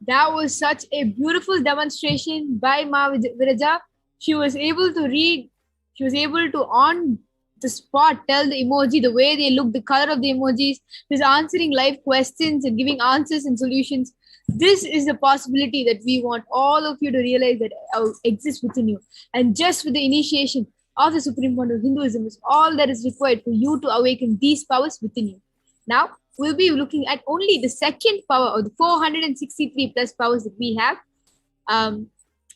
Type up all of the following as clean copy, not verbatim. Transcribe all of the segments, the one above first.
That was such a beautiful demonstration by Ma Viraja. She was able to read, she was able to on the spot tell the emoji, the way they look, the color of the emojis. She was answering live questions and giving answers and solutions. This is the possibility that we want all of you to realize that exists within you. And just with the initiation of the Supreme Founder of Hinduism is all that is required for you to awaken these powers within you. Now, we'll be looking at only the second power of the 463 plus powers that we have,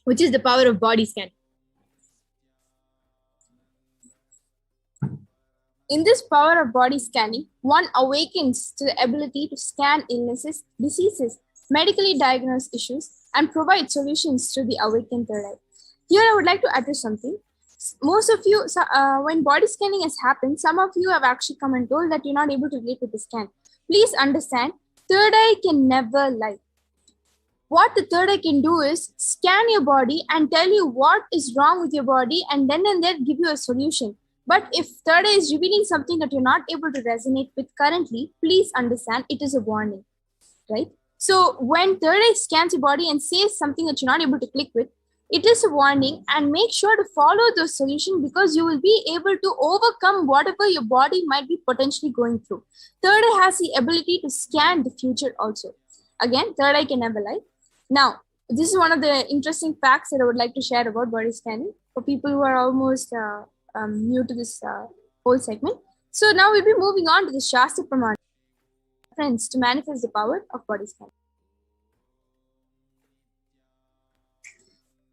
which is the power of body scan. In this power of body scanning, one awakens to the ability to scan illnesses, diseases, medically diagnosed issues, and provide solutions to the awakened third eye. Here, I would like to address something. Most of you, when body scanning has happened, some of you have actually come and told that you're not able to relate with the scan. Please understand, third eye can never lie. What the third eye can do is scan your body and tell you what is wrong with your body and then and there give you a solution. But if third eye is revealing something that you're not able to resonate with currently, please understand it is a warning, right? So when third eye scans your body and says something that you're not able to click with, it is a warning, and make sure to follow the solution because you will be able to overcome whatever your body might be potentially going through. Third eye has the ability to scan the future also. Again, third eye can never lie. Now, this is one of the interesting facts that I would like to share about body scanning for people who are almost new to this whole segment. So now we'll be moving on to the Shastra Pramana, friends, to manifest the power of body scanning.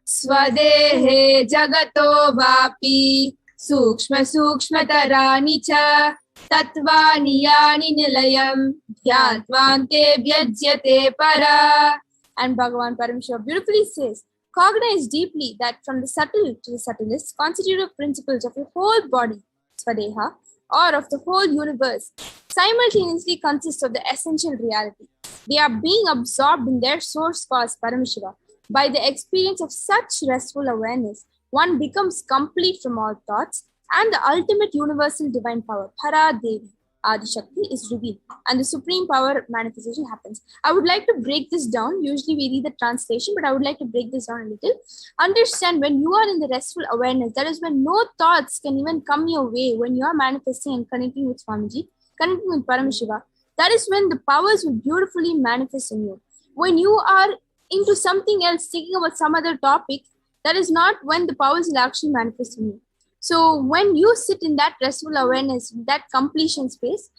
Swadehe jagato vapi sukshma sukshmataraani cha tatvani yani nilayam dhyatvante vyajyate para. And Bhagavan Paramashivoham beautifully says, cognize deeply that from the subtle to the subtlest constitutive principles of your whole body, Swadeha, or of the whole universe, simultaneously consist of the essential reality. They are being absorbed in their source cause, Paramashiva. By the experience of such restful awareness, one becomes complete from all thoughts, and the ultimate universal divine power, Para Devi, Adi Shakti, is revealed, and the supreme power manifestation happens. I would like to break this down. Usually we read the translation, but I would like to break this down a little. Understand, when you are in the restful awareness, that is when no thoughts can even come your way. When you are manifesting and connecting with Swamiji, connecting with Paramashiva, that is when the powers will beautifully manifest in you. When you are into something else, thinking about some other topic, that is not when the powers will actually manifest in you. So when you sit in that restful awareness, that completion space,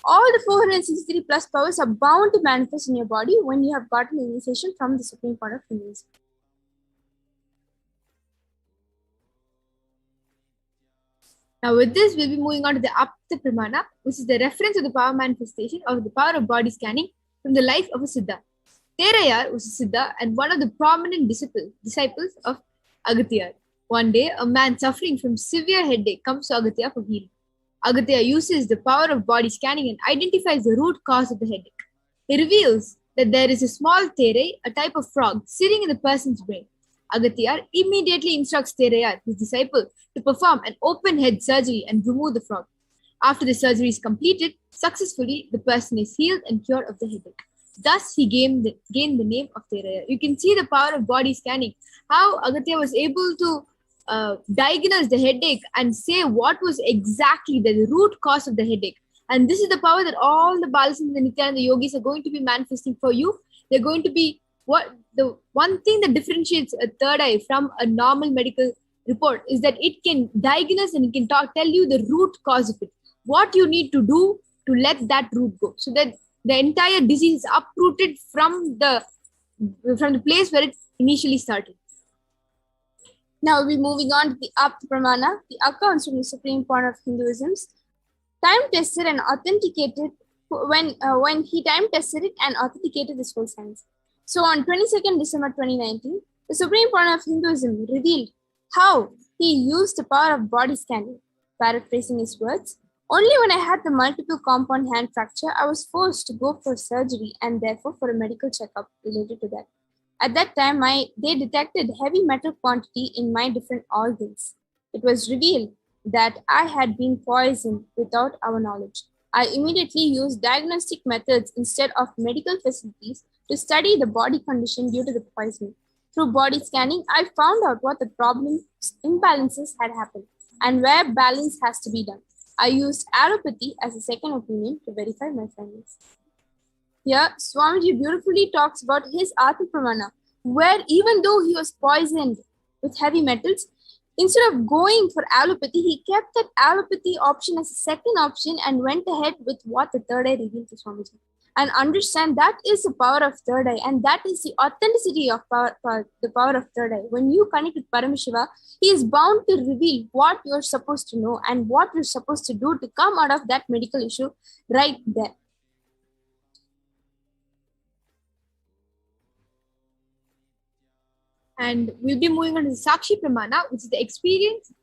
all the 463 plus powers are bound to manifest in your body when you have gotten the initiation from the Supreme Point of Hinduism. Now with this, we'll be moving on to the Apta Pramana, which is the reference of the power manifestation of the power of body scanning from the life of a Siddha. Terayar was a Siddha and one of the prominent disciples of Agathya. One day, a man suffering from severe headache comes to Agathya for healing. Agathya uses the power of body scanning and identifies the root cause of the headache. He reveals that there is a small Terai, a type of frog, sitting in the person's brain. Agathya immediately instructs Terayar, his disciple, to perform an open head surgery and remove the frog. After the surgery is completed, successfully, the person is healed and cured of the headache. Thus, he gained the name of Terayar. You can see the power of body scanning, how Agathya was able to diagnose the headache and say what was exactly the root cause of the headache. And this is the power that all the Balas and the Nithyananda yogis are going to be manifesting for you. They're going to be the one thing that differentiates a third eye from a normal medical report is that it can diagnose and it can tell you the root cause of it. What you need to do to let that root go, so that the entire disease is uprooted from the place where it initially started. Now we'll be moving on to the Apta Pramana, the accounts from the Supreme Point of Hinduism's time-tested and authenticated when he time-tested it and authenticated this whole science. So on 22nd December 2019, the Supreme Point of Hinduism revealed how he used the power of body scanning. Paraphrasing his words, only when I had the multiple compound hand fracture, I was forced to go for surgery and therefore for a medical checkup related to that. At that time, they detected heavy metal quantity in my different organs. It was revealed that I had been poisoned without our knowledge. I immediately used diagnostic methods instead of medical facilities to study the body condition due to the poisoning. Through body scanning, I found out what the problem imbalances had happened and where balance has to be done. I used allopathy as a second opinion to verify my findings. Here, Swamiji beautifully talks about his Atma Pramana, where even though he was poisoned with heavy metals, instead of going for allopathy, he kept that allopathy option as a second option and went ahead with what the third eye revealed to Swamiji. And understand that is the power of third eye, and that is the authenticity of the power of third eye. When you connect with Paramashiva, he is bound to reveal what you're supposed to know and what you're supposed to do to come out of that medical issue right there. And we'll be moving on to the Sakshi Pramana, which is the experience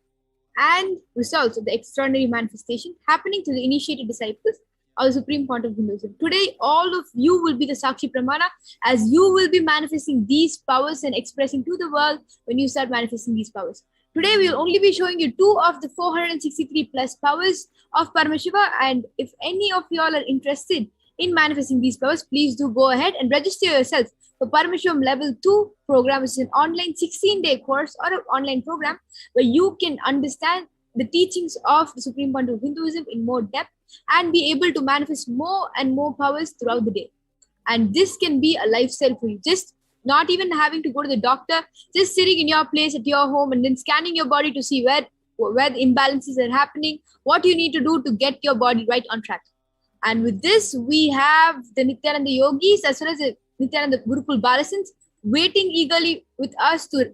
and results of the extraordinary manifestation happening to the initiated disciples of the Supreme Point of Hinduism. Today, all of you will be the Sakshi Pramana, as you will be manifesting these powers and expressing to the world when you start manifesting these powers. Today, we will only be showing you 2 of the 463 plus powers of Paramashiva. And if any of you all are interested in manifesting these powers, please do go ahead and register yourself for Paramashivam Level 2 program, which is an online 16-day course or an online program where you can understand the teachings of the Supreme Point of Hinduism in more depth and be able to manifest more and more powers throughout the day. And this can be a lifestyle for you. Just not even having to go to the doctor, just sitting in your place at your home and then scanning your body to see where the imbalances are happening, what you need to do to get your body right on track. And with this, we have the Nithyananda Yogis as well as the Nithyananda Gurukul Balasins waiting eagerly with us to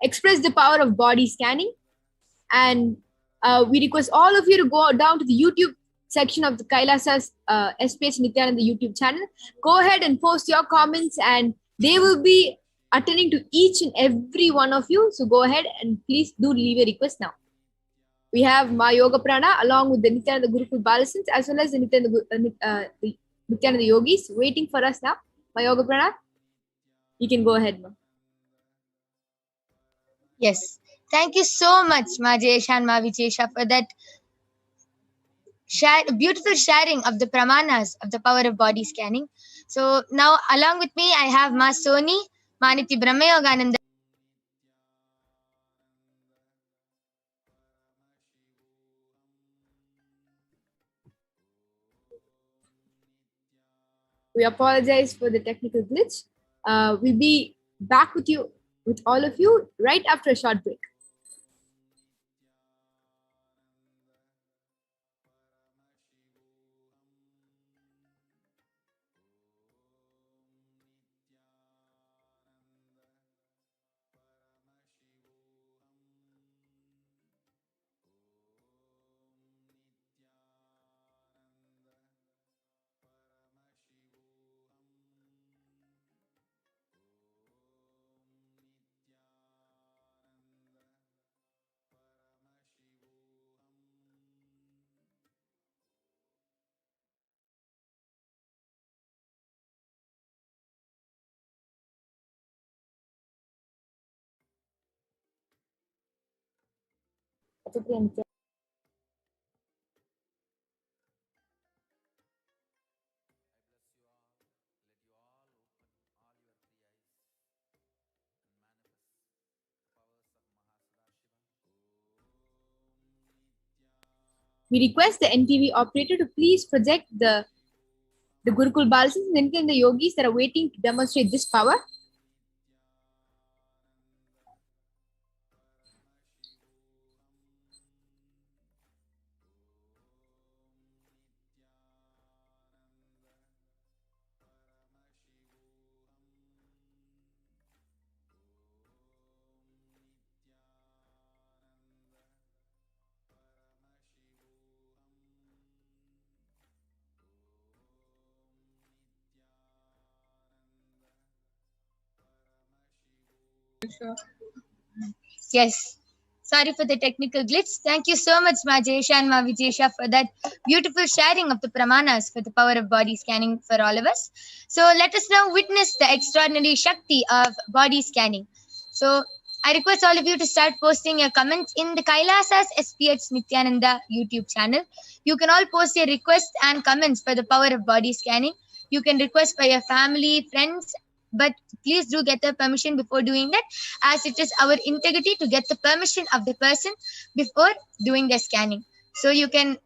express the power of body scanning. And we request all of you to go down to the YouTube section of the Kailasa's SPH Nithyananda YouTube channel. Go ahead and post your comments, and they will be attending to each and every one of you. So go ahead and please do leave a request now. We have Ma Yoga Prana along with the Nithyananda Gurukul Balasins as well as the Nithyananda Yogis waiting for us now. Ma Yoga Prana, you can go ahead, Ma. Yes. Thank you so much, Ma Jayesha and Ma Vichesha, for that beautiful sharing of the pramanas of the power of body scanning. So now along with me, I have Ma Soni, Ma Niti Brahmayogananda. We apologize for the technical glitch. We'll be back with all of you right after a short break. We request the NTV operator to please project the Gurukul Balasins and the Yogis that are waiting to demonstrate this power. Yes. Sorry for the technical glitch. Thank you so much, Ma Jayesha and Ma Vichesha, for that beautiful sharing of the pramanas for the power of body scanning for all of us. So let us now witness the extraordinary Shakti of body scanning. So I request all of you to start posting your comments in the Kailasa's SPH Nithyananda YouTube channel. You can all post your requests and comments for the power of body scanning. You can request by your family, friends, but please do get the permission before doing that, as it is our integrity to get the permission of the person before doing the scanning. So you can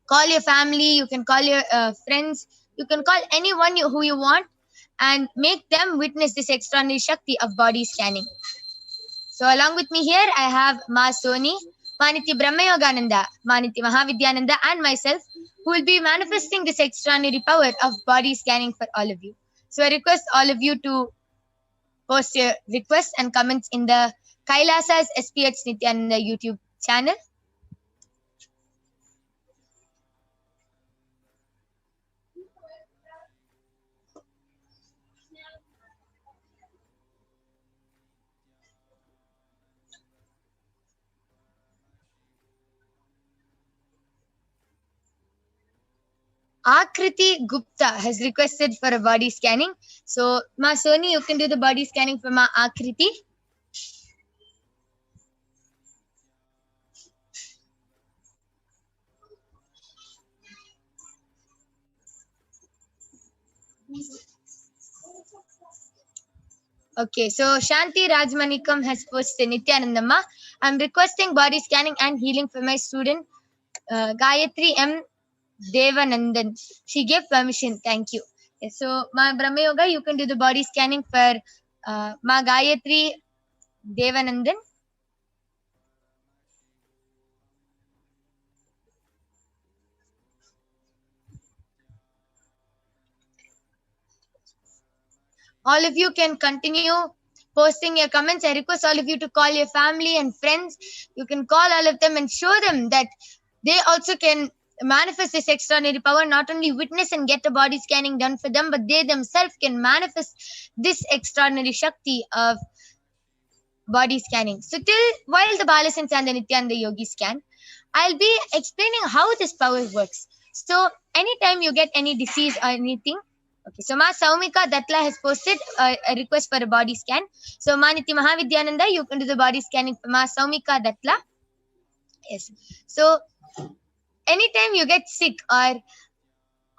call your family, you can call your friends, you can call anyone who you want and make them witness this extraordinary Shakti of body scanning. So along with me here, I have Ma Soni, Maniti Brahmayogananda, Maniti Mahavidyananda, and myself, who will be manifesting this extraordinary power of body scanning for all of you. So I request all of you to post your requests and comments in the Kailasa's HDH Nithyananda YouTube channel. Akriti Gupta has requested for a body scanning. So, Ma Soni, you can do the body scanning for Ma Akriti. Okay, so Shanti Rajmanikam has posted Nithyanandamma. I'm requesting body scanning and healing for my student Gayatri M. Devanandan. She gave permission. Thank you. Yes, so, Ma Brahma Yoga, you can do the body scanning for Ma Gayatri Devanandan. All of you can continue posting your comments. I request all of you to call your family and friends. You can call all of them and show them that they also can manifest this extraordinary power, not only witness and get a body scanning done for them, but they themselves can manifest this extraordinary Shakti of body scanning. So till while the Balasans and the Nithyananda yogis scan, I'll be explaining how this power works. So anytime you get any disease or anything, okay, so Ma Saumika Datla has posted a request for a body scan. So Maniti Mahavidyananda, you can do the body scanning for Ma Saumika Datla. Yes. So anytime you get sick or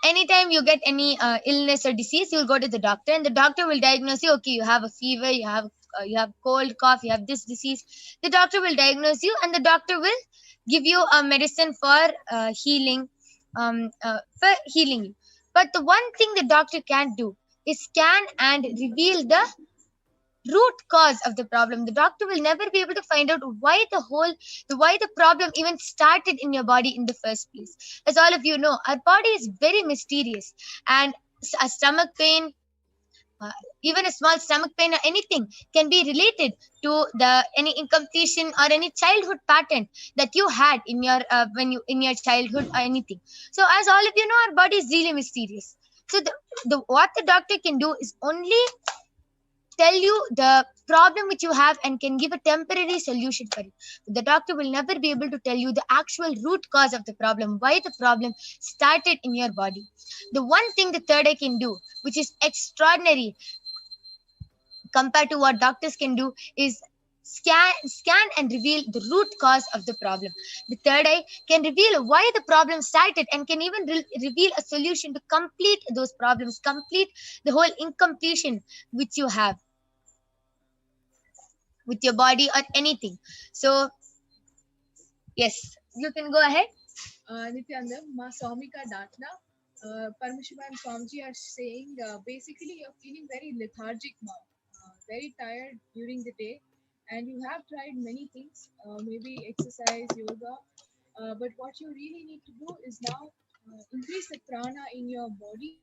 anytime you get any illness or disease, you'll go to the doctor and the doctor will diagnose you. Okay, you have a fever, you have cold, cough, you have this disease. The doctor will diagnose you and the doctor will give you a medicine for healing you. But the one thing the doctor can't do is scan and reveal the root cause of the problem. The doctor will never be able to find out why the problem even started in your body in the first place. As all of you know, our body is very mysterious, and a stomach pain, even a small stomach pain or anything can be related to any incompletion or any childhood pattern that you had in your in your childhood or anything. So as all of you know, our body is really mysterious. So what the doctor can do is only tell you the problem which you have and can give a temporary solution for it. The doctor will never be able to tell you the actual root cause of the problem, why the problem started in your body. The one thing the third eye can do, which is extraordinary compared to what doctors can do, is scan and reveal the root cause of the problem. The third eye can reveal why the problem started and can even reveal a solution to complete those problems, complete the whole incompletion which you have with your body or anything. So yes, you can go ahead. Nithyananda, Ma Swamika Datna, Paramashivoham and Swamiji are saying basically you're feeling very lethargic now, very tired during the day, and you have tried many things, maybe exercise, yoga, but what you really need to do is now increase the prana in your body.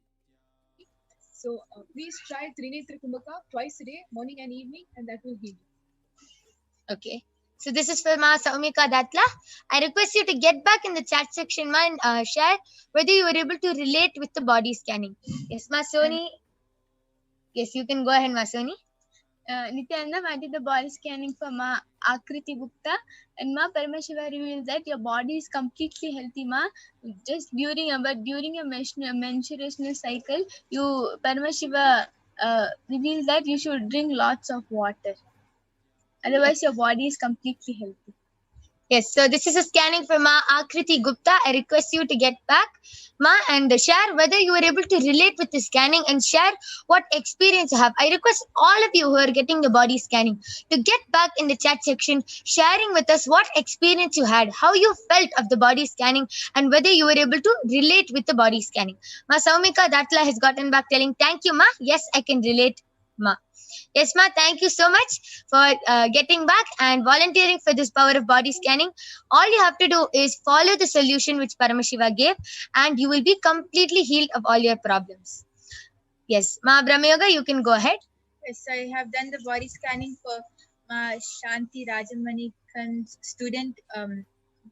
So please try Trinetra Kumbhaka twice a day, morning and evening, and that will heal you. Okay. So this is for Ma Saumika Datla. I request you to get back in the chat section and share whether you were able to relate with the body scanning. Yes, Ma Soni. Yes, you can go ahead, Ma Soni. Nithyananda, I did the body scanning for Ma Akriti Gupta, and Ma Paramashiva revealed that your body is completely healthy, Ma. Just during your menstruational cycle, Paramashiva revealed that you should drink lots of water. Otherwise, your body is completely healthy. Yes, so this is a scanning for Ma Akriti Gupta. I request you to get back, Ma, and share whether you were able to relate with the scanning and share what experience you have. I request all of you who are getting the body scanning to get back in the chat section, sharing with us what experience you had, how you felt of the body scanning, and whether you were able to relate with the body scanning. Ma Saumika Datla has gotten back telling, thank you, Ma. Yes, I can relate, Ma. Yes, Ma, thank you so much for getting back and volunteering for this power of body scanning. All you have to do is follow the solution which Paramashiva gave, and you will be completely healed of all your problems. Yes, Ma Brahmayoga, you can go ahead. Yes, I have done the body scanning for Ma Shanti Rajamanikan's student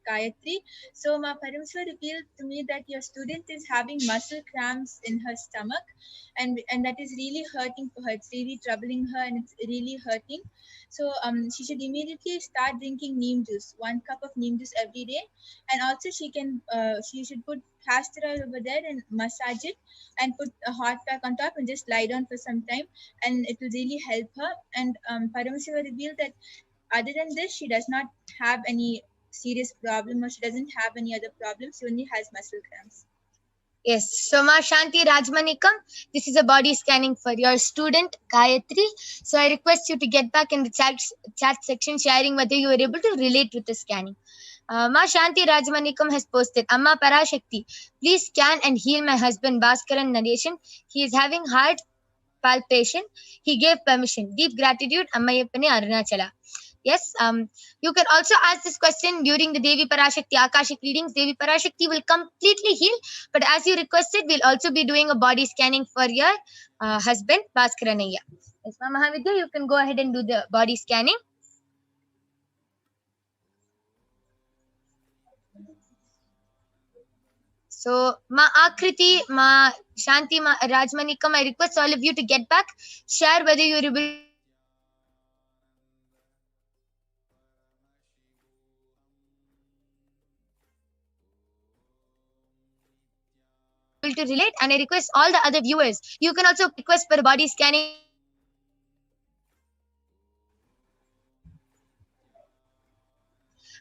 Gayatri. So Ma Paramashiva revealed to me that your student is having muscle cramps in her stomach, and that is really hurting for her. It's really troubling her, and it's really hurting. So she should immediately start drinking neem juice, 1 cup of neem juice every day, and also she should put castor oil over there and massage it, and put a hot pack on top and just lie down for some time, and it will really help her. And Paramashiva revealed that other than this, she does not have any serious problem, or she doesn't have any other problems. She only has muscle cramps. Yes, so Ma Shanti Rajmanikam, this is a body scanning for your student Gayatri. So I request you to get back in the chat section, sharing whether you were able to relate with the scanning. Ma Shanti Rajmanikam has posted, Amma Parashakti, please scan and heal my husband Bhaskaran narration. He is having heart palpitation. He gave permission. Deep gratitude, Ammayappane Arunachala. Yes, you can also ask this question during the Devi Parashakti Akashic readings. Devi Parashakti will completely heal, but as you requested, we'll also be doing a body scanning for your husband, Bhaskaranaya. Yes, Ma Mahavidya, you can go ahead and do the body scanning. So, Ma Akriti, Ma Shanti, Ma Rajmanikam, I request all of you to get back, share whether you are able to relate, and I request all the other viewers, you can also request for a body scanning.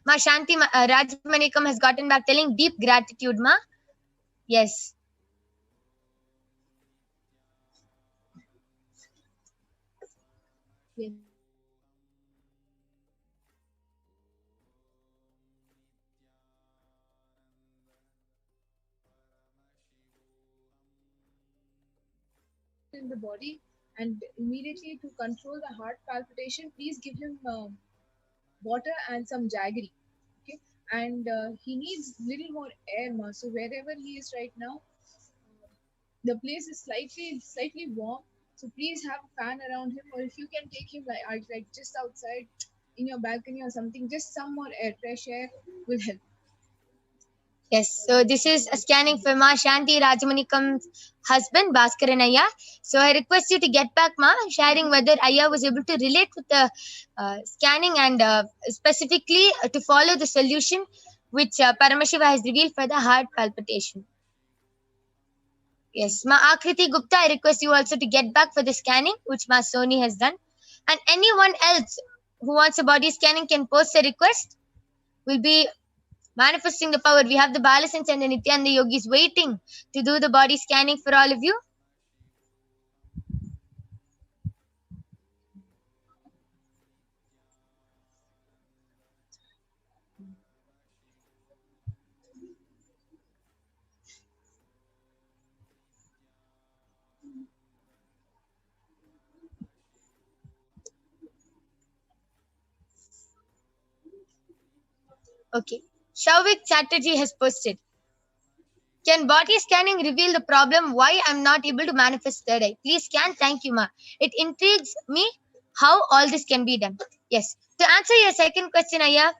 Ma Shanti Rajmanikam has gotten back telling deep gratitude, Ma. Yes. Yes. In the body, and immediately to control the heart palpitation, please give him water and some jaggery. Okay, and he needs little more air, ma. So wherever he is right now, the place is slightly warm. So please have a fan around him, or if you can take him like just outside in your balcony or something, just some more air, fresh air will help. Yes, so this is a scanning for Ma Shanti Rajamanikam's husband, Bhaskaran Ayya. So I request you to get back, Ma, sharing whether Ayya was able to relate with the scanning, and specifically to follow the solution which Paramashiva has revealed for the heart palpitation. Yes, Ma Akriti Gupta, I request you also to get back for the scanning which Ma Soni has done. And anyone else who wants a body scanning can post a request. We'll be manifesting the power. We have the Balasins and the Nithyananda Yogis waiting to do the body scanning for all of you. Okay. Shavik Chatterjee has posted, can body scanning reveal the problem why I'm not able to manifest third eye? Please scan. Thank you, Ma. It intrigues me how all this can be done. Yes. To answer your second question, Ayya,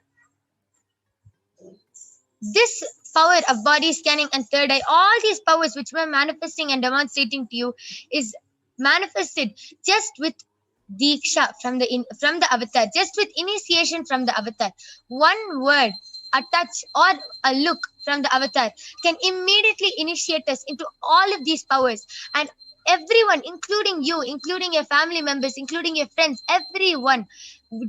this power of body scanning and third eye, all these powers which we're manifesting and demonstrating to you, is manifested just with Diksha from the avatar, just with initiation from the avatar. One word, a touch, or a look from the avatar can immediately initiate us into all of these powers. And everyone, including you, including your family members, including your friends, everyone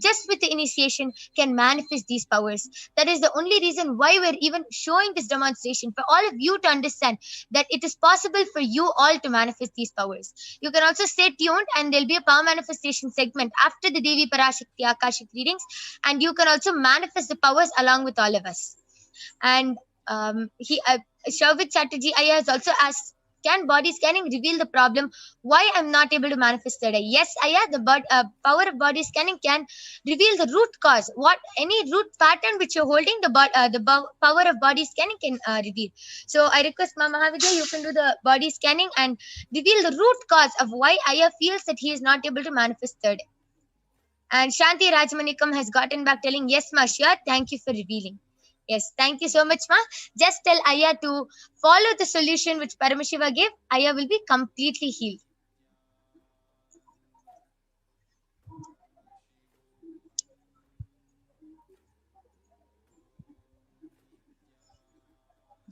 just with the initiation can manifest these powers. That is the only reason why we're even showing this demonstration, for all of you to understand that it is possible for you all to manifest these powers. You can also stay tuned, and there'll be a power manifestation segment after the Devi Parashakti Akashic readings, and you can also manifest the powers along with all of us. And Shavit Chatterjee Aya has also asked, can body scanning reveal the problem why I'm not able to manifest third eye? Yes, Aya, the power of body scanning can reveal the root cause. What any root pattern which you're holding, the power of body scanning can reveal. So I request Mama Mahavidya, you can do the body scanning and reveal the root cause of why Aya feels that he is not able to manifest third eye. And Shanti Rajmanikam has gotten back telling, yes, ma, sure, thank you for revealing. Yes, thank you so much, ma. Just tell Aya to follow the solution which Paramashiva gave. Aya will be completely healed.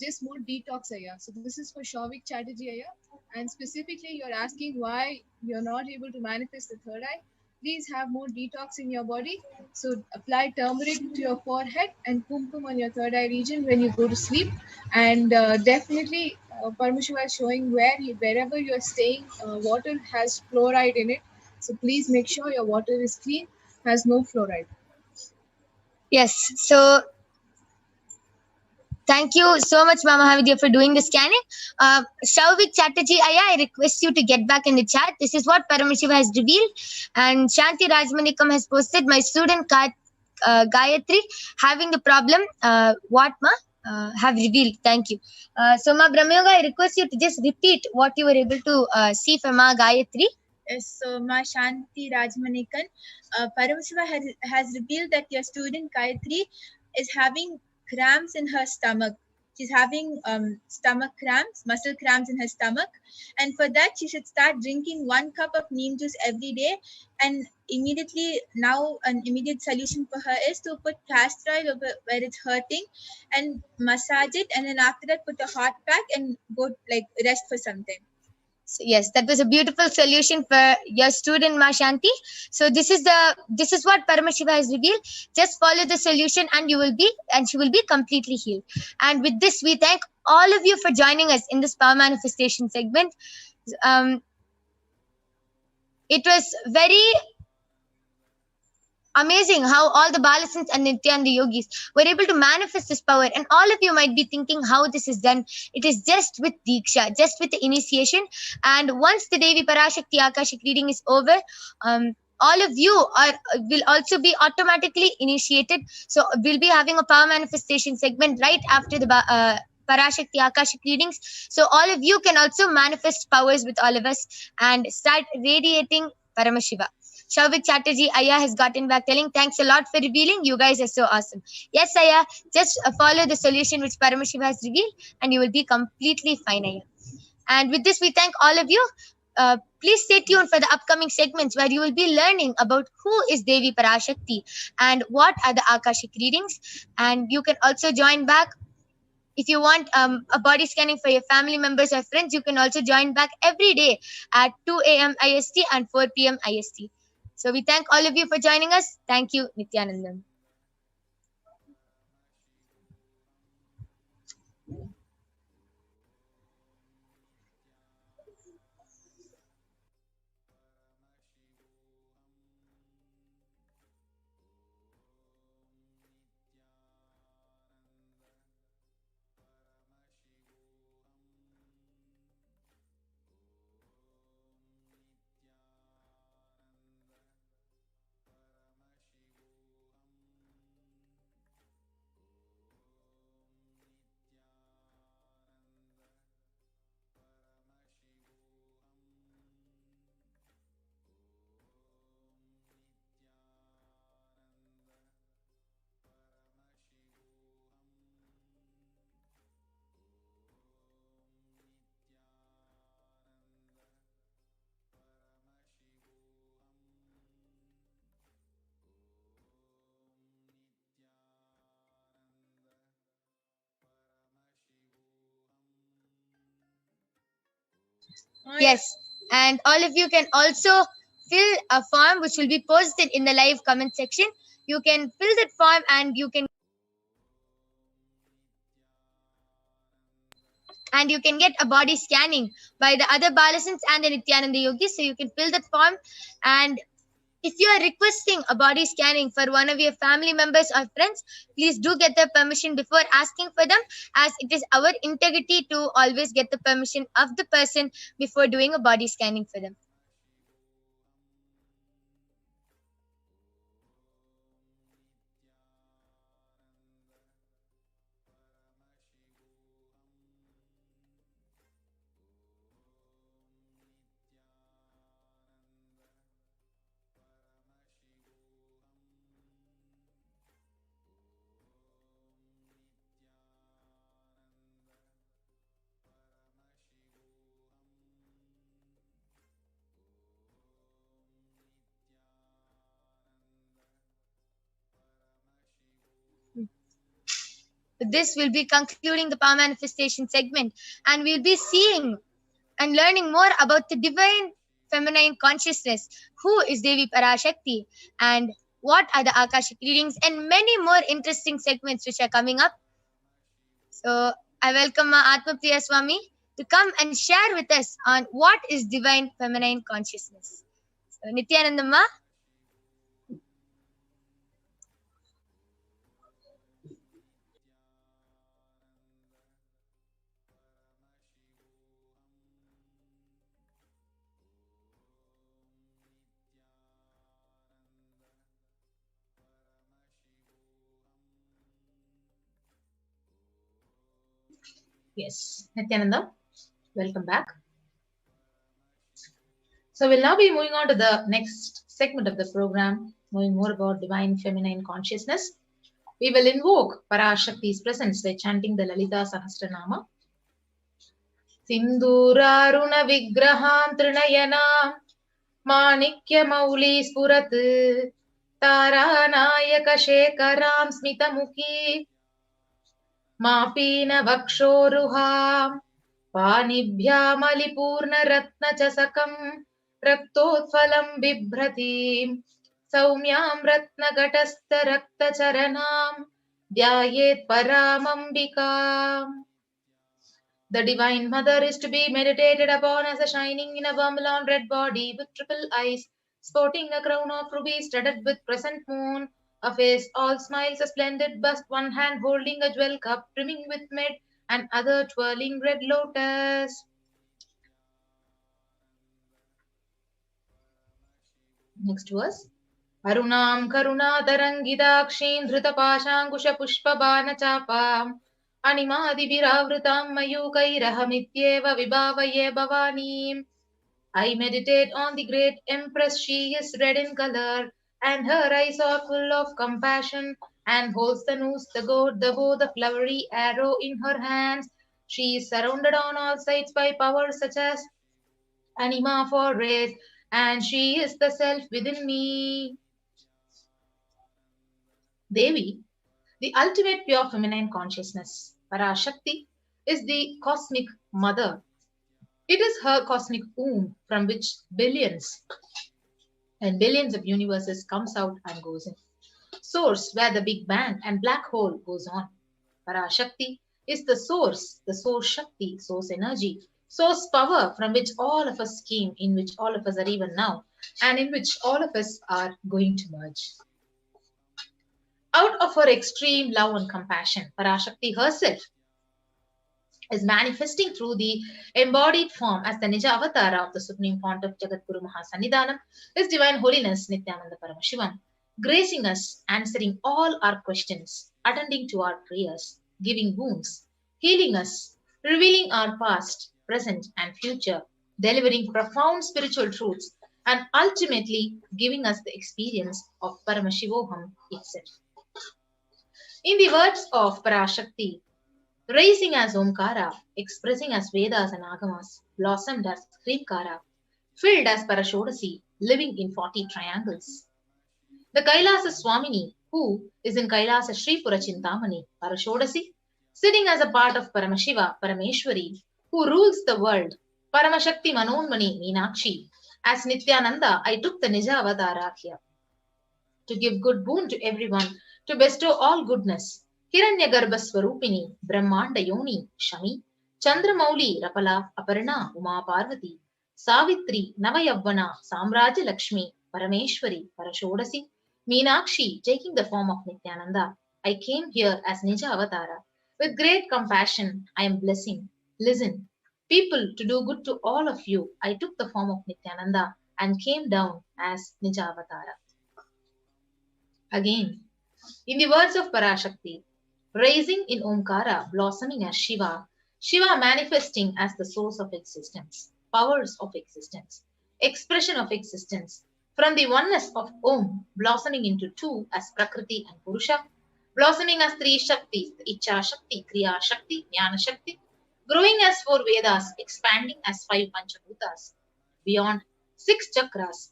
Just more detox, Aya. So this is for Shavik Chatterjee, Aya. And specifically, you're asking why you're not able to manifest the third eye. Please have more detox in your body. So apply turmeric to your forehead and kumkum on your third eye region when you go to sleep. And definitely, Paramashiva is showing wherever you're staying, water has fluoride in it. So please make sure your water is clean, has no fluoride. Yes, so thank you so much, Mama Havidya, for doing the scanning. Shavik Chatterjee Aya, I request you to get back in the chat. This is what Paramashiva has revealed. And Shanti Rajmanikam has posted, my student Gayatri having the problem. What, ma? Have revealed. Thank you. So, Ma Brahmayoga, I request you to just repeat what you were able to see from Ma Gayatri. Yes, so Ma Shanti Rajmanikan, Paramashiva has revealed that your student Gayatri is having cramps in her stomach. She's having stomach cramps, muscle cramps in her stomach. And for that, she should start drinking 1 cup of neem juice every day. And immediately now, an immediate solution for her is to put castor oil over where it's hurting and massage it. And then after that, put a hot pack and go rest for some time. So yes, that was a beautiful solution for your student Ma Shanti. So this is what Paramashiva has revealed. Just follow the solution and she will be completely healed. And with this, we thank all of you for joining us in this power manifestation segment. It was very amazing how all the Balasins and Nitya and the yogis were able to manifest this power. And all of you might be thinking how this is done. It is just with Diksha, just with the initiation. And once the Devi Parashakti Akashic reading is over, all of you will also be automatically initiated. So we'll be having a power manifestation segment right after the Parashakti Akashic readings. So all of you can also manifest powers with all of us and start radiating Paramashiva. Shavik Chatterjee Aya has gotten back telling, thanks a lot for revealing. You guys are so awesome. Yes, Aya, just follow the solution which Paramashiva has revealed and you will be completely fine, Aya. And with this, we thank all of you. Please stay tuned for the upcoming segments where you will be learning about who is Devi Parashakti and what are the Akashic readings. And you can also join back. If you want a body scanning for your family members or friends, you can also join back every day at 2 a.m. IST and 4 p.m. IST. So we thank all of you for joining us. Thank you, Nithyanandam. Yes, and all of you can also fill a form which will be posted in the live comment section. You can fill that form and you can get a body scanning by the other Balasans and the Nithyananda Yogis. So you can fill that form, and if you are requesting a body scanning for one of your family members or friends, please do get their permission before asking for them, as it is our integrity to always get the permission of the person before doing a body scanning for them. This will be concluding the power manifestation segment, and we'll be seeing and learning more about the divine feminine consciousness, who is Devi Parashakti, and what are the Akashic readings, and many more interesting segments which are coming up. So I welcome Atma Priya Swami to come and share with us on what is divine feminine consciousness. So Nithyanandamma. Yes, Nithyananda, welcome back. So we'll now be moving on to the next segment of the program, knowing more about divine feminine consciousness. We will invoke Parashakti's presence by chanting the Lalita Sahasranama. Sinduraruna Vigraham Trinayanam Manikya Mauli Spurat Taranayaka Shekaram Smitamuki Mapina Vakshoruham PanibhyamaliPurna Ratna Chasakam Raktotphalam Bibhratim Saumyam Ratna Gatastha Rakta Charanam Dhyayet Paramambikam. The Divine Mother is to be meditated upon as a shining in a vermilion red body with triple eyes, sporting a crown of rubies studded with crescent moon, a face all smiles, a splendid bust, one hand holding a jewel cup brimming with mid, and other twirling red lotus. Next verse. Arunam Karunadarangidakshin Dhritapashangusha Pushpabana Chapam Animadibhiravritam Mayukairahamityeva Vibhavaye Bhavanim. I meditate on the great Empress. She is red in color, and her eyes are full of compassion, and holds the noose, the goad, the bow, the flowery arrow in her hands. She is surrounded on all sides by powers such as anima for race, and she is the self within me. Devi, the ultimate pure feminine consciousness, Parashakti, is the cosmic mother. It is her cosmic womb from which billions and billions of universes comes out and goes in. Source where the Big Bang and black hole goes on. Parashakti is the source Shakti, source energy, source power from which all of us came, in which all of us are even now, and in which all of us are going to merge. Out of her extreme love and compassion, Parashakti herself is manifesting through the embodied form as the Nija Avatara of the Supreme Font of Jagadguru Mahasannidhanam, His Divine Holiness Nithyananda Paramashivam, gracing us, answering all our questions, attending to our prayers, giving wounds, healing us, revealing our past, present, and future, delivering profound spiritual truths, and ultimately giving us the experience of Paramashivoham itself. In the words of Parashakti, rising as Omkara, expressing as Vedas and Agamas, blossomed as Krimkara, filled as Parashodasi, living in 40 triangles. The Kailasa Swamini, who is in Kailasa Sri Pura Chintamani, Parashodasi, sitting as a part of Paramashiva, Parameshwari, who rules the world, Paramashakti Manonmani, Meenakshi, As Nithyananda, I took the Nija Avatara here to give good boon to everyone, to bestow all goodness. Hiranyagarbha Swarupini, Brahmanda Yoni, Shami, Chandramauli, Rapala, Aparna, Uma Parvati, Savitri, Navayavana, Samraja Lakshmi, Parameshwari, Parashodasi, Meenakshi, taking the form of Nithyananda. I came here as Nija Avatara. With great compassion, I am blessing. Listen, people, to do good to all of you, I took the form of Nithyananda and came down as Nija Avatara. Again, in the words of Parashakti, rising in Omkara, blossoming as Shiva, Shiva manifesting as the source of existence, powers of existence, expression of existence, from the oneness of Om, blossoming into two as Prakriti and Purusha, blossoming as three Shaktis, Icha Shakti, Kriya Shakti, Jnana Shakti, growing as four Vedas, expanding as five Panchabhutas, beyond six chakras,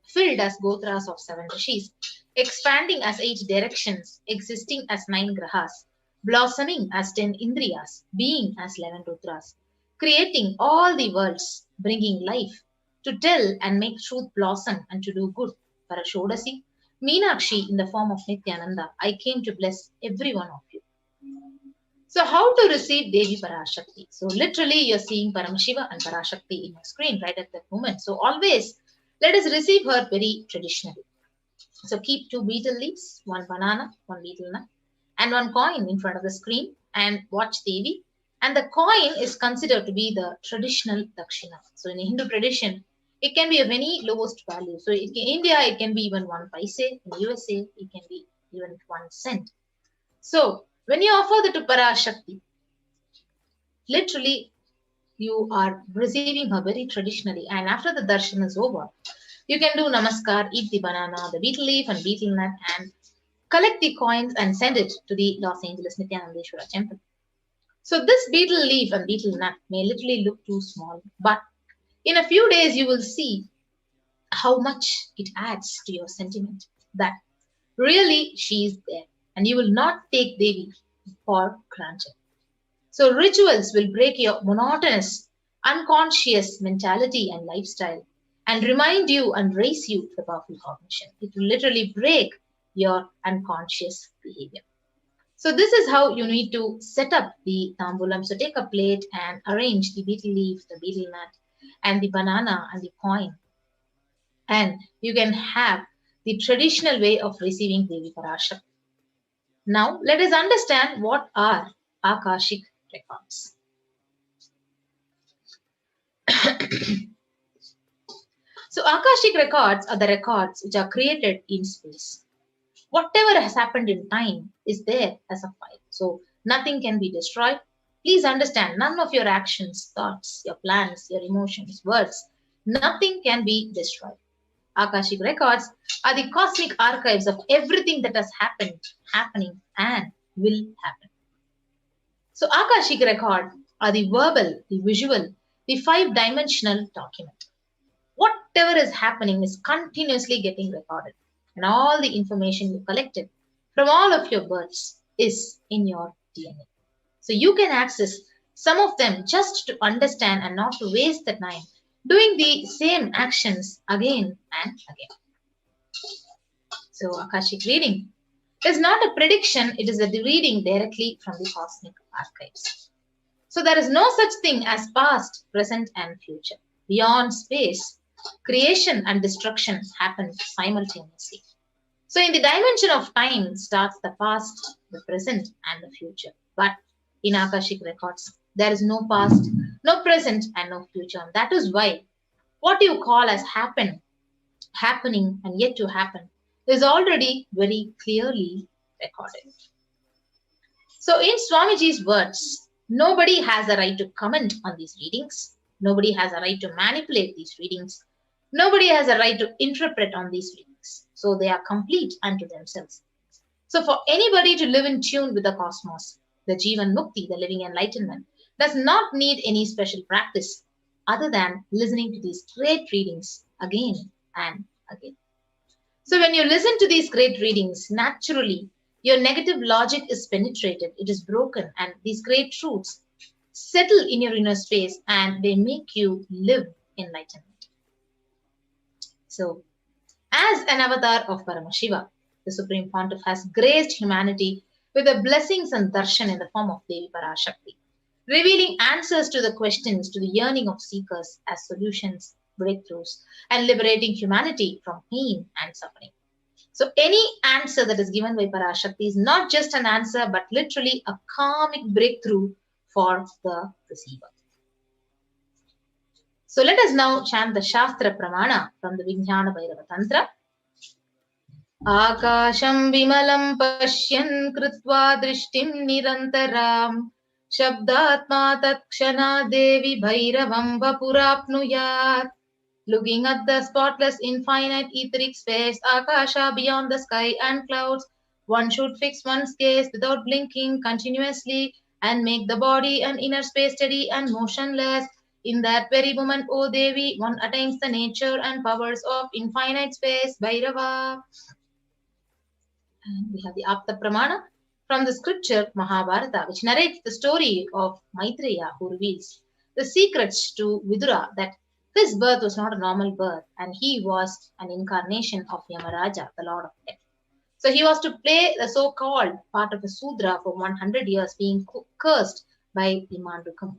filled as Gotras of seven Rishis, expanding as 8 directions, existing as 9 grahas, blossoming as 10 indriyas, being as 11 rudras, creating all the worlds, bringing life, to tell and make truth blossom and to do good. Parashodasi, Meenakshi in the form of Nithyananda, I came to bless every one of you. So how to receive Devi Parashakti? So literally you're seeing Paramashiva and Parashakti in your screen right at that moment. So always let us receive her very traditionally. So keep 2 betel leaves, 1 banana, 1 betel nut, and 1 coin in front of the screen and watch Devi. And the coin is considered to be the traditional dakshina. So in Hindu tradition, it can be of any lowest value. So in India, it can be even 1 paise. In USA, it can be even 1 cent. So when you offer the to Parashakti, literally you are receiving her very traditionally. And after the darshan is over, you can do namaskar, eat the banana, the betel leaf and betel nut, and collect the coins and send it to the Los Angeles Nithyanandeshwara temple. So this betel leaf and betel nut may literally look too small, but in a few days you will see how much it adds to your sentiment that really she is there and you will not take Devi for granted. So rituals will break your monotonous, unconscious mentality and lifestyle and remind you and raise you to the powerful cognition. It will literally break your unconscious behavior. So this is how you need to set up the tambulam. So take a plate and arrange the betel leaf, the betel nut, and the banana and the coin. And you can have the traditional way of receiving Devi Parashakti. Now let us understand what are Akashic records. So Akashic records are the records which are created in space. Whatever has happened in time is there as a file. So nothing can be destroyed. Please understand, none of your actions, thoughts, your plans, your emotions, words, nothing can be destroyed. Akashic records are the cosmic archives of everything that has happened, happening, and will happen. So Akashic record are the verbal, the visual, the 5-dimensional document. Whatever is happening is continuously getting recorded. And all the information you collected from all of your births is in your DNA. So you can access some of them just to understand and not to waste the time doing the same actions again and again. So Akashic reading is not a prediction, it is a reading directly from the cosmic archives. So there is no such thing as past, present and future. Beyond space, creation and destruction happen simultaneously. So in the dimension of time starts the past, the present and the future. But in Akashic records, there is no past, no present and no future. And that is why what you call as happening and yet to happen is already very clearly recorded. So in Swamiji's words, nobody has a right to comment on these readings. Nobody has a right to manipulate these readings. Nobody has a right to interpret on these readings. So they are complete unto themselves. So for anybody to live in tune with the cosmos, the Jivan Mukti, the living enlightenment, does not need any special practice other than listening to these great readings again and again. So when you listen to these great readings, naturally, your negative logic is penetrated, it is broken, and these great truths settle in your inner space and they make you live enlightenment. So, as an avatar of Paramashiva, the Supreme Pontiff has graced humanity with the blessings and darshan in the form of Devi Parashakti, revealing answers to the questions to the yearning of seekers as solutions, breakthroughs, and liberating humanity from pain and suffering. So, any answer that is given by Parashakti is not just an answer but literally a karmic breakthrough for the receiver. So, let us now chant the Shastra Pramana from the Vijnana Bhairava Tantra. Akasham vimalam pashyan krutva drishtim nirantaram shabdatma tatkszana devi bhairavam vapurapnuyat. Looking at the spotless infinite etheric space, Akasha beyond the sky and clouds, one should fix one's gaze without blinking continuously and make the body and inner space steady and motionless. In that very moment, O Devi, one attains the nature and powers of infinite space, Bhairava. And we have the Apta Pramana from the scripture Mahabharata, which narrates the story of Maitreya, who reveals the secrets to Vidura that his birth was not a normal birth and he was an incarnation of Yamaraja, the Lord of Death. So he was to play the so-called part of a Sudra for 100 years, being cursed by the Mandukam.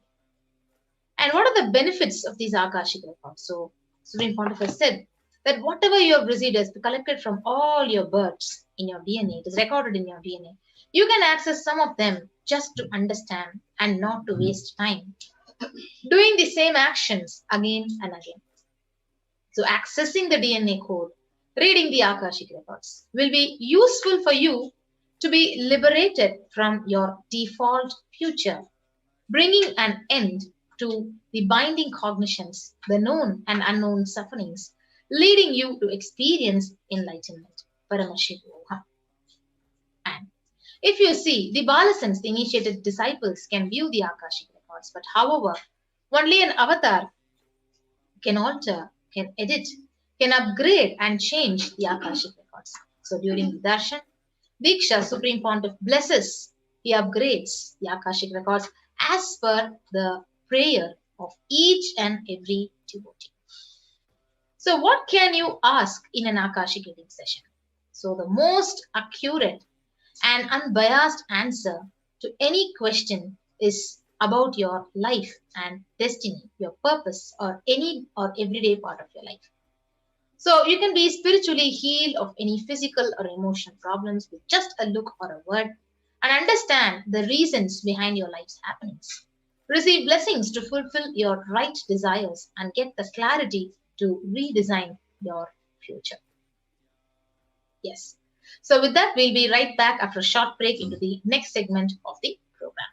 And what are the benefits of these Akashic records? So Supreme Pontiff has said that whatever you have received is collected from all your births in your DNA, it is recorded in your DNA. You can access some of them just to understand and not to waste time doing the same actions again and again. So accessing the DNA code, reading the Akashic records will be useful for you to be liberated from your default future, bringing an end to the binding cognitions, the known and unknown sufferings, leading you to experience enlightenment. Paramashivoham. And if you see, the Balasans, the initiated disciples, can view the Akashic records, but however, only an avatar can alter, can edit, can upgrade and change the Akashic records. So during the Darshan, Diksha, Supreme Pontiff blesses, he upgrades the Akashic records as per the prayer of each and every devotee. So what can you ask in an Akashic reading session? So the most accurate and unbiased answer to any question is about your life and destiny, your purpose, or any or everyday part of your life. So you can be spiritually healed of any physical or emotional problems with just a look or a word and understand the reasons behind your life's happenings. Receive blessings to fulfill your right desires and get the clarity to redesign your future. Yes. So with that, we'll be right back after a short break into the next segment of the program.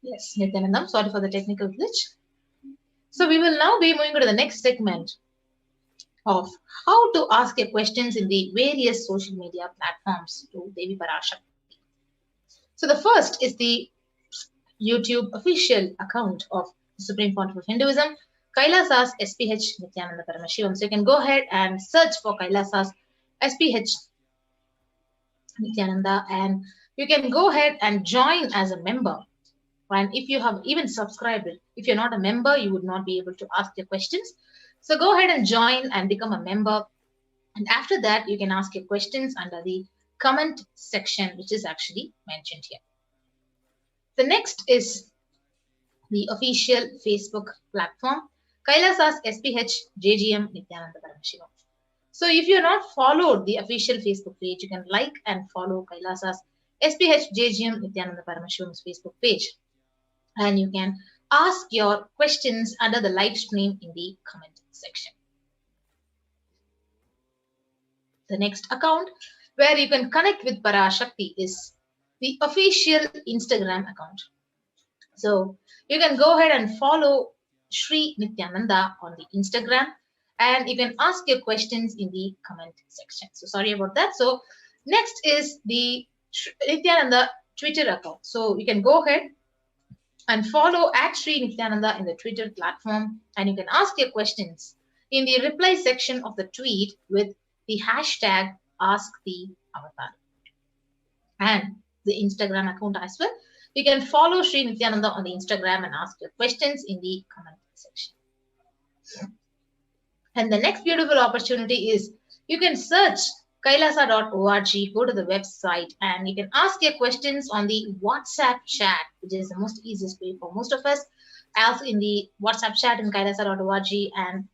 Yes, Nithyanandam, sorry for the technical glitch. So we will now be moving to the next segment of how to ask your questions in the various social media platforms to Devi Parashakti. So the first is the YouTube official account of the Supreme Font of Hinduism, Kailasa's SPH Nithyananda Paramashivam. So you can go ahead and search for Kailasa's SPH Nithyananda, and you can go ahead and join as a member. And if you have even subscribed it, if you're not a member, you would not be able to ask your questions. So go ahead and join and become a member. And after that, you can ask your questions under the comment section, which is actually mentioned here. The next is the official Facebook platform, Kailasa's SPH JGM Nithyananda Paramashivam. So if you're not followed the official Facebook page, you can like and follow Kailasa's SPH JGM Nithyananda Paramashivan's Facebook page. And you can ask your questions under the live stream in the comment section. The next account where you can connect with Parashakti is the official Instagram account. So you can go ahead and follow Sri Nithyananda on the Instagram, and you can ask your questions in the comment section. So sorry about that. So next is the Nithyananda Twitter account. So you can go ahead and follow at Sri Nithyananda in the Twitter platform, and you can ask your questions in the reply section of the tweet with the hashtag AskTheAvatar. And the Instagram account as well. You can follow Sri Nithyananda on the Instagram and ask your questions in the comment section. And the next beautiful opportunity is you can search kailasa.org, go to the website, and you can ask your questions on the WhatsApp chat, which is the most easiest way for most of us. Ask in the WhatsApp chat in kailasa.org and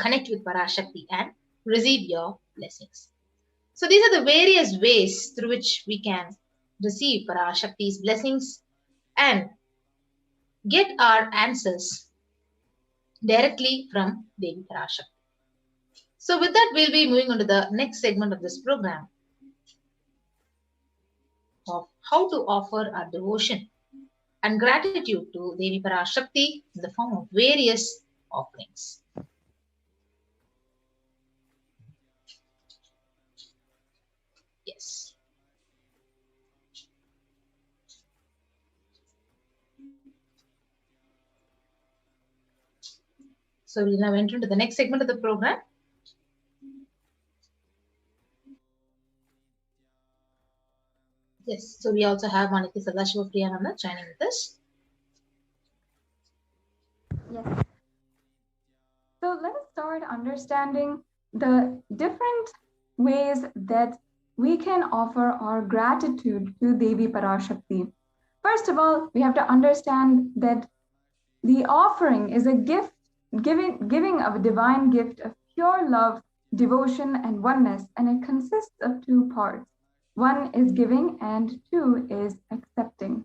connect with Parashakti and receive your blessings. So these are the various ways through which we can receive Parashakti's blessings and get our answers directly from Devi Parashakti. So with that, we'll be moving on to the next segment of this program of how to offer our devotion and gratitude to Devi Parashakti in the form of various offerings. Yes. So we'll now enter into the next segment of the program. Yes, so we also have Maniki Sadashiva Priyananda joining with us. Yes. So let us start understanding the different ways that we can offer our gratitude to Devi Parashakti. First of all, we have to understand that the offering is a gift, giving of a divine gift of pure love, devotion, and oneness, and it consists of two parts. One is giving and two is accepting.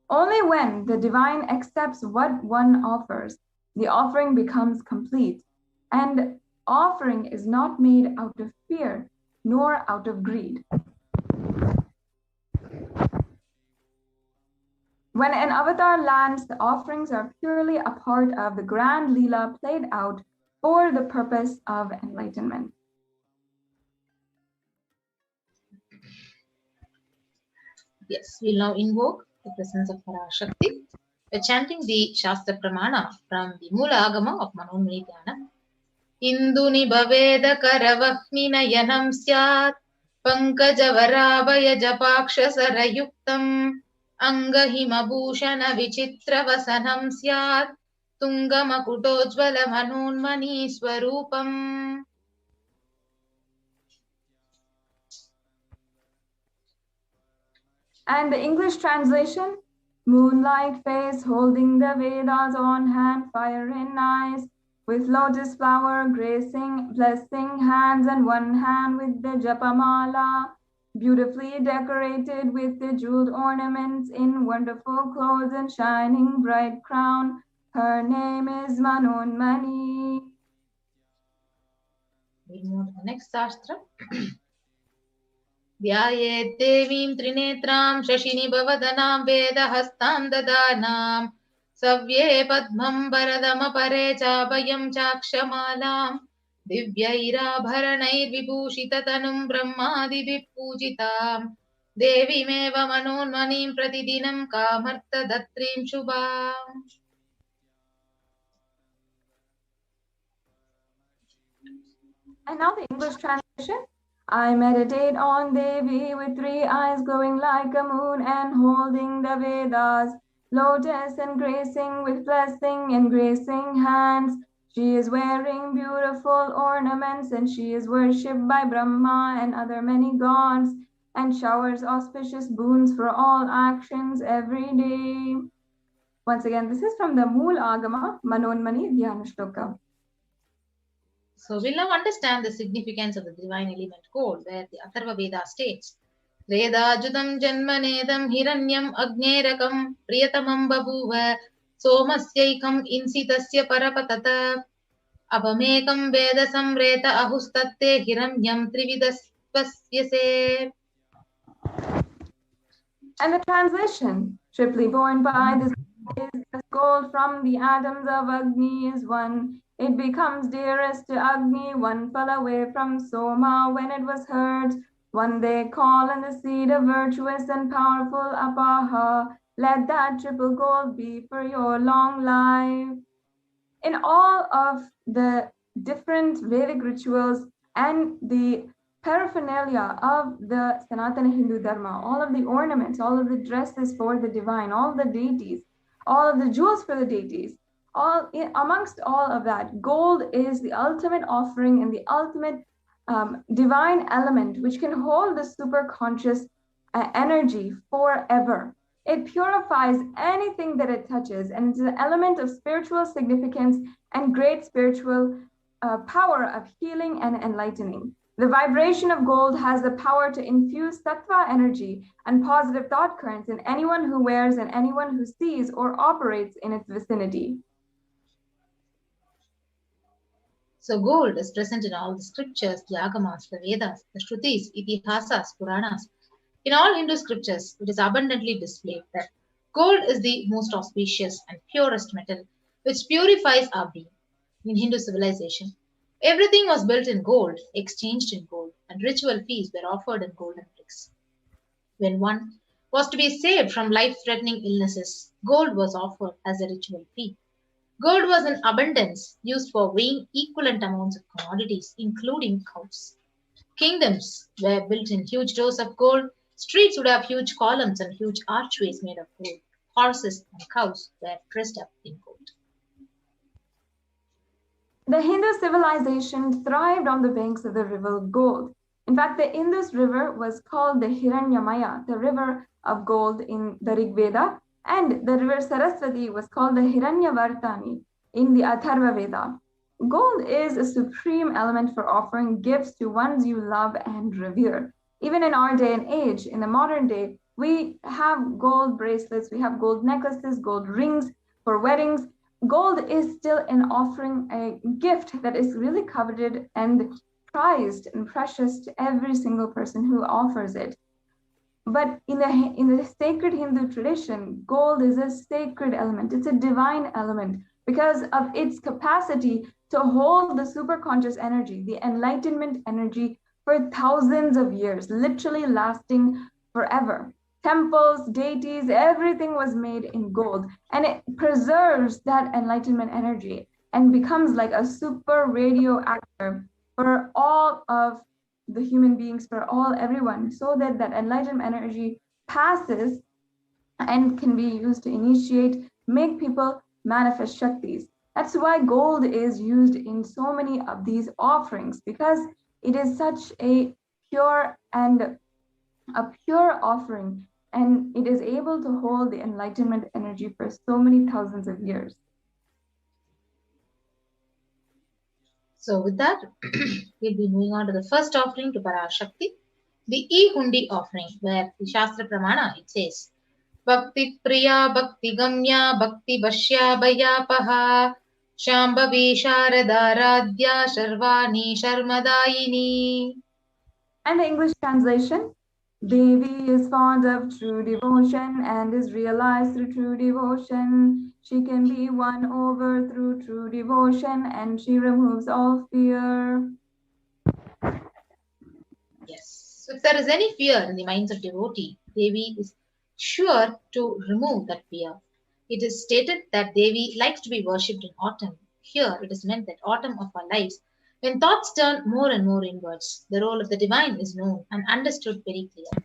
Only when the divine accepts what one offers, the offering becomes complete, and offering is not made out of fear nor out of greed. When an avatar lands, the offerings are purely a part of the grand Leela played out for the purpose of enlightenment. Yes, we'll now invoke the presence of Parashakti by chanting the Shastra Pramana from the Mula Agama of Manonmani Dhyana. Induni Bhaveda Karavahmi Nayanam Syat Pankajavaraabhaya Japaksha Sarayuktam Angahima Bhushana Vichitra Vasanam Syat Tungamakutojvala Manonmani Swarupam. And the English translation, moonlight face holding the Vedas on hand, fire in eyes, with lotus flower gracing, blessing hands, and one hand with the Japamala, beautifully decorated with the jeweled ornaments in wonderful clothes and shining bright crown. Her name is Manonmani. We move to the next Shastra. ध्यायेत् देवीं त्रिनेत्रां शशिनिभवदनां वेदहस्तां ददानां सव्ये पद्मं वरदमपरे चाभयं चाक्षमालां दिव्यैराभरणैर्विभूषिततनुं ब्रह्मादिभिः पूजितां देवीमेव मनोन्मनीं प्रतिदिनं कामर्थदत्रीं शुभाम्. And now the English translation. I meditate on Devi with 3 eyes glowing like a moon and holding the Vedas, lotus engracing with blessing and gracing hands. She is wearing beautiful ornaments and she is worshipped by Brahma and other many gods and showers auspicious boons for all actions every day. Once again, this is from the Mool Agama Manonmani Dhyana Shloka. So we'll now understand the significance of the divine element gold, where the Atharva Veda states, Veda Judam Janmanedam Hiranyam Agnerakam Priyatamam Babuva Somasyaikam Insitasya Parapatata Abamekam Veda Samreta Ahustatte Hiranyam Trividaspasvyase. And the translation, triply born by this is as gold from the atoms of Agni is one. It becomes dearest to Agni, one fell away from Soma when it was heard. One they call in the seed of virtuous and powerful Apaha. Let that triple gold be for your long life. In all of the different Vedic rituals and the paraphernalia of the Sanatana Hindu Dharma, all of the ornaments, all of the dresses for the divine, all of the deities, all of the jewels for the deities, amongst all of that, gold is the ultimate offering and the ultimate divine element which can hold the superconscious energy forever. It purifies anything that it touches, and it's an element of spiritual significance and great spiritual power of healing and enlightening. The vibration of gold has the power to infuse sattva energy and positive thought currents in anyone who wears and anyone who sees or operates in its vicinity. So gold is present in all the scriptures, the Agamas, the Vedas, the Shrutis, Itihasas, Puranas. In all Hindu scriptures, it is abundantly displayed that gold is the most auspicious and purest metal which purifies our being. In Hindu civilization, everything was built in gold, exchanged in gold, and ritual feasts were offered in golden bricks. When one was to be saved from life-threatening illnesses, gold was offered as a ritual fee. Gold was in abundance, used for weighing equivalent amounts of commodities, including cows. Kingdoms were built in huge rows of gold. Streets would have huge columns and huge archways made of gold. Horses and cows were dressed up in gold. The Hindu civilization thrived on the banks of the river gold. In fact, the Indus River was called the Hiranyamaya, the river of gold in the Rig Veda, and the river Saraswati was called the Hiranyavartani in the Atharva Veda. Gold is a supreme element for offering gifts to ones you love and revere. Even in our day and age, in the modern day, we have gold bracelets, we have gold necklaces, gold rings for weddings. Gold is still an offering, a gift that is really coveted and prized and precious to every single person who offers it. But in the sacred Hindu tradition, gold is a sacred element. It's a divine element because of its capacity to hold the superconscious energy, the enlightenment energy for thousands of years, literally lasting forever. Temples, deities, everything was made in gold, and it preserves that enlightenment energy and becomes like a super radioactive for all of the human beings, for everyone, so that that enlightenment energy passes and can be used to initiate, make people manifest Shaktis. That's why gold is used in so many of these offerings, because it is such a pure offering, and it is able to hold the enlightenment energy for so many thousands of years. So with that, we'll be moving on to the first offering to Parashakti, the E-Hundi offering, where the Shastra Pramana, it says, Bhakti Priya, Bhakti Gamya, Bhakti Bhashya Bhayapaha, Shambhavi Sharada Radhya Sharvani Sharmadayini. And the English translation, Devi is fond of true devotion and is realized through true devotion. She can be won over through true devotion and she removes all fear. Yes. So if there is any fear in the minds of devotee, Devi is sure to remove that fear. It is stated that Devi likes to be worshipped in autumn. Here it is meant that autumn of our lives, when thoughts turn more and more inwards, the role of the divine is known and understood very clearly.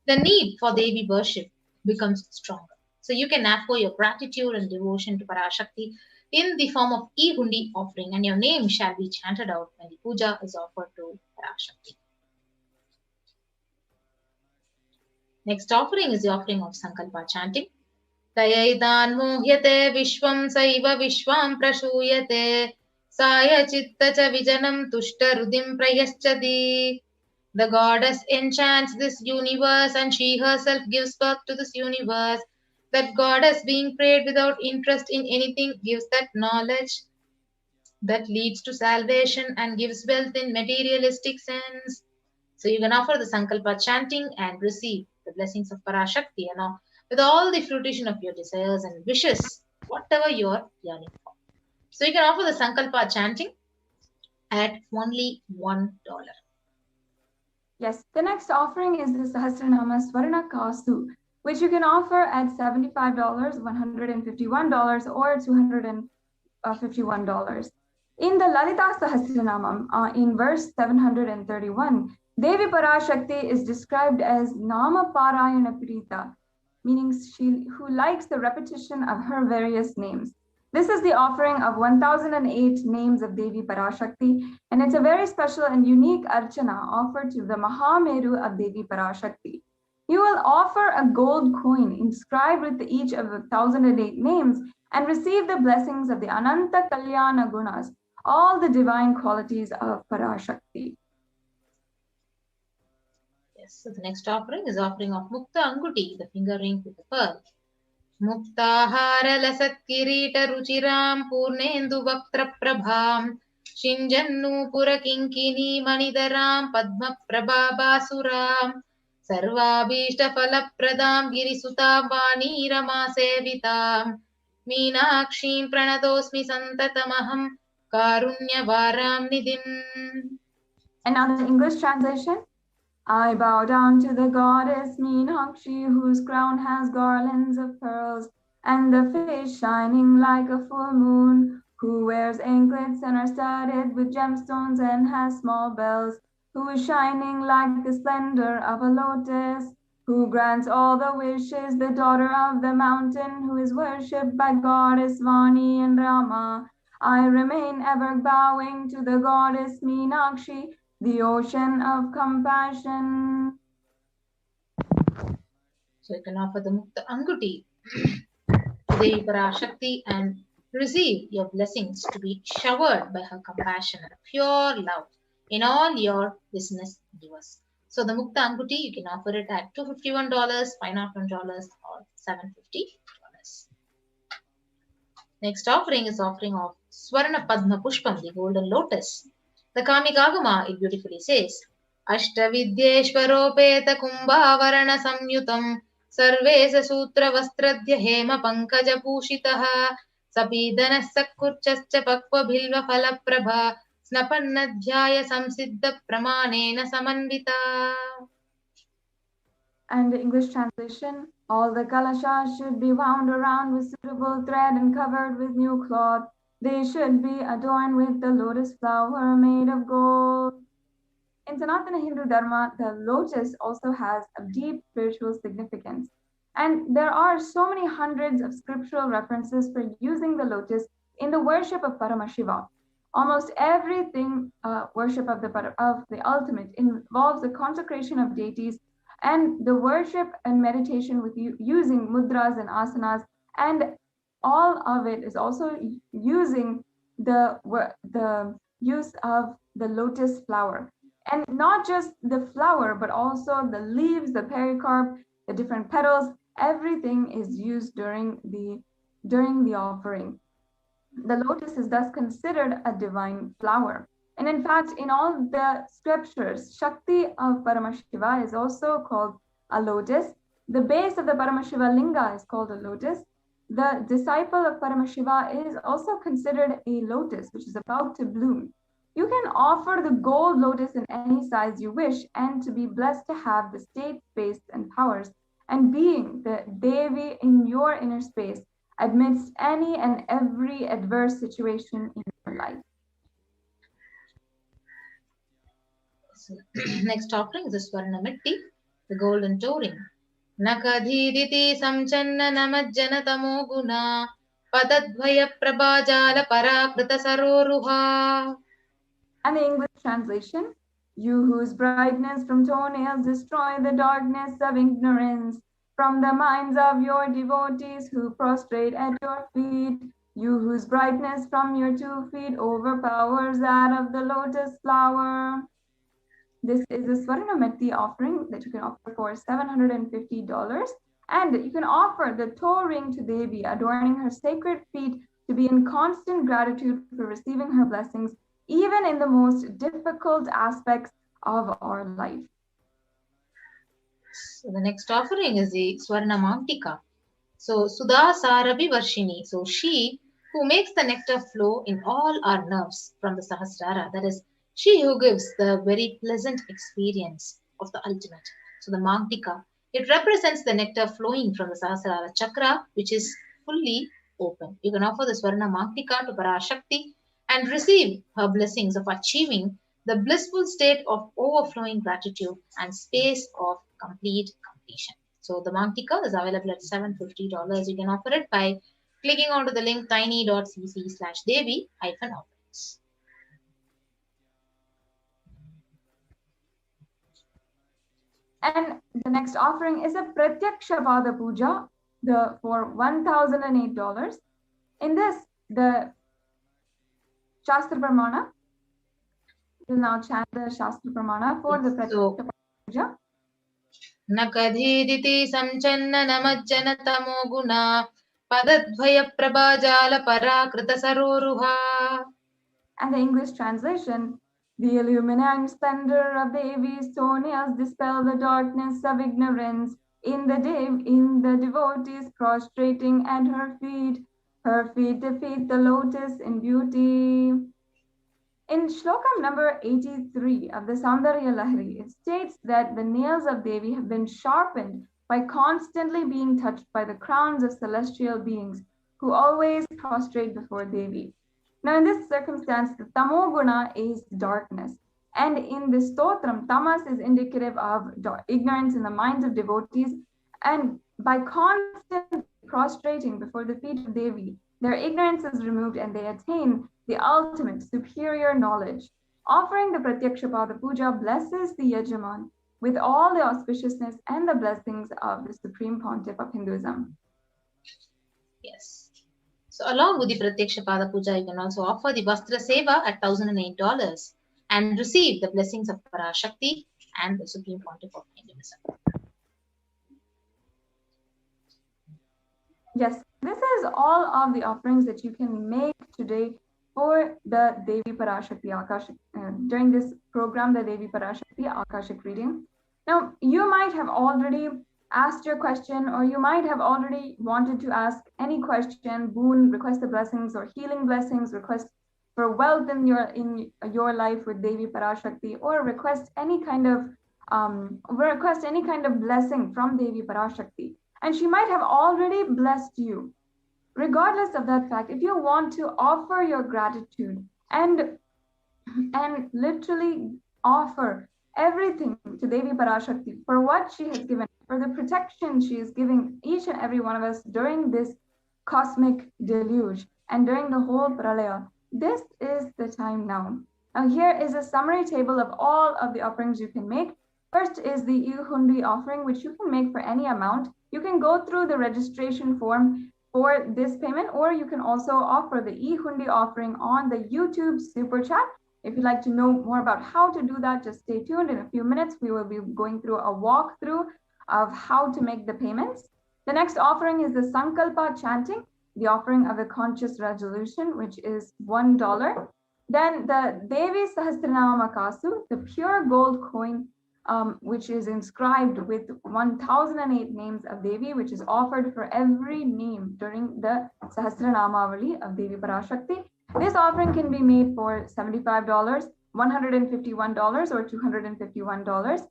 The need for Devi worship becomes stronger. So you can offer your gratitude and devotion to Parashakti in the form of e-hundi offering, and your name shall be chanted out when the puja is offered to Parashakti. Next offering is the offering of Sankalpa chanting. Tayaidan mohyate vishwam saiva vishwam prashuyate saya chitta cha vijanam tushta rudim prayaschati. The goddess enchants this universe and she herself gives birth to this universe. That goddess being prayed without interest in anything gives that knowledge that leads to salvation and gives wealth in materialistic sense. So you can offer the Sankalpa chanting and receive the blessings of Parashakti and all, with all the fruition of your desires and wishes, whatever you are yearning for. So you can offer the Sankalpa chanting at only $1. Yes, the next offering is the Sahasranama Swarna Kastu, which you can offer at $75, $151, or $251. In the Lalita Sahasranamam, in verse 731, Devi Parashakti is described as Nama Parayana Prita, meaning she who likes the repetition of her various names. This is the offering of 1008 names of Devi Parashakti, and it's a very special and unique archana offered to the Mahameru of Devi Parashakti. You will offer a gold coin inscribed with each of the 1008 names and receive the blessings of the Ananta Kalyana Gunas, all the divine qualities of Parashakti. Yes, so the next offering is offering of Mukta Anguti, the finger ring with the pearl. Muktahara lasat kirita ruchiram purnendu vaktra prabham shinjannu pura kinkini manidaram padma prabhabasuram sarvabhishta falapradam girisutam vani rama sevitam meenakshim pranatosmi santatamaham karunyavaram nidhim. And now the English translation. I bow down to the goddess Meenakshi, whose crown has garlands of pearls, and the face shining like a full moon, who wears anklets and are studded with gemstones and has small bells, who is shining like the splendor of a lotus, who grants all the wishes, the daughter of the mountain, who is worshipped by goddess Vani and Rama. I remain ever bowing to the goddess Meenakshi, the ocean of compassion. So you can offer the Mukta Anguti to Devi Parashakti and receive your blessings to be showered by her compassion and pure love in all your business endeavors. So the Mukta Anguti, you can offer it at $251, $501, or $750. Next offering is offering of Swarna Padma Pushpam, the golden lotus. The Kamikagama, it beautifully says, Ashtavidyeshwaropeta kumbhavarana samyutam sarvesa sutra vastradhya hema pankaja pushitaha sapidana sakkurchascha pakva bhilva phala prabha snapannadhyaya samsiddha pramanena samanvita. And the English translation, all the kalashas should be wound around with suitable thread and covered with new cloth. They should be adorned with the lotus flower made of gold. In Sanatana Hindu Dharma, the lotus also has a deep spiritual significance. And there are so many hundreds of scriptural references for using the lotus in the worship of Paramashiva. Almost everything worship of the ultimate involves the consecration of deities and the worship and meditation with using mudras and asanas, and all of it is also using the use of the lotus flower. And not just the flower, but also the leaves, the pericarp, the different petals, everything is used during the offering. The lotus is thus considered a divine flower. And in fact, in all the scriptures, Shakti of Paramashiva is also called a lotus. The base of the Paramashiva linga is called a lotus. The disciple of Paramashiva is also considered a lotus, which is about to bloom. You can offer the gold lotus in any size you wish and to be blessed to have the state, space, and powers, and being the Devi in your inner space amidst any and every adverse situation in your life. So, next offering is the Swarnamatti, the golden touring. Nakadhiditi samchanna namajjana tamo guna padadvaya prabhajala parakrita saroruha. And the English translation, you whose brightness from toenails destroy the darkness of ignorance from the minds of your devotees who prostrate at your feet, you whose brightness from your 2 feet overpowers that of the lotus flower. This is a Swarnamatti offering that you can offer for $750, and you can offer the toe ring to Devi, adorning her sacred feet to be in constant gratitude for receiving her blessings, even in the most difficult aspects of our life. So the next offering is the Swarnamantika. So Sudha Sarabi Varshini. So she who makes the nectar flow in all our nerves from the Sahasrara, that is, she who gives the very pleasant experience of the ultimate. So the Mantika, it represents the nectar flowing from the Sahasrara chakra, which is fully open. You can offer the Swarna Mantika to Parashakti and receive her blessings of achieving the blissful state of overflowing gratitude and space of complete completion. So the Mantika is available at $750. You can offer it by clicking onto the link tiny.cc/Devi-offerings. And the next offering is a Pratyaksha Pada Puja for $1,008. In this, the Shastra Pramana will now chant the Shastra Pramana for the Pratyaksha Pada Puja. Nakadhiditi samchanna namajjana tamo guna padadvaya prabhajala parakrita saroruha. And the English translation, the illuminating splendor of Devi's toenails dispel the darkness of ignorance in the devotees prostrating at her feet. Her feet defeat the lotus in beauty. In Shlokam number 83 of the Saundarya Lahari, it states that the nails of Devi have been sharpened by constantly being touched by the crowns of celestial beings who always prostrate before Devi. Now, in this circumstance, the tamoguna is darkness. And in the stotram, tamas is indicative of ignorance in the minds of devotees. And by constantly prostrating before the feet of Devi, their ignorance is removed and they attain the ultimate superior knowledge. Offering the Pratyaksha Pada Puja blesses the Yajaman with all the auspiciousness and the blessings of the Supreme Pontiff of Hinduism. Yes. So along with the Pratyaksha Pada Puja, you can also offer the Vastra Seva at $1,008 and receive the blessings of Parashakti and the Supreme Pontiff of Hinduism. Yes, this is all of the offerings that you can make today for the Devi Parashakti Akashik, during this program, the Devi Parashakti Akashik reading. Now, you might have already asked your question, or you might have already wanted to ask any question, boon, request the blessings or healing blessings, request for wealth in your life with Devi Parashakti, or request any kind of blessing from Devi Parashakti. And she might have already blessed you. Regardless of that fact, if you want to offer your gratitude and literally offer everything to Devi Parashakti for what she has given, for the protection she is giving each and every one of us during this cosmic deluge and during the whole pralaya, this is the time now. Now here is a summary table of all of the offerings you can make. First is the Ihundi offering, which you can make for any amount. You can go through the registration form for this payment, or you can also offer the Ihundi offering on the YouTube Super Chat. If you'd like to know more about how to do that, just stay tuned. In a few minutes, we will be going through a walkthrough of how to make the payments. The next offering is the Sankalpa chanting, the offering of a conscious resolution, which is $1. Then the Devi Sahasranama Kasu, the pure gold coin, which is inscribed with 1008 names of Devi, which is offered for every name during the Sahasranamavali of Devi Parashakti. This offering can be made for $75, $151, or $251.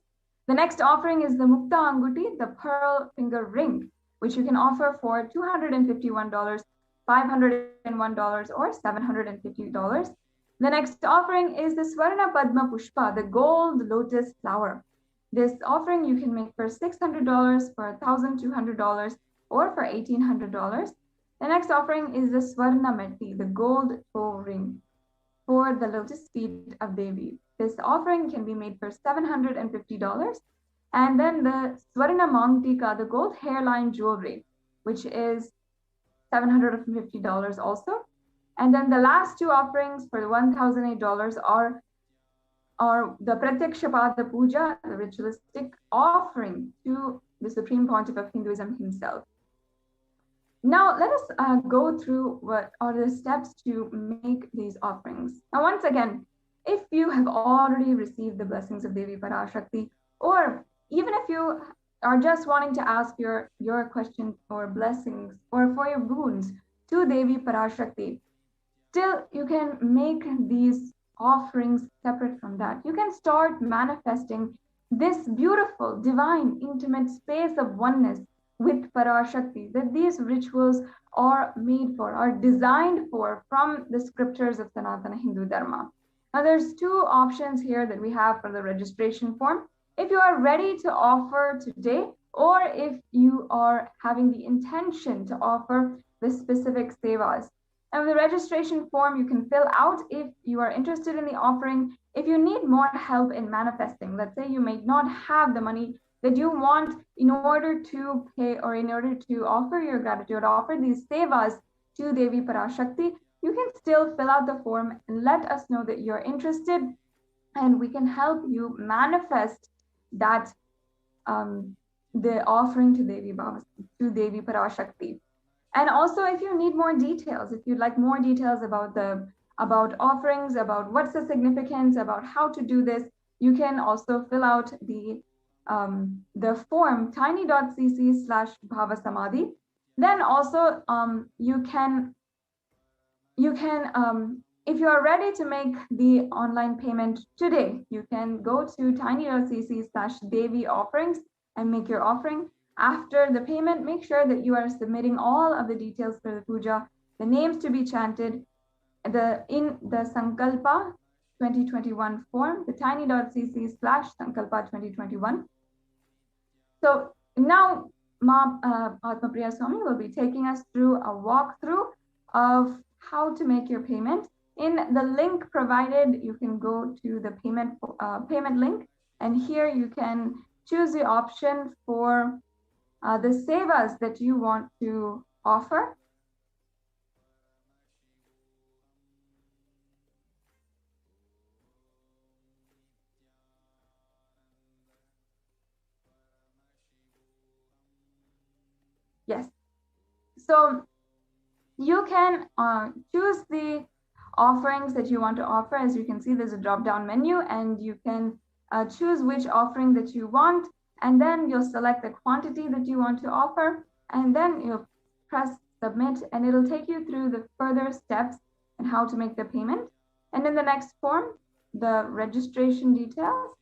The next offering is the Mukta Anguti, the pearl finger ring, which you can offer for $251, $501, or $750. The next offering is the Swarna Padma Pushpa, the gold lotus flower. This offering you can make for $600, for $1,200, or for $1,800. The next offering is the Swarna Metti, the gold toe ring for the lotus feet of Devi. This offering can be made for $750. And then the Swarna Mangtika, the gold hairline jewelry, which is $750 also. And then the last two offerings for the $1,008 are the Pratyakshapada Puja, the ritualistic offering to the Supreme Pontiff of Hinduism himself. Now, let us go through what are the steps to make these offerings. Now, once again, if you have already received the blessings of Devi Parashakti, or even if you are just wanting to ask your question or blessings or for your boons to Devi Parashakti, still you can make these offerings separate from that. You can start manifesting this beautiful, divine, intimate space of oneness with Parashakti that these rituals are made for, are designed for from the scriptures of Sanatana Hindu Dharma. Now there's two options here that we have for the registration form. If you are ready to offer today, or if you are having the intention to offer the specific sevas. Now the registration form you can fill out if you are interested in the offering. If you need more help in manifesting, let's say you may not have the money that you want in order to pay or in order to offer your gratitude, offer these sevas to Devi Parashakti, you can still fill out the form and let us know that you're interested, and we can help you manifest that the offering to Devi Parashakti. And also, if you need more details, if you'd like more details about offerings, about what's the significance, about how to do this, you can also fill out the form tiny.cc/BHAVASAMADHI. Then also you can if you are ready to make the online payment today, you can go to tiny.cc/Devi offerings and make your offering. After the payment, make sure that you are submitting all of the details for the puja, the names to be chanted, in the Sankalpa 2021 form, the tiny.cc/Sankalpa 2021. So now Ma Atmapriya Swami will be taking us through a walkthrough of how to make your payment. In the link provided, you can go to the payment link, and here you can choose the option for the sevas that you want to offer. Yes, so you can choose the offerings that you want to offer. As you can see, there's a drop-down menu, and you can choose which offering that you want, and then you'll select the quantity that you want to offer, and then you'll press submit, and it'll take you through the further steps and how to make the payment. And in the next form, the registration details.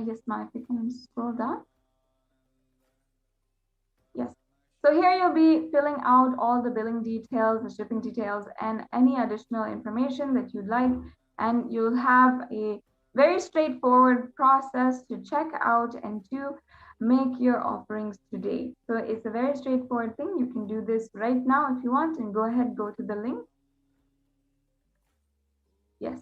Yes, if you can scroll down. Yes. So here you'll be filling out all the billing details, the shipping details, and any additional information that you'd like. And you'll have a very straightforward process to check out and to make your offerings today. So it's a very straightforward thing. You can do this right now if you want, and go ahead, go to the link. Yes.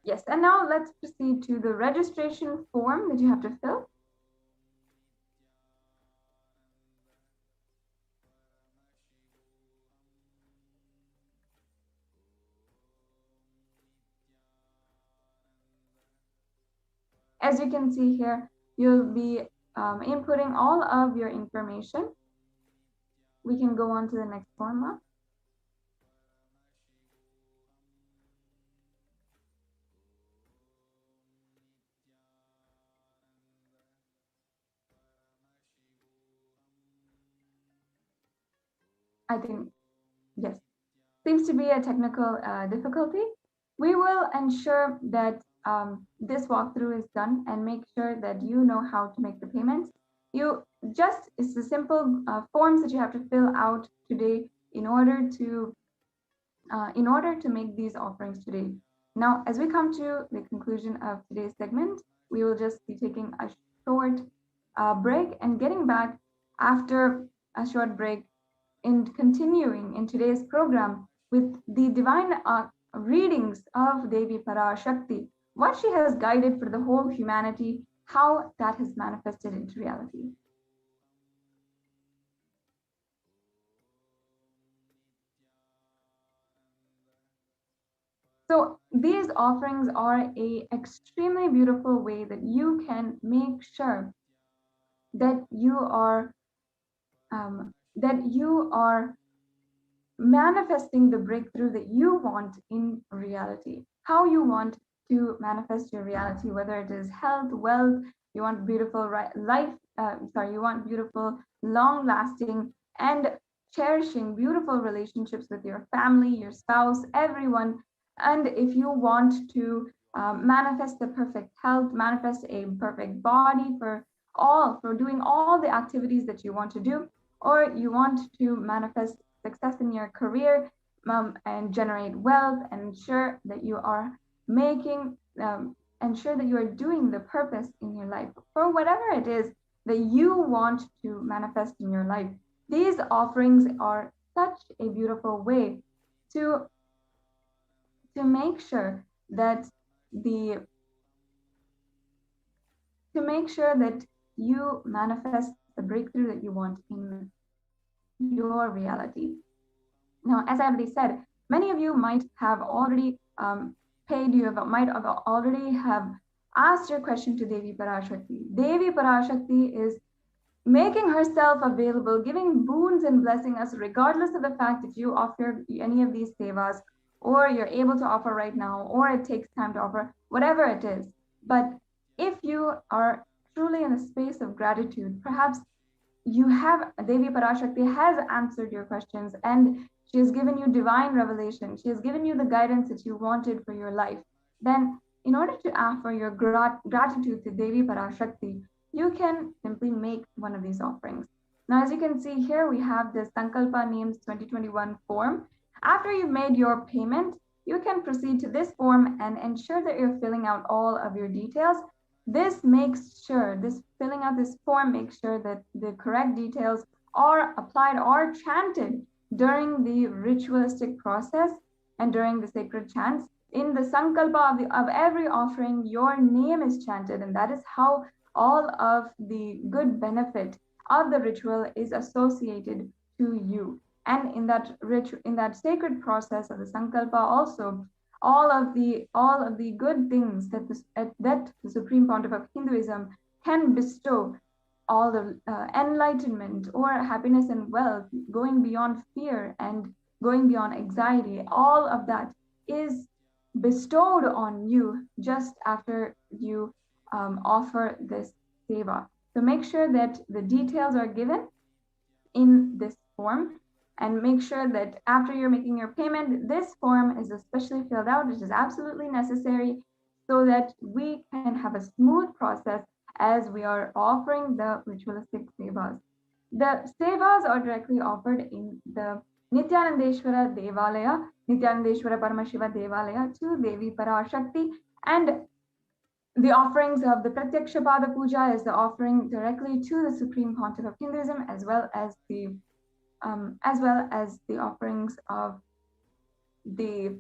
Yes, and now let's proceed to the registration form that you have to fill. As you can see here, you'll be inputting all of your information. We can go on to the next form now. I think, yes, seems to be a technical difficulty. We will ensure that this walkthrough is done and make sure that you know how to make the payments. It's the simple forms that you have to fill out today in order to make these offerings today. Now, as we come to the conclusion of today's segment, we will just be taking a short break and getting back after a short break and continuing in today's program with the divine readings of Devi Parashakti, what she has guided for the whole humanity, how that has manifested into reality. So these offerings are an extremely beautiful way that you can make sure that you are manifesting the breakthrough that you want in reality. How you want to manifest your reality, whether it is health, wealth, you want beautiful life, you want beautiful, long-lasting and cherishing beautiful relationships with your family, your spouse, everyone. And if you want to manifest the perfect health, manifest a perfect body for doing all the activities that you want to do, or you want to manifest success in your career and generate wealth and ensure that you are ensure that you are doing the purpose in your life for whatever it is that you want to manifest in your life. These offerings are such a beautiful way to make sure that you manifest the breakthrough that you want in your reality. Now, as I already said, many of you might have already might have already have asked your question to Devi Parashakti. Devi Parashakti is making herself available, giving boons and blessing us, regardless of the fact if you offer any of these sevas, or you're able to offer right now, or it takes time to offer, whatever it is. But if you are truly in a space of gratitude, perhaps Devi Parashakti has answered your questions and she has given you divine revelation. She has given you the guidance that you wanted for your life. Then, in order to offer your gratitude to Devi Parashakti, you can simply make one of these offerings. Now, as you can see here, we have the Sankalpa Names 2021 form. After you've made your payment, you can proceed to this form and ensure that you're filling out all of your details. Filling out this form makes sure that the correct details are applied or chanted during the ritualistic process and during the sacred chants. In the Sankalpa of every offering, your name is chanted, and that is how all of the good benefit of the ritual is associated to you. And in that sacred process of the Sankalpa also, all of the good things that the Supreme Pontiff of Hinduism can bestow, all the enlightenment or happiness and wealth, going beyond fear and going beyond anxiety, all of that is bestowed on you just after you offer this seva. So make sure that the details are given in this form, and make sure that after you're making your payment, this form is especially filled out, which is absolutely necessary, so that we can have a smooth process as we are offering the ritualistic sevas. The sevas are directly offered in the Nithyanandeshwara Devalaya, Nithyanandeshwara Paramashiva Devalaya to Devi Parashakti, and the offerings of the Pratyaksha Pada Puja is the offering directly to the Supreme Pontiff of Hinduism, as well as the offerings of the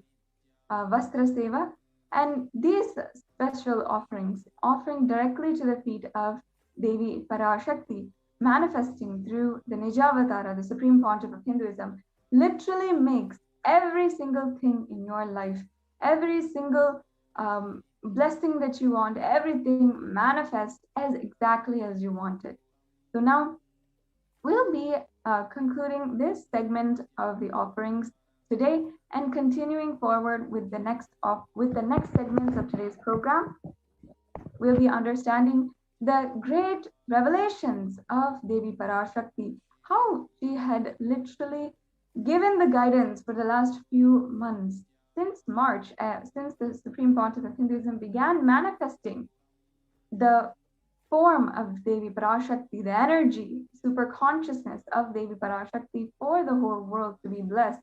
Vastra Seva, and these special offerings, offering directly to the feet of Devi Parashakti, manifesting through the Nijavatara, the Supreme Pontiff of Hinduism, literally makes every single thing in your life, every single blessing that you want, everything manifests as exactly as you want it. So now we'll be concluding this segment of the offerings today and continuing forward with the next segments of today's program. We'll be understanding the great revelations of Devi Parashakti, how she had literally given the guidance for the last few months since March, since the Supreme Pontiff of Hinduism began manifesting the form of Devi Parashakti, the energy, super consciousness of Devi Parashakti for the whole world to be blessed.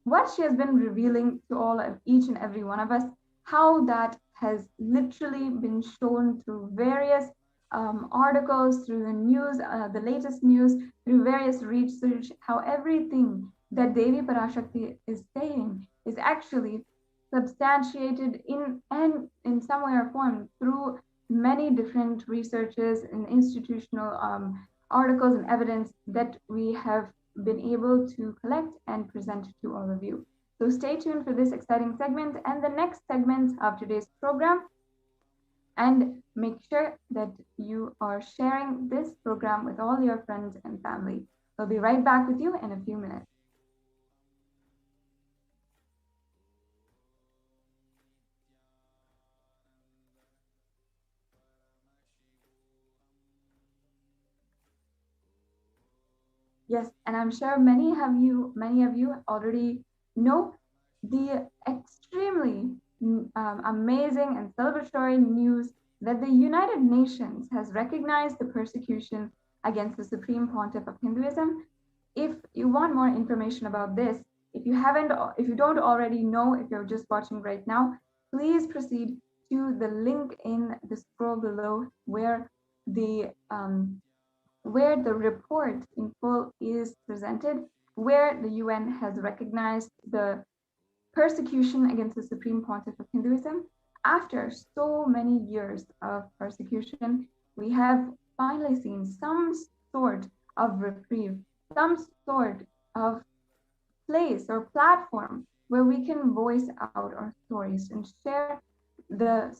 What she has been revealing to all of each and every one of us, how that has literally been shown through various articles, through the news, the latest news, through various research, how everything that Devi Parashakti is saying is actually substantiated in some way or form through many different researches and institutional articles and evidence that we have been able to collect and present to all of you. So stay tuned for this exciting segment and the next segments of today's program. And make sure that you are sharing this program with all your friends and family. We'll be right back with you in a few minutes. Yes, and I'm sure many of you already know the extremely amazing and celebratory news that the United Nations has recognized the persecution against the Supreme Pontiff of Hinduism. If you want more information about this, if you don't already know, if you're just watching right now, please proceed to the link in the scroll below where the report in full is presented, where the UN has recognized the persecution against the Supreme Pontiff of Hinduism. After so many years of persecution, we have finally seen some sort of reprieve, some sort of place or platform where we can voice out our stories and share the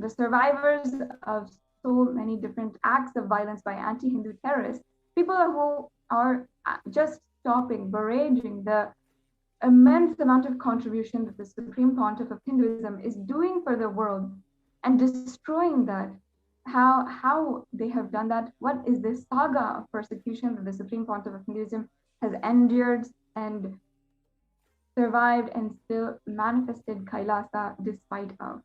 survivors of so many different acts of violence by anti-Hindu terrorists, people who are just stopping, barraging the immense amount of contribution that the Supreme Pontiff of Hinduism is doing for the world and destroying that. How they have done that? What is this saga of persecution that the Supreme Pontiff of Hinduism has endured and survived and still manifested Kailasa despite of?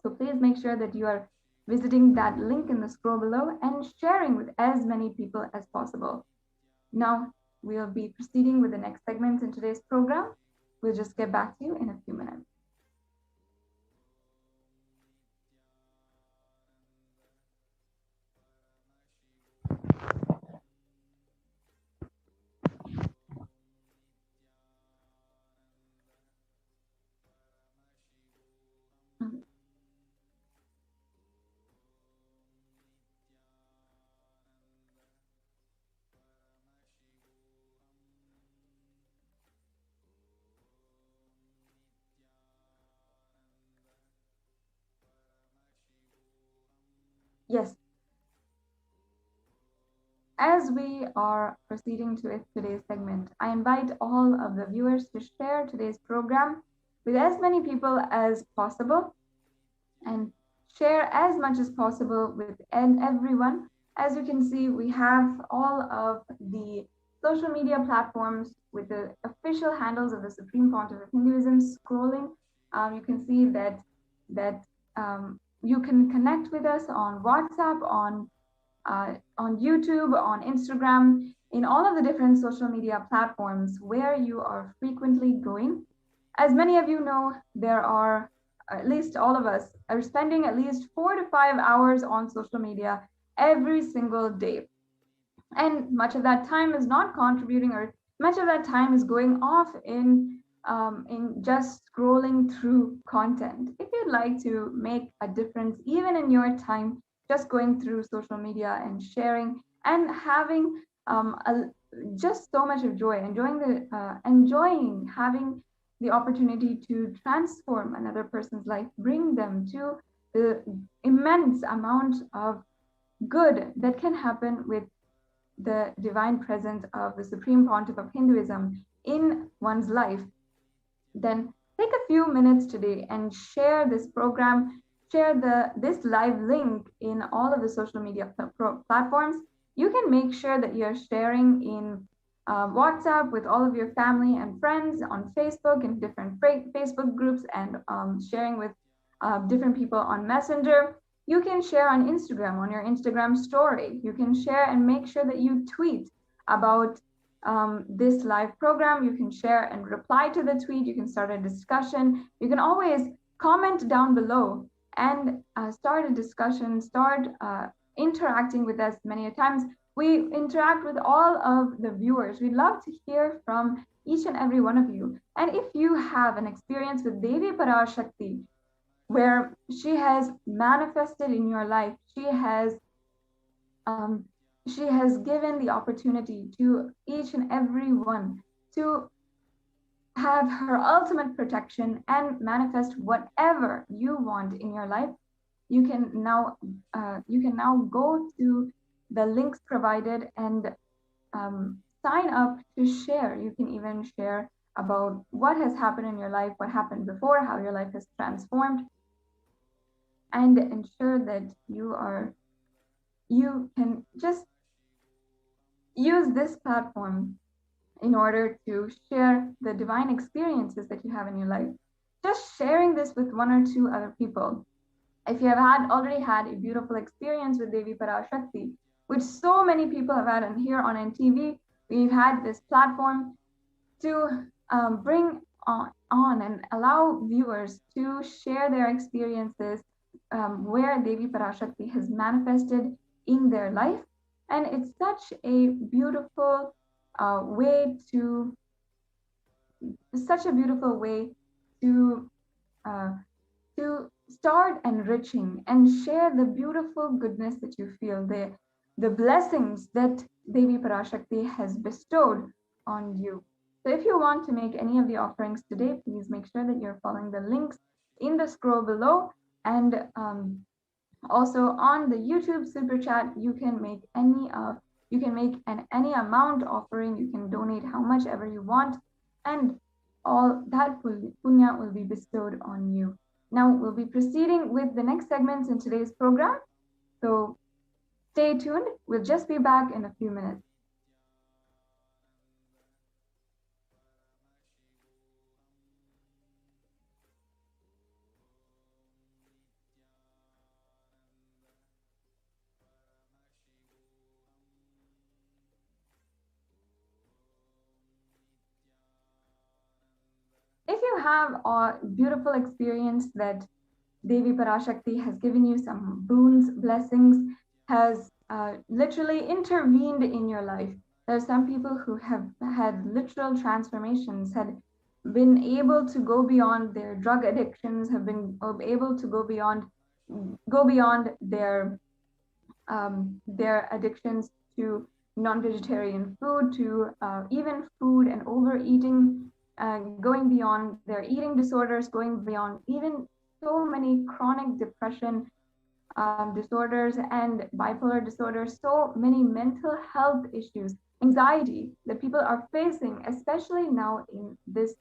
So please make sure that you are visiting that link in the scroll below and sharing with as many people as possible. Now, we'll be proceeding with the next segments in today's program. We'll just get back to you in a few minutes. Yes. As we are proceeding to today's segment, I invite all of the viewers to share today's program with as many people as possible and share as much as possible with everyone. As you can see, we have all of the social media platforms with the official handles of the Supreme Pontiff of Hinduism scrolling. You can see that you can connect with us on WhatsApp, on YouTube, on Instagram, in all of the different social media platforms where you are frequently going. As many of you know, there are, at least all of us, are spending at least 4 to 5 hours on social media every single day. And much of that time is not contributing, or much of that time is going off in just scrolling through content. If you'd like to make a difference, even in your time, just going through social media and sharing and having just so much of joy, enjoying having the opportunity to transform another person's life, bring them to the immense amount of good that can happen with the divine presence of the Supreme Pontiff of Hinduism in one's life, then take a few minutes today and share this program, share this live link in all of the social media platforms. You can make sure that you're sharing in WhatsApp with all of your family and friends, on Facebook in different Facebook groups, and sharing with different people on Messenger. You can share on Instagram, on your Instagram story. You can share and make sure that you tweet about this live program. You can share and reply to the tweet. You can start a discussion. You can always comment down below and start a discussion, start interacting with us many a times. We interact with all of the viewers. We'd love to hear from each and every one of you. And if you have an experience with Devi Parashakti, where she has manifested in your life, she has given the opportunity to each and every one to have her ultimate protection and manifest whatever you want in your life. You can now go to the links provided and sign up to share. You can even share about what has happened in your life, what happened before, how your life has transformed, and ensure that you can just use this platform in order to share the divine experiences that you have in your life. Just sharing this with one or two other people. If you have already had a beautiful experience with Devi Parashakti, which so many people have had, and here on NTV, we've had this platform to bring on and allow viewers to share their experiences where Devi Parashakti has manifested in their life. And it's such a beautiful way to start enriching and share the beautiful goodness that you feel, the blessings that Devi Parashakti has bestowed on you. So if you want to make any of the offerings today, please make sure that you're following the links in the scroll below. And also on the YouTube super chat, you can make any any amount offering. You can donate how much ever you want, and all that punya will be bestowed on you. Now we'll be proceeding with the next segments in today's program. So stay tuned. We'll just be back in a few minutes. If you have a beautiful experience that Devi Parashakti has given you some boons, blessings, has literally intervened in your life. There are some people who have had literal transformations, had been able to go beyond their drug addictions, have been able to go beyond their addictions to non-vegetarian food, to even food and overeating, going beyond their eating disorders, going beyond even so many chronic depression disorders and bipolar disorders, so many mental health issues, anxiety that people are facing, especially now in this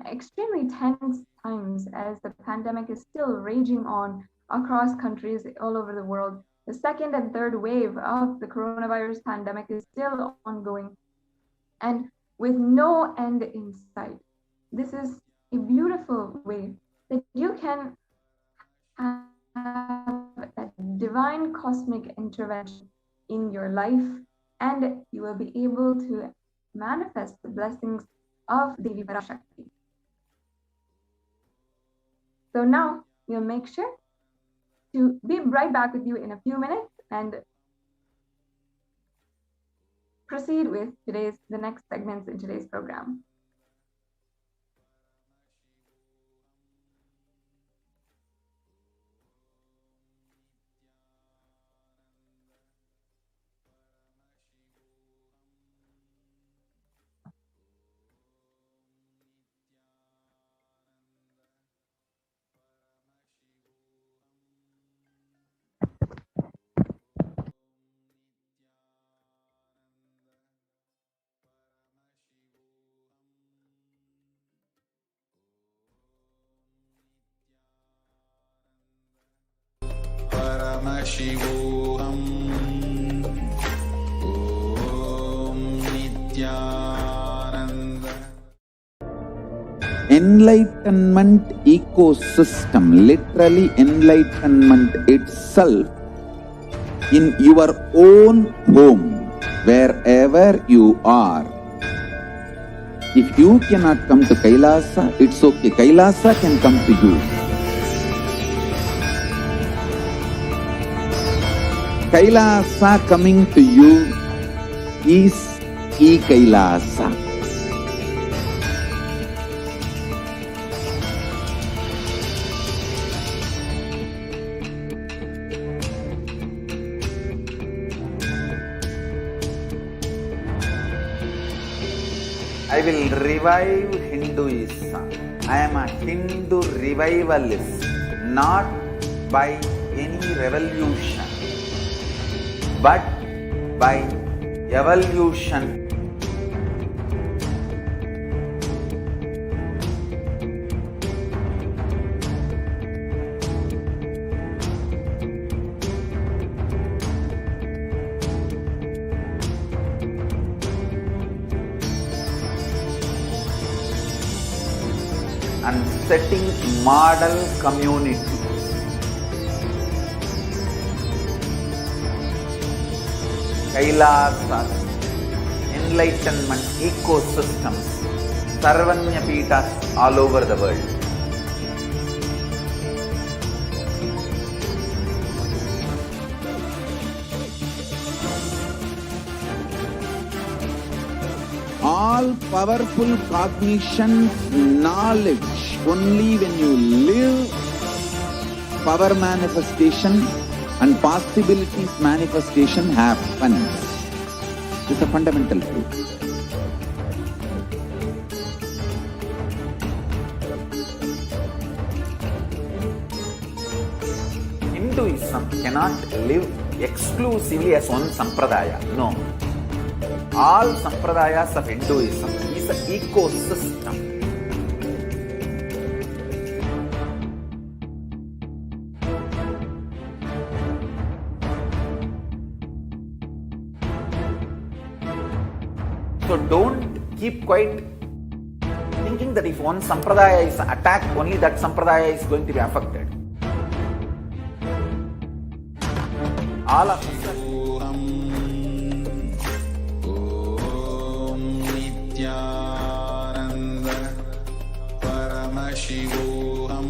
extremely tense times as the pandemic is still raging on across countries all over the world. The second and third wave of the coronavirus pandemic is still ongoing and with no end in sight. This is a beautiful way that you can have a divine cosmic intervention in your life, and you will be able to manifest the blessings of Devi Parashakti. So now we'll make sure to be right back with you in a few minutes and proceed with the next segments in today's program. Paramashivoham. Om Nithyananda. Enlightenment ecosystem, literally enlightenment itself, in your own home, wherever you are. If you cannot come to Kailasa, it's okay. Kailasa can come to you. Kailasa coming to you is e-Kailasa. I will revive Hinduism. I am a Hindu revivalist, not by any revolution, but by evolution. And setting model community. Kailasa, enlightenment ecosystems, Sarvanya Peethas all over the world. All powerful cognition, knowledge, only when you live, power manifestation and possibilities manifestation happens. It's a fundamental truth. Hinduism cannot live exclusively as one sampradaya. No. All sampradayas of Hinduism is an ecosystem. So don't keep quiet thinking that if one sampradaya is attacked, only that sampradaya is going to be affected. All of us are Nithyananda Paramashivoham.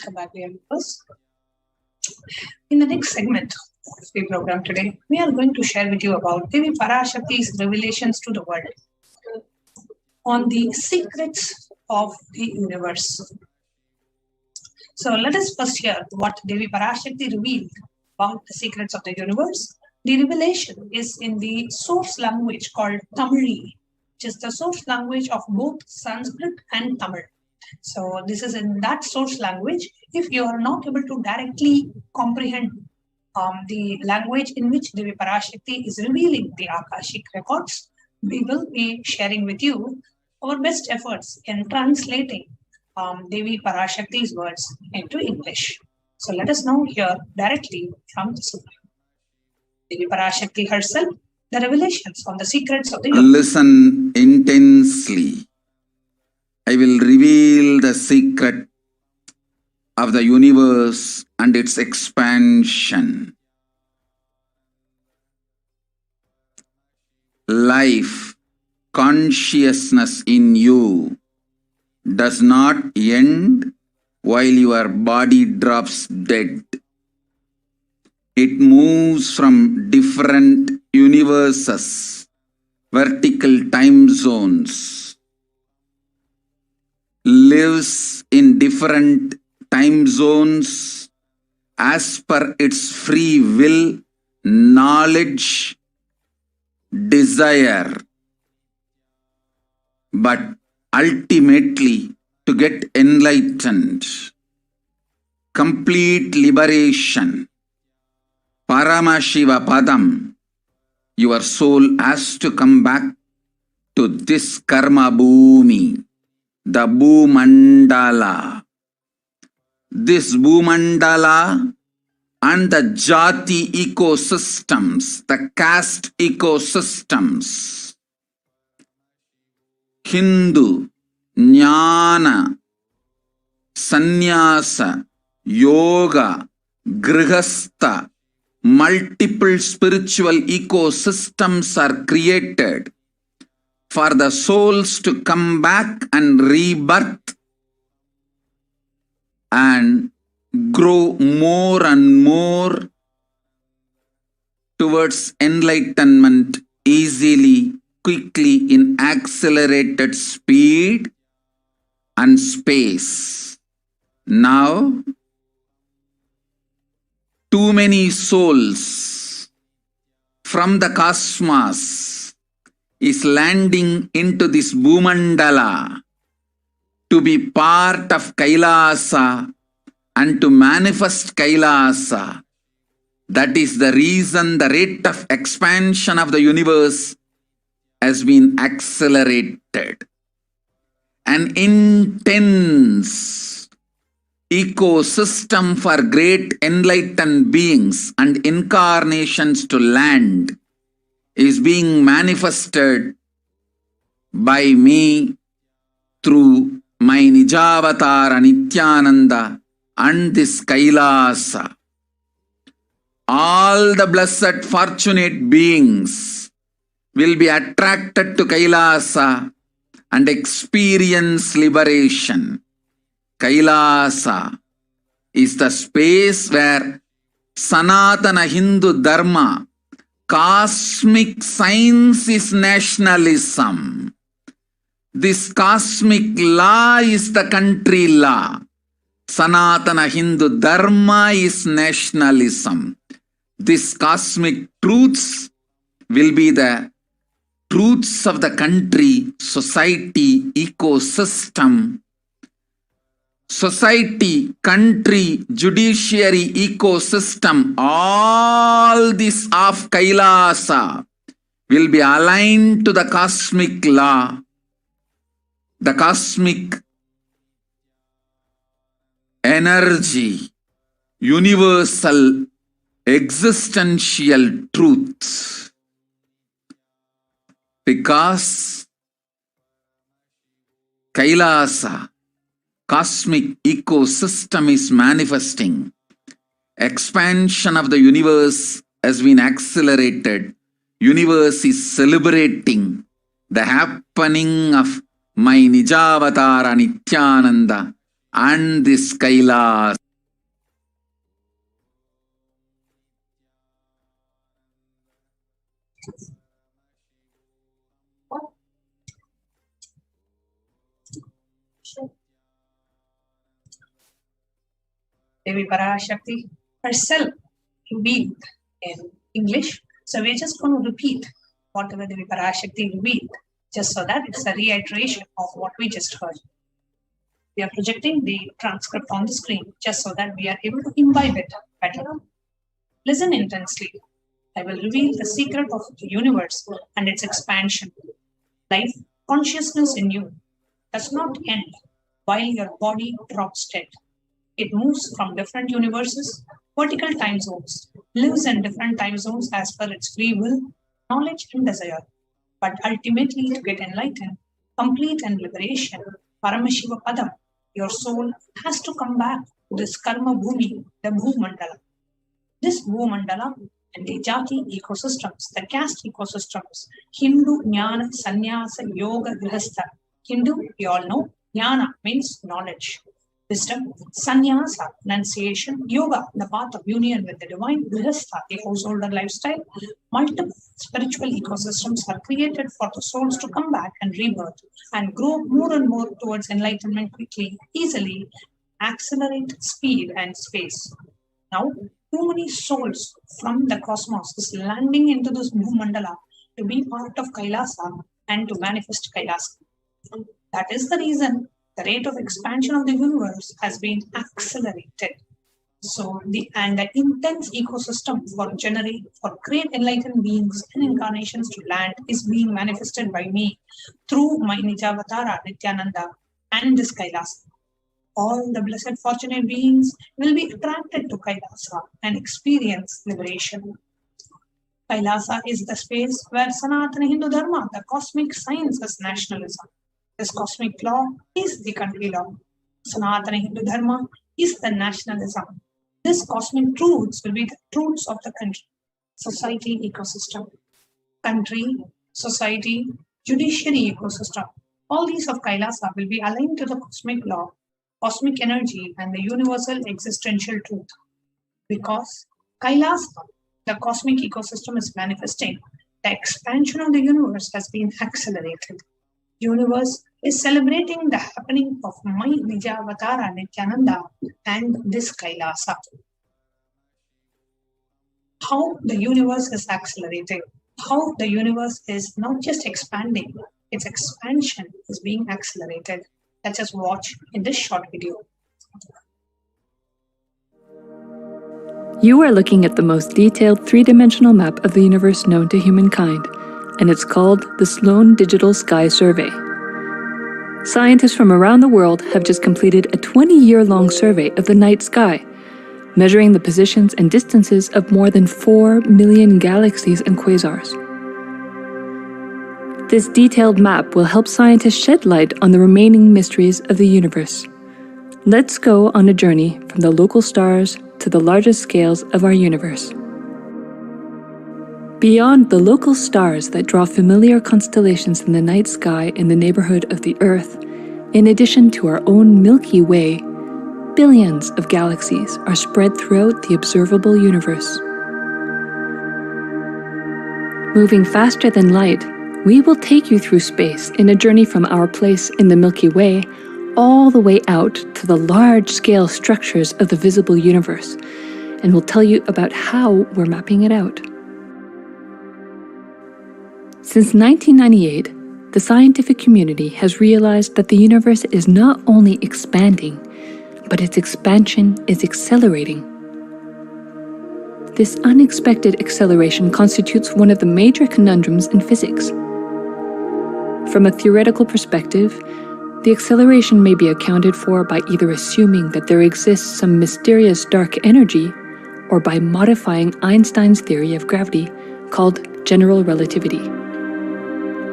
Come back here first. In the next segment of the program today, we are going to share with you about Devi Parashakti's revelations to the world on the secrets of the universe. So let us first hear what Devi Parashakti revealed about the secrets of the universe. The revelation is in the source language called Tamil, which is the source language of both Sanskrit and Tamil. So this is in that source language. If you are not able to directly comprehend the language in which Devi Parashakti is revealing the Akashic records, we will be sharing with you our best efforts in translating Devi Parashakti's words into English. So let us now hear directly from the Supreme Devi Parashakti herself, the revelations on the secrets of the universe. Listen intensely. I will reveal the secret of the universe and its expansion. Life, consciousness in you does not end while your body drops dead. It moves from different universes, vertical time zones, lives in different time zones as per its free will, knowledge, desire, but ultimately to get enlightened, complete liberation, Paramashiva Padam, your soul has to come back to this karma bhumi, the Bhumandala, this Bhumandala and the Jati ecosystems, the caste ecosystems, Hindu, Jnana, Sannyasa, Yoga, Grihastha, multiple spiritual ecosystems are created for the souls to come back and rebirth and grow more and more towards enlightenment easily, quickly, in accelerated speed and space. Now, too many souls from the cosmos is landing into this Bhumandala to be part of Kailasa and to manifest Kailasa. That is the reason the rate of expansion of the universe has been accelerated. An intense ecosystem for great enlightened beings and incarnations to land is being manifested by me through my Nijavatara Nithyananda and this Kailasa. All the blessed fortunate beings will be attracted to Kailasa and experience liberation. Kailasa is the space where Sanatana Hindu Dharma, cosmic science, is nationalism. This cosmic law is the country law. Sanatana Hindu Dharma is nationalism. These cosmic truths will be the truths of the country, society, ecosystem. Society, country, judiciary, ecosystem, all this of Kailasa will be aligned to the cosmic law, the cosmic energy, universal existential truth. Because Kailasa, cosmic ecosystem, is manifesting. Expansion of the universe has been accelerated. Universe is celebrating the happening of my Nijavatara Nithyananda and this Kailasa. Devi Parashakti herself revealed in English. So we're just going to repeat whatever Devi Parashakti revealed, just so that it's a reiteration of what we just heard. We are projecting the transcript on the screen just so that we are able to imbibe it better. Listen intensely. I will reveal the secret of the universe and its expansion. Life, consciousness in you does not end while your body drops dead. It moves from different universes, vertical time zones, lives in different time zones as per its free will, knowledge and desire. But ultimately, to get enlightened, complete and liberation, Paramashivoham, your soul has to come back to this Karma Bhumi, the Bhumandala. This Bhumandala and the Jati ecosystems, the caste ecosystems, Hindu, Jnana, Sannyasa, Yoga, Grihastha. Hindu, you all know, Jnana means knowledge. Wisdom, Sannyasa, renunciation, Yoga, the path of union with the divine, Grihastha, a householder lifestyle. Multiple spiritual ecosystems are created for the souls to come back and rebirth and grow more and more towards enlightenment quickly, easily, accelerate speed and space. Now, too many souls from the cosmos is landing into this Bhumandala to be part of Kailasa and to manifest Kailasa. That is the reason the rate of expansion of the universe has been accelerated. So the intense ecosystem for great enlightened beings and incarnations to land is being manifested by me through my Nijavatara Nithyananda and this Kailasa. all the blessed fortunate beings will be attracted to Kailasa and experience liberation. Kailasa is the space where Sanatana Hindu Dharma, the cosmic science, is nationalism. This cosmic law is the country law. Sanatana Hindu Dharma is the nationalism. This cosmic truths will be the truths of the country, society, ecosystem. Country, society, judiciary ecosystem. All these of Kailasa will be aligned to the cosmic law, cosmic energy, and the universal existential truth. Because Kailasa, the cosmic ecosystem, is manifesting, the expansion of the universe has been accelerated. Universe is celebrating the happening of my BHAVASAMADHI Nithyananda and this Kailasa. How the universe is accelerating, how the universe is not just expanding, its expansion is being accelerated. Let us watch in this short video. You are looking at the most detailed three-dimensional map of the universe known to humankind, and it's called the Sloan Digital Sky Survey. Scientists from around the world have just completed a 20-year-long survey of the night sky, measuring the positions and distances of more than 4 million galaxies and quasars. This detailed map will help scientists shed light on the remaining mysteries of the universe. Let's go on a journey from the local stars to the largest scales of our universe. Beyond the local stars that draw familiar constellations in the night sky in the neighborhood of the Earth, in addition to our own Milky Way, billions of galaxies are spread throughout the observable universe. Moving faster than light, we will take you through space in a journey from our place in the Milky Way all the way out to the large-scale structures of the visible universe, and we'll tell you about how we're mapping it out. Since 1998, the scientific community has realized that the universe is not only expanding, but its expansion is accelerating. This unexpected acceleration constitutes one of the major conundrums in physics. From a theoretical perspective, the acceleration may be accounted for by either assuming that there exists some mysterious dark energy or by modifying Einstein's theory of gravity, called general relativity.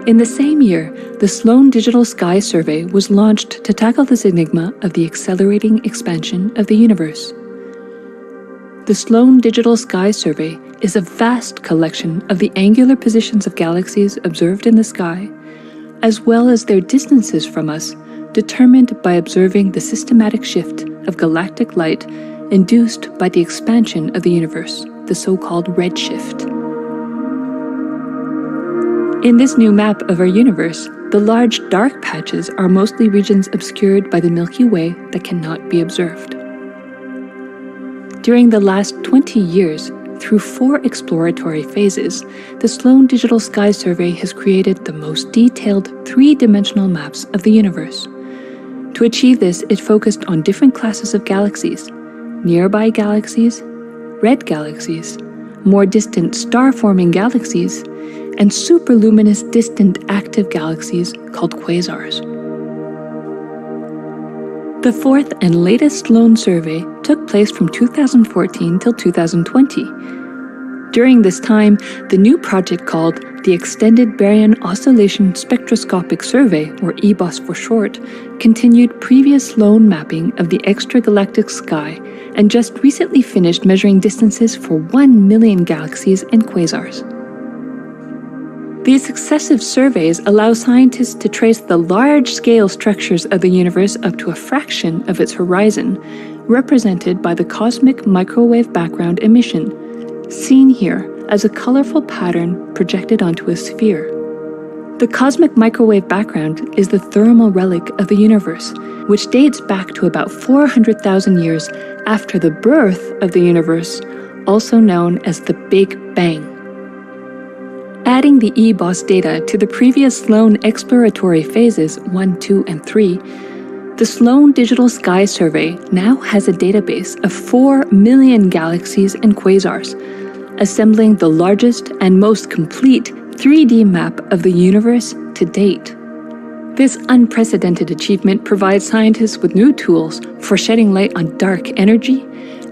In the same year, the Sloan Digital Sky Survey was launched to tackle this enigma of the accelerating expansion of the universe. The Sloan Digital Sky Survey is a vast collection of the angular positions of galaxies observed in the sky, as well as their distances from us, determined by observing the systematic shift of galactic light induced by the expansion of the universe, the so-called redshift. In this new map of our universe, the large dark patches are mostly regions obscured by the Milky Way that cannot be observed. During the last 20 years, through 4 exploratory phases, the Sloan Digital Sky Survey has created the most detailed 3-dimensional maps of the universe. To achieve this, it focused on different classes of galaxies: nearby galaxies, red galaxies, more distant star-forming galaxies, and superluminous distant active galaxies called quasars. The 4th and latest Sloan survey took place from 2014 till 2020. During this time, the new project called the Extended Baryon Oscillation Spectroscopic Survey, or EBOS for short, continued previous Sloan mapping of the extragalactic sky and just recently finished measuring distances for 1 million galaxies and quasars. These successive surveys allow scientists to trace the large-scale structures of the universe up to a fraction of its horizon, represented by the cosmic microwave background emission, seen here as a colorful pattern projected onto a sphere. The cosmic microwave background is the thermal relic of the universe, which dates back to about 400,000 years after the birth of the universe, also known as the Big Bang. Adding the EBOS data to the previous Sloan exploratory phases 1, 2, and 3, the Sloan Digital Sky Survey now has a database of 4 million galaxies and quasars, assembling the largest and most complete 3D map of the universe to date. This unprecedented achievement provides scientists with new tools for shedding light on dark energy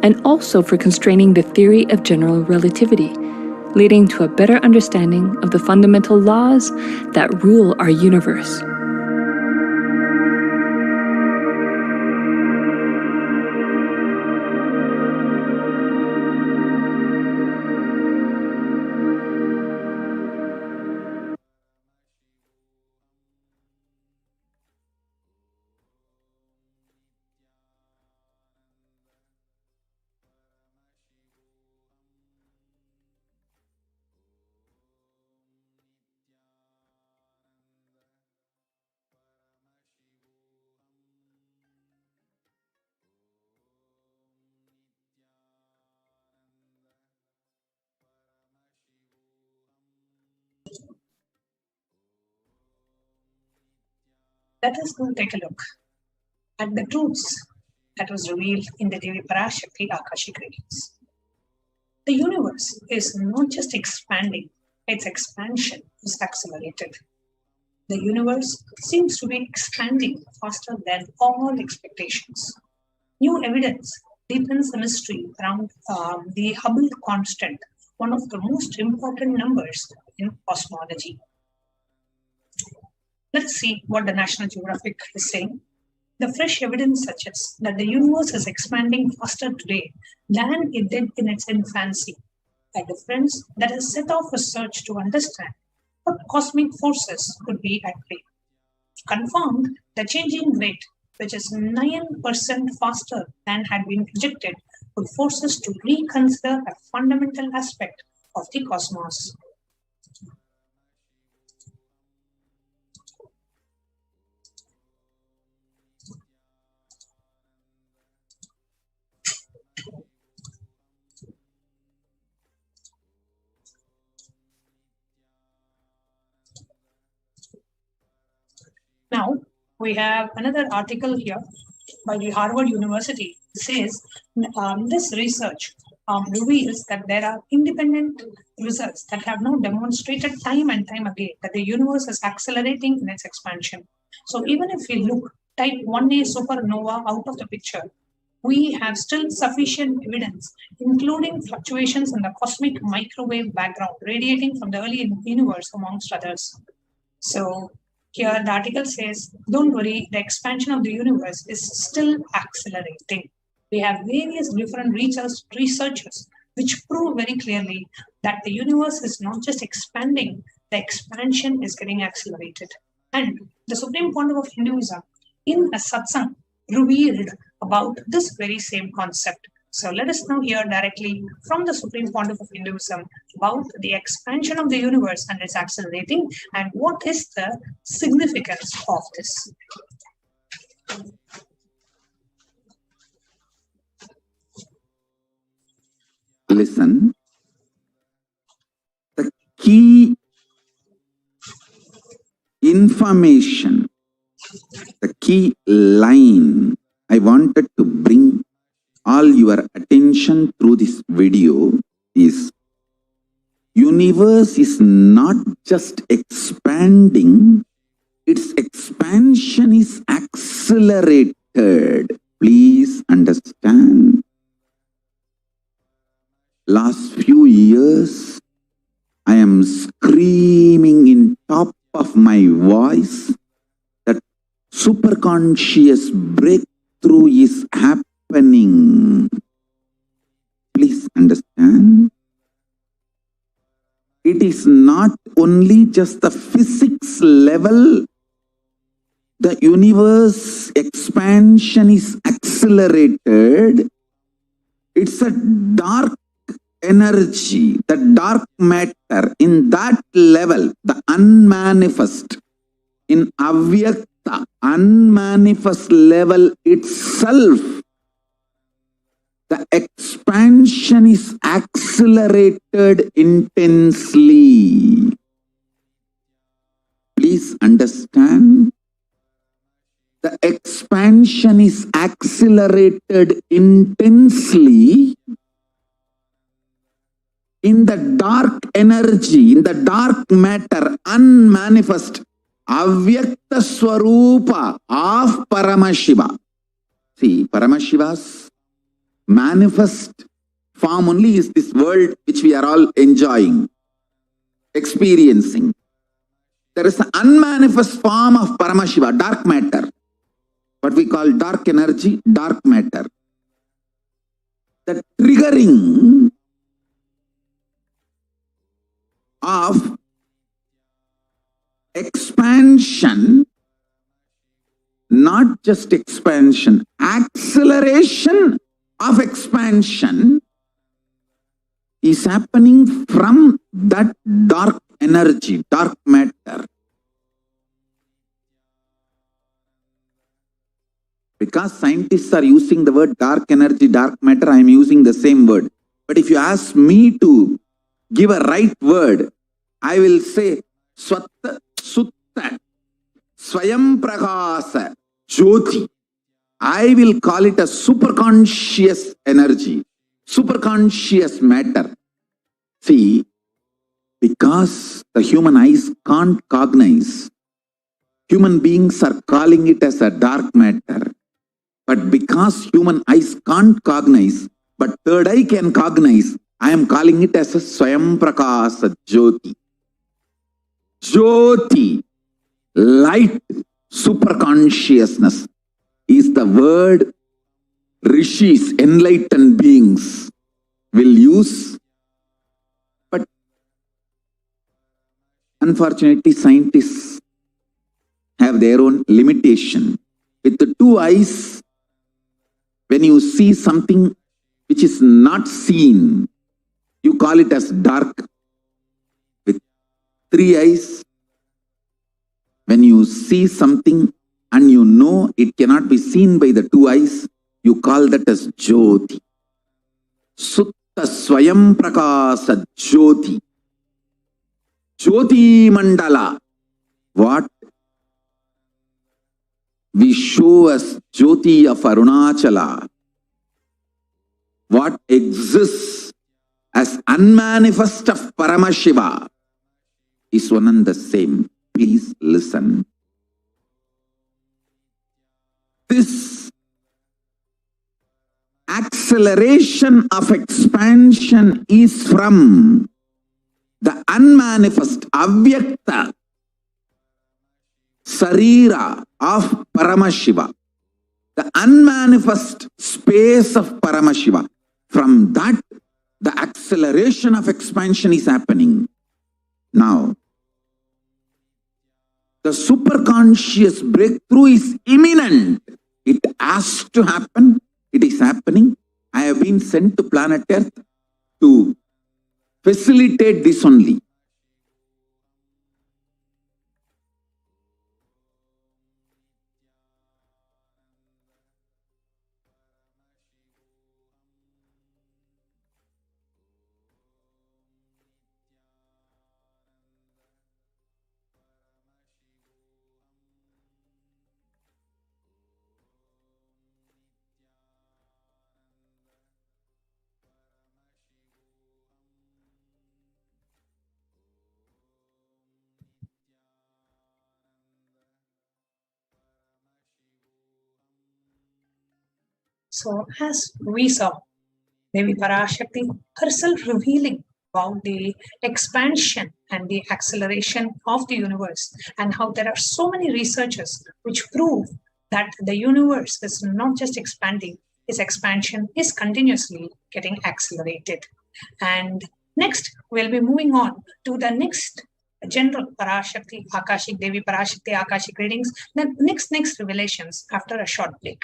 and also for constraining the theory of general relativity, leading to a better understanding of the fundamental laws that rule our universe. Let us now take a look at the truths that was revealed in the Devi Parashakti Akashic readings. The universe is not just expanding, its expansion is accelerated. The universe seems to be expanding faster than all expectations. New evidence deepens the mystery around the Hubble constant, one of the most important numbers in cosmology. Let's see what the National Geographic is saying. The fresh evidence suggests that the universe is expanding faster today than it did in its infancy, a difference that has set off a search to understand what cosmic forces could be at play. Confirmed, the changing rate, which is 9% faster than had been projected, could force us to reconsider a fundamental aspect of the cosmos. Now, we have another article here by the Harvard University. It says this research reveals that there are independent results that have now demonstrated time and time again that the universe is accelerating in its expansion. So even if we type 1A supernova out of the picture, we have still sufficient evidence, including fluctuations in the cosmic microwave background radiating from the early universe, amongst others. So here the article says, don't worry, the expansion of the universe is still accelerating. We have various different researchers which prove very clearly that the universe is not just expanding, the expansion is getting accelerated. And the Supreme Pontiff of Hinduism in a satsang revealed about this very same concept. So let us now hear directly from the Supreme Pontiff of Hinduism about the expansion of the universe and its accelerating and what is the significance of this. Listen, the key information, the key line I wanted to bring all your attention through this video is universe is not just expanding, its expansion is accelerated. Please understand. Last few years, I am screaming in top of my voice that superconscious breakthrough is happening. Please understand. It is not only just the physics level. The universe expansion is accelerated. It's a dark energy, the dark matter in that level, the unmanifest, in avyakta, unmanifest level itself, the expansion is accelerated intensely. Please understand. The expansion is accelerated intensely in the dark energy, in the dark matter, unmanifest, Avyakta Swarupa of Paramashiva. See, Paramashiva's manifest form only is this world which we are all enjoying, experiencing. There is an unmanifest form of Paramashiva, dark matter. What we call dark energy, dark matter. The triggering of expansion, not just expansion, acceleration of expansion is happening from that dark energy, dark matter. Because scientists are using the word dark energy, dark matter, I am using the same word. But if you ask me to give a right word, I will say Swatta Sutta Swayam Prakasa Jyoti. I will call it a superconscious energy, superconscious matter. See, because the human eyes can't cognize, human beings are calling it as a dark matter. But because human eyes can't cognize, but third eye can cognize, I am calling it as a Swayam Prakasa Jyoti. Jyoti, light, superconsciousness, is the word rishis, enlightened beings, will use. But unfortunately, scientists have their own limitation. With the two eyes, when you see something which is not seen, you call it as dark. With three eyes, when you see something and you know it cannot be seen by the two eyes, you call that as Jyoti. Sutta Swayam Prakasa Jyoti. Jyoti Mandala. What we show as Jyoti of Arunachala, what exists as unmanifest of Paramashiva, is one and the same. Please listen. This acceleration of expansion is from the unmanifest, avyakta sarira of Paramashiva, the unmanifest space of Paramashiva. From that, the acceleration of expansion is happening. Now, the superconscious breakthrough is imminent. It has to happen. It is happening. I have been sent to planet Earth to facilitate this only. So as we saw, Devi Parashakti herself revealing about the expansion and the acceleration of the universe, and how there are so many researchers which prove that the universe is not just expanding, its expansion is continuously getting accelerated. And next, we'll be moving on to the next general Parashakti, Akashic Devi Parashakti, Akashic readings, then next revelations after a short break.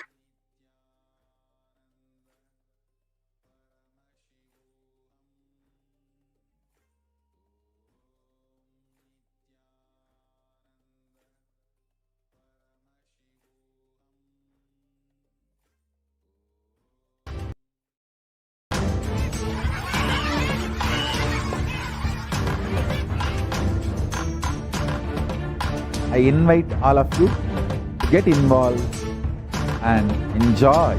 I invite all of you to get involved and enjoy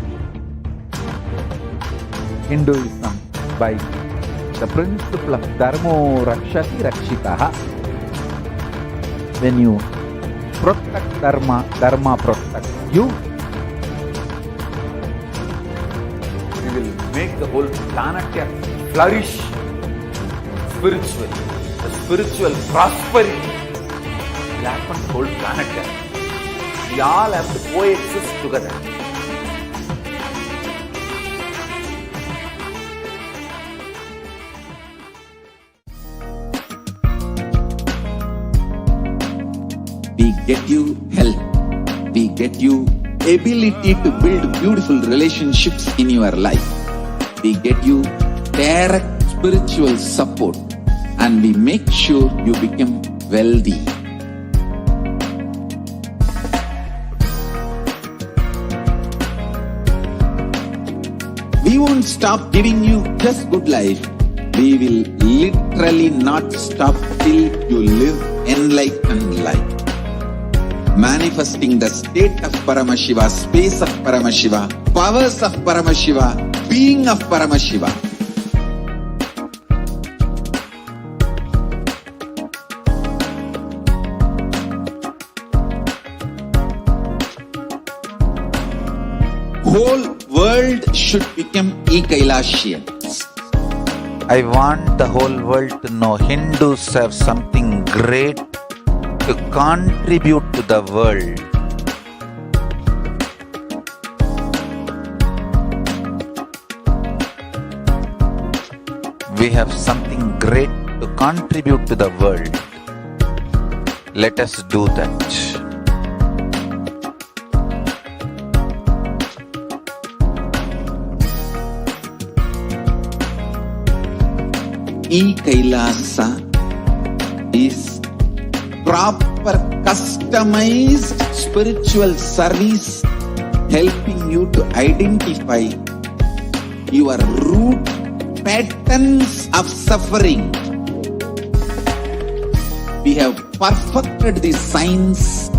Hinduism by the principle of Dharmo Rakshati Rakshitaha. When you protect Dharma, Dharma protect you. We will make the whole planet flourish spiritually. The spiritual prosperity will happen to the whole planet. We all have to coexist together. We get you health. We get you ability to build beautiful relationships in your life. We get you direct spiritual support, and we make sure you become wealthy. We won't stop giving you just good life. We will literally not stop till you live enlightened life. Manifesting the state of Paramashiva, space of Paramashiva, powers of Paramashiva, being of Paramashiva. Whole world should become Kailasians. I want the whole world to know Hindus have something great to contribute to the world. We have something great to contribute to the world. Let us do that. Kailasa is proper customized spiritual service helping you to identify your root patterns of suffering. We have perfected the science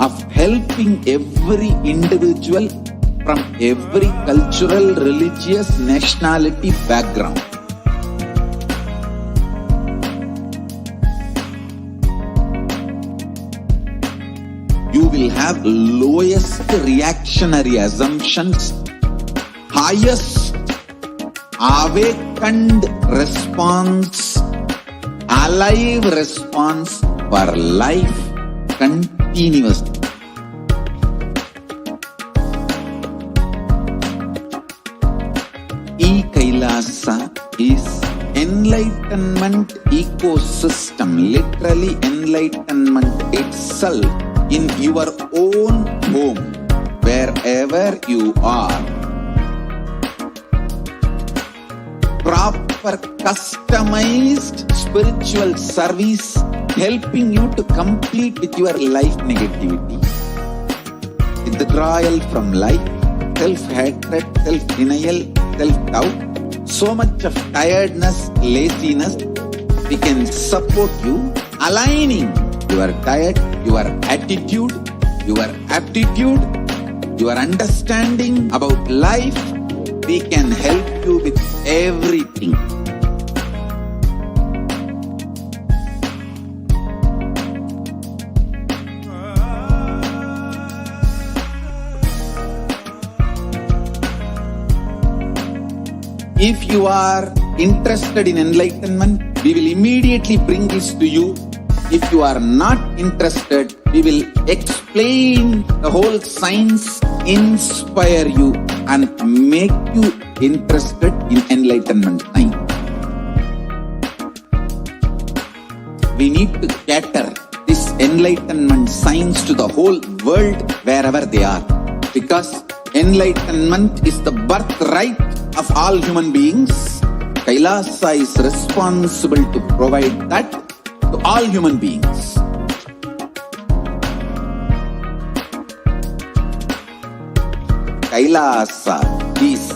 of helping every individual from every cultural, religious, nationality background. You will have lowest reactionary assumptions, highest awakened response, alive response for life continuously. Kailasa is enlightenment ecosystem, literally enlightenment itself in your own home, wherever you are. Proper customized spiritual service helping you to complete with your life negativity, withdrawal from life, self-hatred, self-denial, self-doubt, so much of tiredness, laziness. We can support you aligning your diet, your attitude, your aptitude, your understanding about life. We can help you with everything. If you are interested in enlightenment, we will immediately bring this to you. If you are not interested, we will explain the whole science, inspire you and make you interested in enlightenment time. We need to cater this enlightenment science to the whole world wherever they are, because enlightenment is the birthright of all human beings. Kailasa is responsible to provide that to all human beings. Kailasa is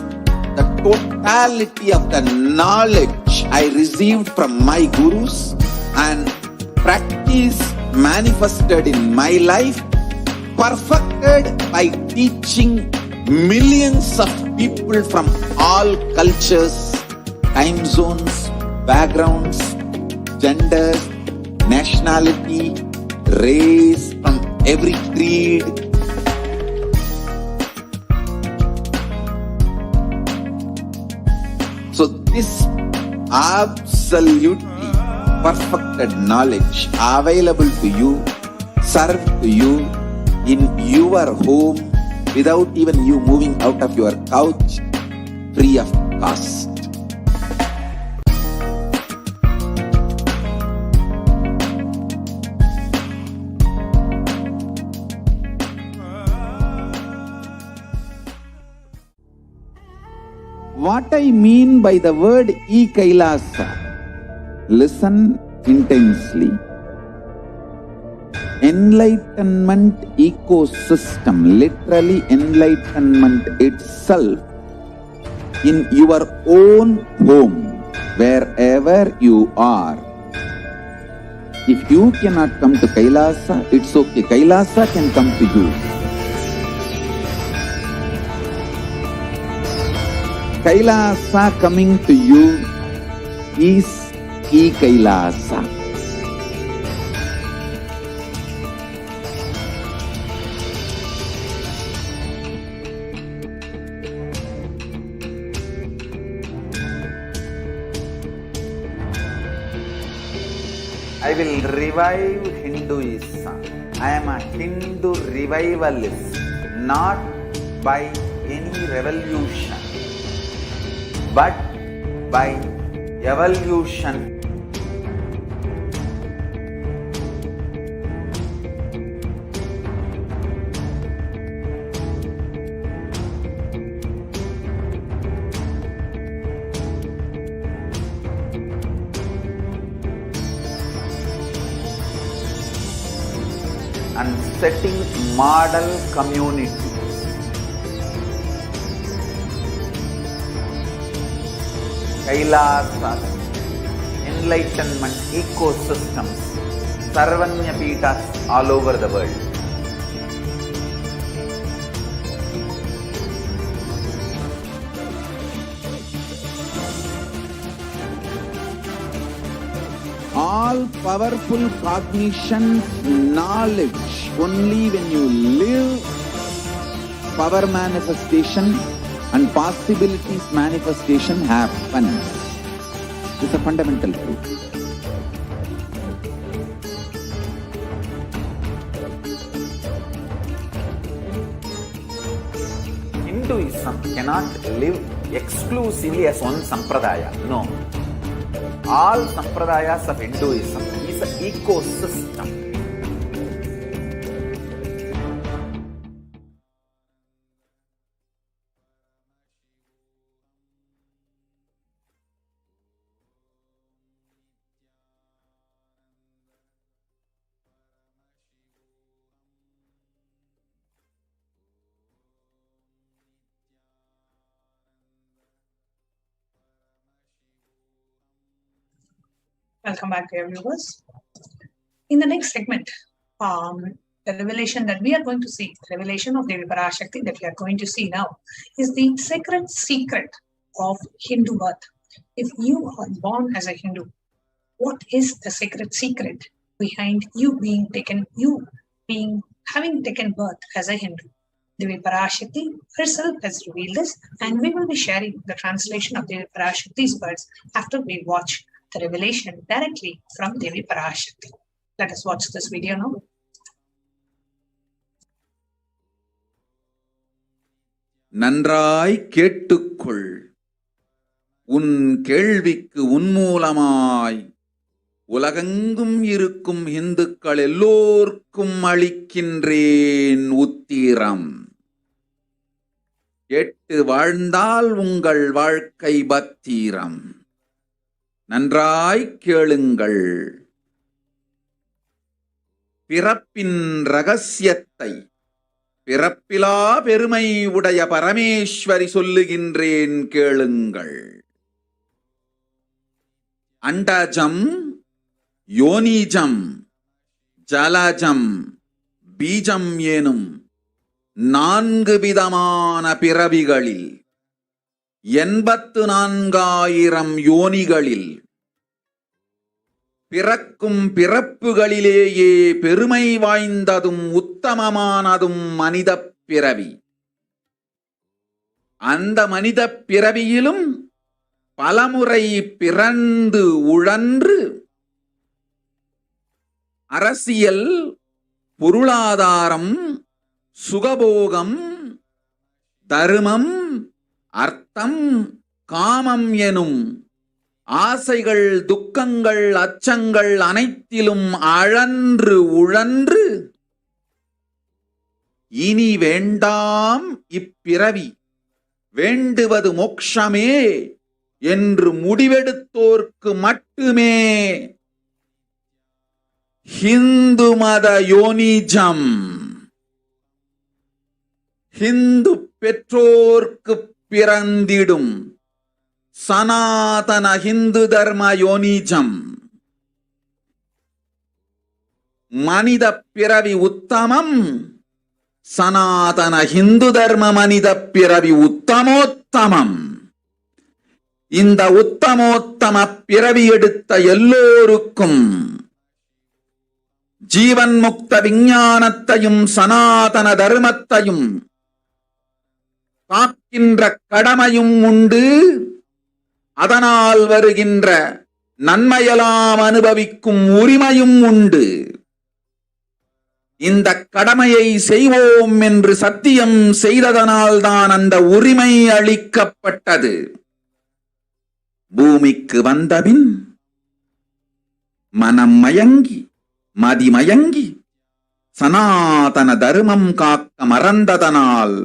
the totality of the knowledge I received from my gurus and practice manifested in my life, perfected by teaching millions of people from all cultures, time zones, backgrounds, genders, nationality, race, from every creed. So this absolutely perfected knowledge available to you, served to you in your home without even you moving out of your couch, free of cost. What I mean by the word Kailasa, listen intensely. Enlightenment ecosystem, literally enlightenment itself, in your own home, wherever you are. If you cannot come to Kailasa, it's okay. Kailasa can come to you. Kailasa coming to you is Kailasa. I will revive Hinduism. I am a Hindu revivalist, not by any revolution, but by evolution. And setting model community. Kailasa, enlightenment ecosystems, Sarvanya Peethas all over the world. All powerful cognition, knowledge, only when you live, power manifestation and possibilities manifestation happens. It's a fundamental truth. Hinduism cannot live exclusively as one sampradaya. No. All sampradayas of Hinduism is an ecosystem. Welcome back, dear viewers. In the next segment, the revelation that we are going to see, the revelation of Devi Parashakti that we are going to see now, is the sacred secret of Hindu birth. If you are born as a Hindu, what is the sacred secret behind you having taken birth as a Hindu? Devi Parashakti herself has revealed this, and we will be sharing the translation of Devi Parashakti's words after we watch the revelation directly from Devi Parashakti. Let us watch this video now. நன்றாய் கேட்டுக்கொள். உன் கேள்விக்கு உன்மூலமாய் உலகெங்கும் இருக்கும் இந்துக்கள் எல்லோர்க்கும் அளிக்கின்றேன் உத்திரம். கேட்டு வாழ்ந்தால் உங்கள் வாழ்க்கை பத்திரம். நன்றாய் கேளுங்கள். பிறப்பின் ரகசியத்தை பிறப்பிலா பெருமை உடைய பரமேஸ்வரி சொல்லுகின்றேன் கேளுங்கள். அண்டஜம், யோனிஜம், ஜலஜம், பீஜம் எனும் 4 விதமான பிறவிகளில் 84,000 யோனிகளில் பிறக்கும் பிறப்புகளிலேயே பெருமை வாய்ந்ததும் உத்தமமானதும் மனித பிறவி. அந்த மனித பிறவியிலும் பலமுறை பிறந்து உழன்று அரசியல், பொருளாதாரம், சுகபோகம், தர்மம், அர்த்தம், காமம் எனும் ஆசைகள், துக்கங்கள், அச்சங்கள் அனைத்திலும் அழன்று உழன்று இனி வேண்டாம் இப்பிறவி, வேண்டுவது மோட்சமே என்று முடிவெடுத்தோர்க்கு மட்டுமே ஹிந்து மத யோனிஜம், ஹிந்து பெற்றோர்க்கு பிறந்திடும் சனாதன ஹிந்து தர்ம யோனிஜம், மனித பிறவி உத்தமம், சனாதன ஹிந்து தர்ம மனித பிறவி உத்தமோத்தமம். இந்த உத்தமோத்தம பிறவி எடுத்த எல்லோருக்கும் ஜீவன் முக்த விஞ்ஞானத்தையும் சனாதன தர்மத்தையும் காக்கின்ற கடமையும் உண்டு. அதனால் வருகின்ற நன்மையெல்லாம் அனுபவிக்கும் உரிமையும் உண்டு. இந்த கடமையை செய்வோம் என்று சத்தியம் செய்ததனால்தான் அந்த உரிமை அளிக்கப்பட்டது. பூமிக்கு வந்தபின் மனம் மயங்கி மதிமயங்கி சனாதன தர்மம் காக்க மறந்ததனால்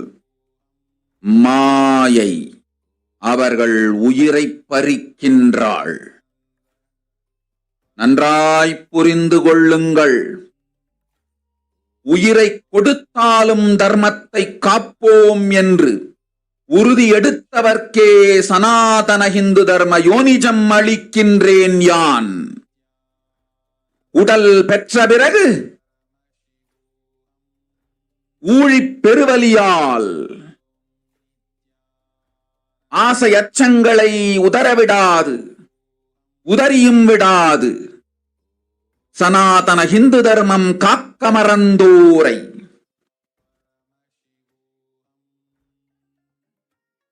மாயை அவர்கள் உயிரை பறிக்கின்றாள். நன்றாய் புரிந்து கொள்ளுங்கள். உயிரை கொடுத்தாலும் தர்மத்தை காப்போம் என்று உறுதி எடுத்தவர்க்கே சனாதன ஹிந்து தர்ம யோனிஜம் அளிக்கின்றேன் யான். உடல் பெற்ற பிறகு ஊழிப் பெருவலியால் ஆசை அச்சங்களை உதறவிடாது, உதறியும் விடாது சனாதன ஹிந்து தர்மம் காக்க மறந்தோரை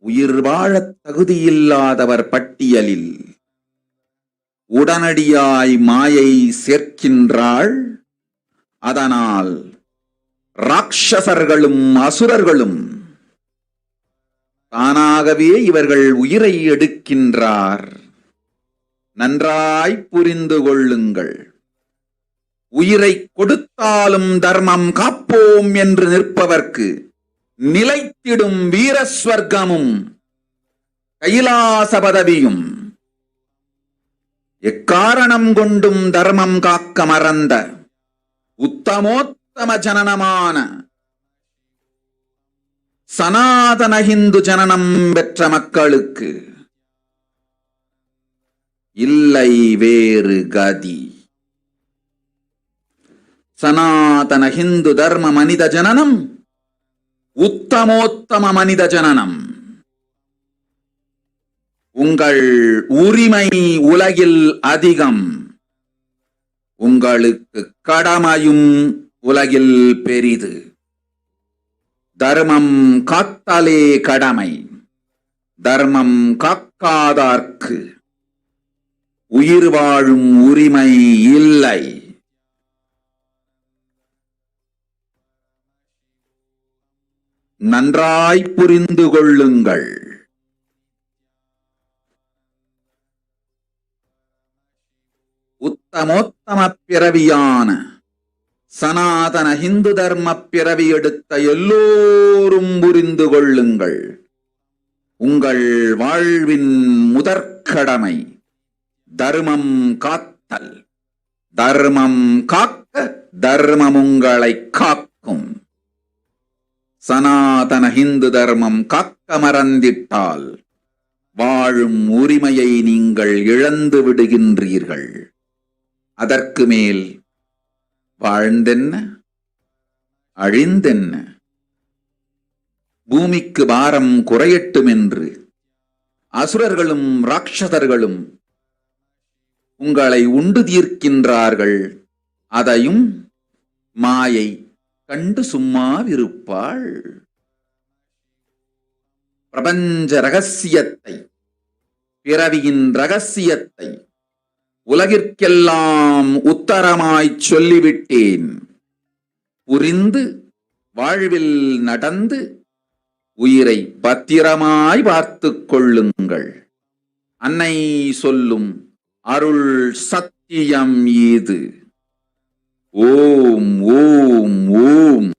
உயிர் வாழத் தகுதியில்லாதவர் பட்டியலில் உடனடியாய் மாயை சேர்க்கின்றாள். அதனால் ராட்சசர்களும் அசுரர்களும் தானாகவே இவர்கள் உயிரை எடுக்கின்றார். நன்றாய் புரிந்து கொள்ளுங்கள். உயிரை கொடுத்தாலும் தர்மம் காப்போம் என்று நிற்பவர்க்கு நிலைத்திடும் வீரஸ்வர்க்கமும் கைலாச பதவியும், எக்காரணம் கொண்டும் தர்மம் காக்க மறந்த உத்தமோத்தம ஜனனமான சனாதன ஹிந்து ஜனனம் பெற்ற மக்களுக்கு இல்லை வேறு கதி. சனாதன ஹிந்து தர்ம மனித ஜனனம் உத்தமோத்தம மனித ஜனனம். உங்கள் உரிமை உலகில் அதிகம், உங்களுக்கு கடமையும் உலகில் பெரிது. தர்மம் காத்தாலே கடமை, தர்மம் காக்காதார்க்கு உயிர் வாழும் உரிமை இல்லை. நன்றாய் புரிந்து கொள்ளுங்கள். உத்தமோத்தம பிறவியான சனாதன ஹிந்து தர்ம பிறவி எடுத்த எல்லோரும் புரிந்து கொள்ளுங்கள். உங்கள் வாழ்வின் முதற்கடமை தர்மம் காத்தல். தர்மம் காக்க தர்மம் உங்களை காக்கும். சனாதன ஹிந்து தர்மம் காக்க மறந்திட்டால் வாழும் உரிமையை நீங்கள் இழந்து விடுகின்றீர்கள். அதற்கு மேல் வாழ்ந்தென்ன அழிந்தென்ன? பூமிக்கு பாரம் குறையட்டும் என்று அசுரர்களும் ராட்சதர்களும் உங்களை உண்டு தீர்க்கின்றார்கள். அதையும் மாயை கண்டு சும்மாவிருப்பாள். பிரபஞ்ச ரகசியத்தை, பிறவியின் ரகசியத்தை உலகிற்கெல்லாம் உத்தரமாய்ச் சொல்லிவிட்டேன். புரிந்து வாழ்வில் நடந்து உயிரை பத்திரமாய் பார்த்துக் கொள்ளுங்கள். அன்னை சொல்லும் அருள் சத்தியம் இது. ஓம் ஓம் ஓம்.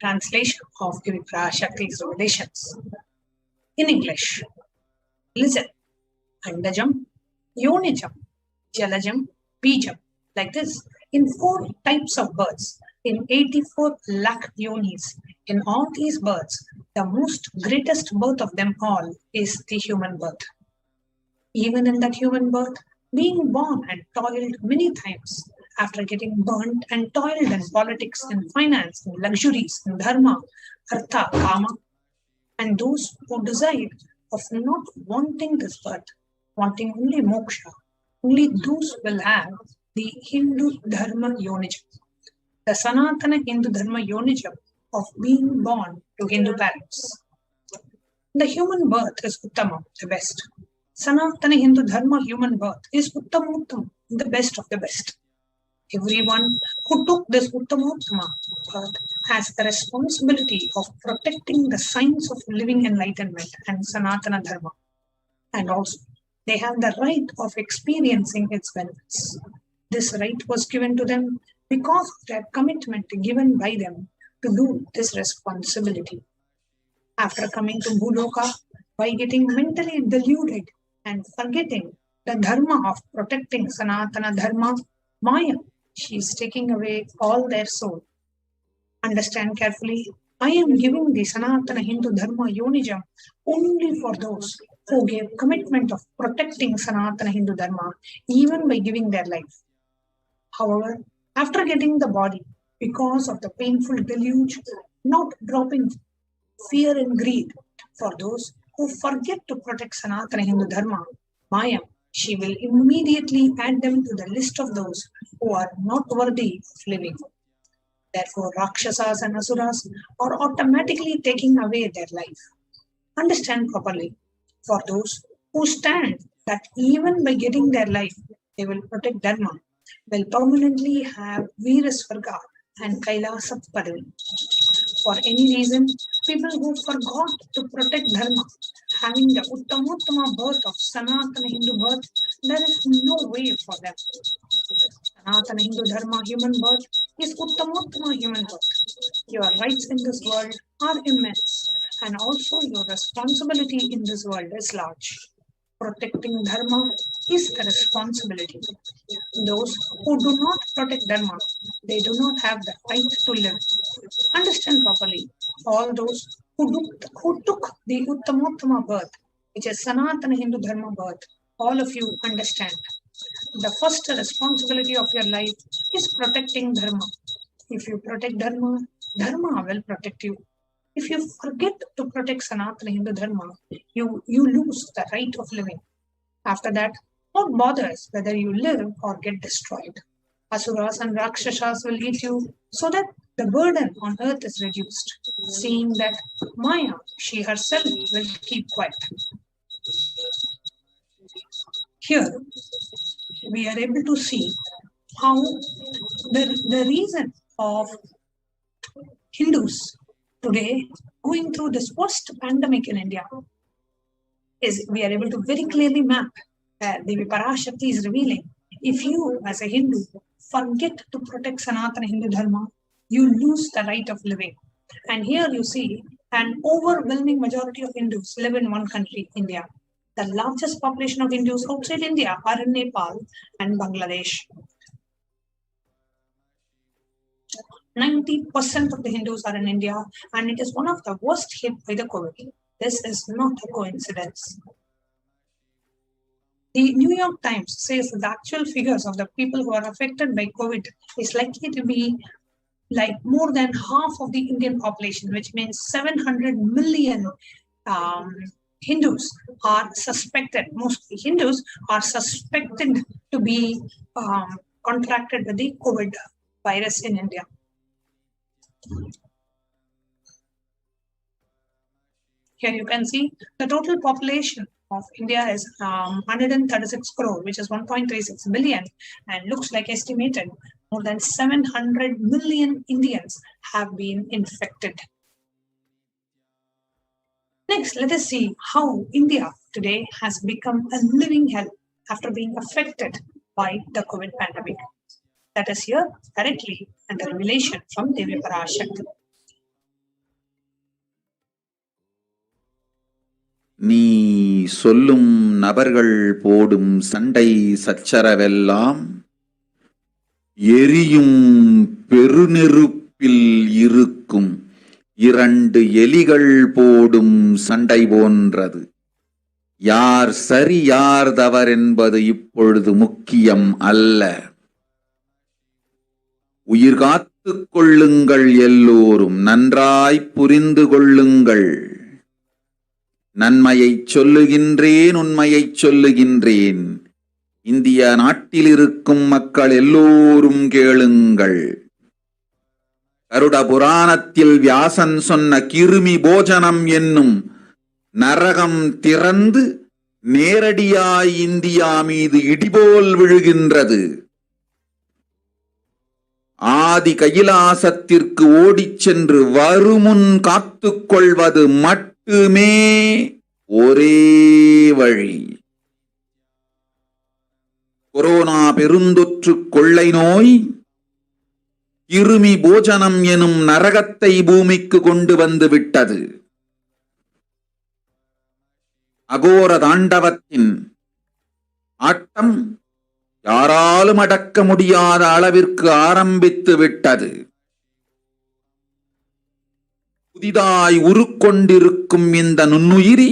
Translation of Devi Parashakti's revelations in English. Listen. Andajam, Yonijam, Jalajam, Bijam. Like this, in 4 types of birds, in 84 lakh yonis. In all these birds, the most greatest birth of them all is the human birth. Even in that human birth, being born and toiled many times, after getting burnt and toiled in politics and finance and luxuries and dharma, artha, kama, and those who decide of not wanting this birth, wanting only moksha, only those will have the Hindu dharma yonijam, the Sanatana Hindu dharma yonijam of being born to Hindu parents. The human birth is Uttama, the best. Sanatana Hindu dharma human birth is Uttamuttam, the best of the best. Everyone who took this Uttamottama birth has the responsibility of protecting the signs of living enlightenment and Sanatana Dharma. And also, they have the right of experiencing its benefits. This right was given to them because of their commitment given by them to do this responsibility. After coming to Bhuloka, by getting mentally deluded and forgetting the Dharma of protecting Sanatana Dharma, Maya, she is taking away all their soul. Understand carefully, I am giving the Sanatana Hindu Dharma Yonijam only for those who gave commitment of protecting Sanatana Hindu Dharma, even by giving their life. However, after getting the body, because of the painful deluge, not dropping fear and greed, for those who forget to protect Sanatana Hindu Dharma, Maya, she will immediately add them to the list of those who are not worthy of living. Therefore, Rakshasas and Asuras are automatically taking away their life. Understand properly. For those who stand that even by getting their life, they will protect Dharma, will permanently have Veerasvarga and Kailasa Padavi. For any reason, people who forgot to protect Dharma, having the Uttamottama birth of Sanatana Hindu birth, there is no way for them. Sanatana Hindu Dharma human birth is Uttamottama human birth. Your rights in this world are immense, and also your responsibility in this world is large. Protecting Dharma is a responsibility. Those who do not protect Dharma, they do not have the right to live. Understand properly. All those who took the Uttamottama birth, which is Sanatana Hindu Dharma birth, all of you understand. The first responsibility of your life is protecting Dharma. If you protect Dharma, Dharma will protect you. If you forget to protect Sanatana Hindu Dharma, you lose the right of living. After that, what bothers whether you live or get destroyed? Asuras and Rakshasas will eat you so that the burden on earth is reduced. Seeing that Maya, she herself will keep quiet. Here, we are able to see how the reason of Hindus today going through this worst pandemic in India is we are able to very clearly map Devi Parashakti is revealing. If you as a Hindu forget to protect Sanatana Hindu Dharma, you lose the right of living. And here you see an overwhelming majority of Hindus live in one country, India. The largest population of Hindus outside India are in Nepal and Bangladesh. 90% of the Hindus are in India, and it is one of the worst hit by the COVID. This is not a coincidence. The New York Times says that the actual figures of the people who are affected by COVID is likely to be like more than half of the Indian population, which means 700 million Hindus are suspected, mostly Hindus are suspected to be contracted with the COVID virus in India. Here you can see the total population of India is 136 crore, which is 1.36 billion, and looks like estimated more than 700 million Indians have been infected. Next, let us see how India today has become a living hell after being affected by the COVID pandemic. That is here directly and the revelation from Devi Parashakti. நீ சொல்லும் நபர்கள் போடும் சண்டை சச்சரவெல்லாம் எரியும் பெருநெருப்பில் இருக்கும் இரண்டு எலிகள் போடும் சண்டை போன்றது. யார் சரி யார் தவறு என்பது இப்பொழுது முக்கியம் அல்ல. உயிர் காத்துக் கொள்ளுங்கள், எல்லோரும் நன்றாய் புரிந்து கொள்ளுங்கள். நன்மையைச் சொல்லுகின்றேன், உண்மையைச் சொல்லுகின்றேன். இந்திய நாட்டில் இருக்கும் மக்கள் எல்லோரும் கேளுங்கள். கருட புராணத்தில் வியாசன் சொன்ன கிருமி போஜனம் என்னும் நரகம் திறந்து நேரடியாய் இந்தியா மீது இடிபோல் விழுகின்றது. ஆதி கைலாசத்திற்கு ஓடிச் சென்று வருமுன் காத்துக் கொள்வது மட்டுமே ஒரே வழி. கொரோனா பெருந்தொற்று கொள்ளை நோய் கிருமி போஜனம் எனும் நரகத்தை பூமிக்கு கொண்டு வந்து விட்டது. அகோர தாண்டவத்தின் ஆட்டம் யாராலும் அடக்க முடியாத அளவிற்கு ஆரம்பித்து விட்டது. புதிதாய் உருக்கொண்டிருக்கும் இந்த நுண்ணுயிரி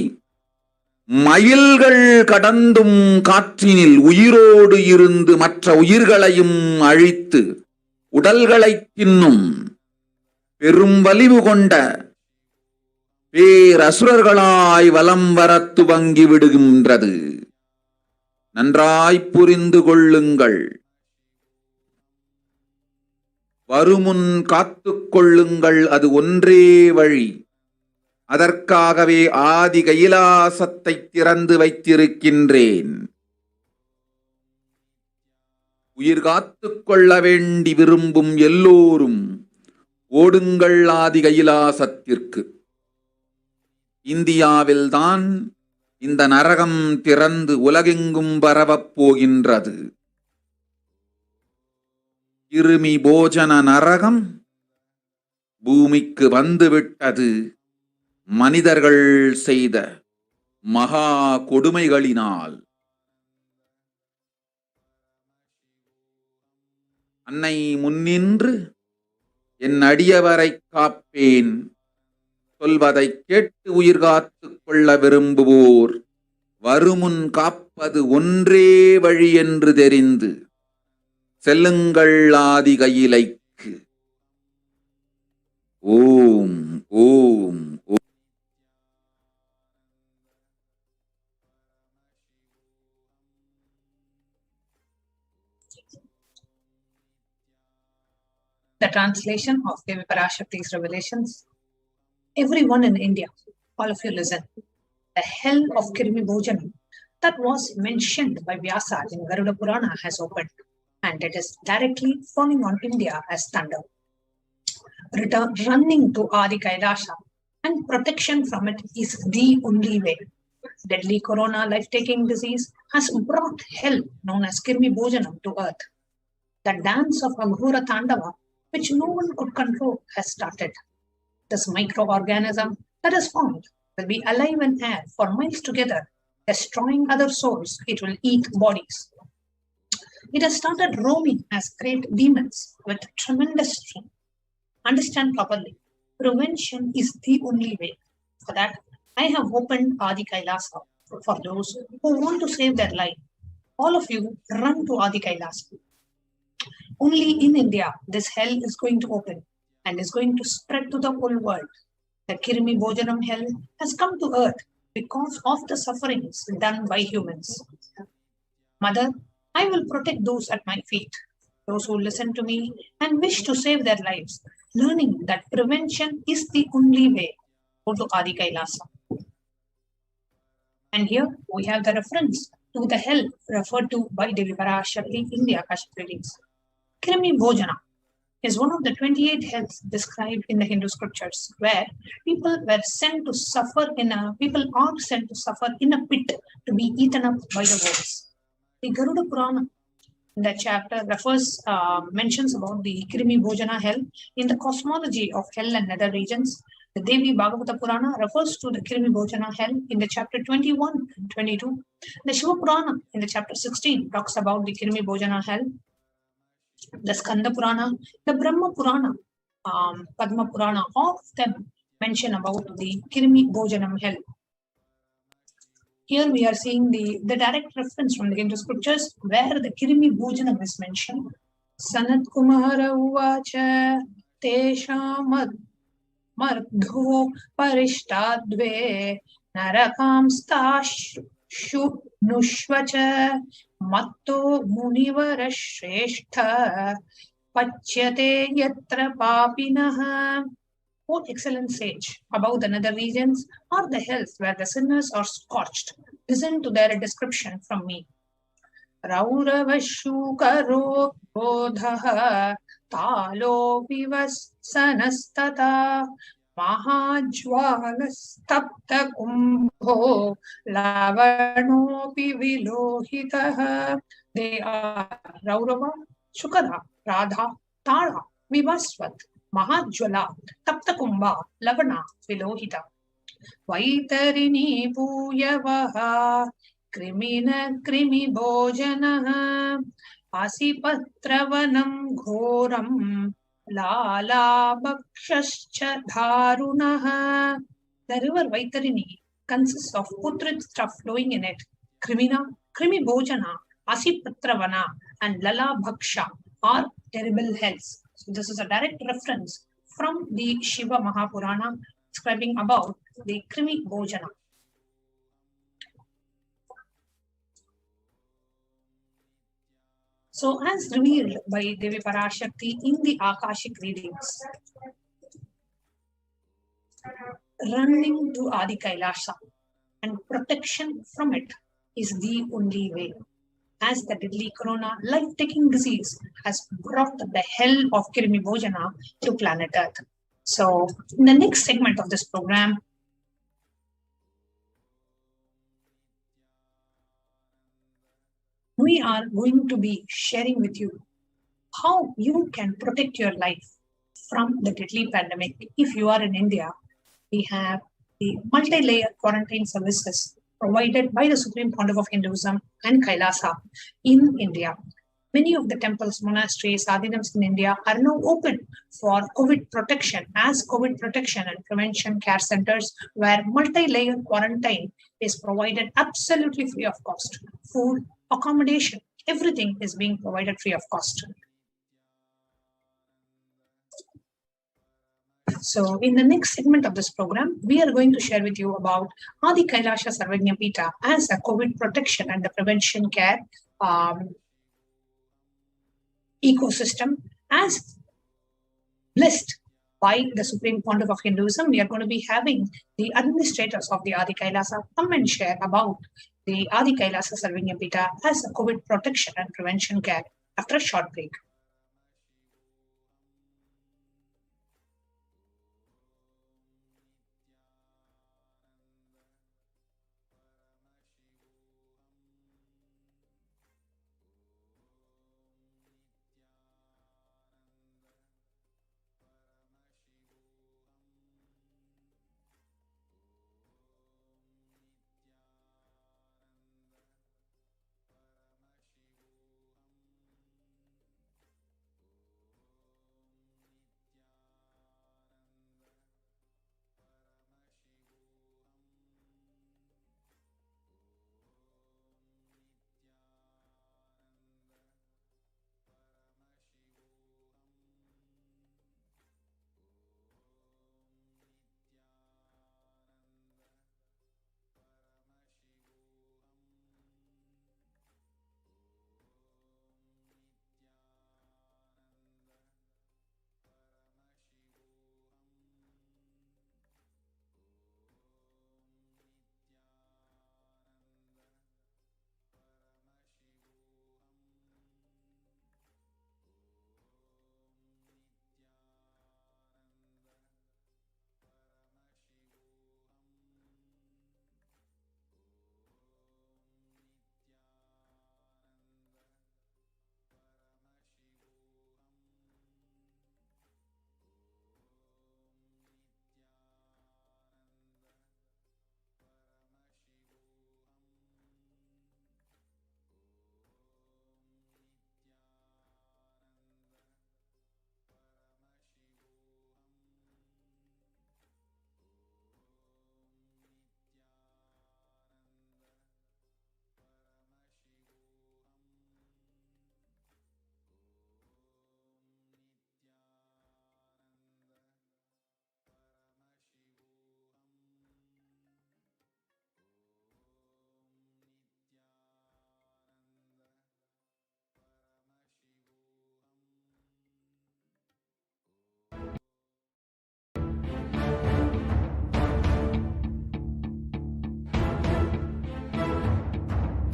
மைல்கள் கடந்தும் காற்றினில் உயிரோடு இருந்து மற்ற உயிர்களையும் அழித்து உடல்களை தின்னும் பெரும் வலிவு கொண்ட பேரசுரர்களாய் வலம் வர துவங்கி விடுகின்றது. நன்றாய் புரிந்து கொள்ளுங்கள். வருமுன் காத்துக் கொள்ளுங்கள், அது ஒன்றே வழி. அதற்காகவே ஆதி கைலாசத்தை திறந்து வைத்திருக்கின்றேன். உயிர் காத்துக் கொள்ள வேண்டி விரும்பும் எல்லோரும் ஓடுங்கள் ஆதி கைலாசத்திற்கு. இந்தியாவில்தான் இந்த நரகம் திறந்து உலகெங்கும் பரவப் போகின்றது. கிருமி போஜன நரகம் பூமிக்கு வந்துவிட்டது. மனிதர்கள் செய்த மகா கொடுமைகளினால். அன்னை முன்னின்று என் அடியவரை காப்பேன் சொல்வதை கேட்டு உயிர் காத்துக் கொள்ள விரும்புவோர் வருமுன் காப்பது ஒன்றே வழி என்று தெரிந்து செல்லுங்கள் ஆதி கையிலைக்கு. ஓம் ஓம் ஓம். The translation of Devi Parashakti's revelations. Everyone in India, all of you listen. The hell of Kirmi Bhojanam that was mentioned by Vyasa in Garuda Purana has opened, and it is directly falling on India as thunder. Running to Adi Kailasa and protection from it is the only way. Deadly corona life-taking disease has brought hell known as Kirmi Bhojanam to earth. The dance of Aghora Tandava, which no one could control, has started. This microorganism that is formed will be alive in air for miles together, destroying other souls. It will eat bodies. It has started roaming as great demons with tremendous strength. Understand properly. Prevention is the only way. For that, I have opened Adi Kailasa for those who want to save their life. All of you run to Adi Kailasa. Only in India, this hell is going to open and is going to spread to the whole world. The Kirmi Bhojanam hell has come to earth because of the sufferings done by humans. Mother, I will protect those at my feet, those who listen to me and wish to save their lives, learning that prevention is the only way. Go to Adi Kailasa. And here we have the reference to the hell referred to by Devi Parashakti in the Akashic readings. Kirmi Bhojana is one of the 28 hells described in the Hindu scriptures, where people are sent to suffer in a pit to be eaten up by the wolves. The Garuda Purana in that chapter mentions about the Kirmi Bhojana hell in the cosmology of hell and nether regions. The Devi Bhagavata Purana refers to the Kirmi Bhojana hell in the chapter 21 and 22. The Shiva Purana in the chapter 16 talks about the Kirmi Bhojana hell. The Skanda Purana, the Brahma Purana, Padma Purana, all of them mention about the Kirmi Bhojanam hell. Here we are seeing the direct reference from the Hindu scriptures where the Kirmi Bhojanam is mentioned. Sanat Kumara Uvacha Teshamad Mardho Parishtadve Narakam Stashu Nushvacha Matto Munivara Shrestha Pachyate Yatra Papinaha. O excellent sage, about the nether regions or the hells where the sinners are scorched. Listen to their description from me. Rauravashukaro bodhaha talo vivassanastata mahajvalastapta kumbho lavanopi vilohitaha. They are Raurava, Shukara, Radha, Tara, Vivasvat, Mahajwala, Taptakumbha, Lavana, Vilohita. Vaitarini Puyavaha, Krimina Krimi Bhojanaha, Asipatravanam Ghoram, Lala Bhakshascha Dharunaha. The river Vaitarini consists of putrid stuff flowing in it. Krimina, Krimi Bhojana, Asipatravana, and Lala Bhaksha are terrible hells. So this is a direct reference from the Shiva Mahapurana describing about the Krimi Bhojana. So as revealed by Devi Parashakti in the Akashic readings, running to Adi Kailasa and protection from it is the only way, as the deadly corona life-taking disease has brought the hell of Kirmi Bhojana to planet Earth. So in the next segment of this program, we are going to be sharing with you how you can protect your life from the deadly pandemic. If you are in India, we have the multi-layer quarantine services provided by the Supreme Pontiff of Hinduism and Kailasa in India. Many of the temples, monasteries, sadhinams in India are now open for COVID protection as COVID protection and prevention care centers where multi-layer quarantine is provided absolutely free of cost. Food, accommodation, everything is being provided free of cost. So in the next segment of this program, we are going to share with you about Adi Kailasa Sarvagnya Pita as a COVID protection and the prevention care ecosystem as blessed by the Supreme Pontiff of Hinduism. We are going to be having the administrators of the Adi Kailasa come and share about the Adi Kailasa Sarvagnya Pita as a COVID protection and prevention care after a short break.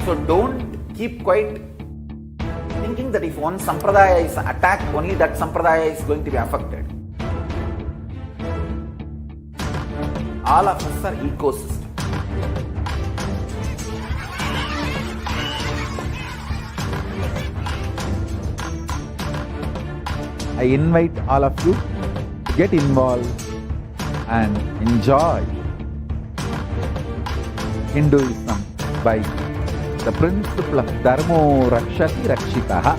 So don't keep quiet thinking that if one sampradaya is attacked, only that sampradaya is going to be affected. All of us are ecosystem. I invite all of you to get involved and enjoy Hinduism by the principle of Dharmo Rakshati Rakshitaha.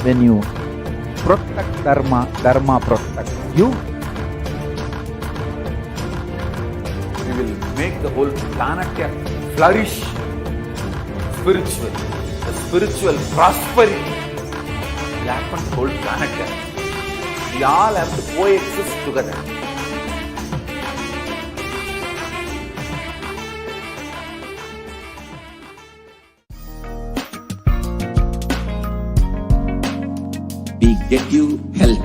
When you protect Dharma, Dharma protects you. We will make the whole planet flourish spiritually. The spiritual prosperity will happen to the whole planet. We all have to coexist together. We get you health.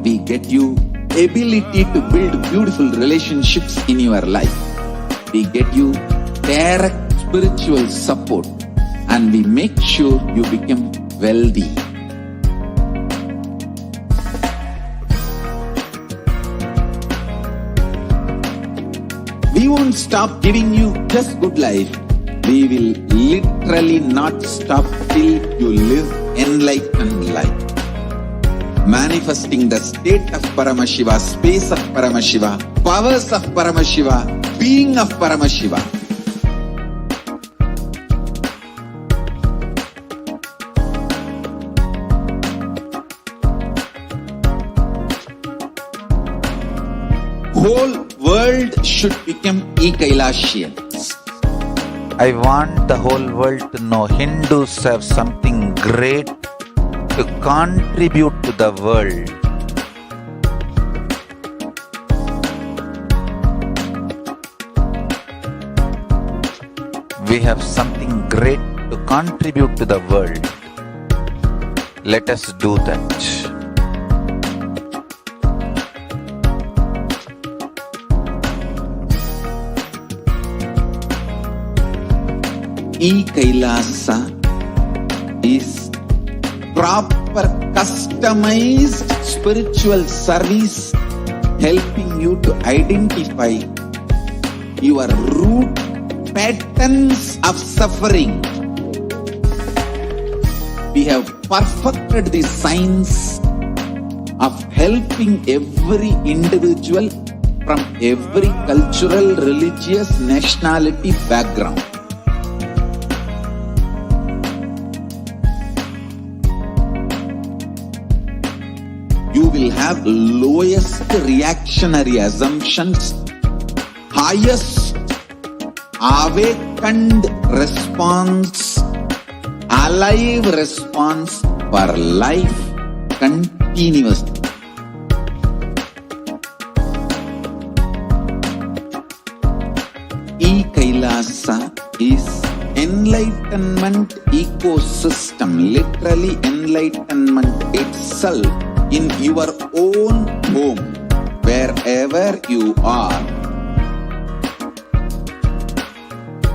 We get you ability to build beautiful relationships in your life. We get you direct spiritual support, and we make sure you become wealthy. We won't stop giving you just good life. We will literally not stop till you live enlightened life. Manifesting the state of Paramashiva, space of Paramashiva, powers of Paramashiva, being of Paramashiva. Whole world should become Kailasians. I want the whole world to know Hindus have something great to contribute to the world. We have something great to contribute to the world. Let us do that. Kailasa is proper customized spiritual service helping you to identify your root patterns of suffering. We have perfected the science of helping every individual from every cultural, religious, nationality background. You will have lowest reactionary assumptions, highest awakened response, alive response for life continuously. Kailasa is enlightenment ecosystem, literally enlightenment itself in your own home, wherever you are.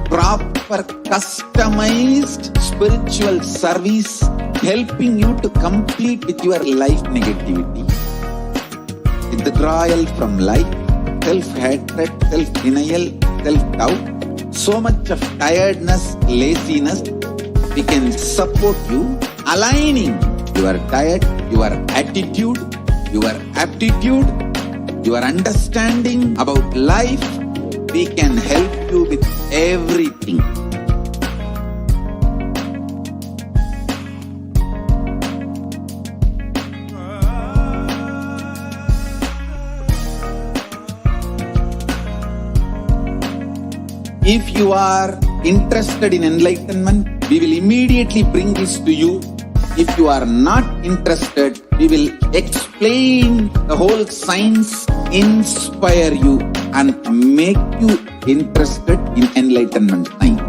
Proper customized spiritual service helping you to complete with your life negativity. Withdrawal from life, self-hatred, self-denial, self-doubt, so much of tiredness, laziness. We can support you aligning your diet, your attitude, your aptitude, your understanding about life. We can help you with everything. If you are interested in enlightenment, we will immediately bring this to you. If you are not interested, we will explain the whole science, inspire you, and make you interested in enlightenment science.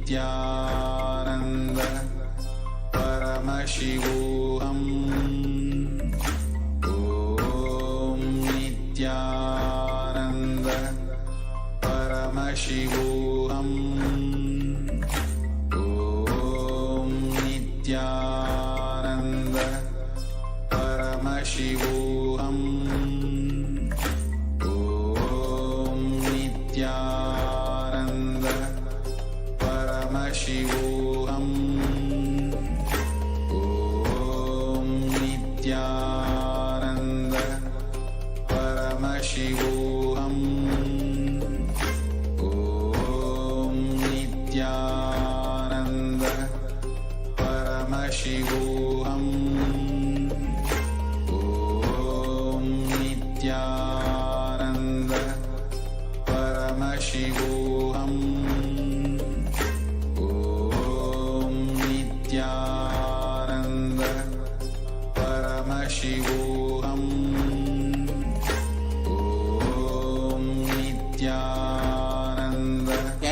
Nithyananda Paramashivoham. Om Nithyananda Paramashivoham. Om Nithyananda Paramashivoham. Om Nithyananda Paramashivoham. Om Nithyananda Paramashivoham. Om Nithyananda Paramashivoham. Om Nithyananda Paramashivoham. Om Nithyananda Paramashivoham. Om Nithyananda.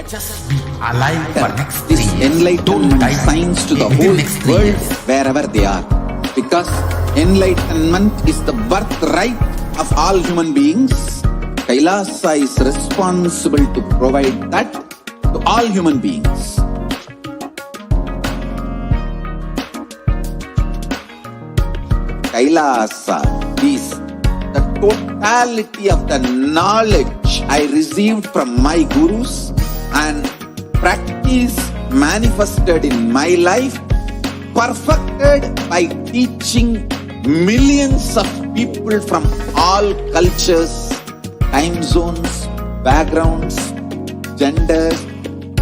Just be alive for next This 3 years. enlightenment Don't die signs to the within whole next 3 world years. wherever they are. Because enlightenment is the birthright of all human beings. Kailasa is responsible to provide that to all human beings. Kailasa is the totality of the knowledge I received from my gurus and practice manifested in my life, perfected by teaching millions of people from all cultures, time zones, backgrounds, genders,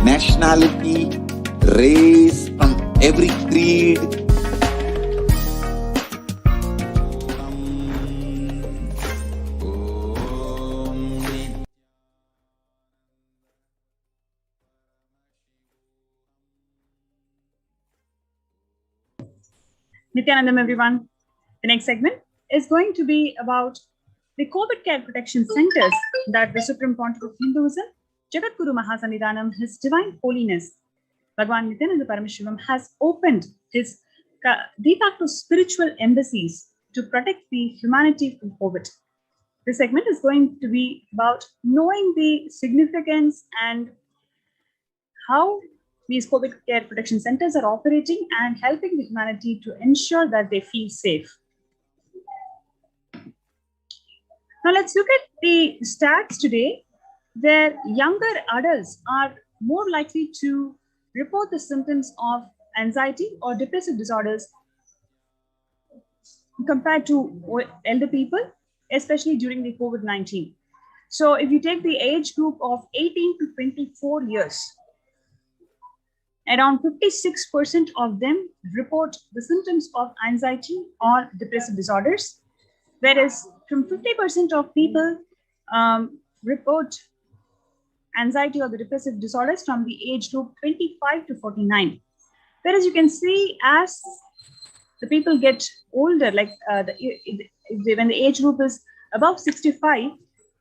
nationality, race, from every creed. Nithyanandam, everyone. The next segment is going to be about the COVID care protection centers that the Supreme Pontiff of Hinduism, Jagadguru Mahasannidhanam, His Divine Holiness, Bhagwan Nithyananda Paramashivam, has opened his de facto spiritual embassies to protect the humanity from COVID. This segment is going to be about knowing the significance and how these COVID care protection centers are operating and helping the humanity to ensure that they feel safe. Now let's look at the stats today, where younger adults are more likely to report the symptoms of anxiety or depressive disorders compared to elder people, especially during the COVID-19. So if you take the age group of 18 to 24 years, around 56% of them report the symptoms of anxiety or depressive disorders, whereas from 50% of people report anxiety or the depressive disorders from the age group 25 to 49. Whereas you can see as the people get older, like when the age group is above 65,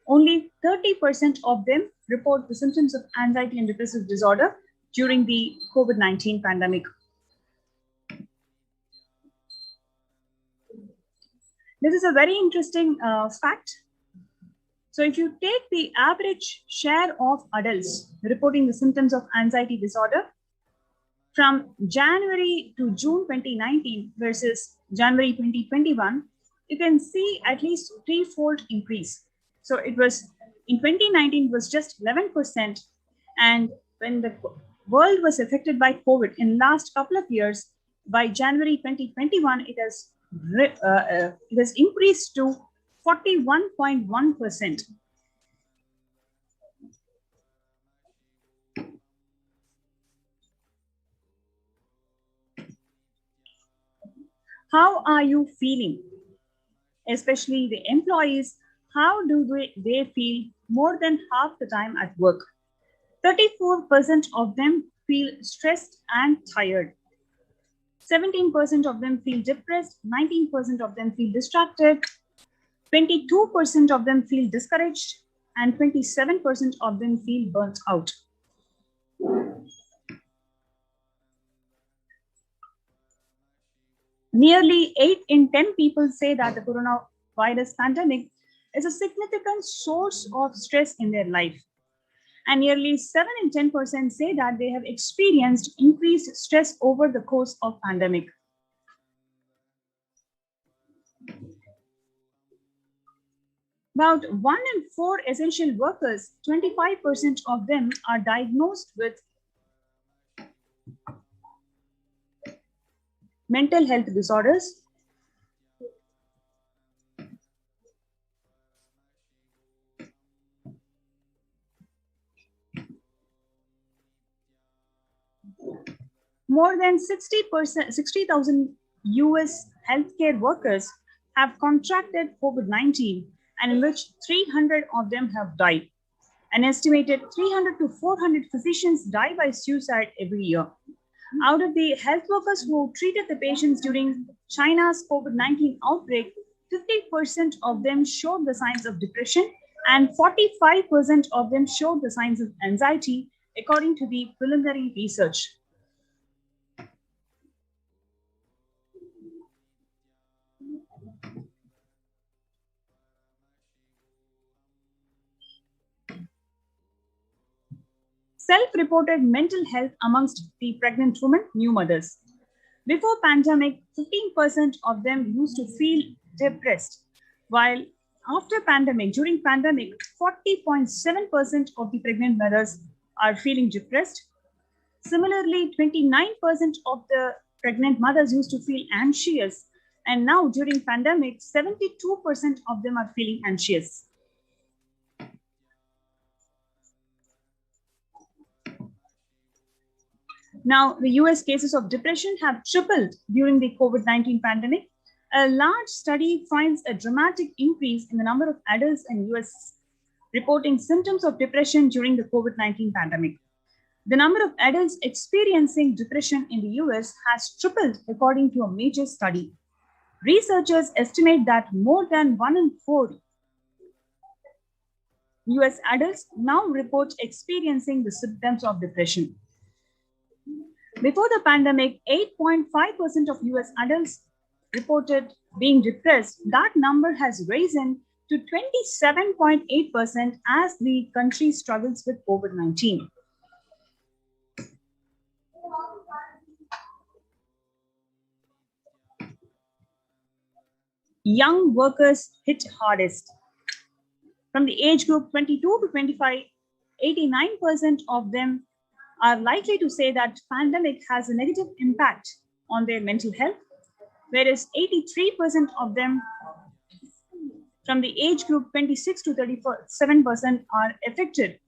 only 30% of them report the symptoms of anxiety and depressive disorder during the COVID-19 pandemic. This is a very interesting fact. So if you take the average share of adults reporting the symptoms of anxiety disorder from January to June 2019 versus January 2021, you can see at least threefold increase. So it was, in 2019, it was just 11%. And when the world was affected by COVID in last couple of years, by January 2021, it has increased to 41.1%. How are you feeling? Especially the employees, how do they feel more than half the time at work? 34% of them feel stressed and tired. 17% of them feel depressed. 19% of them feel distracted. 22% of them feel discouraged. And 27% of them feel burnt out. Nearly 8 in 10 people say that the coronavirus pandemic is a significant source of stress in their life. And nearly 7 in 10% say that they have experienced increased stress over the course of pandemic. About 1 in 4 essential workers, 25% of them are diagnosed with mental health disorders. More than 60,000 US healthcare workers have contracted COVID-19, and in which 300 of them have died. An estimated 300 to 400 physicians die by suicide every year. Out of the health workers who treated the patients during China's COVID-19 outbreak, 50% of them showed the signs of depression and 45% of them showed the signs of anxiety, according to the preliminary research. Self-reported mental health amongst the pregnant women, new mothers. Before pandemic, 15% of them used to feel depressed, while after pandemic, during pandemic, 40.7% of the pregnant mothers are feeling depressed. Similarly, 29% of the pregnant mothers used to feel anxious, and now during pandemic, 72% of them are feeling anxious. Now, the US cases of depression have tripled during the COVID-19 pandemic. A large study finds a dramatic increase in the number of adults in US reporting symptoms of depression during the COVID-19 pandemic. The number of adults experiencing depression in the US has tripled according to a major study. Researchers estimate that more than 1 in 4 US adults now report experiencing the symptoms of depression. Before the pandemic, 8.5% of US adults reported being depressed. That number has risen to 27.8% as the country struggles with COVID-19. Young workers hit hardest. From the age group 22 to 25, 89% of them are likely to say that pandemic has a negative impact on their mental health, whereas 83% of them from the age group 26 to 37% are affected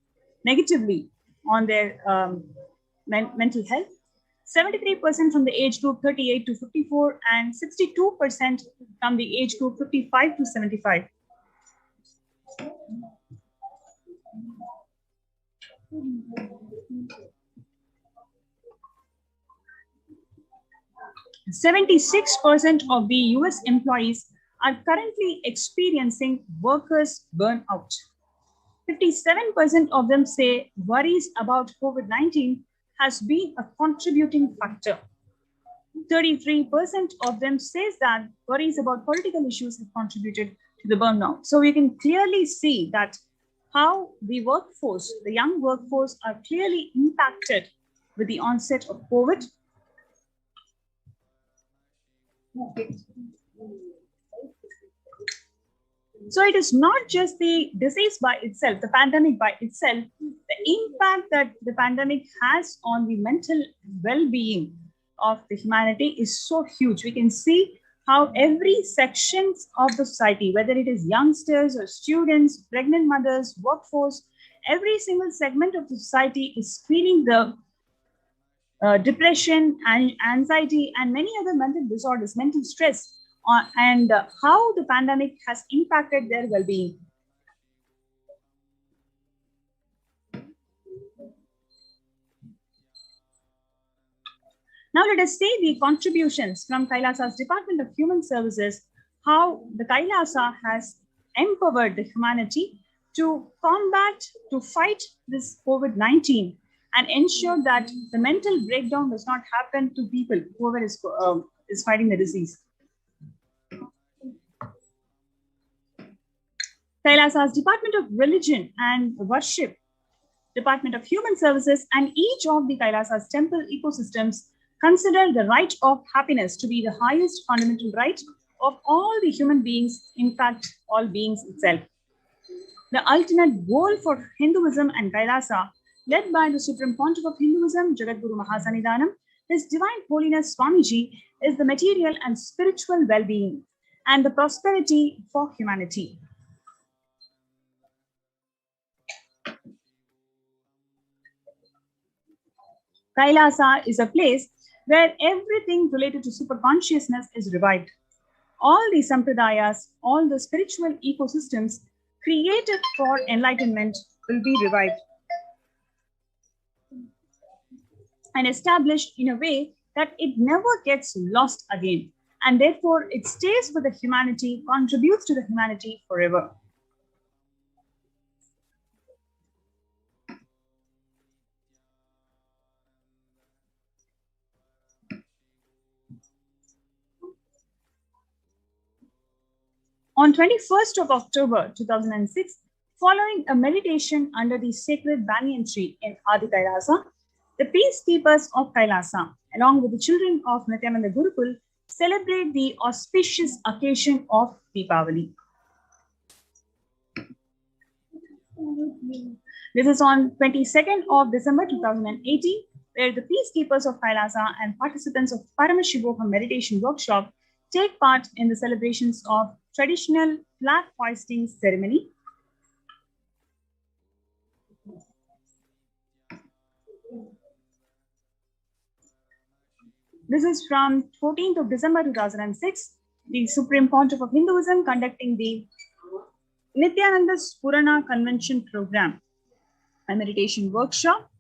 negatively on their mental health, 73% from the age group 38 to 54, and 62% from the age group 55 to 75. 76% of the US employees are currently experiencing workers' burnout. 57% of them say worries about COVID-19 has been a contributing factor. 33% of them says that worries about political issues have contributed to the burnout. So we can clearly see that how the workforce, the young workforce, are clearly impacted with the onset of COVID. So it is not just the disease by itself, the pandemic by itself, the impact that the pandemic has on the mental well-being of the humanity is so huge. We can see how every section of the society, whether it is youngsters or students, pregnant mothers, workforce, every single segment of the society is feeling the depression and anxiety and many other mental disorders, mental stress, and how the pandemic has impacted their well-being. Now let us see the contributions from Kailasa's Department of Human Services, how the Kailasa has empowered the humanity to combat, to fight this COVID-19 and ensure that the mental breakdown does not happen to people, whoever is is fighting the disease. Kailasa's Department of Religion and Worship, Department of Human Services, and each of the Kailasa's temple ecosystems consider the right of happiness to be the highest fundamental right of all the human beings, in fact, all beings itself. The ultimate goal for Hinduism and Kailasa, led by the Supreme Pontiff of Hinduism, Jagadguru Mahasannidhanam, His Divine Holiness Swamiji, is the material and spiritual well-being and the prosperity for humanity. Kailasa is a place where everything related to superconsciousness is revived. All the sampradayas, all the spiritual ecosystems created for enlightenment will be revived and established in a way that it never gets lost again. And therefore, it stays with the humanity, contributes to the humanity forever. On 21st of October 2006, following a meditation under the sacred banyan tree in Adi Kailasa, the peacekeepers of Kailasa, along with the children of Nithyananda Gurukul, celebrate the auspicious occasion of Deepavali. This is on 22nd of December 2018, where the peacekeepers of Kailasa and participants of Paramashivoham meditation workshop take part in the celebrations of traditional flag hoisting ceremony. This is from 14th of December 2006, the Supreme Pontiff of Hinduism conducting the Nithyananda Purana Convention Program, a meditation workshop.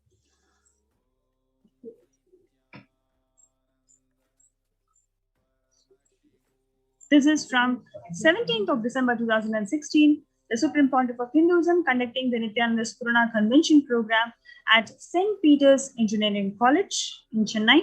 This is from 17th of December 2016, the Supreme Pontiff of Hinduism conducting the Nithyananda Purana Convention Program at St. Peter's Engineering College in Chennai.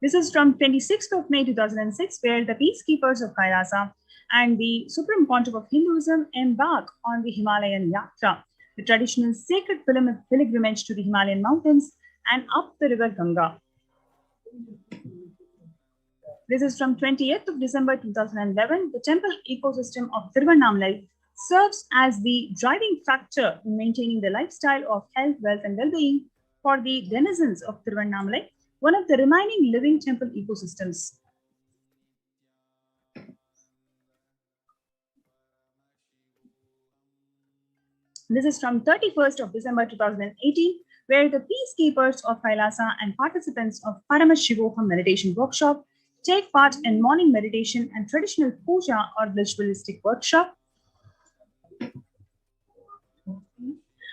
This is from 26th of May 2006, where the peacekeepers of Kailasa and the Supreme Pontiff of Hinduism embark on the Himalayan Yatra, the traditional sacred pilgrimage to the Himalayan mountains and up the river Ganga. This is from 28th of December 2011. The temple ecosystem of Tiruvannamalai serves as the driving factor in maintaining the lifestyle of health, wealth, and well-being for the denizens of Tiruvannamalai, one of the remaining living temple ecosystems. This is from 31st of December 2018, where the peacekeepers of Kailasa and participants of Paramashivoham meditation workshop take part in morning meditation and traditional puja or ritualistic workshop.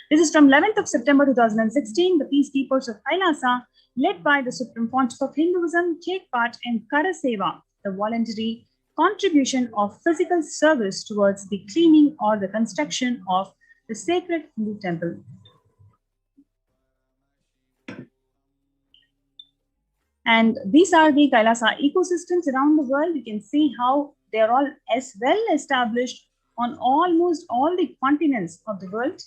This is from 11th of September 2016. The peacekeepers of Kailasa, led by the Supreme Pontiff of Hinduism, take part in Kara Seva, the voluntary contribution of physical service towards the cleaning or the construction of the sacred Hindu temple. And these are the Kailasa ecosystems around the world. You can see how they are all as well established on almost all the continents of the world.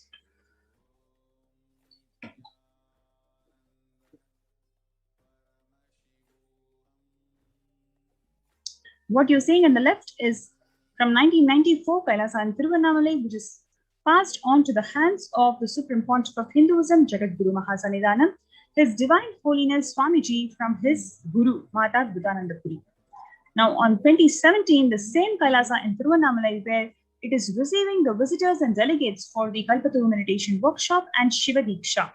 What you're seeing on the left is from 1994, Kailasa and Tiruvannamalai, which is passed on to the hands of the Supreme Pontiff of Hinduism, Jagadguru Mahasannidhanam, His Divine Holiness Swamiji from his Guru, Mata Buddhanandapuri. Now on 2017, the same Kailasa in Tiruvannamalai, where it is receiving the visitors and delegates for the Kalpataru meditation workshop and Shiva Diksha.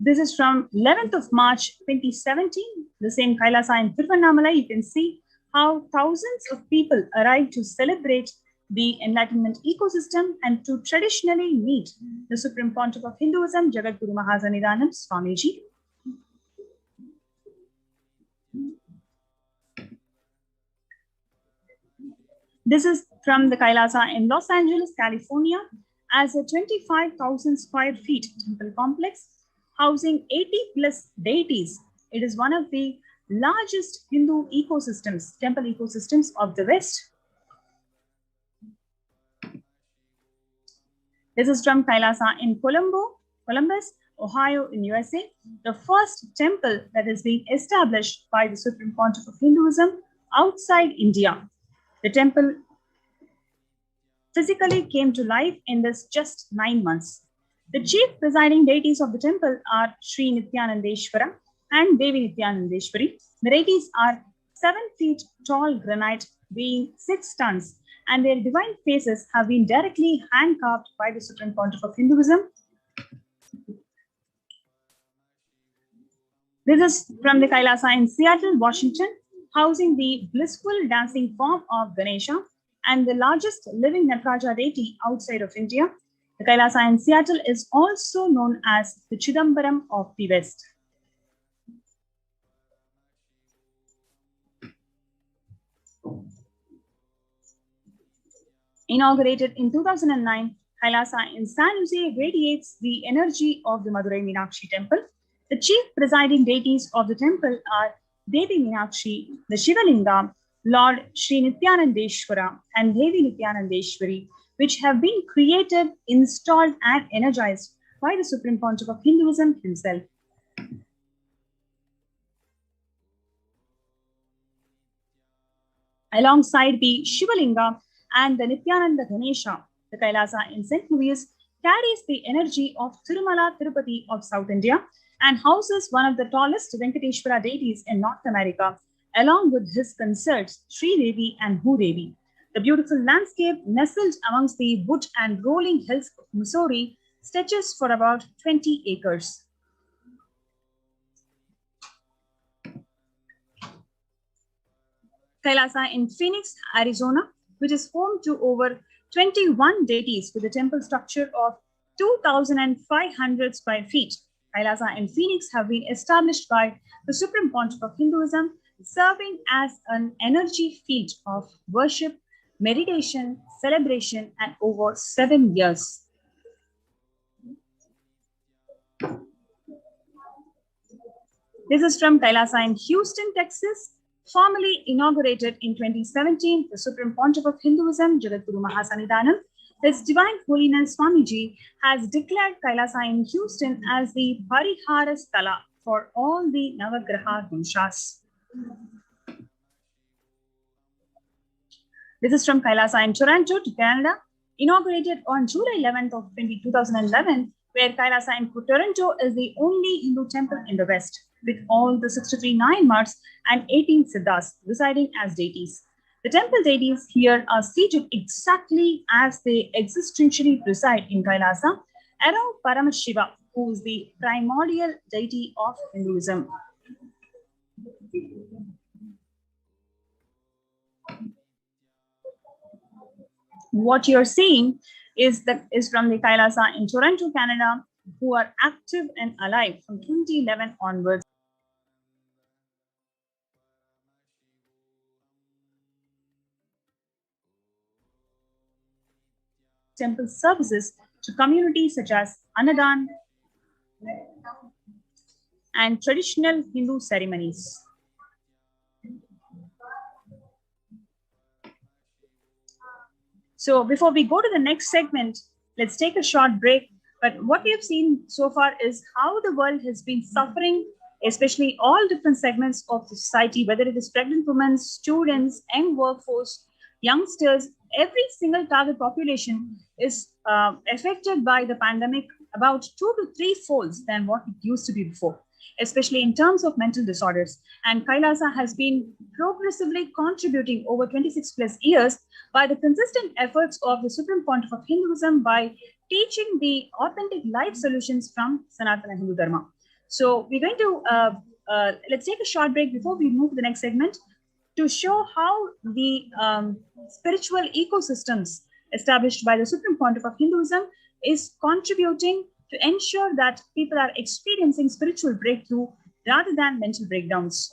This is from 11th of March 2017, the same Kailasa in Tiruvannamalai. You can see how thousands of people arrive to celebrate the enlightenment ecosystem and to traditionally meet the Supreme Pontiff of Hinduism, Jagadguru Mahasannidhanam Swamiji. This is from the Kailasa in Los Angeles, California, as a 25,000 square feet temple complex housing 80 plus deities. It is one of the largest Hindu ecosystems, temple ecosystems of the West. This is from Kailasa in Columbus, Ohio in USA, the first temple that is being established by the Supreme Pontiff of Hinduism outside India. The temple physically came to life in this just 9 months. The chief presiding deities of the temple are Sri Nithyanandeshwara and Devi Nithyanandeshwari. The deities are 7 feet tall granite weighing 6 tons, and their divine faces have been directly hand-carved by the Supreme Pontiff of Hinduism. This is from the Kailasa in Seattle, Washington, housing the blissful dancing form of Ganesha and the largest living Nataraja deity outside of India. The Kailasa in Seattle is also known as the Chidambaram of the West. Inaugurated in 2009, Kailasa in San Jose radiates the energy of the Madurai Meenakshi temple. The chief presiding deities of the temple are Devi Meenakshi, the Shivalinga, Lord Sri Nithyanandeshwara, and Devi Nithyanandeshwari, which have been created, installed, and energized by the Supreme Pontiff of Hinduism himself. Alongside the Shivalinga and the Nithyananda Ganesha, the Kailasa in St. Louis carries the energy of Tirumala Tirupati of South India and houses one of the tallest Venkateshwara deities in North America, along with his consorts Sri Devi and Bhudevi. The beautiful landscape nestled amongst the wood and rolling hills of Missouri stretches for about 20 acres. Kailasa in Phoenix, Arizona, which is home to over 21 deities with a temple structure of 2,500 square feet. Kailasa in Phoenix have been established by the Supreme Pontiff of Hinduism, serving as an energy field of worship, meditation, celebration, and over 7 years. This is from Kailasa in Houston, Texas. Formally inaugurated in 2017, the Supreme Pontiff of Hinduism, Jagadguru Mahasannidhanam, His Divine Holiness Swamiji has declared Kailasa in Houston as the Parihara Sthala for all the Navagraha Doshas. This is from Kailasa in Toronto, Canada, inaugurated on July 11th of 2011, where Kailasa in Toronto is the only Hindu temple in the West, with all the 63 Nayanmars and 18 Siddhas residing as deities. The temple deities here are seated exactly as they existentially reside in Kailasa, around Paramashiva, who is the primordial deity of Hinduism. What you're seeing is from the Kailasa in Toronto, Canada, who are active and alive from 2011 onwards. Temple services to communities such as Annadan and traditional Hindu ceremonies. So before we go to the next segment, let's take a short break. But what we have seen so far is how the world has been suffering, especially all different segments of the society, whether it is pregnant women, students, young workforce, youngsters, every single target population is affected by the pandemic about 2 to 3 folds than what it used to be before, especially in terms of mental disorders. And Kailasa has been progressively contributing over 26 plus years by the consistent efforts of the Supreme Pontiff of Hinduism by teaching the authentic life solutions from Sanatana Hindu Dharma. So we're going to, let's take a short break before we move to the next segment to show how the spiritual ecosystems established by the Supreme Pontiff of Hinduism is contributing to ensure that people are experiencing spiritual breakthrough rather than mental breakdowns.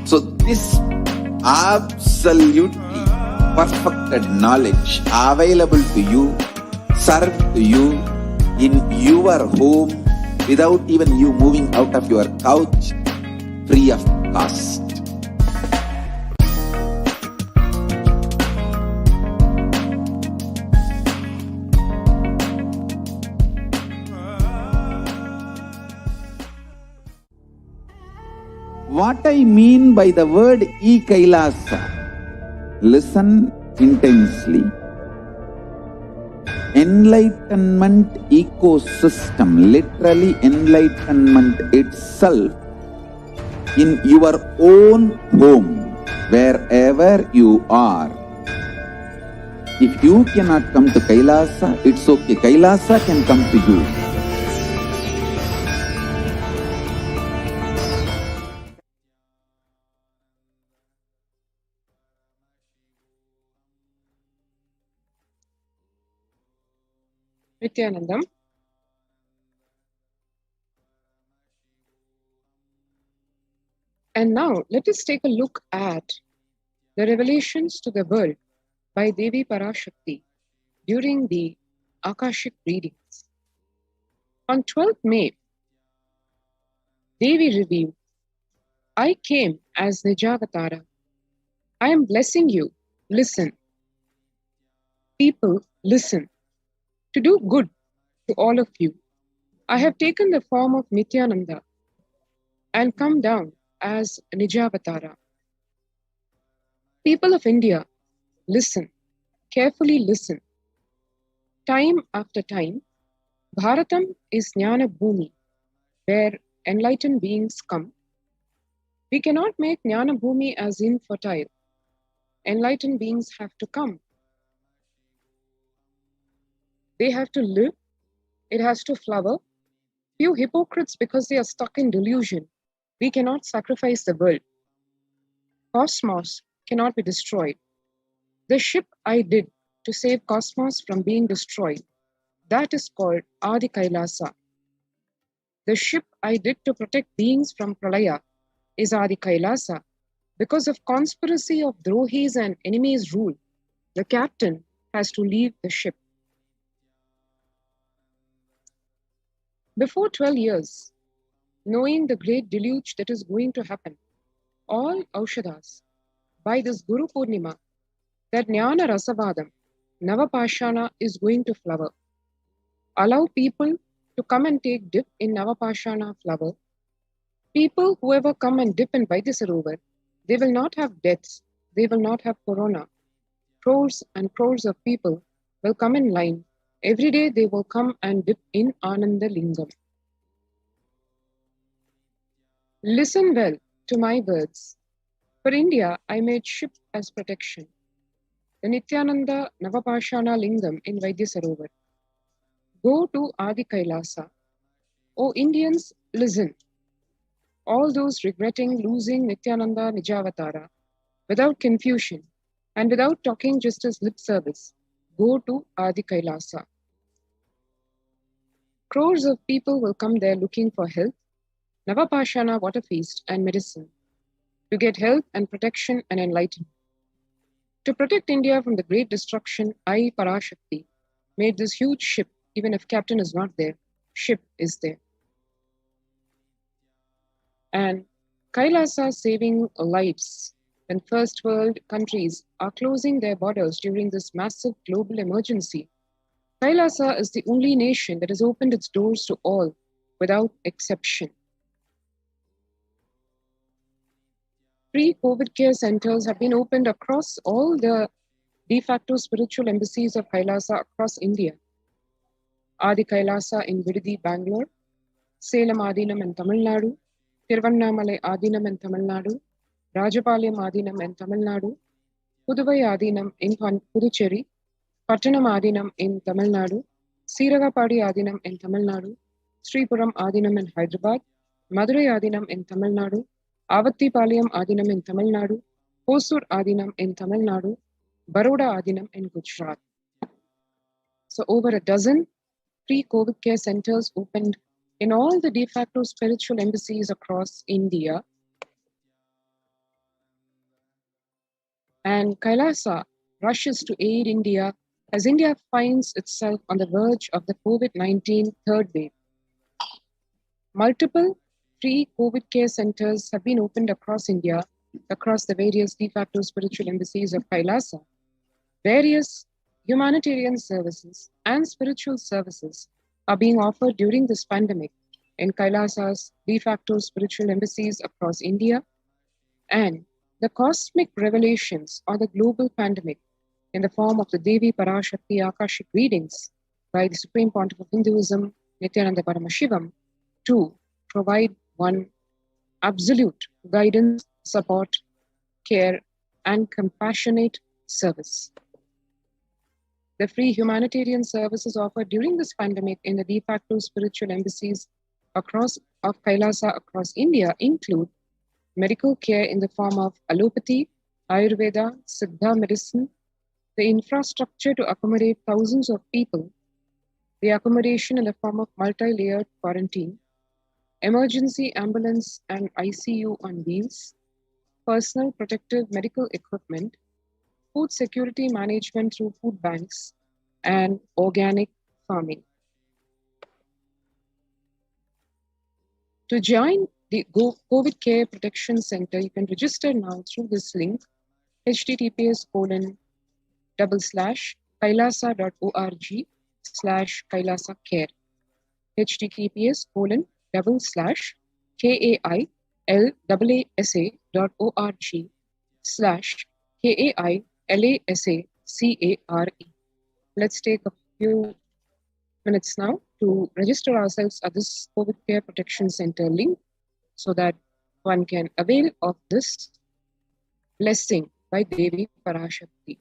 So this absolutely perfected knowledge available to you, served to you in your home without even you moving out of your couch, free of cost. What I mean by the word Kailasa, listen intensely. Enlightenment ecosystem, literally enlightenment itself, in your own home, wherever you are. If you cannot come to Kailasa, it's okay. Kailasa can come to you. Nithyanandam. And now let us take a look at the revelations to the world by Devi Parashakti during the Akashic readings. On 12th May, Devi revealed, I came as Nijavatara. I am blessing you. Listen. People, listen. To do good to all of you, I have taken the form of Nithyananda and come down as Nijavatara. People of India, listen, carefully listen. Time after time, Bharatam is Jnana Bhumi, where enlightened beings come. We cannot make Jnana Bhumi as infertile. Enlightened beings have to come. They have to live. It has to flower. Few hypocrites, because they are stuck in delusion. We cannot sacrifice the world. Cosmos cannot be destroyed. The ship I did to save cosmos from being destroyed, that is called Adi Kailasa. The ship I did to protect beings from Pralaya is Adi Kailasa. Because of conspiracy of Drohis and enemies' rule, the captain has to leave the ship. Before 12 years, knowing the great deluge that is going to happen, all Aushadas, by this Guru Purnima, that Jnana Rasavadam, Navapashana is going to flower. Allow people to come and take dip in Navapashana flower. People, whoever come and dip in Vaidyasarovar, they will not have deaths, they will not have corona. Crores and crores of people will come in line. Every day they will come and dip in Ananda Lingam. Listen well to my words. For India, I made ship as protection. The Nithyananda Navapashana Lingam in Vaidyasarovar. Go to Adi Kailasa. O Indians, listen. All those regretting losing Nithyananda Nijavatara, without confusion and without talking just as lip service, go to Adi Kailasa. Crores of people will come there looking for health, Navapashana water feast and medicine, to get health and protection and enlightenment. To protect India from the great destruction, I, Parashakti, made this huge ship. Even if captain is not there, ship is there. And Kailasa saving lives when first world countries are closing their borders during this massive global emergency. Kailasa is the only nation that has opened its doors to all without exception. Free COVID care centers have been opened across all the de facto spiritual embassies of Kailasa across India. Adi Kailasa in Vididi, Bangalore, Salem Adinam in Tamil Nadu, Tiruvannamalai Adinam in Tamil Nadu, Rajapalayam Adinam in Tamil Nadu, Puduvai Adinam in Puducherry, Pattanam Adinam in Tamil Nadu, Siragapadi Adinam in Tamil Nadu, Sripuram Adinam in Hyderabad, Madurai Adinam in Tamil Nadu, Avattipalayam Adinam in Tamil Nadu, Hosur Adinam in Tamil Nadu, Baroda Adinam in Gujarat. So over a dozen pre-COVID care centers opened in all the de facto spiritual embassies across India. And Kailasa rushes to aid India as India finds itself on the verge of the COVID-19 third wave. Multiple free COVID care centers have been opened across India, across the various de facto spiritual embassies of Kailasa. Various humanitarian services and spiritual services are being offered during this pandemic in Kailasa's de facto spiritual embassies across India, and the cosmic revelations on the global pandemic in the form of the Devi Parashakti Akashic readings by the Supreme Pontiff of Hinduism, Nithyananda Paramashivam, to provide one absolute guidance, support, care, and compassionate service. The free humanitarian services offered during this pandemic in the de facto spiritual embassies of Kailasa across India include medical care in the form of allopathy, Ayurveda, Siddha medicine, the infrastructure to accommodate thousands of people, the accommodation in the form of multi-layered quarantine, emergency ambulance and ICU on wheels, personal protective medical equipment, food security management through food banks, and organic farming. To join the COVID Care Protection Center, you can register now through this link, https://kailasa.org/Kailasa Care, https://kailasa.org/KAILASACARE. Let's take a few minutes now to register ourselves at this COVID Care Protection Center link so that one can avail of this blessing by Devi Parashakti.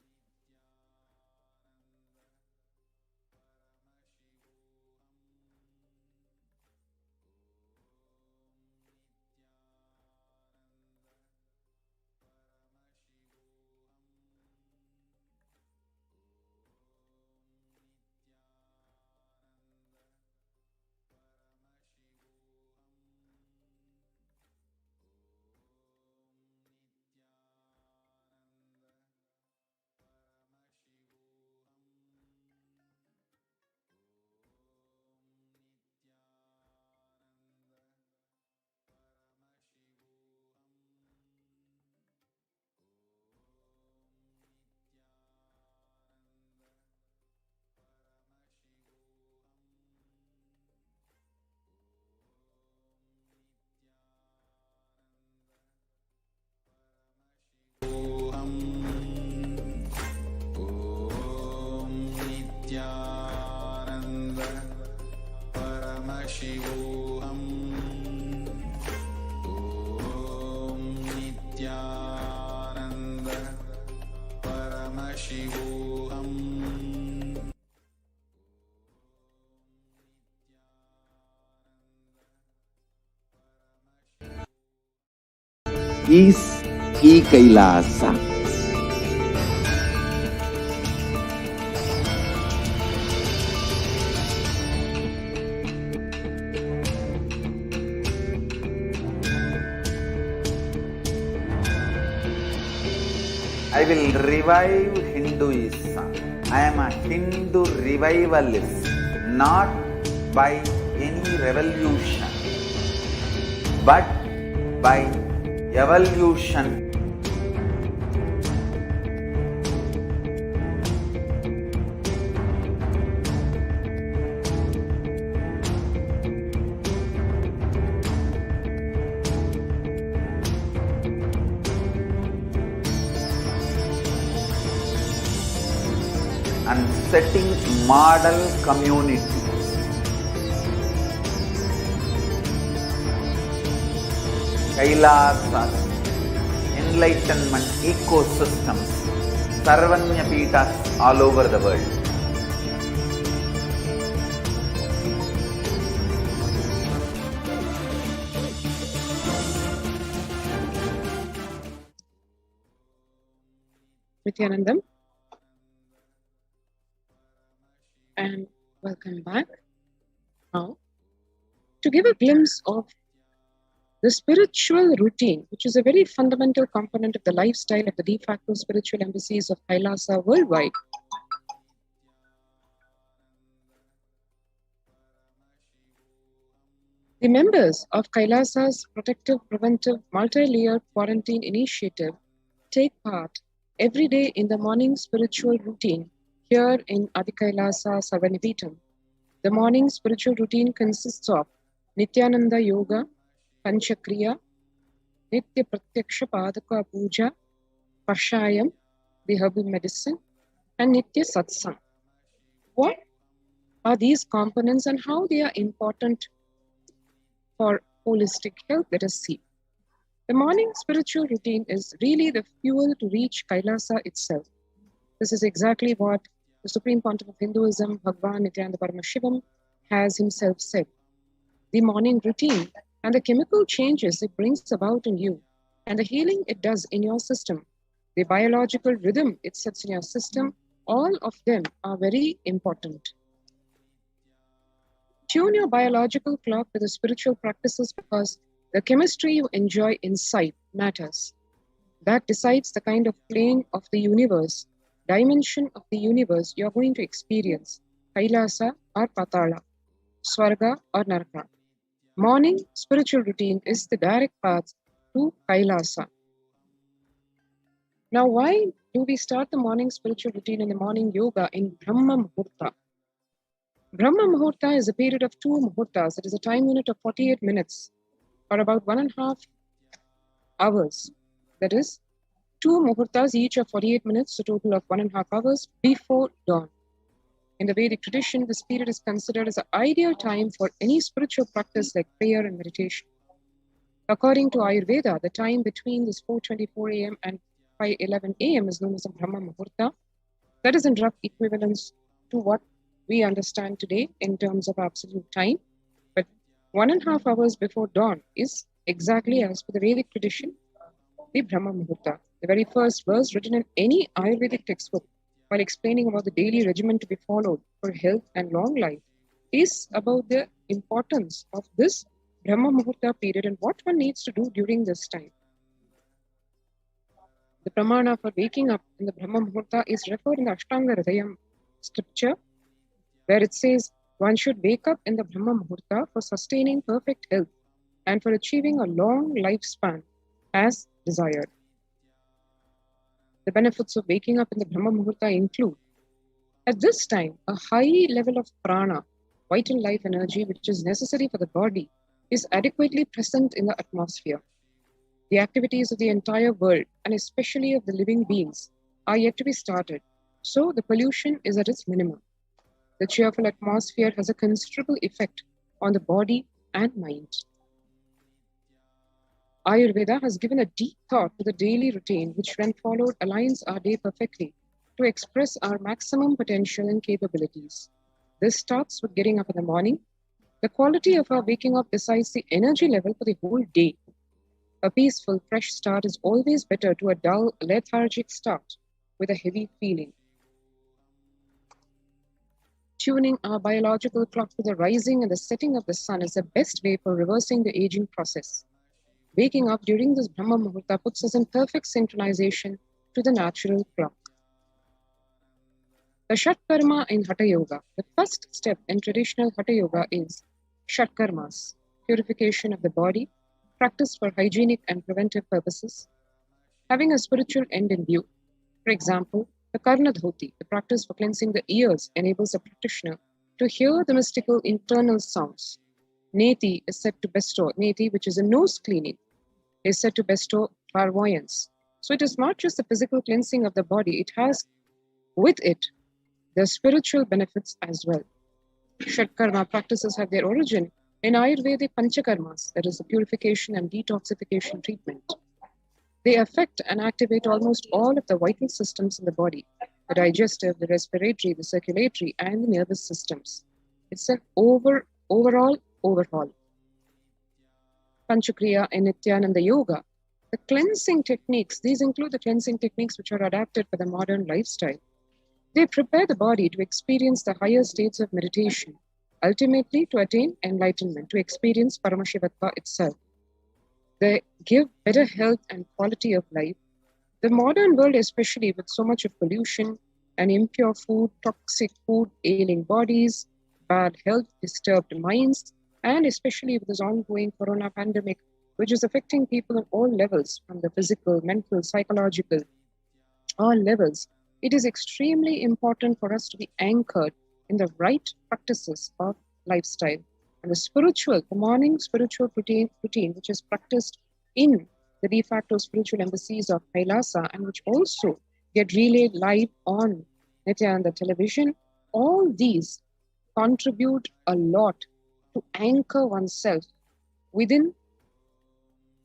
Nithyananda Paramashivoham. Om Nithyananda Paramashivoham. Is Kailasa. I will revive Hinduism. I am a Hindu revivalist, not by any revolution, but by evolution. And setting model community. Kailasa enlightenment ecosystems, Sarvanya Peethas all over the world. Nithyanandam, and welcome back. Now, to give a glimpse of The spiritual routine, which is a very fundamental component of the lifestyle of the de facto spiritual embassies of Kailasa worldwide. The members of Kailasa's protective, preventive, multi-layered quarantine initiative take part every day in the morning spiritual routine here in Adikailasa Sarvanipitam. The morning spiritual routine consists of Nithyananda Yoga, Panchakriya, Nitya Pratyaksha Padaka Puja, Kashayam, the herbal medicine, and Nitya Satsang. What are these components and how they are important for holistic health? Let us see. The morning spiritual routine is really the fuel to reach Kailasa itself. This is exactly what the Supreme Pontiff of Hinduism, Bhagavan Nithyananda Paramashivam, has himself said. The morning routine and the chemical changes it brings about in you and the healing it does in your system, the biological rhythm it sets in your system, all of them are very important. Tune your biological clock to the spiritual practices because the chemistry you enjoy inside matters. That decides the kind of plane of the universe, dimension of the universe you're going to experience, Kailasa or Patala, Swarga or Naraka. Morning spiritual routine is the direct path to Kailasa. Now, why do we start the morning spiritual routine and the morning yoga in Brahma Muhurta? Brahma Muhurta is a period of 2 Muhurtas. It is a time unit of 48 minutes or about 1.5 hours. That is 2 Muhurtas, each of 48 minutes, a total of 1.5 hours before dawn. In the Vedic tradition, this period is considered as an ideal time for any spiritual practice like prayer and meditation. According to Ayurveda, the time between this 4:24 a.m. and 5:11 a.m. is known as a Brahma Muhurta. That is in rough equivalence to what we understand today in terms of absolute time. But 1.5 hours before dawn is exactly as per the Vedic tradition, the Brahma Muhurta. The very first verse written in any Ayurvedic textbook while explaining about the daily regimen to be followed for health and long life is about the importance of this Brahma Muhurta period and what one needs to do during this time. The pramana for waking up in the Brahma Muhurta is referred in the Ashtanga Hridayam scripture, where it says one should wake up in the Brahma Muhurta for sustaining perfect health and for achieving a long lifespan as desired. The benefits of waking up in the Brahma Muhurta include, at this time, a high level of prana, vital life energy, which is necessary for the body, is adequately present in the atmosphere. The activities of the entire world, and especially of the living beings, are yet to be started, so the pollution is at its minimum. The cheerful atmosphere has a considerable effect on the body and mind. Ayurveda has given a deep thought to the daily routine, which when followed aligns our day perfectly to express our maximum potential and capabilities. This starts with getting up in the morning. The quality of our waking up decides the energy level for the whole day. A peaceful, fresh start is always better to a dull, lethargic start with a heavy feeling. Tuning our biological clock to the rising and the setting of the sun is the best way for reversing the aging process. Waking up during this Brahma Muhurta puts us in perfect synchronization to the natural clock. The Shat Karma in Hatha Yoga. The first step in traditional Hatha Yoga is Shat Karmas, purification of the body, practiced for hygienic and preventive purposes, having a spiritual end in view. For example, the Karna Dhoti, the practice for cleansing the ears, enables the practitioner to hear the mystical internal sounds. Neti is said to bestow, Neti, which is a nose cleaning, is said to bestow clairvoyance. So it is not just the physical cleansing of the body, it has with it the spiritual benefits as well. Shatkarma practices have their origin in Ayurvedic Panchakarmas, that is the purification and detoxification treatment. They affect and activate almost all of the vital systems in the body, the digestive, the respiratory, the circulatory, and the nervous systems. It's an overall overhaul. Panchakriya and Nithyananda Yoga. The cleansing techniques, these include the cleansing techniques which are adapted for the modern lifestyle. They prepare the body to experience the higher states of meditation, ultimately to attain enlightenment, to experience Paramashivoham itself. They give better health and quality of life. The modern world, especially with so much of pollution and impure food, toxic food, ailing bodies, bad health, disturbed minds, and especially with this ongoing corona pandemic, which is affecting people on all levels, from the physical, mental, psychological, all levels, it is extremely important for us to be anchored in the right practices of lifestyle. And the morning spiritual routine, which is practiced in the de facto spiritual embassies of Kailasa, and which also get relayed live on Nithyananda television, all these contribute a lot to anchor oneself within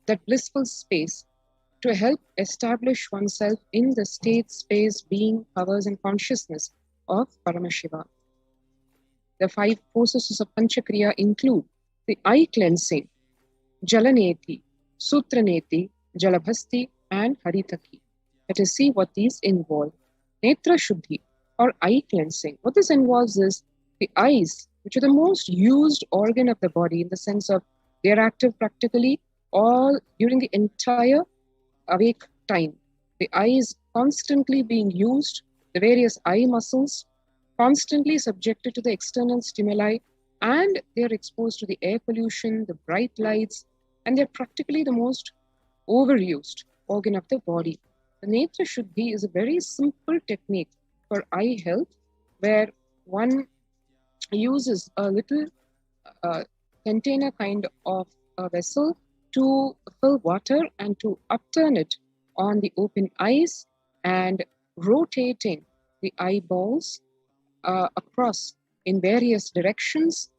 that blissful space, to help establish oneself in the state, space, being, powers, and consciousness of Paramashiva. The 5 processes of Panchakriya include the eye cleansing, Jalaneti, Sutraneti, Jalabhasti, and Haritaki. Let us see what these involve. Netra Shuddhi, or eye cleansing. What this involves is the eyes, which are the most used organ of the body, in the sense of they are active practically all during the entire awake time. The eye is constantly being used, the various eye muscles constantly subjected to the external stimuli, and they are exposed to the air pollution, the bright lights, and they're practically the most overused organ of the body. The Netra Shuddhi is a very simple technique for eye health, where one uses a little container kind of a vessel to fill water and to upturn it on the open eyes and rotating the eyeballs across in various directions,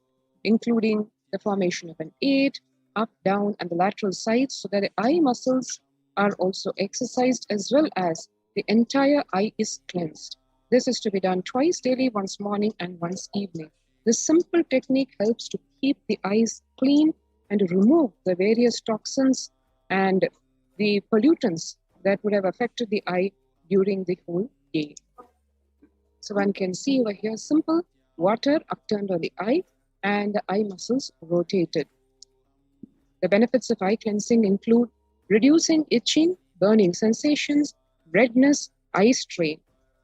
including the formation of an 8, up, down, and the lateral sides, so that the eye muscles are also exercised, as well as the entire eye is cleansed. This is to be done twice daily, once morning and once evening. This simple technique helps to keep the eyes clean and to remove the various toxins and the pollutants that would have affected the eye during the whole day. So one can see over here, simple water upturned on the eye and the eye muscles rotated. The benefits of eye cleansing include reducing itching, burning sensations, redness, eye strain.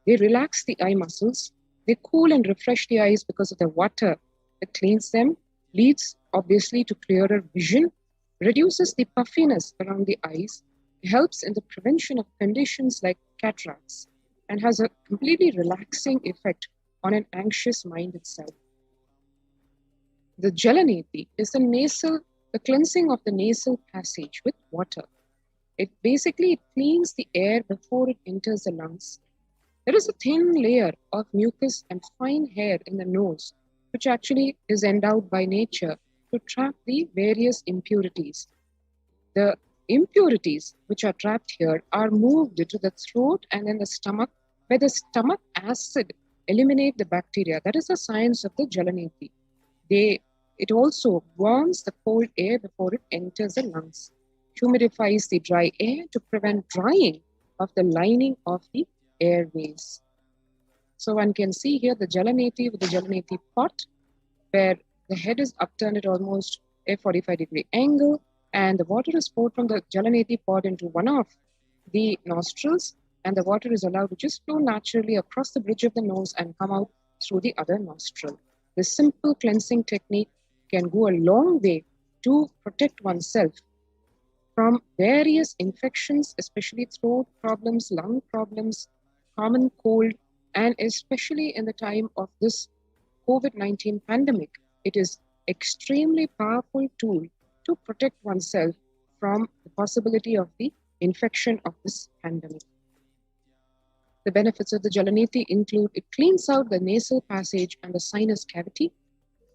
They relax the eye muscles. They cool and refresh the eyes because of the water that cleans them, leads obviously to clearer vision, reduces the puffiness around the eyes, helps in the prevention of conditions like cataracts, and has a completely relaxing effect on an anxious mind itself. The Jalaneti is the cleansing of the nasal passage with water. It basically cleans the air before it enters the lungs. There is a thin layer of mucus and fine hair in the nose, which actually is endowed by nature to trap the various impurities. The impurities which are trapped here are moved to the throat and then the stomach, where the stomach acid eliminate the bacteria. That is the science of the Jalaneti. It also warms the cold air before it enters the lungs, humidifies the dry air to prevent drying of the lining of the airways. So one can see here the Jalaneti with the Jalaneti pot, where the head is upturned at almost a 45-degree angle, and the water is poured from the Jalaneti pot into one of the nostrils, and the water is allowed to just flow naturally across the bridge of the nose and come out through the other nostril. This simple cleansing technique can go a long way to protect oneself from various infections, especially throat problems, lung problems, common cold, and especially in the time of this COVID-19 pandemic. It is extremely powerful tool to protect oneself from the possibility of the infection of this pandemic. The benefits of the Jalaneti include it cleans out the nasal passage and the sinus cavity.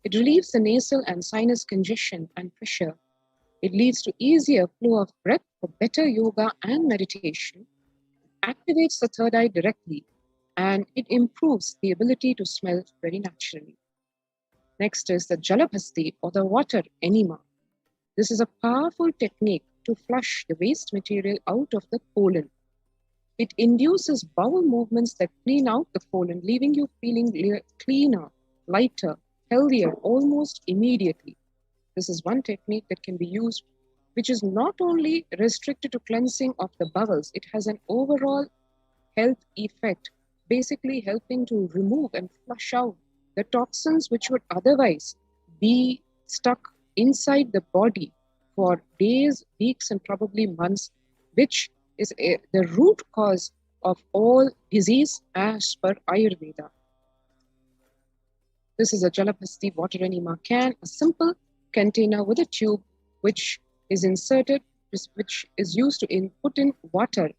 It relieves the nasal and sinus congestion and pressure. It leads to easier flow of breath for better yoga and meditation, activates the third eye directly, and it improves the ability to smell very naturally. Next is the Jalabhasti, or the water enema. This is a powerful technique to flush the waste material out of the colon. It induces bowel movements that clean out the colon, leaving you feeling cleaner, lighter, healthier almost immediately. This is one technique that can be used which is not only restricted to cleansing of the bowels, it has an overall health effect, basically helping to remove and flush out the toxins which would otherwise be stuck inside the body for days, weeks, and probably months, which is the root cause of all disease as per Ayurveda. This is a Jalapasti water enema can, a simple container with a tube which is inserted, which is used to put in water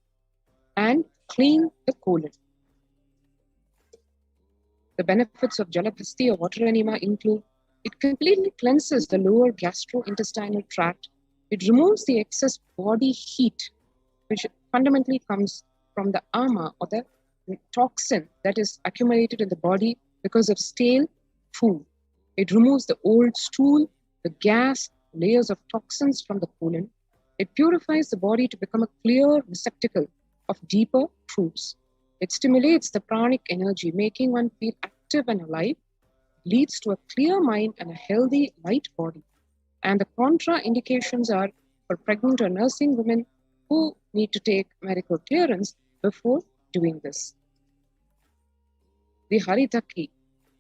and clean the colon. The benefits of Jalapasti or water enema include: it completely cleanses the lower gastrointestinal tract. It removes the excess body heat, which fundamentally comes from the ama or the toxin that is accumulated in the body because of stale food. It removes the old stool, the gas, layers of toxins from the colon. It purifies the body to become a clear receptacle of deeper truths. It stimulates the pranic energy, making one feel active and alive. It leads to a clear mind and a healthy, light body. And the contraindications are for pregnant or nursing women who need to take medical clearance before doing this. The Haritaki,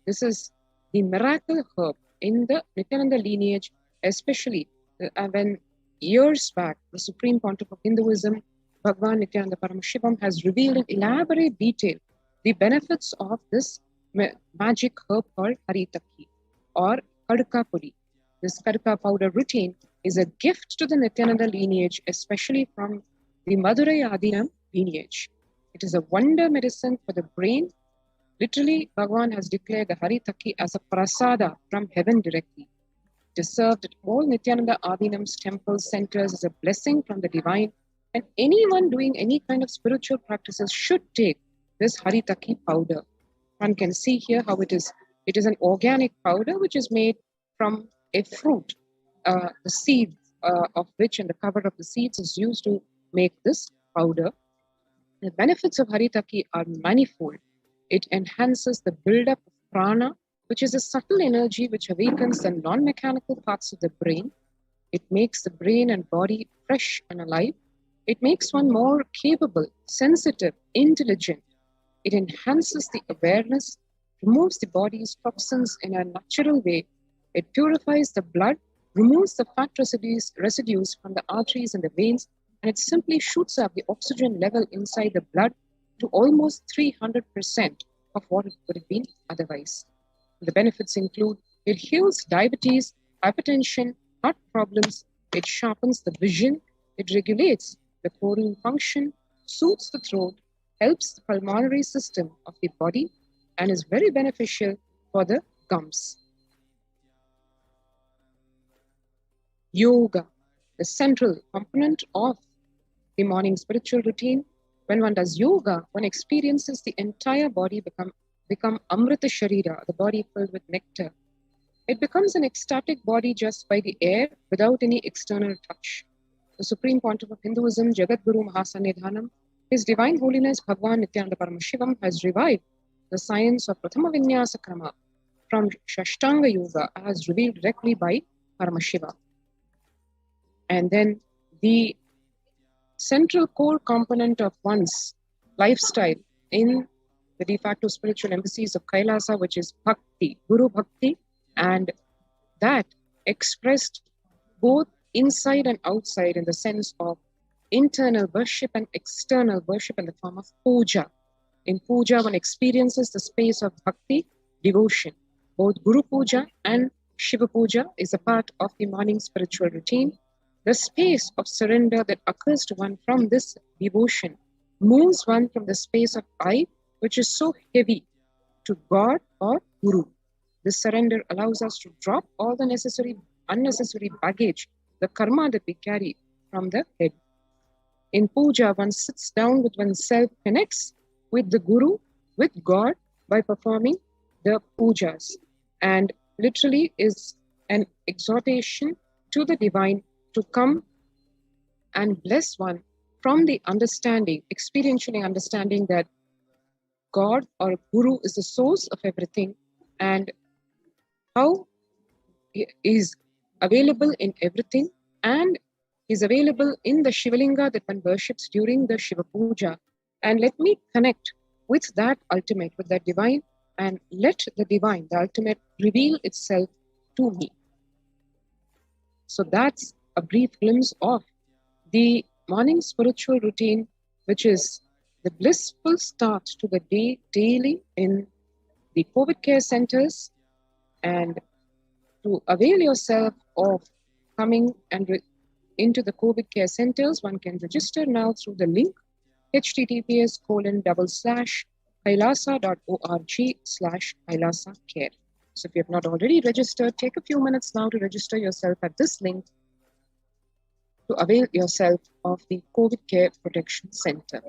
this is the miracle herb in the Nithyananda lineage, especially when years back, the Supreme Pontiff of Hinduism, Bhagavan Nithyananda Paramashivam, has revealed in elaborate detail the benefits of this magic herb called Haritaki or Kadka Pudi. This Kadka powder routine is a gift to the Nithyananda lineage, especially from the Madurai Adinam lineage. It is a wonder medicine for the brain. Literally, Bhagavan has declared the Haritaki as a prasada from heaven directly. It is served at all Nithyananda Adinam's temples, centers as a blessing from the divine, and anyone doing any kind of spiritual practices should take this Haritaki powder. One can see here how it is. It is an organic powder which is made from a fruit, the seed of which and the cover of the seeds is used to make this powder. The benefits of Haritaki are manifold. It enhances the buildup of prana, which is a subtle energy which awakens the non-mechanical parts of the brain. It makes the brain and body fresh and alive. It makes one more capable, sensitive, intelligent. It enhances the awareness, removes the body's toxins in a natural way. It purifies the blood, removes the fat residues from the arteries and the veins, and it simply shoots up the oxygen level inside the blood to almost 300% of what it would have been otherwise. The benefits include: it heals diabetes, hypertension, heart problems, it sharpens the vision, it regulates the coronary function, soothes the throat, helps the pulmonary system of the body, and is very beneficial for the gums. Yoga, the central component of the morning spiritual routine. When one does yoga, one experiences the entire body become Amrita Sharira, the body filled with nectar. It becomes an ecstatic body just by the air without any external touch. The Supreme Pontiff of Hinduism, Jagadguru Mahasannidhanam, His Divine Holiness Bhagavan Nithyananda Paramashivam, has revived the science of Prathama Vinyasa Krama from Shashtanga Yoga as revealed directly by Paramashiva. And then the central core component of one's lifestyle in the de facto spiritual embassies of Kailasa, which is Bhakti, Guru Bhakti, and that expressed both inside and outside in the sense of internal worship and external worship in the form of puja. In puja, one experiences the space of bhakti, devotion. Both Guru Puja and Shiva Puja is a part of the morning spiritual routine. The space of surrender that occurs to one from this devotion moves one from the space of I, which is so heavy, to God or Guru. This surrender allows us to drop all the unnecessary baggage, the karma that we carry from the head. In puja, one sits down with oneself, connects with the Guru, with God, by performing the pujas, and literally is an exhortation to the divine to come and bless one from the understanding, experientially understanding that God or Guru is the source of everything and how he is available in everything, and He's available in the Shivalinga that one worships during the Shiva Puja. And let me connect with that ultimate, with that divine, and let the divine, the ultimate, reveal itself to me. So that's a brief glimpse of the morning spiritual routine, which is the blissful start to the day daily in the COVID care centers. And to avail yourself of coming and into the COVID care centers, one can register now through the link https://kailasa.org/Kailasa care. So if you have not already registered, take a few minutes now to register yourself at this link to avail yourself of the COVID Care Protection Center.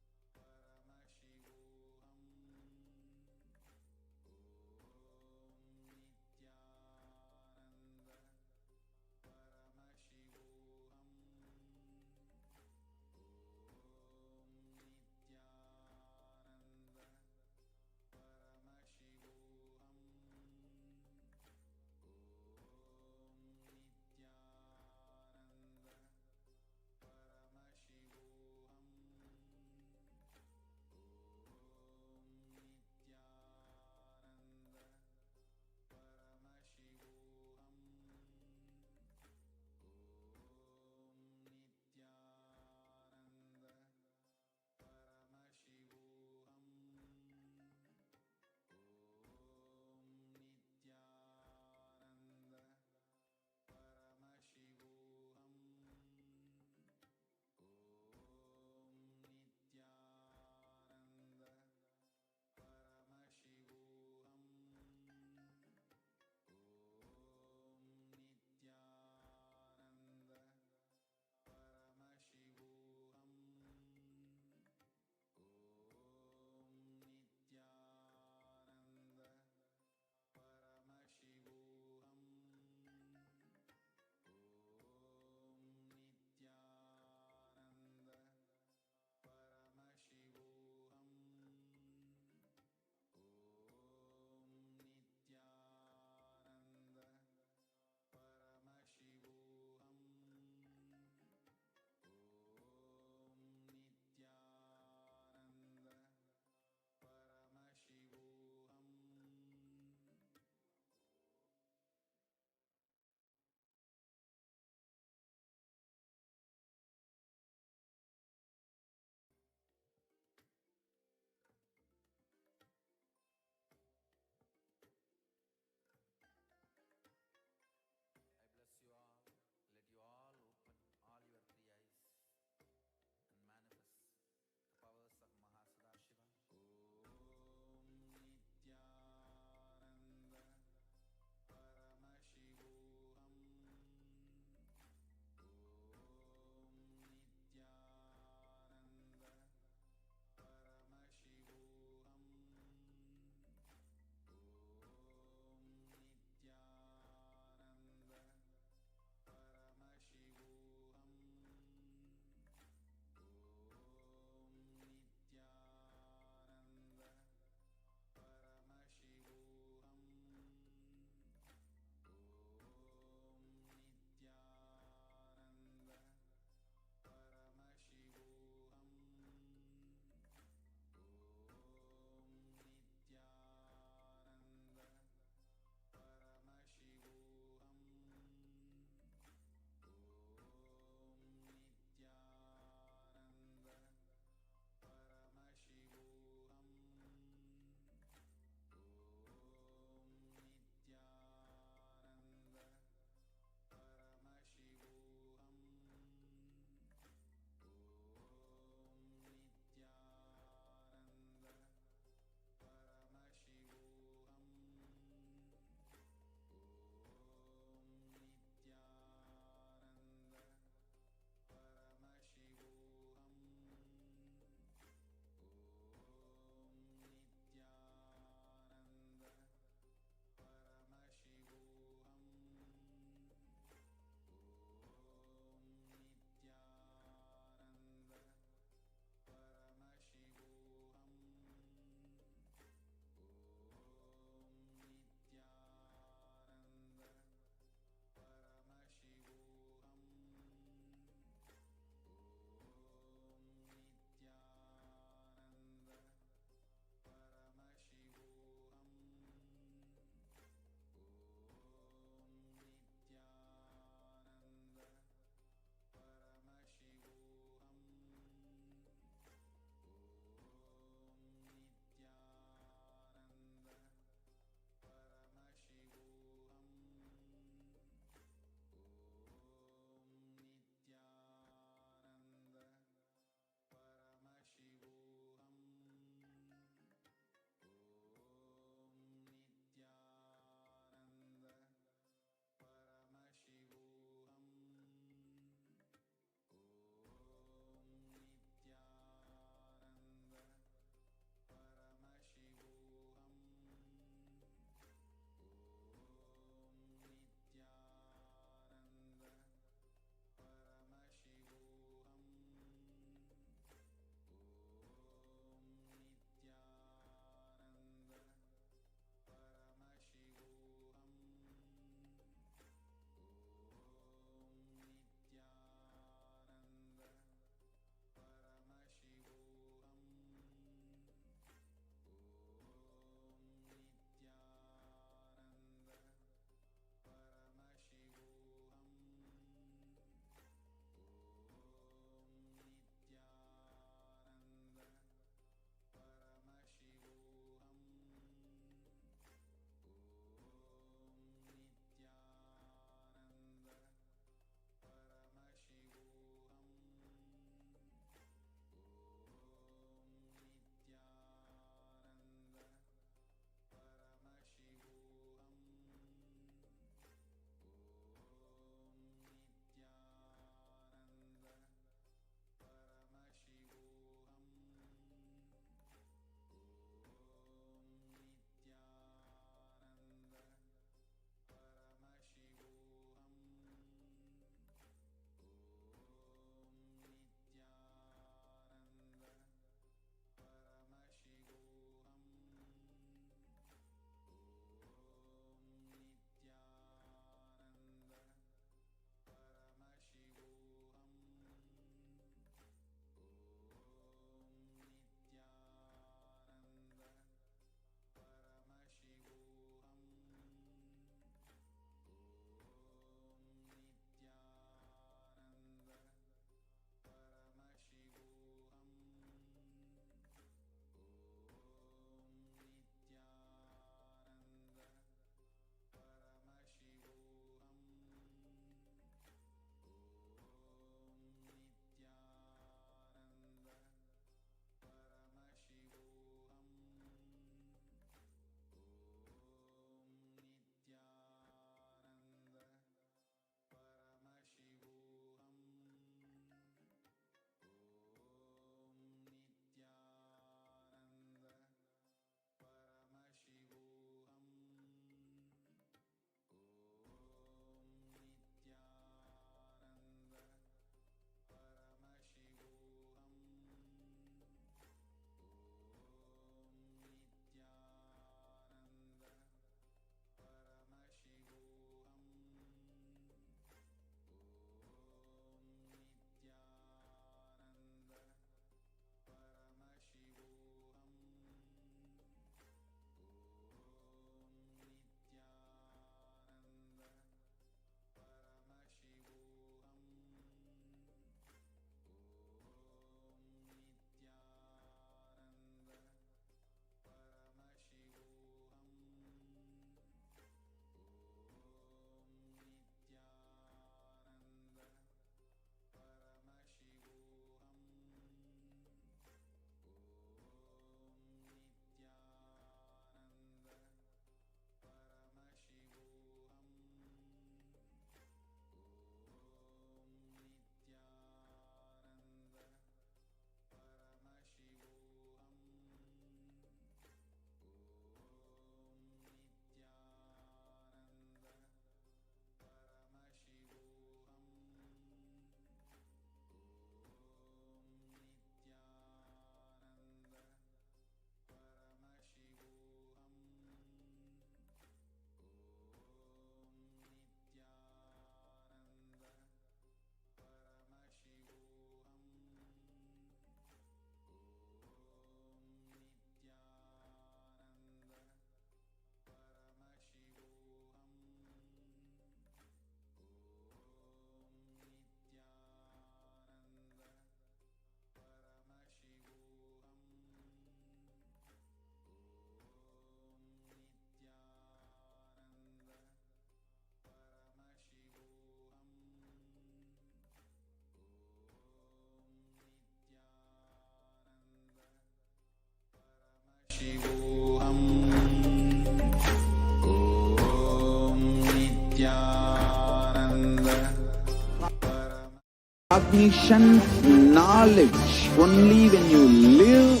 Cognition's knowledge, only when you live,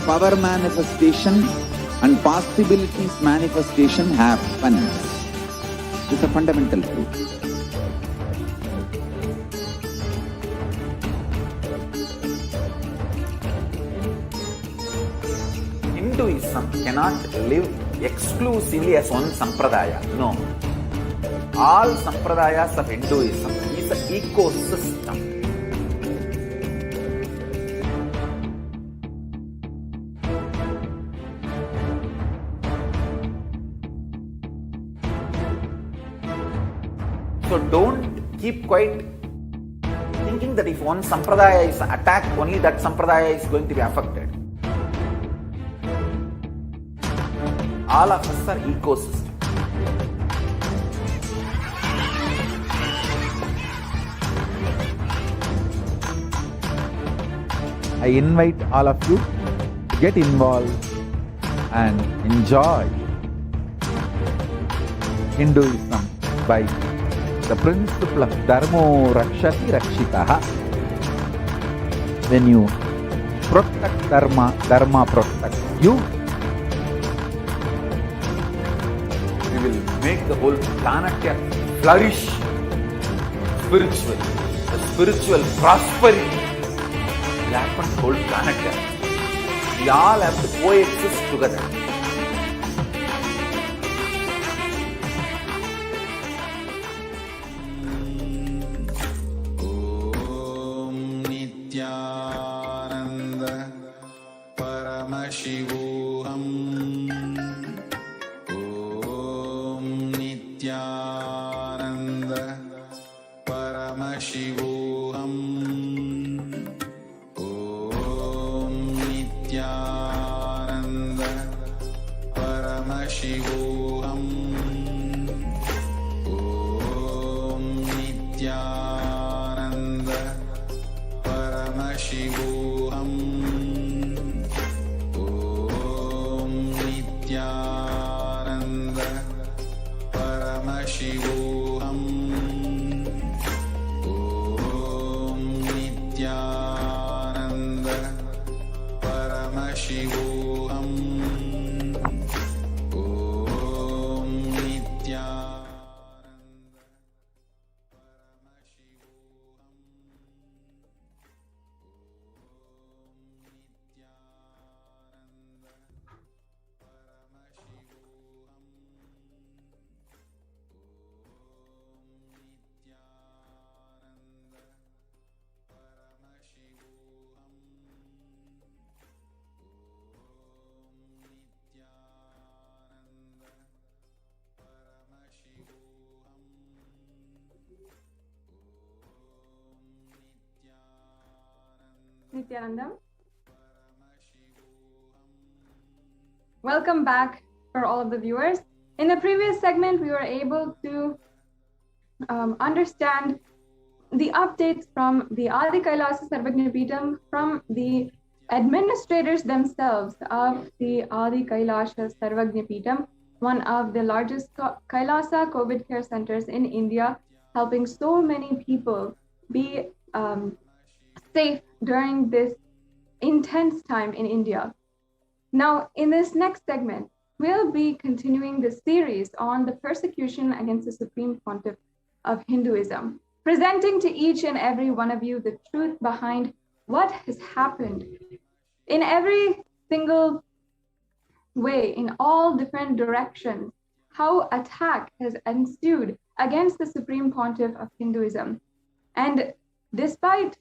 power manifestation and possibilities manifestation happens. It's a fundamental truth. Hinduism cannot live exclusively as one sampradaya. No. All sampradayas of Hinduism is an ecosystem. So don't keep quiet thinking that if one sampradaya is attacked, only that sampradaya is going to be affected. All of us are ecosystem. I invite all of you to get involved and enjoy Hinduism by the principle of Dharmo Rakshati Rakshitaha. When you protect Dharma, Dharma protects you. We will make the whole planet flourish spiritually. The spiritual prosperity will happen the whole planet. We all have to coexist together. Nithyananda Paramashivoham. Om Nithyananda Paramashivoham. Om Nithyananda Paramashivoham. Om Nithyananda Paramashivoham. Om Nithyananda Paramashivoham. Om Nithyananda Paramashivoham. Om Nithyananda. Nithyanandam. Welcome back for all of the viewers. In the previous segment, we were able to understand the updates from the Adi Kailasa Sarvagnapeetham from the administrators themselves of the Adi Kailasa Sarvagnapeetham, one of the largest Kailasa COVID care centers in India, helping so many people be safe during this intense time in India. Now, in this next segment, we'll be continuing the series on the persecution against the Supreme Pontiff of Hinduism, presenting to each and every one of you the truth behind what has happened in every single way, in all different directions, how attack has ensued against the Supreme Pontiff of Hinduism. And despite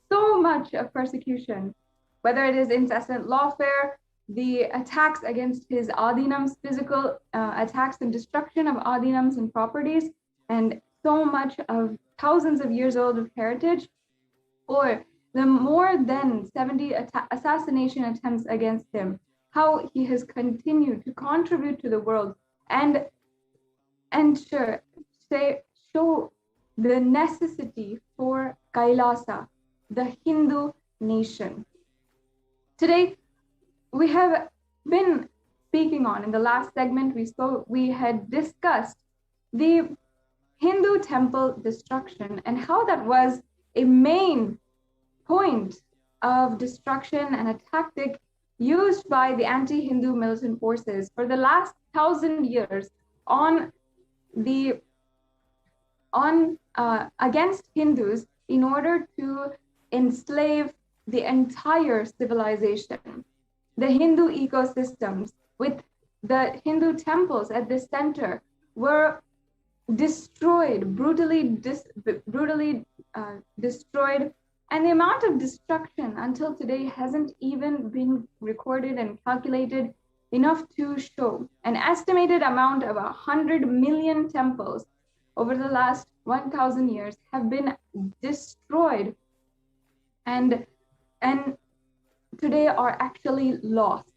so much of persecution, whether it is incessant lawfare, the attacks against his adinams, physical attacks and destruction of adinams and properties, and so much of thousands of years old of heritage, or the more than 70 assassination attempts against him, how he has continued to contribute to the world and show the necessity for Kailasa, the Hindu nation. Today, we have been speaking on, in the last segment, we had discussed the Hindu temple destruction and how that was a main point of destruction and a tactic used by the anti-Hindu militant forces for the last 1,000 years against Hindus in order to enslave the entire civilization. The Hindu ecosystems with the Hindu temples at the center were destroyed, brutally destroyed, and the amount of destruction until today hasn't even been recorded and calculated enough to show. An estimated amount of 100 million temples over the last 1,000 years have been destroyed and today are actually lost.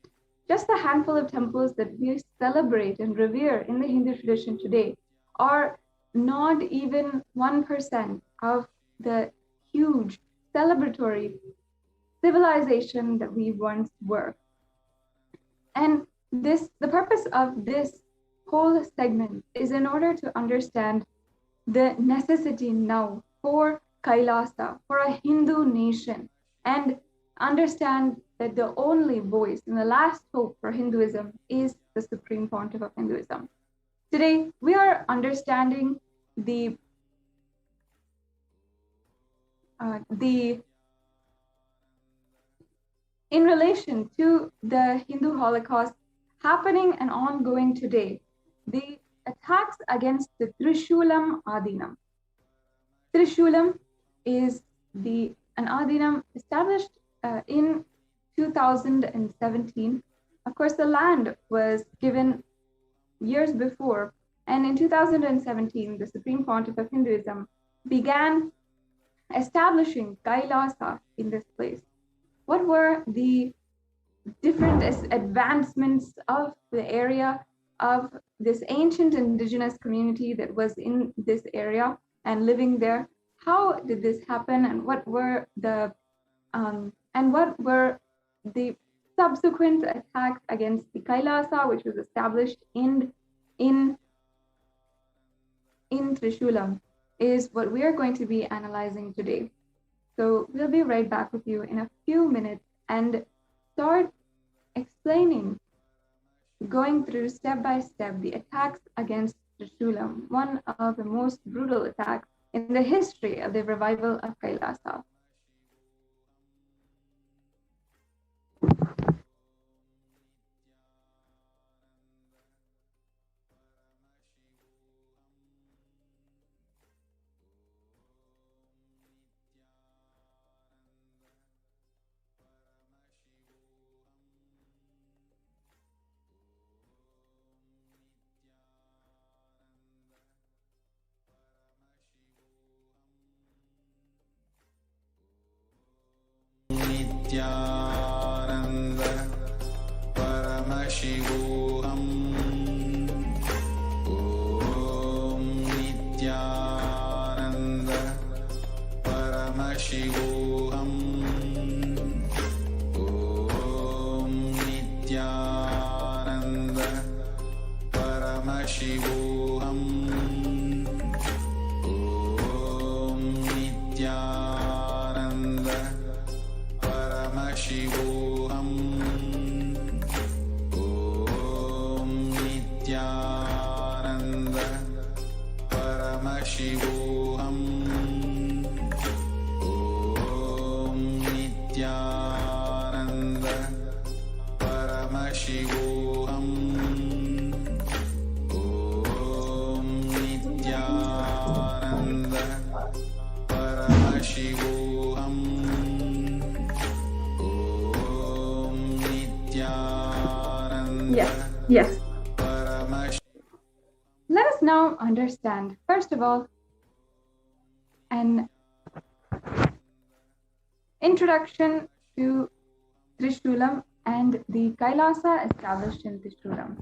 Just a handful of temples that we celebrate and revere in the Hindu tradition today are not even 1% of the huge celebratory civilization that we once were. And the purpose of this whole segment is in order to understand the necessity now for Kailasa, for a Hindu nation, and understand that the only voice and the last hope for Hinduism is the Supreme Pontiff of Hinduism. Today, we are understanding in relation to the Hindu Holocaust happening and ongoing today, the attacks against the Trishulam Adinam. Trishulam is an Adinam established in 2017. Of course, the land was given years before, and in 2017, the Supreme Pontiff of Hinduism began establishing Kailasa in this place. What were the different advancements of the area of this ancient indigenous community that was in this area and living there? How did this happen, and what were the subsequent attacks against the Kailasa, which was established in Trishulam, is what we are going to be analyzing today. So we'll be right back with you in a few minutes and start explaining, going through step by step, the attacks against Trishulam, one of the most brutal attacks in the history of the revival of Kailasa. Nithyananda Paramashivoham. Om Nithyananda Paramashivoham. Om Nithyananda Paramashivoham. Om Nithyananda Paramashivoham. Om Nithyananda Paramashivoham. Om Nithyananda Paramashivoham. Om Nithyananda Paramashivoham. Yes. Let us now understand, first of all, an introduction to Trishulam and the Kailasa established in Trishulam.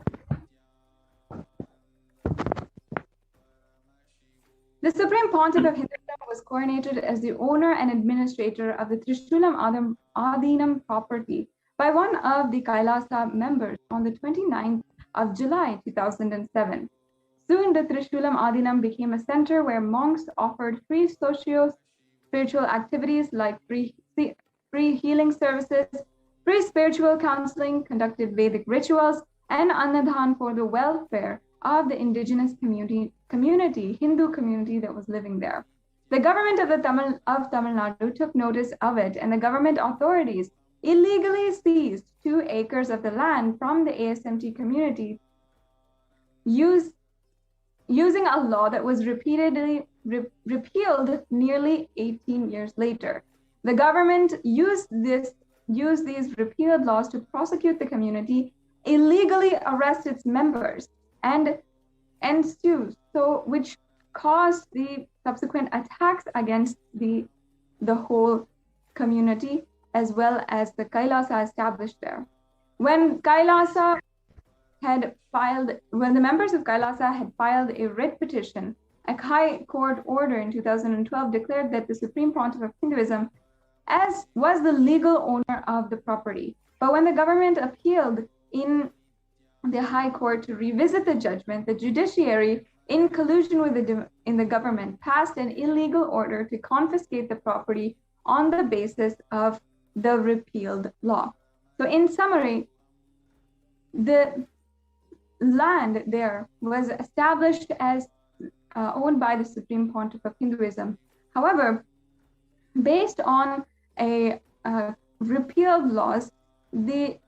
The Supreme Pontiff of Hinduism was coronated as the owner and administrator of the Trishulam Adinam property by one of the Kailasa members on the 29th of July 2007. Soon the Trishulam Adinam became a center where monks offered free socio-spiritual activities like free healing services, free spiritual counseling, conducted Vedic rituals, and Annadhan for the welfare of the indigenous community, Hindu community that was living there. The government of Tamil Nadu took notice of it, and the government authorities illegally seized 2 acres of the land from the ASMT community, using a law that was repeatedly repealed nearly 18 years later. The government used these repealed laws to prosecute the community, illegally arrest its members, and sue, which caused the subsequent attacks against the whole community, as well as the Kailasa established there. When the members of Kailasa had filed a writ petition, a high court order in 2012 declared that the Supreme Pontiff of Hinduism was the legal owner of the property. But when the government appealed in the High Court to revisit the judgment, the judiciary, in collusion with the government, passed an illegal order to confiscate the property on the basis of the repealed law. So in summary, the land there was established as owned by the Supreme Pontiff of Hinduism. However, based on a repealed laws, the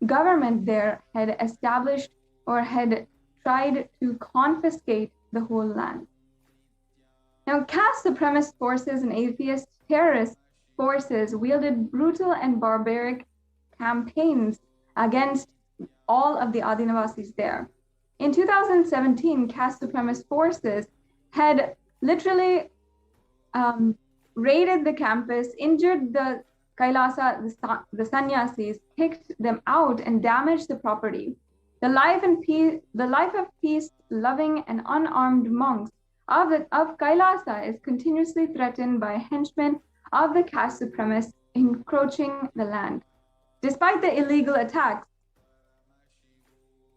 government there had established or had tried to confiscate the whole land. Now, caste supremacist forces and atheist terrorist forces wielded brutal and barbaric campaigns against all of the Adinavasis there. In 2017, caste supremacist forces had literally raided the campus, injured the Kailasa, the sannyasis, kicked them out, and damaged the property. The life of peace, loving and unarmed monks of Kailasa is continuously threatened by henchmen of the caste supremacists encroaching the land. Despite the illegal attacks,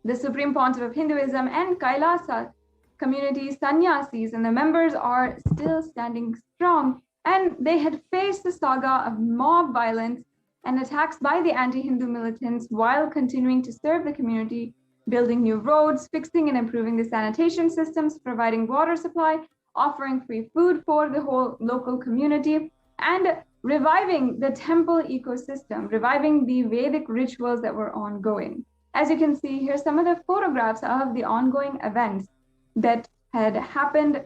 the Supreme Pontiff of Hinduism and Kailasa community sannyasis and the members are still standing strong, and they had faced the saga of mob violence and attacks by the anti-Hindu militants while continuing to serve the community, building new roads, fixing and improving the sanitation systems, providing water supply, offering free food for the whole local community, and reviving the temple ecosystem, reviving the Vedic rituals that were ongoing. As you can see, here's some of the photographs of the ongoing events that had happened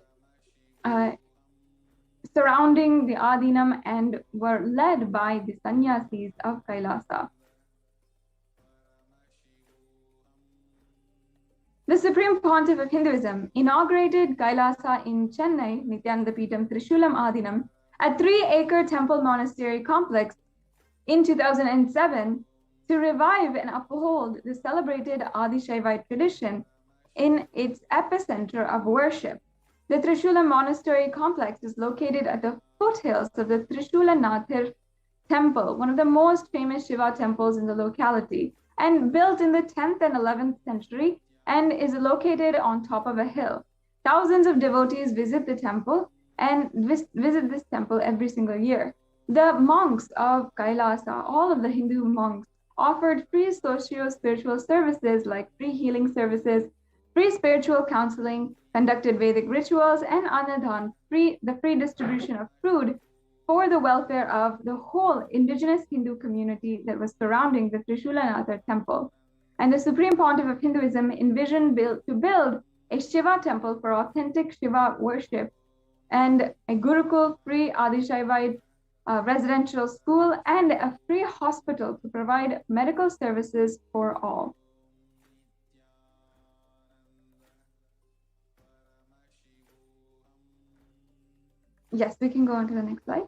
surrounding the Adinam and were led by the sannyasis of Kailasa. The Supreme Pontiff of Hinduism inaugurated Kailasa in Chennai, Nithyananda Trishulam Adinam, a 3-acre temple monastery complex in 2007 to revive and uphold the celebrated Adi Shaivite tradition in its epicenter of worship. The Trishulam Monastery complex is located at the foothills of the Trishulanathar temple, one of the most famous Shiva temples in the locality, and built in the 10th and 11th century, and is located on top of a hill. Thousands of devotees visit the temple and visit this temple every single year. The monks of Kailasa, all of the Hindu monks, offered free socio-spiritual services like free healing services, free spiritual counseling, conducted Vedic rituals, and Annadhan, the free distribution of food for the welfare of the whole indigenous Hindu community that was surrounding the Trishulanathar temple. And the Supreme Pontiff of Hinduism envisioned to build a Shiva temple for authentic Shiva worship, and a Gurukul, free Adi Shaivite residential school, and a free hospital to provide medical services for all. Yes, we can go on to the next slide.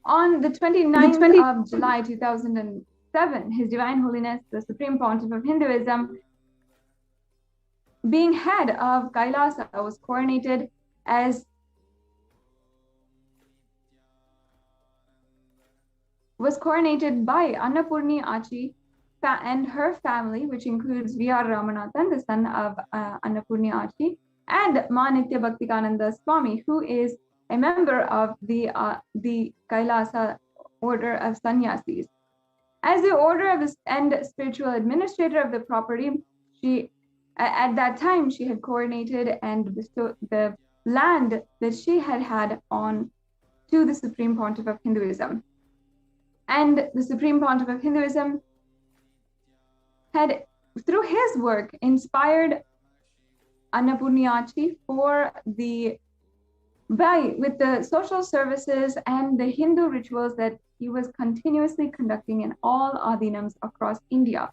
On the 29th of July 2007, His Divine Holiness, the Supreme Pontiff of Hinduism, being head of Kailasa, was coronated as was coronated by Annapurni Achi and her family, which includes V.R. Ramanathan, the son of Annapurni Achi, and Ma Nitya Bhaktikananda Swami, who is a member of the Kailasa order of sannyasis. As the order of and spiritual administrator of the property, she at that time she had coronated and bestowed the land that she had on to the Supreme Pontiff of Hinduism. And the Supreme Pontiff of Hinduism had, through his work, inspired Annapurni Achi with the social services and the Hindu rituals that he was continuously conducting in all adinams across India.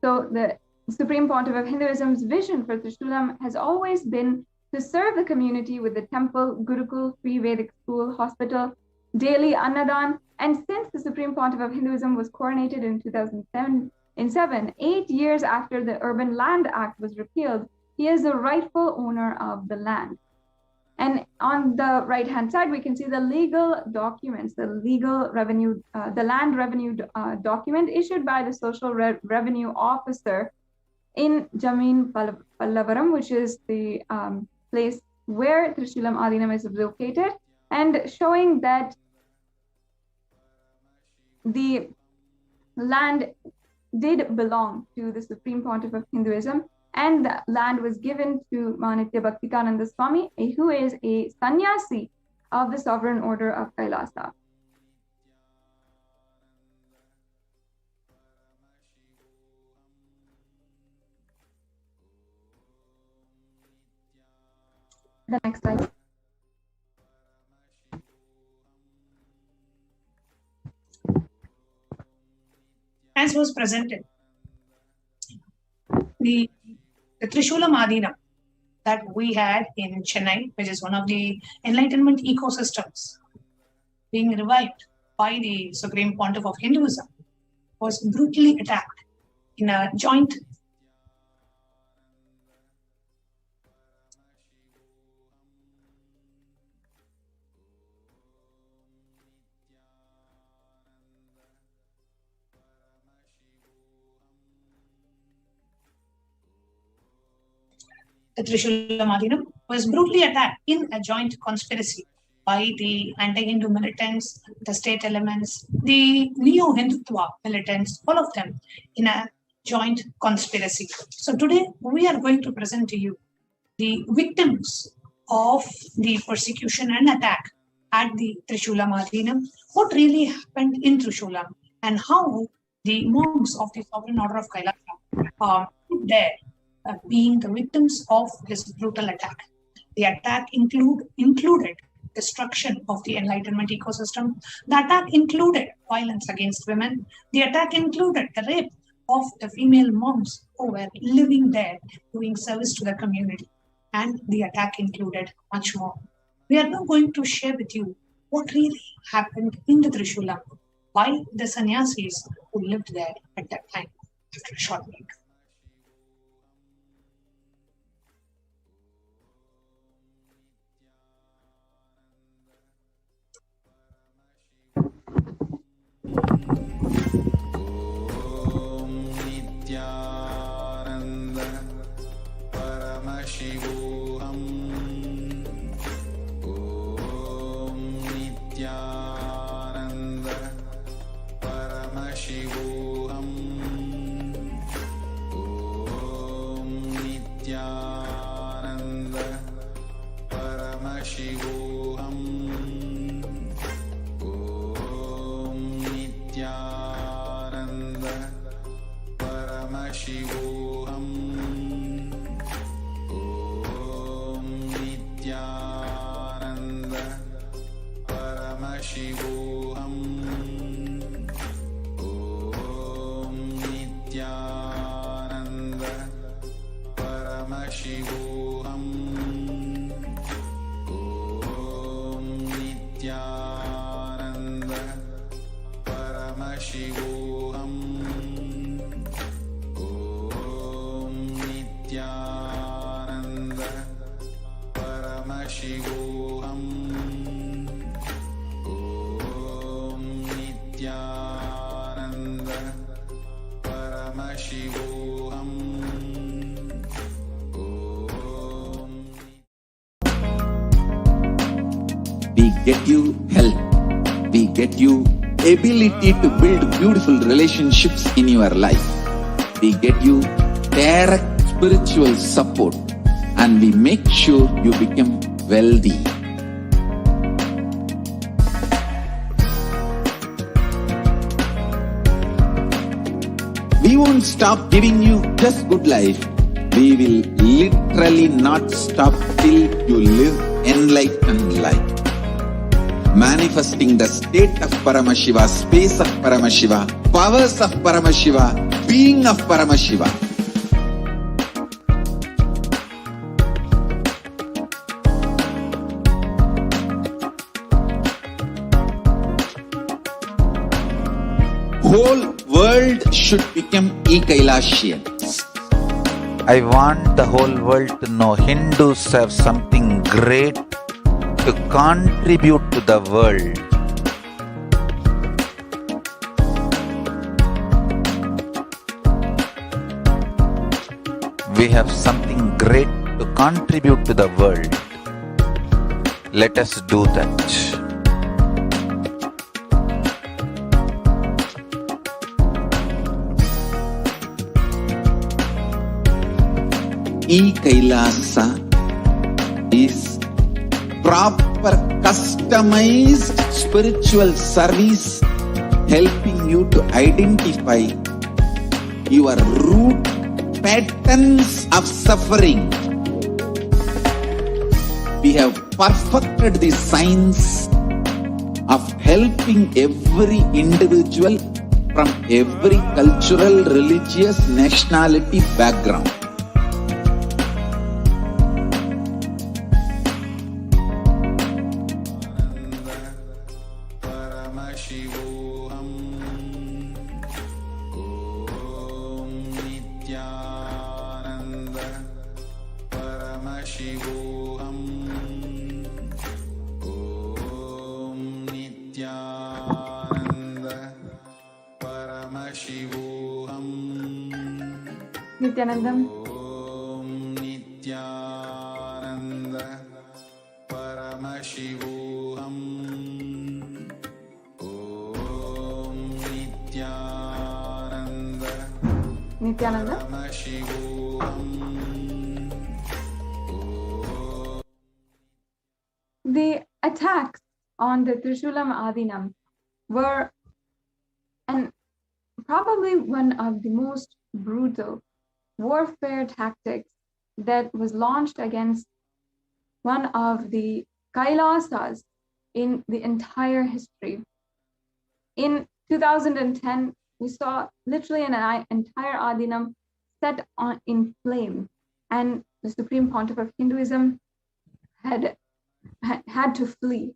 So the Supreme Pontiff of Hinduism's vision for Trishulam has always been to serve the community with the temple, Gurukul, free Vedic school, hospital, daily Annadan. And since the Supreme Pontiff of Hinduism was coronated in 2007, 8 years after the Urban Land Act was repealed, he is the rightful owner of the land. And on the right-hand side, we can see the legal documents, the legal revenue, the land revenue document issued by the social revenue officer in Jameen Pallavaram, which is the place where Trishulam Adinam is located, and showing that the land did belong to the Supreme Pontiff of Hinduism, and the land was given to Ma Nitya Bhaktikananda Swami, who is a sannyasi of the Sovereign Order of Kailasa. The next slide. As was presented, the Trishulam Adinam that we had in Chennai, which is one of the enlightenment ecosystems being revived by the Supreme Pontiff of Hinduism, was brutally attacked in a joint the Trishulam Adinam was brutally attacked in a joint conspiracy by the anti-Hindu militants, the state elements, the neo-Hindutva militants, all of them in a joint conspiracy. So today we are going to present to you the victims of the persecution and attack at the Trishulam Adinam, what really happened in Trishulam, and how the monks of the Sovereign Order of Kailasa are there being the victims of this brutal attack. The attack included destruction of the enlightenment ecosystem. The attack included violence against women. The attack included the rape of the female monks who were living there doing service to the community. And the attack included much more. We are now going to share with you what really happened in the Trishulam by the sannyasis who lived there at that time, after a short break. Nithyananda Paramashivoham. Om Nithyananda Paramashivoham. Om Nithyananda Paramashivoham. Om Nithyananda Paramashivoham. Om Nithyananda Paramashivoham. Om Nithyananda Paramashivoham. Om Nithyananda Paramashivoham. Om Nithyananda Paramashivoham. we get you help, we get you ability to build beautiful relationships in your life, we get you direct spiritual support, and we make sure you become wealthy. We won't stop giving you just good life. We will literally not stop till you live enlightened life. Manifesting the state of Paramashiva, space of Paramashiva, powers of Paramashiva, being of Paramashiva. Whole world should become Kailasians. I want the whole world to know Hindus have something great to contribute to the world. We have something great to contribute to the world. Let us do that. Kailasa is proper customized spiritual service helping you to identify your root patterns of suffering. We have perfected the science of helping every individual from every cultural, religious, nationality background. Paramashivoham. Om Nithyananda Paramashivoham. Om Nithyananda Paramashivoham. Nithyanandam. Om Nithyananda Paramashivoham. Om Nithyananda Nithyananda. Paramashivoham. The attacks on the Trishulam Adinam were probably one of the most brutal warfare tactics that was launched against one of the Kailasas in the entire history. In 2010, we saw literally an entire Adinam set in flame, and the Supreme Pontiff of Hinduism had to flee.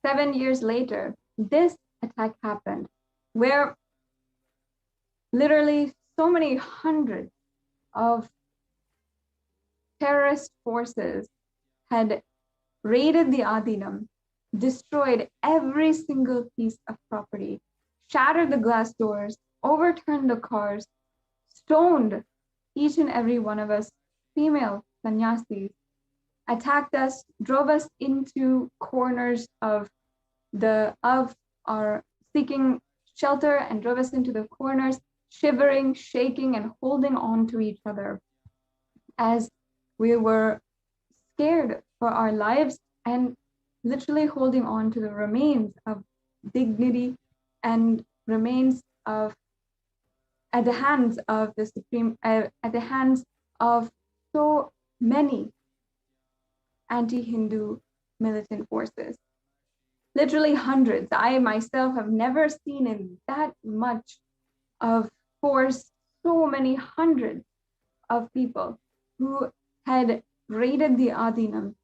7 years later, this attack happened, where literally so many hundreds of terrorist forces had raided the Adinam, destroyed every single piece of property, shattered the glass doors, overturned the cars, stoned each and every one of us, female sannyasis, attacked us, drove us into corners of our seeking shelter, and drove us into the corners, shivering, shaking, and holding on to each other as we were scared for our lives and literally holding on to the remains of dignity and remains of at the hands of the Supreme, at the hands of so many anti-Hindu militant forces. Literally hundreds. I myself have never seen in that much of force, so many hundreds of people who had raided the Adinam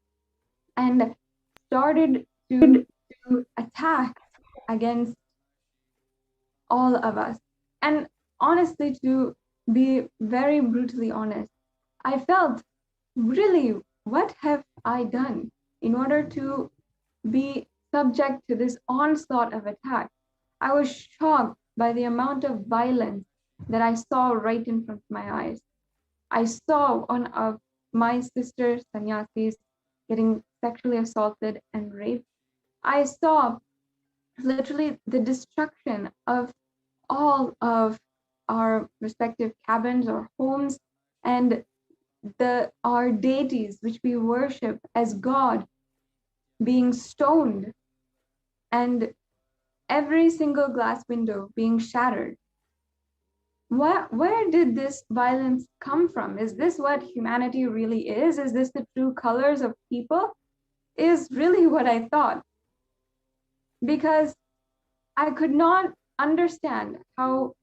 and started to attack against all of us. And honestly, to be very brutally honest, I felt, really, what have I done in order to be subject to this onslaught of attack? I was shocked by the amount of violence that I saw right in front of my eyes. I saw one of my sister sannyasis getting sexually assaulted and raped. I saw literally the destruction of all of our respective cabins or homes, and our deities which we worship as God being stoned, and every single glass window being shattered. Where did this violence come from? Is this what humanity really is? Is this the true colors of people? Is really what I thought. Because I could not understand how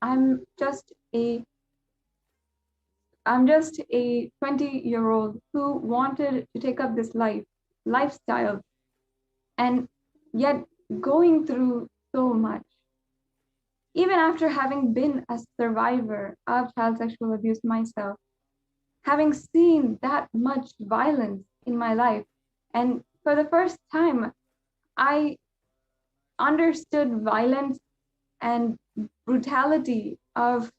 I'm just a 20-year-old who wanted to take up this lifestyle, and yet going through so much. Even after having been a survivor of child sexual abuse myself, having seen that much violence in my life, and for the first time, I understood violence and brutality of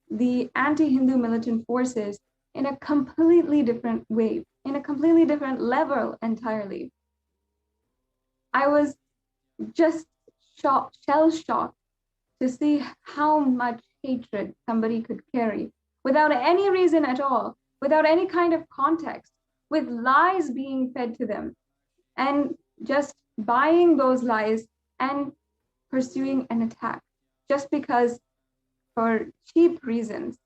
the anti-Hindu militant forces in a completely different way, in a completely different level entirely. I was just shell-shocked to see how much hatred somebody could carry without any reason at all, without any kind of context, with lies being fed to them, and just buying those lies and pursuing an attack just because for cheap reasons.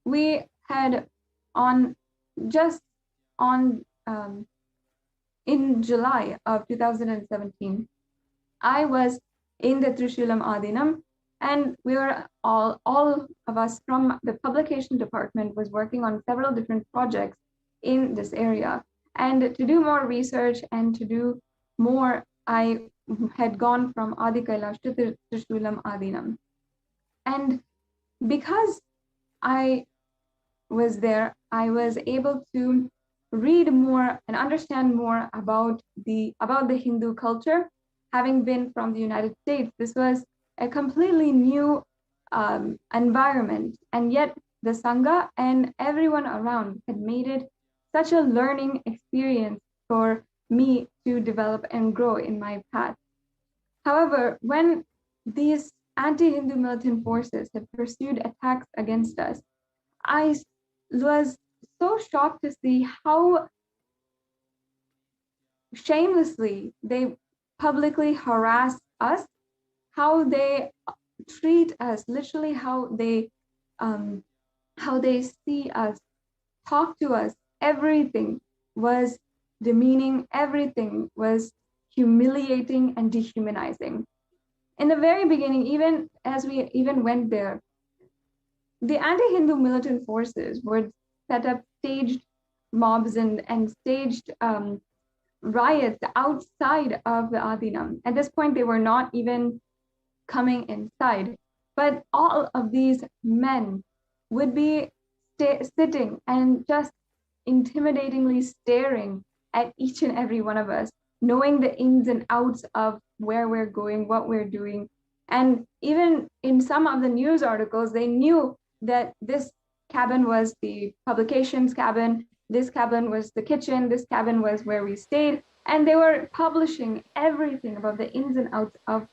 We had in July of 2017, I was in the Trishulam Adinam, and we were all of us from the publication department was working on several different projects in this area. And to do more research and to do more, I had gone from Adi Kailasa to Trishulam Adinam. And because I was there, I was able to read more and understand more about the Hindu culture. Having been from the United States, this was a completely new environment, and yet the Sangha and everyone around had made it such a learning experience for me to develop and grow in my path. However, when these anti-Hindu militant forces had pursued attacks against us, I was so shocked to see how shamelessly they publicly harass us, how they treat us, literally how they see us, talk to us. Everything was demeaning, everything was humiliating and dehumanizing. In the very beginning, even as we went there, the anti-Hindu militant forces would set up staged mobs and staged riots outside of the Adinam. At this point, they were not even coming inside, but all of these men would be sitting and just intimidatingly staring at each and every one of us, knowing the ins and outs of where we're going, what we're doing. And even in some of the news articles, they knew that this cabin was the publications cabin, this cabin was the kitchen, this cabin was where we stayed, and they were publishing everything about the ins and outs of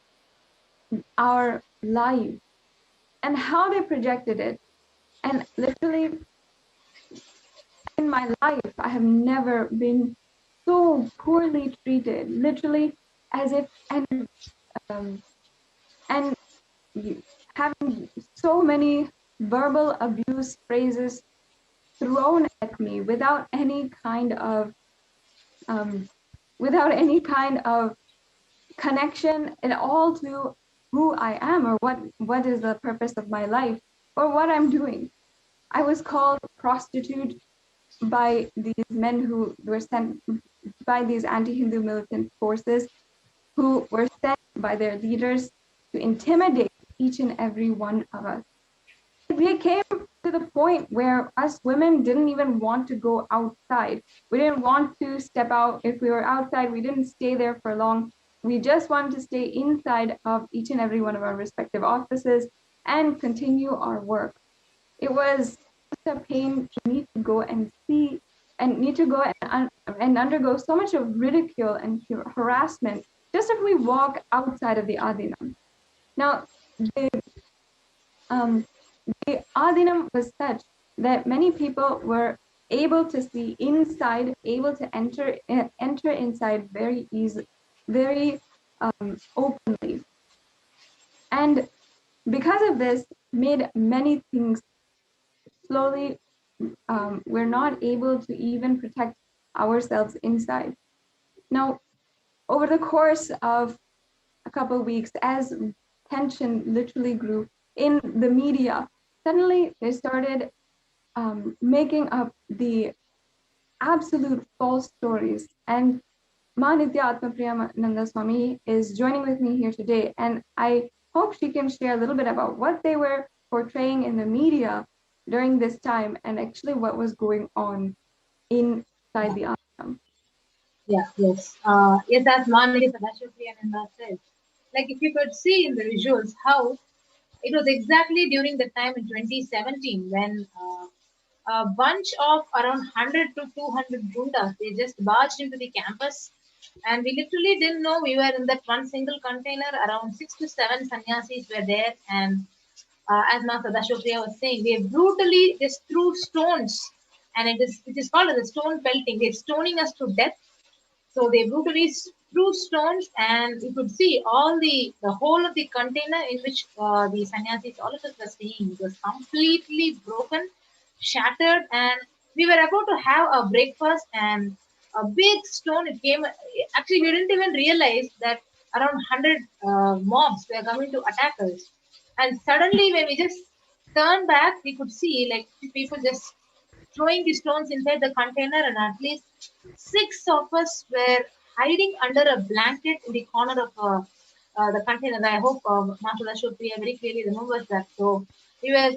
our lives and how they projected it. And literally, in my life, I have never been so poorly treated, literally as if, and having so many verbal abuse phrases thrown at me without any kind of connection at all to who I am or what is the purpose of my life or what I'm doing. I was called prostitute by these men who were sent by these anti-Hindu militant forces who were sent by their leaders to intimidate each and every one of us. We came to the point where us women didn't even want to go outside. We didn't want to step out. If we were outside, we didn't stay there for long. We just wanted to stay inside of each and every one of our respective offices and continue our work. It was such a pain for me to go and see and need to go and undergo so much of ridicule and harassment just if we walk outside of the Adinam. Now, the Adinam was such that many people were able to see inside, able to enter inside very easily, very openly. And because of this, made many things slowly, we're not able to even protect ourselves inside. Now, over the course of a couple of weeks, as tension literally grew in the media, suddenly they started making up the absolute false stories. And Nithyananda Paramashivam is joining with me here today, and I hope she can share a little bit about what they were portraying in the media during this time and actually what was going on inside the ashram. Yes. Yes, as Manali Sadashivoham said, like if you could see in the visuals how it was exactly during the time in 2017 when a bunch of around 100 to 200 gundas, they just barged into the campus, and we literally didn't know we were in that one single container. Around 6 to 7 sannyasis were there, and as Master Dashopriya was saying, they brutally just threw stones, and it is called as a stone pelting. They're stoning us to death. So they brutally threw stones, and you could see all the whole of the container in which the sannyasis, all of us were staying, was completely broken, shattered, and we were about to have a breakfast, and a big stone it came. Actually, we didn't even realize that around 100 mobs were coming to attack us, and suddenly when we just turned back, we could see like people just throwing the stones inside the container, and at least 6 of us were hiding under a blanket in the corner of the container. I hope Master Dashopriya very clearly remembers that. So we were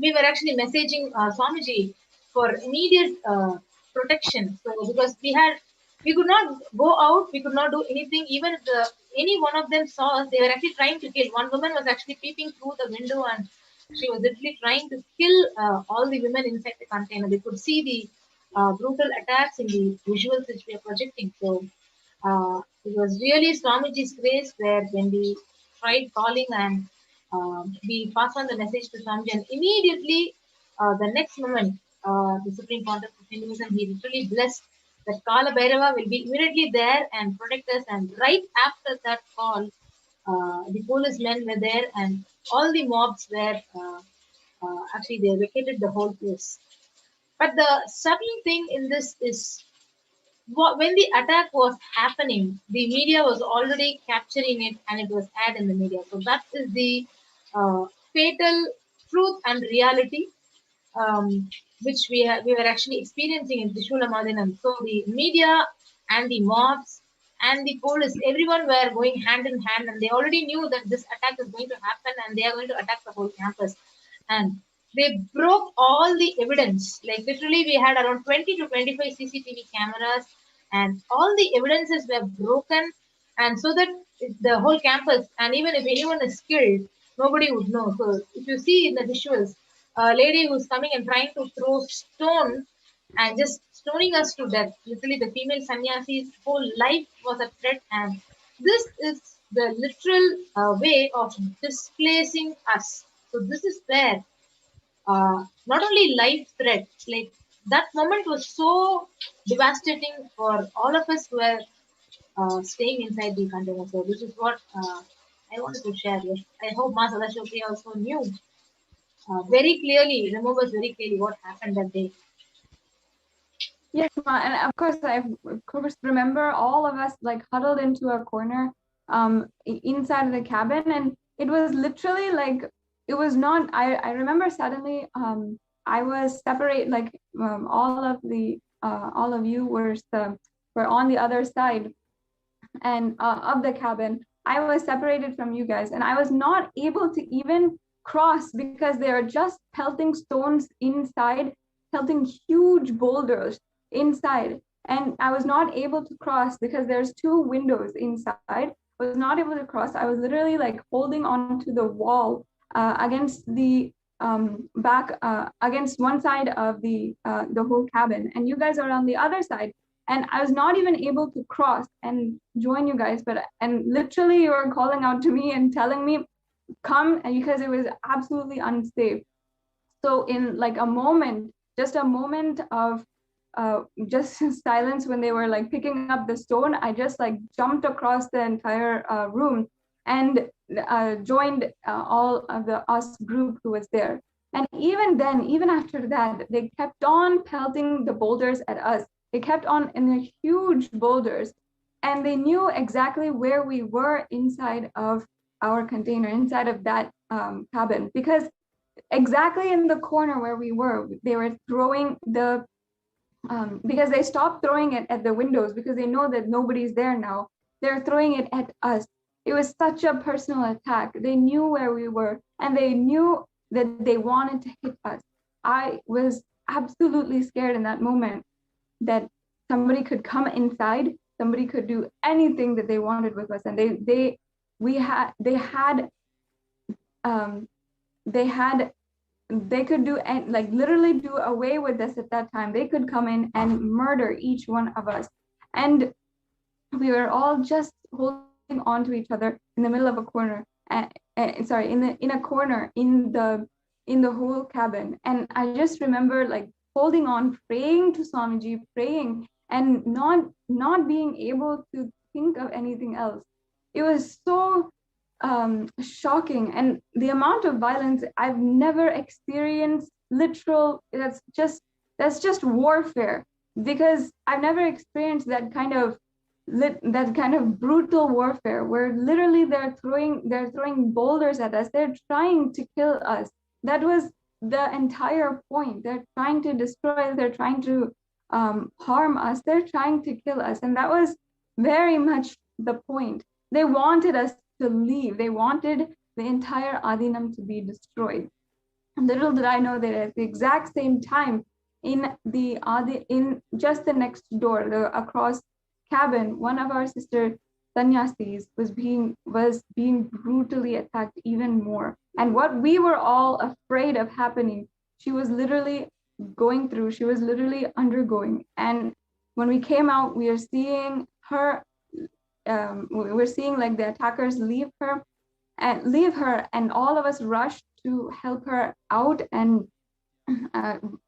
we were actually messaging Swamiji for immediate protection. So because we could not go out, we could not do anything. Even if any one of them saw us, they were actually trying to kill. One woman was actually peeping through the window, and she was literally trying to kill all the women inside the container. They could see the brutal attacks in the visuals which we are projecting. So it was really Swamiji's grace where when we tried calling and we passed on the message to Swamiji, and immediately the next moment, the Supreme Pontiff of Hinduism, he literally blessed that Kala Bhairava will be immediately there and protect us. And right after that call, the policemen were there, and all the mobs were actually they vacated the whole place. But the subtle thing in this is when the attack was happening, the media was already capturing it, and it was aired in the media. So that is the fatal truth and reality which we were actually experiencing in Trishula Madinam. So the media and the mobs and the police, everyone were going hand in hand, and they already knew that this attack is going to happen, and they are going to attack the whole campus. And they broke all the evidence. Like literally, we had around 20 to 25 CCTV cameras, and all the evidences were broken, and so that the whole campus, and even if anyone is killed, nobody would know. So if you see in the visuals, a lady who's coming and trying to throw stone and just stoning us to death. Literally, the female sannyasi's whole life was a threat, and this is the literal way of displacing us. So this is where not only life threat, like that moment was so devastating for all of us who were staying inside the container. So this is what I wanted to share. Yes, I hope Master Dashopriya also knew very clearly, remembers very clearly what happened that day. Yes, Ma, and of course I remember all of us like huddled into a corner inside of the cabin, and it was literally like it was not. I remember suddenly I was separate, like all of you were on the other side and of the cabin. I was separated from you guys, and I was not able to even cross because they are just pelting stones inside, pelting huge boulders inside, and I was not able to cross because there's 2 windows inside. I was not able to cross. I was literally like holding on to the wall against the back against one side of the whole cabin, and you guys are on the other side. And I was not even able to cross and join you guys, and literally you were calling out to me and telling me, come, and because it was absolutely unsafe. So in like a moment, just a moment of just silence when they were like picking up the stone, I just like jumped across the entire room and joined all of the us group who was there. And even then, even after that, they kept on pelting the boulders at us. They kept on in the huge boulders, and they knew exactly where we were inside of our container, inside of that cabin, because exactly in the corner where we were, they were throwing the because they stopped throwing it at the windows because they know that nobody's there now. They're throwing it at us. It was such a personal attack. They knew where we were, and they knew that they wanted to hit us. I was absolutely scared in that moment that somebody could come inside, somebody could do anything that they wanted with us, and they could do, like literally do away with us at that time. They could come in and murder each one of us, and we were all just holding on to each other in the middle of a corner. In a corner in the whole cabin. And I just remember like holding on, praying to Swamiji, praying, and not being able to think of anything else. It was so shocking, and the amount of violence I've never experienced. Literal, that's just warfare, because I've never experienced that kind of brutal warfare where literally they're throwing boulders at us. They're trying to kill us. That was the entire point. They're trying to destroy, they're trying to harm us, they're trying to kill us. And that was very much the point. They wanted us to leave. They wanted the entire Adinam to be destroyed. Little did I know that at the exact same time, in just the next door, the across cabin, one of our sister sannyasis was being brutally attacked even more. And what we were all afraid of happening, she was literally going through, she was literally undergoing. And when we came out, we are seeing her, we're seeing like the attackers leave her, and all of us rushed to help her out and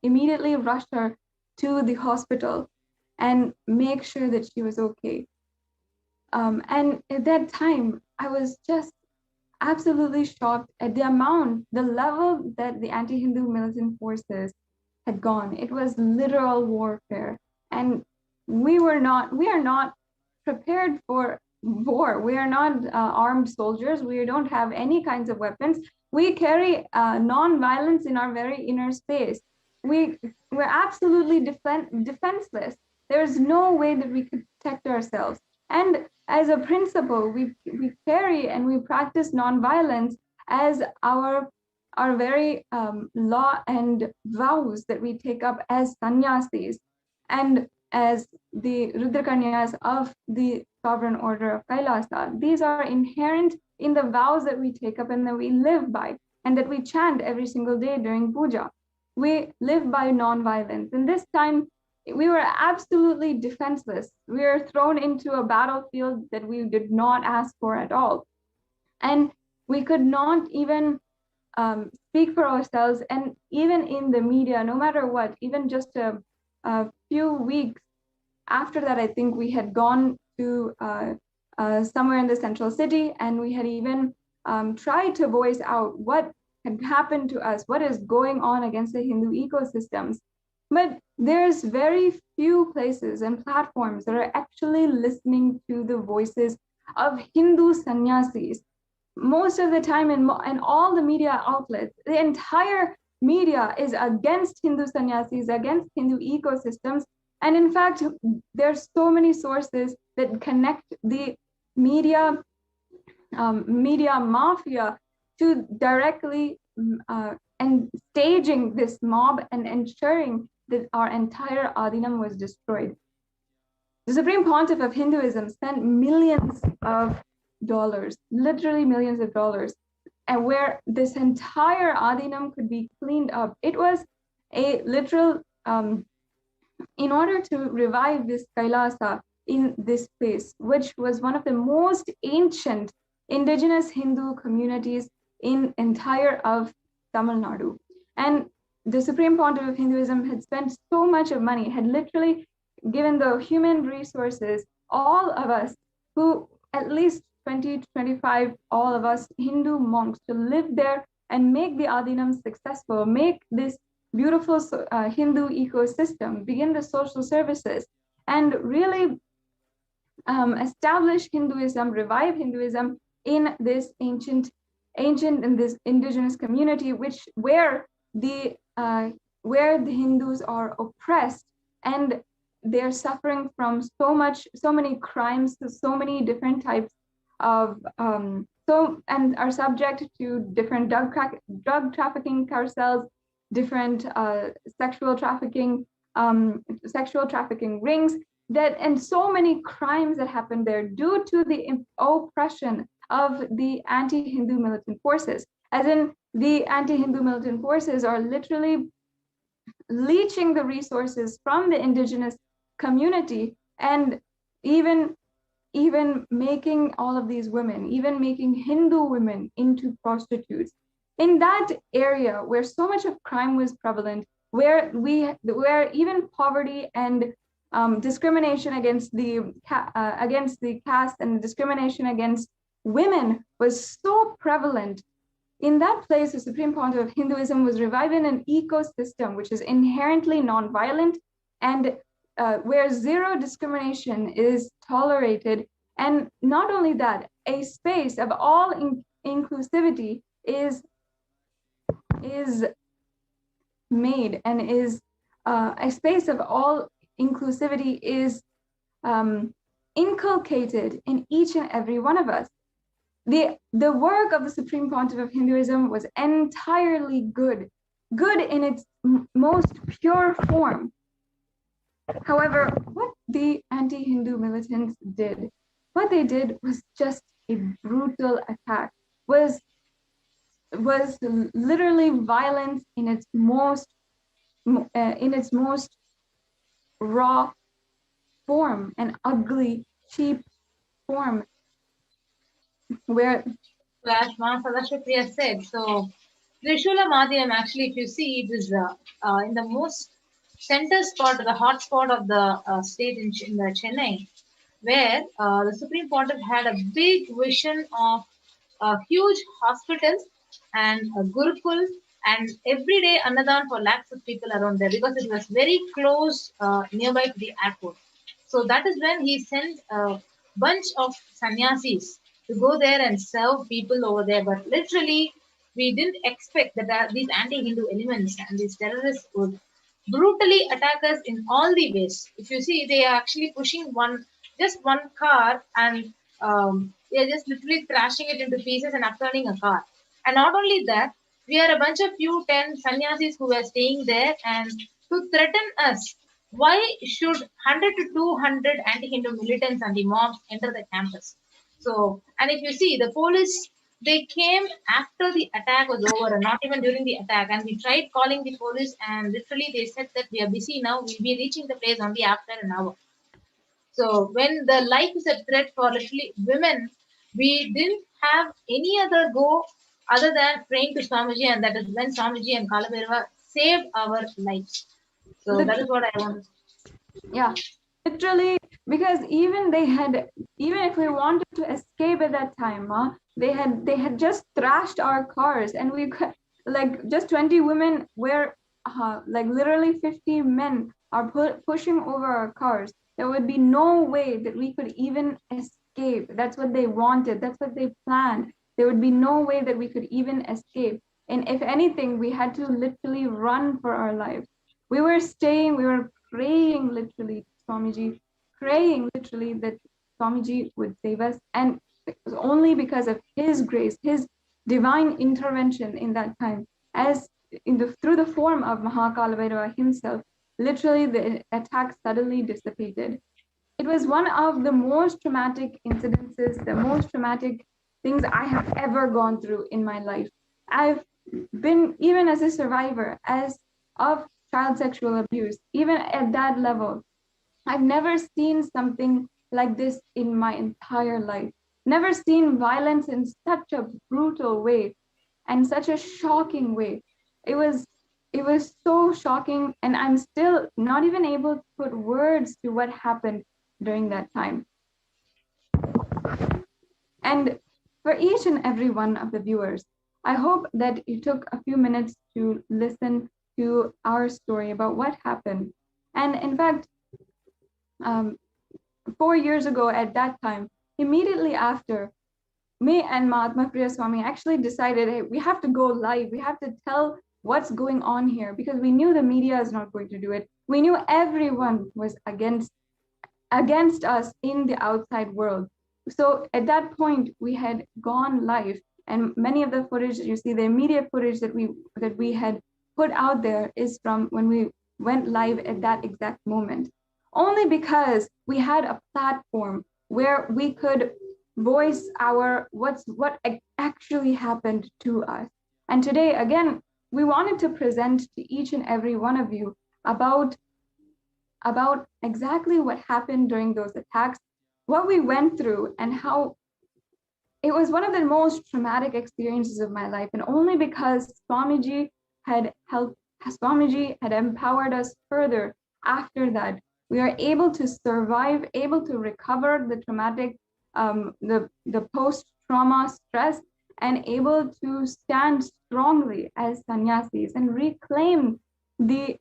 immediately rushed her to the hospital and make sure that she was okay. And at that time, I was just absolutely shocked at the level that the anti-Hindu militant forces had gone. It was literal warfare. And we are not prepared for war. We are not armed soldiers. We don't have any kinds of weapons. We carry non-violence in our very inner space. We're absolutely defenseless. There's no way that we could protect ourselves. And as a principle, we carry and we practice non-violence as our very law and vows that we take up as sannyasis and as the Rudrakanyas of the Sovereign Order of Kailasa. These are inherent in the vows that we take up and that we live by and that we chant every single day during puja. We live by non-violence. And this time, we were absolutely defenseless. We were thrown into a battlefield that we did not ask for at all. And we could not even speak for ourselves. And even in the media, no matter what, even just a few weeks after that, I think we had gone to somewhere in the central city, and we had even tried to voice out what had happened to us, what is going on against the Hindu ecosystems. But there's very few places and platforms that are actually listening to the voices of Hindu sannyasis. Most of the time in all the media outlets, the entire media is against Hindu sannyasis, against Hindu ecosystems. And in fact, there's so many sources that connect the media mafia to directly and staging this mob and ensuring that our entire Adinam was destroyed. The Supreme Pontiff of Hinduism spent millions of dollars, literally millions of dollars, and where this entire Adinam could be cleaned up. It was a literal, in order to revive this Kailasa in this place, which was one of the most ancient indigenous Hindu communities in entire of Tamil Nadu. And the Supreme Pontiff of Hinduism had spent so much of money, had literally given the human resources, all of us who at least 20 to 25, all of us Hindu monks to live there and make the Adinam successful, make this beautiful Hindu ecosystem, begin the social services, and really establish Hinduism, revive Hinduism in this ancient and this indigenous community, where the Hindus are oppressed and they're suffering from so many crimes, so many different types of and are subject to different drug trafficking carousels, different sexual trafficking rings, and so many crimes that happen there due to the oppression of the anti-Hindu militant forces. As in, the anti-Hindu militant forces are literally leeching the resources from the indigenous community, and even making all of these women, even making Hindu women into prostitutes. In that area where so much of crime was prevalent, where even poverty and discrimination against the caste and discrimination against women was so prevalent, in that place, the Supreme Pontiff of Hinduism was reviving an ecosystem which is inherently non-violent and where zero discrimination is tolerated. And not only that, a space of all inclusivity is made, and is a space of all inclusivity is inculcated in each and every one of us. The work of the Supreme Pontiff of Hinduism was entirely good in its most pure form. However, what the anti-Hindu militants did, what they did was just a brutal attack, was literally violence in its most raw form, an ugly, cheap form, where as Sadashpriya said, so Trishula Madhyam, actually, if you see, it is in the most center spot, the hot spot of the state in the Chennai, where the Supreme Pontiff had a big vision of huge hospitals and a Gurukul, and every day Annadan for lakhs of people around there, because it was very close nearby to the airport. So that is when he sent a bunch of sannyasis to go there and serve people over there. But literally, we didn't expect that these anti-Hindu elements and these terrorists would brutally attack us in all the ways. If you see, they are actually pushing just one car, and they are just literally trashing it into pieces and upturning a car. And not only that, we are a bunch of 10 sannyasis who were staying there, and to threaten us. Why should 100 to 200 anti-Hindu militants and the mobs enter the campus? So, and if you see, the police, they came after the attack was over and not even during the attack. And we tried calling the police, and literally they said that we are busy now. We'll be reaching the place only after an hour. So when the life is a threat for literally women, we didn't have any other go other than praying to Swamiji, and that is when Swamiji and Kalabhairava saved our lives. So that is what I want to say. Yeah, literally, because even if we wanted to escape at that time, they had just thrashed our cars, and we could, like, just 20 women were like literally 50 men are pushing over our cars. There would be no way that we could even escape. That's what they wanted. That's what they planned. There would be no way that we could even escape. And if anything, we had to literally run for our lives. We were praying literally to Swamiji, praying literally that Swamiji would save us. And it was only because of his grace, his divine intervention in that time, through the form of Kalabhairava himself, literally the attack suddenly dissipated. It was one of the most traumatic incidences, the most traumatic things I have ever gone through in my life. I've been, even as a survivor of child sexual abuse, even at that level, I've never seen something like this in my entire life. Never seen violence in such a brutal way and such a shocking way. It was so shocking, and I'm still not even able to put words to what happened during that time. And for each and every one of the viewers, I hope that you took a few minutes to listen to our story about what happened. And in fact, 4 years ago at that time, immediately after, me and Mahatma Priya Swami actually decided, hey, we have to go live. We have to tell what's going on here, because we knew the media is not going to do it. We knew everyone was against us in the outside world. So at that point, we had gone live, and many of the footage you see, the immediate footage that we had put out there is from when we went live at that exact moment. Only because we had a platform where we could voice what actually happened to us. And today, again, we wanted to present to each and every one of you about exactly what happened during those attacks, what we went through, and how it was one of the most traumatic experiences of my life. And only because Swamiji had empowered us further after that, we are able to survive, able to recover the traumatic, the post-trauma stress, and able to stand strongly as sannyasis and reclaim the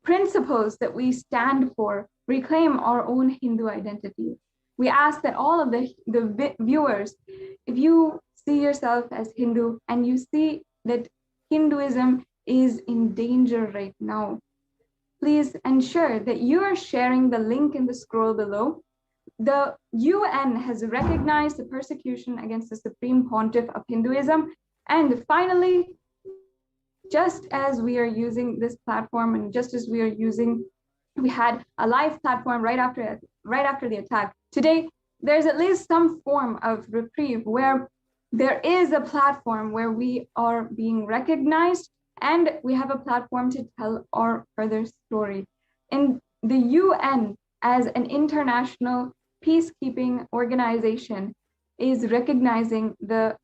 principles that we stand for, reclaim our own Hindu identity. We ask that all of the viewers, if you see yourself as Hindu and you see that Hinduism is in danger right now, please ensure that you are sharing the link in the scroll below. The UN has recognized the persecution against the Supreme Pontiff of Hinduism. And finally, just as we are using this platform, and just as we had a live platform right after the attack, today there's at least some form of reprieve where there is a platform where we are being recognized, and we have a platform to tell our further story. And the UN, as an international peacekeeping organization, is recognizing the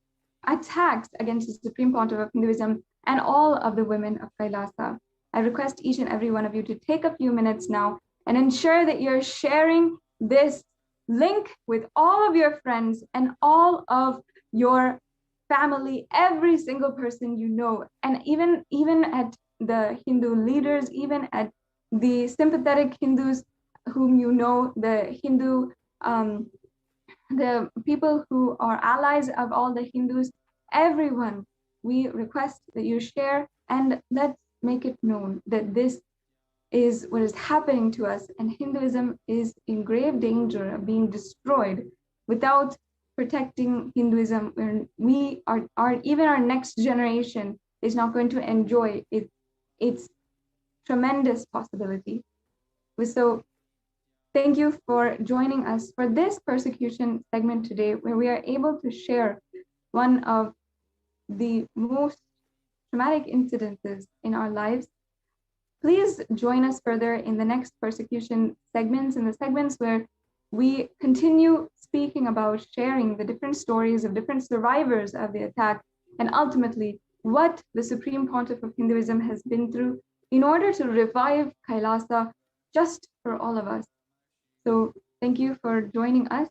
attacks against the Supreme Pontiff of Hinduism and all of the women of Kailasa. I request each and every one of you to take a few minutes now and ensure that you're sharing this link with all of your friends and all of your family, every single person you know, and even at the Hindu leaders, even at the sympathetic Hindus whom you know, the Hindu, the people who are allies of all the Hindus, everyone, we request that you share, and let's make it known that this is what is happening to us, and Hinduism is in grave danger of being destroyed without protecting Hinduism. We are even our next generation is not going to enjoy its tremendous possibility. So thank you for joining us for this persecution segment today, where we are able to share one of the most traumatic incidences in our lives. Please join us further in the next persecution segments, in the segments where we continue speaking about sharing the different stories of different survivors of the attack, and ultimately what the Supreme Pontiff of Hinduism has been through in order to revive Kailasa just for all of us. So thank you for joining us.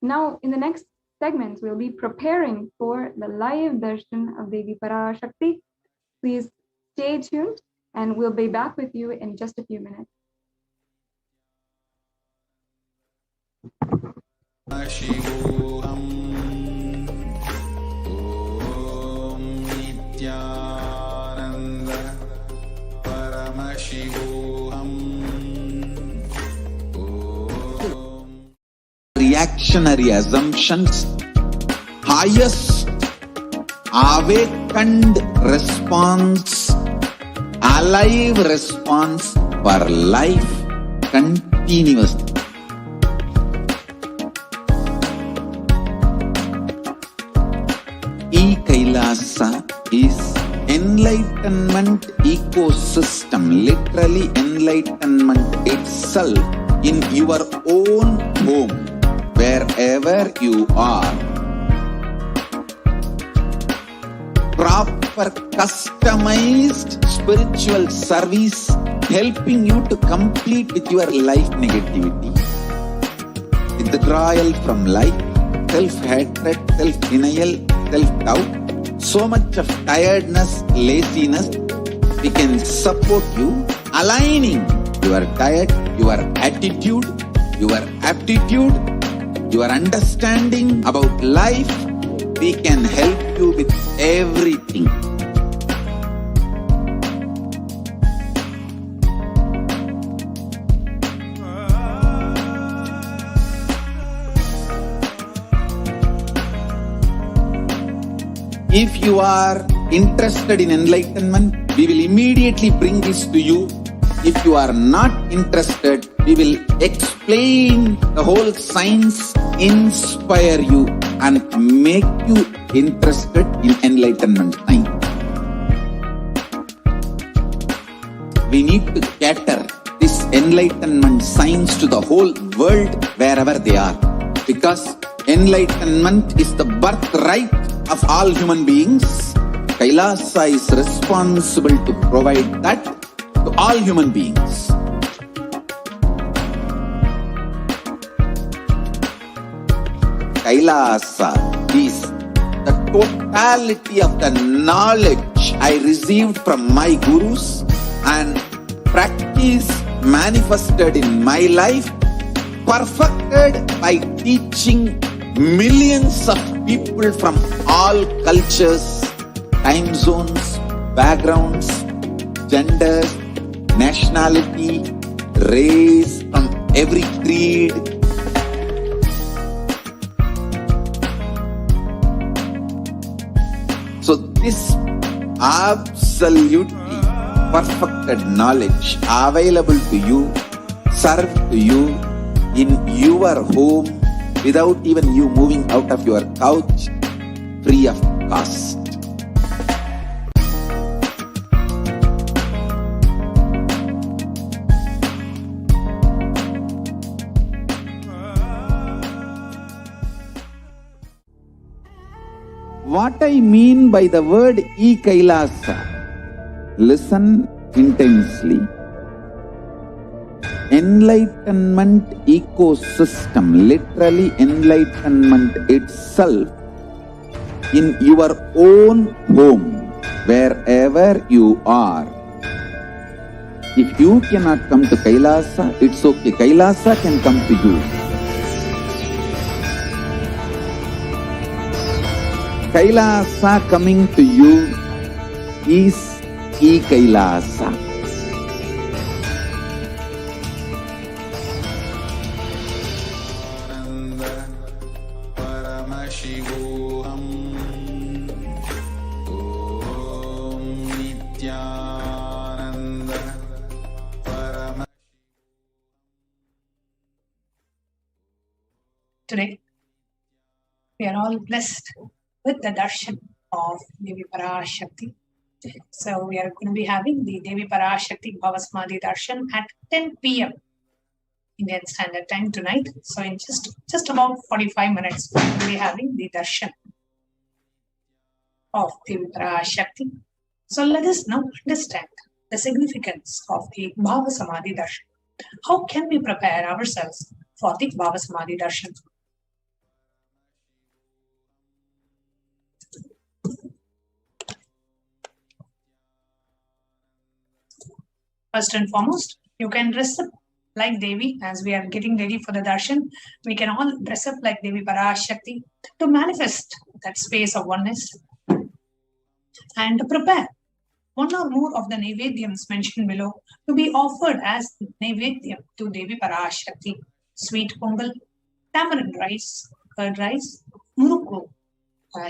Now, in the next segments, we'll be preparing for the live darshan of Devi Parashakti. Please stay tuned, and we'll be back with you in just a few minutes. Paramashivoham. Om Nithyananda Paramashivoham. Reactionary assumptions, highest awakened response, alive response for life continuously. Kailasa is enlightenment ecosystem, literally enlightenment itself in your own home, wherever you are. Proper customized spiritual service helping you to complete with your life negativity. Withdrawal from life, self-hatred, self-denial, self-doubt, so much of tiredness, laziness, we can support you, aligning your diet, your attitude, your aptitude, your understanding about life. We can help you with everything. If you are interested in enlightenment, we will immediately bring this to you. If you are not interested, we will explain the whole science, inspire you and make you interested in enlightenment time. We need to cater this enlightenment science to the whole world wherever they are, because enlightenment is the birthright of all human beings. Kailasa is responsible to provide that to all human beings. Kailasa is the totality of the knowledge I received from my gurus and practice manifested in my life, perfected by teaching millions of people from all cultures, time zones, backgrounds, genders, nationality, race, from every creed. So this absolutely perfected knowledge available to you, served to you in your home, without even you moving out of your couch, free of cost. What I mean by the word Kailasa, listen intensely. Enlightenment ecosystem, literally enlightenment itself in your own home, wherever you are. If you cannot come to Kailasa, it's okay. Kailasa can come to you. Kailasa coming to you is Kailasa. Paramashivoham. Om Nithyananda Paramashivam. Today, we are all blessed with the darshan of Devi Parashakti. So we are going to be having the Devi Parashakti BHAVASAMADHI darshan at 10 p.m. Indian Standard Time tonight. So in just about 45 minutes, we will be having the darshan of Devi Parashakti. So let us now understand the significance of the BHAVASAMADHI darshan. How can we prepare ourselves for the BHAVASAMADHI darshan? First and foremost, you can dress up like Devi. As we are getting ready for the darshan, we can all dress up like Devi Parashakti to manifest that space of oneness and to prepare one or more of the Naivedyams mentioned below to be offered as Naivedyam to Devi Parashakti. Sweet pongal, tamarind rice, curd rice, murukku,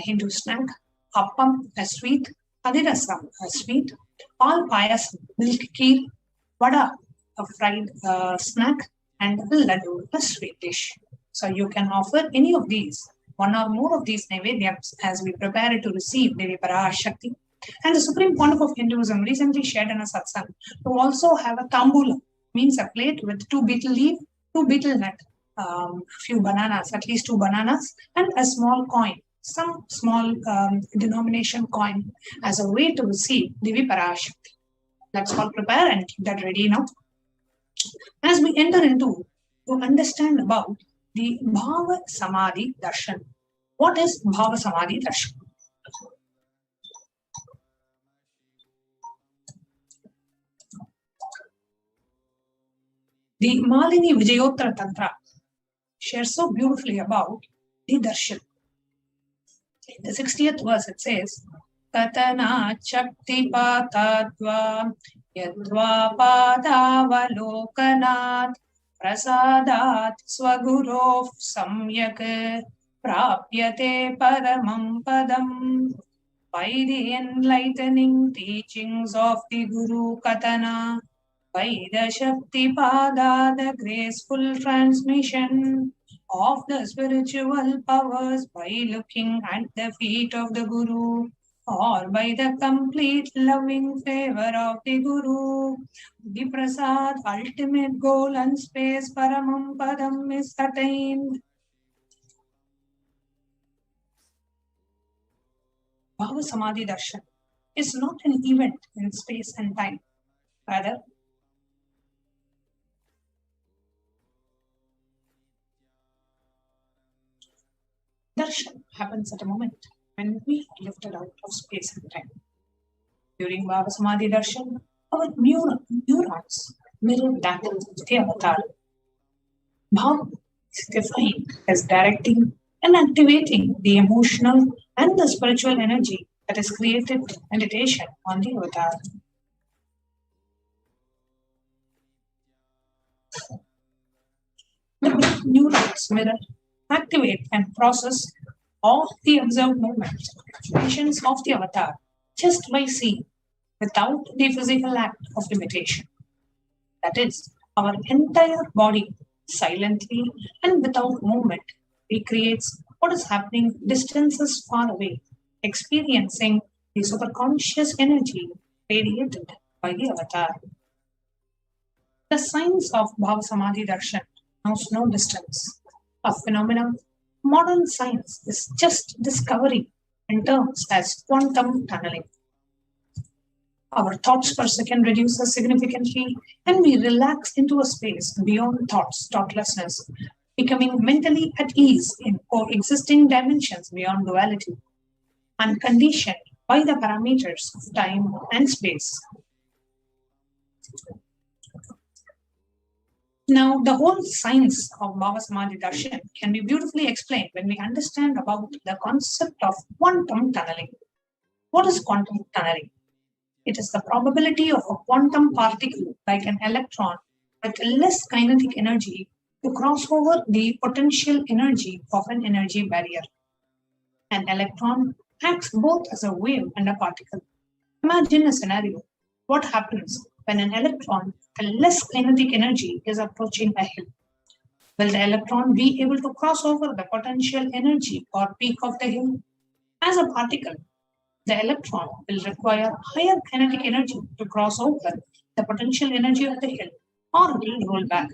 Hindu snack, appam, a sweet, adirasam, a sweet, all payasam, milk kheer, vada, a fried snack, and laddu, a sweet dish. So you can offer any of these one or more of these Naivedyams as we prepare to receive Devi Parashakti. And the Supreme Pontiff of Hinduism recently shared in a satsang to also have a tambula, means a plate with 2 betel leaf, 2 betel nut, few bananas, at least 2 bananas, and a small coin, some small denomination coin as a way to receive Devi Parashakti. Let's all prepare and keep that ready now. As we enter into to understand about the BHAVASAMADHI Darshan. What is BHAVASAMADHI Darshan? The Malini Vijayottara Tantra shares so beautifully about the Darshan. In the 60th verse it says, Katana Chakti Patadva Yadva Padavalokanat Prasadat Swagurov Samyak Prapyate Paramam Padam. By the enlightening teachings of the Guru Katana, by the Shakti Pada, the graceful transmission of the spiritual powers, by looking at the feet of the Guru, or by the complete loving favor of the Guru, the Prasad, ultimate goal and space, Paramam Padam, is attained. BHAVASAMADHI Darshan is not an event in space and time. Rather, Darshan happens at a moment when we are lifted out of space and time. During BHAVASAMADHI Darshan, our neurons mirror that of the avatar. Bhav is defined as directing and activating the emotional and the spiritual energy that is created in meditation on the avatar. The neurons mirror, activate and process all the observed movements, actions of the avatar just by seeing, without the physical act of imitation. That is, our entire body silently and without movement recreates what is happening distances far away, experiencing the superconscious energy radiated by the avatar. The science of BHAVASAMADHI Darshan knows no distance. A phenomenon modern science is just discovering in terms as quantum tunneling. Our thoughts per second reduces significantly and we relax into a space beyond thoughtlessness, becoming mentally at ease in coexisting dimensions beyond duality, unconditioned by the parameters of time and space. Now, the whole science of BHAVASAMADHI Darshan can be beautifully explained when we understand about the concept of quantum tunneling. What is quantum tunneling? It is the probability of a quantum particle, like an electron, with less kinetic energy to cross over the potential energy of an energy barrier. An electron acts both as a wave and a particle. Imagine a scenario. What happens when an electron with less kinetic energy is approaching a hill? Will the electron be able to cross over the potential energy or peak of the hill? As a particle, the electron will require higher kinetic energy to cross over the potential energy of the hill or will roll back.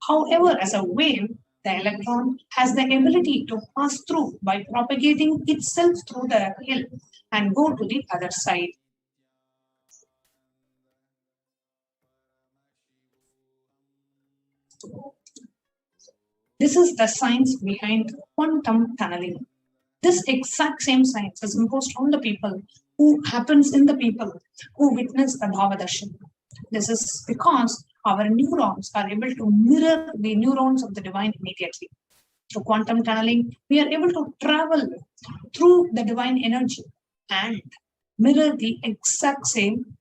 However, as a wave, the electron has the ability to pass through by propagating itself through the hill and go to the other side. This is the science behind quantum tunneling. This exact same science is imposed on the people who happens in the people who witness the Bhava Darshan. This is because our neurons are able to mirror the neurons of the divine immediately. Through quantum tunneling, we are able to travel through the divine energy and mirror the exact same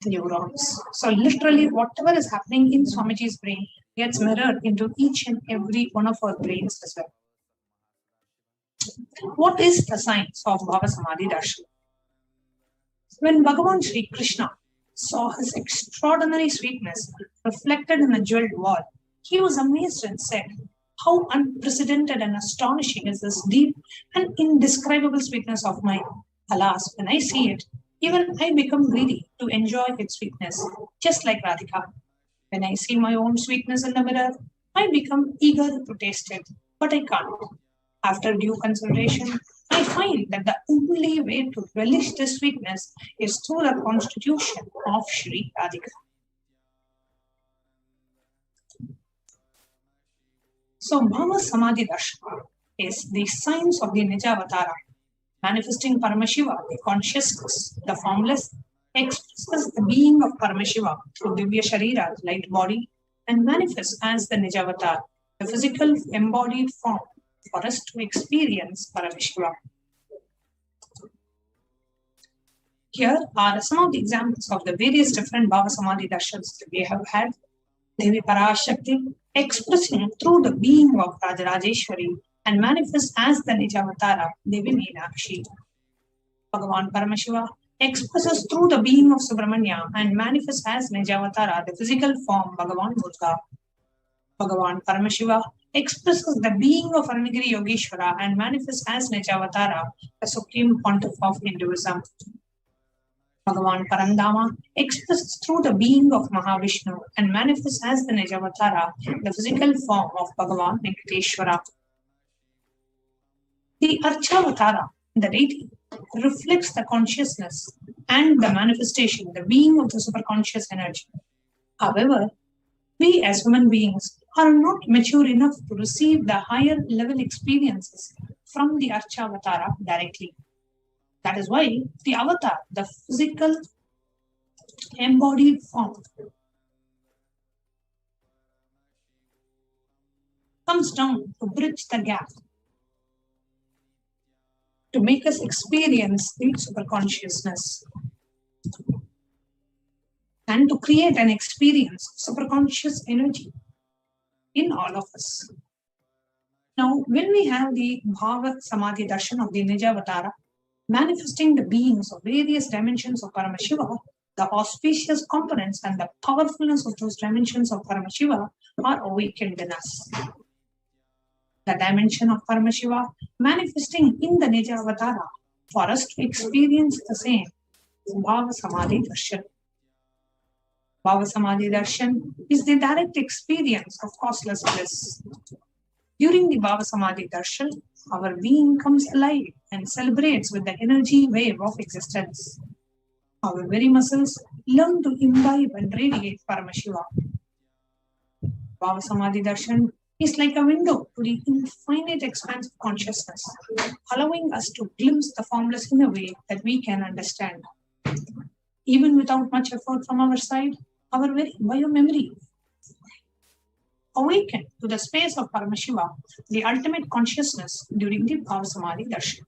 neurons. So literally whatever is happening in Swamiji's brain gets mirrored into each and every one of our brains as well. What is the science of BHAVASAMADHI Darshan? When Bhagavan Sri Krishna saw his extraordinary sweetness reflected in a jeweled wall, he was amazed and said, How unprecedented and astonishing is this deep and indescribable sweetness of mine. Alas, when I see it, even I become greedy to enjoy its sweetness, just like Radhika. When I see my own sweetness in the mirror, I become eager to taste it, but I can't. After due consideration, I find that the only way to relish this sweetness is through the constitution of Sri Radhika. So, BHAVASAMADHI Darshan is the science of the Nijavatara, manifesting Paramashiva, the consciousness, the formless, expresses the being of Paramashiva through Divya Sharira, light body, and manifests as the Nijavatar, the physical embodied form for us to experience Paramashiva. Here are some of the examples of the various different BHAVASAMADHI darshans that we have had. Devi Parashakti expressing through the being of Rajarajeshwari and manifests as the Nijavatara, Devi Meenakshi. Bhagavan Paramashiva expresses through the being of Subramanya and manifests as Nijavatara, the physical form Bhagavan Durga. Bhagavan Paramashiva expresses the being of Aranagiri Yogeshwara and manifests as Nijavatara, the supreme pontiff of Hinduism. Bhagavan Parandama expresses through the being of Mahavishnu and manifests as the Nijavatara, the physical form of Bhagavan Venkateshwara. The Archavatara, the deity, reflects the consciousness and the manifestation, the being of the superconscious energy. However, we as human beings are not mature enough to receive the higher level experiences from the Archavatara directly. That is why the avatar, the physical embodied form, comes down to bridge the gap, to make us experience the superconsciousness, and to create an experience of superconscious energy in all of us. Now, when we have the BHAVASAMADHI darshan of the Nijavatara, manifesting the beings of various dimensions of Paramashiva, the auspicious components and the powerfulness of those dimensions of Paramashiva are awakened in us. The dimension of Paramashiva manifesting in the Nijavatara for us to experience the same is BHAVASAMADHI darshan. BHAVASAMADHI darshan is the direct experience of causeless bliss. During the BHAVASAMADHI darshan, our being comes alive and celebrates with the energy wave of existence. Our very muscles learn to imbibe and radiate Paramashiva. BHAVASAMADHI darshan is like a window to the infinite expanse of consciousness, allowing us to glimpse the formless in a way that we can understand. Even without much effort from our side, our very biomemory awakened to the space of Paramashiva, the ultimate consciousness during the BHAVASAMADHI darshan.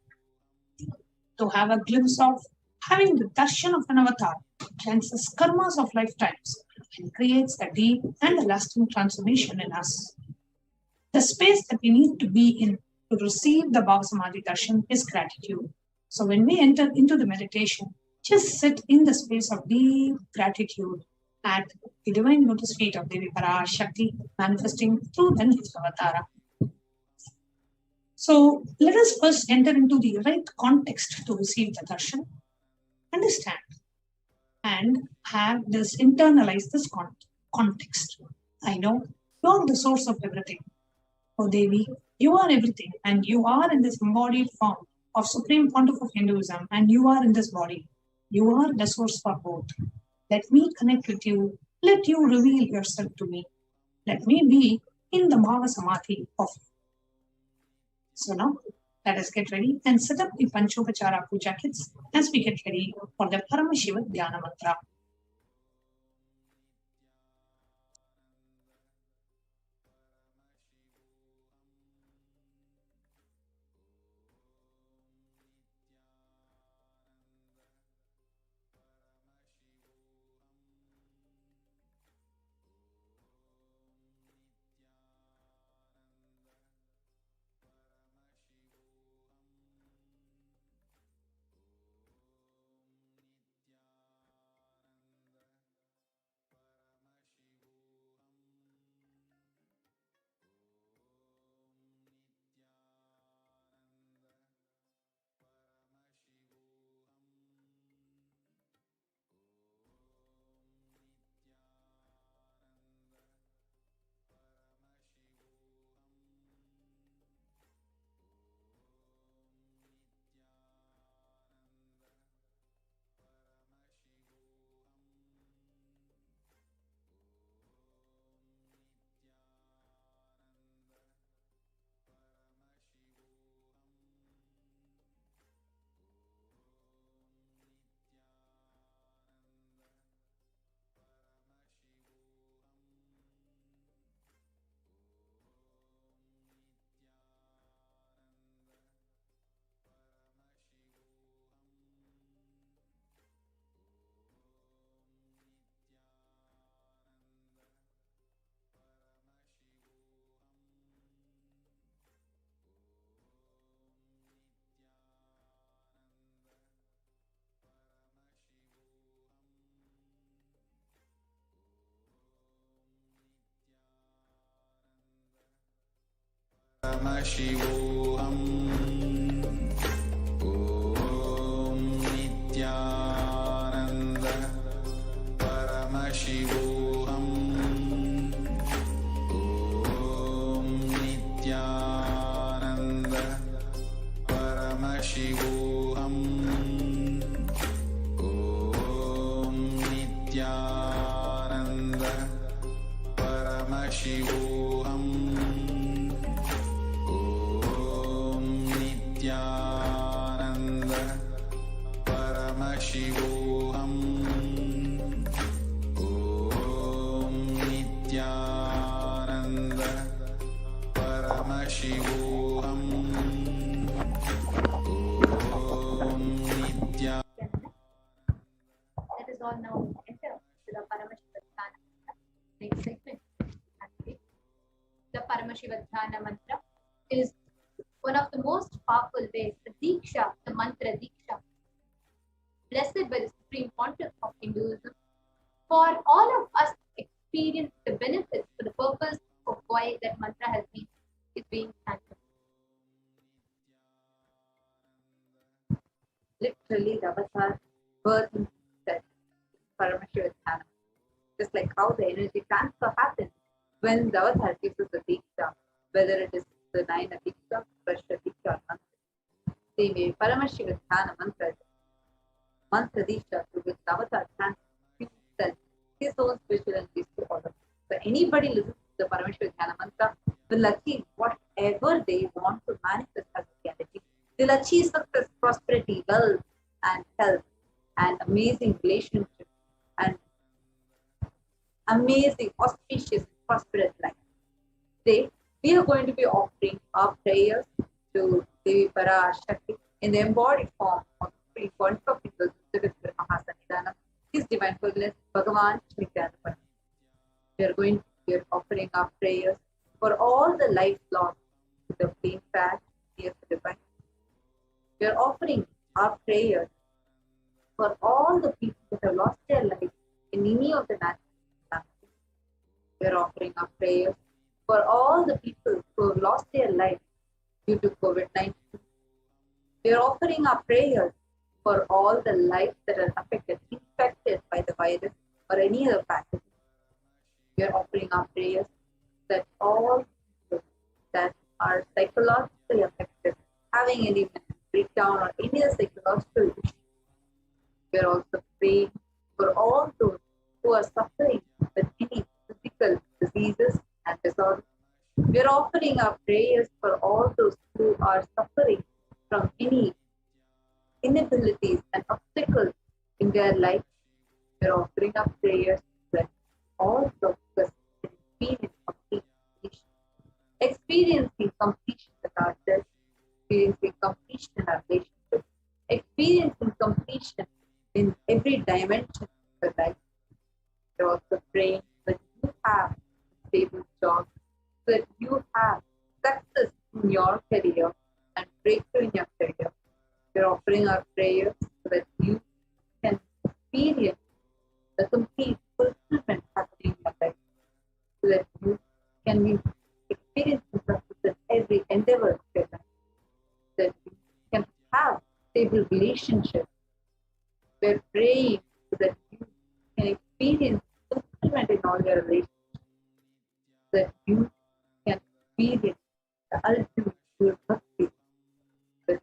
To have a glimpse of having the darshan of an avatar cleanses karmas of lifetimes and creates a deep and a lasting transformation in us. The space that we need to be in to receive the BHAVASAMADHI darshan is gratitude. So when we enter into the meditation, just sit in the space of deep gratitude at the divine lotus feet of Devi Parashakti, manifesting through the Nijavatara. So let us first enter into the right context to receive the darshan, understand, and have this internalize this context. I know you are the source of everything. Oh Devi, you are everything, and you are in this embodied form of Supreme Pontiff of Hinduism, and you are in this body. You are the source for both. Let me connect with you. Let you reveal yourself to me. Let me be in the BHAVASAMADHI of you. So now, let us get ready and set up the Panchopachara Puja kits as we get ready for the Paramashiva Dhyana Mantra. Paramashivoham. Om Nithyananda Paramashivoham. Om Nithyananda Paramashivoham. Om Nithyananda Paramashivoham. Om Nithyananda Paramashivoham. Om Nithyananda Paramashivoham. Om Nithyananda. Let us all now enter to the Paramashivoham. Next segment. The Paramashivoham mantra is one of the most powerful ways, the Diksha, the mantra Diksha, blessed by the Supreme Pontiff of Hinduism, for all of us to experience the benefits for the purpose of why that mantra has been is being chanted. Literally, the avatar birth and death, Paramashivoham. Just like how the energy transfer happens when the avatar gives us the Diksha, whether it is the 9 Diksha, Prashya Diksha, or mantra. Same way, Paramashivoham mantra, mantra Diksha, through which the avatar transfers his own spiritual energies to all of us. So anybody listens to the Paramashivoham mantra will achieve whatever they want to manifest as reality. They'll achieve success, prosperity, wealth, and health, and amazing relationships, and amazing, auspicious, prosperous life. Today, we are going to be offering our prayers to Devi Parashakti in the embodied form of the Supreme Pontiff of Hinduism, Jagat Guru Mahasannidhanam, His Divine Holiness, Bhagavan Nithyananda Paramashivam. We are offering our prayers for all the lives lost to the plane crash near the divine. We are offering our prayers for all the people that have lost their lives in any of the natural calamities. We are offering our prayers for all the people who have lost their lives due to COVID-19. We are offering our prayers for all the lives that are affected, infected by the virus or any other pathogen. We are offering our prayers that all people that are psychologically affected, having any mental breakdown or any other psychological issue. We are also praying for all those who are suffering with any physical diseases and disorders. We are offering our prayers for all those who are suffering from any inabilities and obstacles in their life. We are offering our prayers that all of us can experience complete completion. Experiencing completion with ourselves, experiencing completion in our relationship, experiencing completion in every dimension of your life. We are also praying that you have a stable job, that you have success in your career and breakthrough in your career. We are offering our prayers so that you can experience the complete fulfillment happening in your life, so that you can be experiencing success in every endeavor of your life, so that you can have stable relationships. We are praying so that you can experience fulfillment in all your relationships, so that you can experience the ultimate pure bhakti with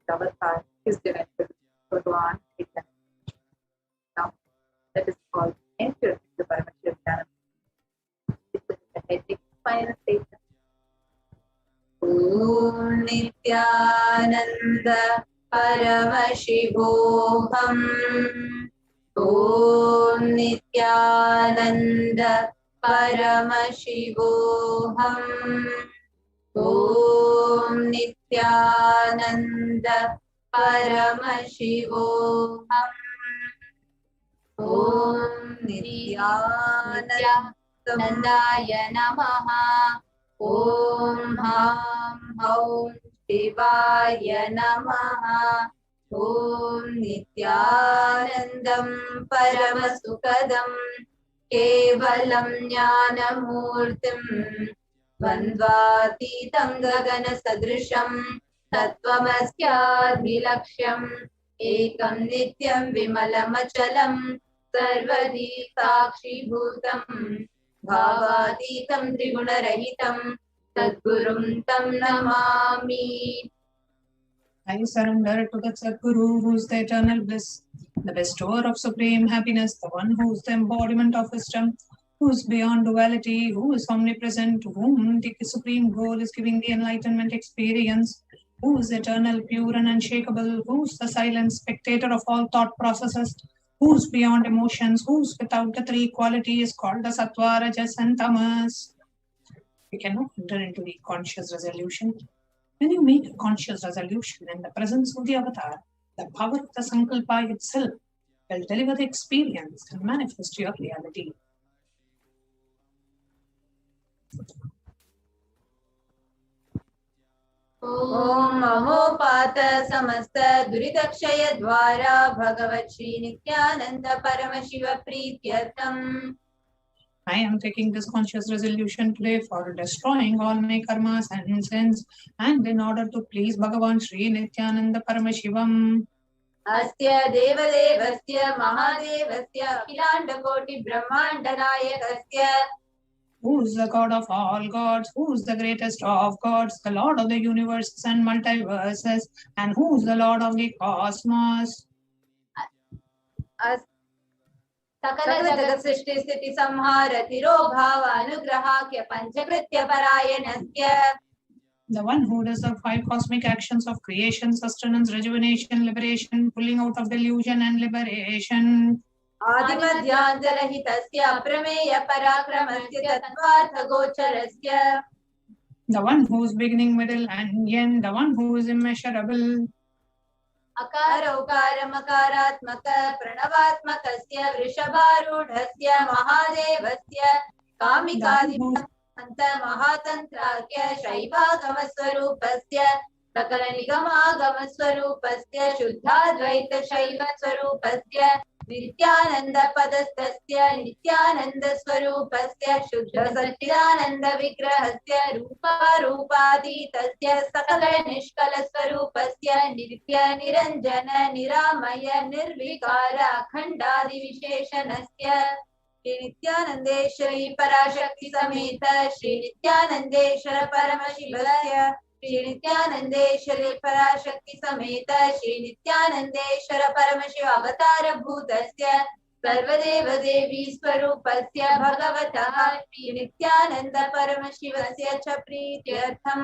the avatar, His Divine Bhagavan Nithyananda. Now, let us all enter the Paramashivoham. This is the heading final statement. Om Nithyananda Paramashivoham. Om Nithyananda Paramashivoham. Om Nithyananda Paramashivoham. Om Nithyanandaya Namaha. Om Ham Haum Shivaya Namaha. Om Nithyanandam Paramasukadam Kevalam Jnanamurtim द्वन्द्वातीतं गगनसदृशं तत्त्वमस्याद्विलक्ष्यम् एकं नित्यं विमलमचलं सर्वधी साक्षीभूतम् भावातीतं त्रिगुणरहितं तद्गुरुं तं Namami. I surrender to the Sadguru, who is the eternal bliss, the bestower of supreme happiness, the one who is the embodiment of wisdom, who is beyond duality, who is omnipresent, to whom the supreme goal is giving the enlightenment experience, who is eternal, pure and unshakable, who is the silent spectator of all thought processes, who is beyond emotions, who is without the three qualities called the Sattva, Rajas and Tamas. We cannot enter into the conscious resolution. When you make a conscious resolution in the presence of the avatar, the power of the Sankalpa itself will deliver the experience and manifest your reality. Om Mahopata Samasta Duridakshaya Dwara Bhagavat Shri Nithyananda Paramashiva Prityartham. I am taking this conscious resolution today for destroying all my karmas and sins, and in order to please Bhagavan Shri Nithyananda Paramashivam. Asya Devadevasya Mahadevasya Khilanda Koti Brahmanda Nayakasya. Who is the God of all gods? Who is the greatest of gods? The Lord of the universes and multiverses, and who is the Lord of the cosmos? Sakala Jagat Srishti Sthiti Samhara Tiro Bhava Anugrahakya Panchakritya Parayanasya. The one who does the five cosmic actions of creation, sustenance, rejuvenation, liberation, pulling out of delusion and liberation. Adimadhyantarahitasya Prameya Parakramasya Tattvartha Gocharasya. The one who is beginning, middle and end, the one who is immeasurable. Akara Ukara Makaratmaka Pranavatmakasya Vrishabharudhasya Mahadevasya Kamikadipanta Mahatantrakya Shaivagamaswarupasya Sakala Nigamagamaswarupasya Shuddhadvaita Shaiva Swarupasya Nithyananda Padastasya Nithyananda Swarupasya Shuddha Satchidananda Vigrahasya Rupa Rupaditasya Sakala Nishkala Swarupasya Nitya Niranjana Niramaya Nirvikara Khandadi Visheshanasya Shri Nithyanandeshwari Parashakti Sameta Shri Nithyanandeshwara Paramashivasya Shri Nithyanandeshwari Parashakti Sameta Shri Nithyanandeshwara Paramashiva Avatara Bhutasya Sarvadeva Devi Swarupasya Bhagavataha Shri Nithyananda Paramashivasya Cha Prityartham.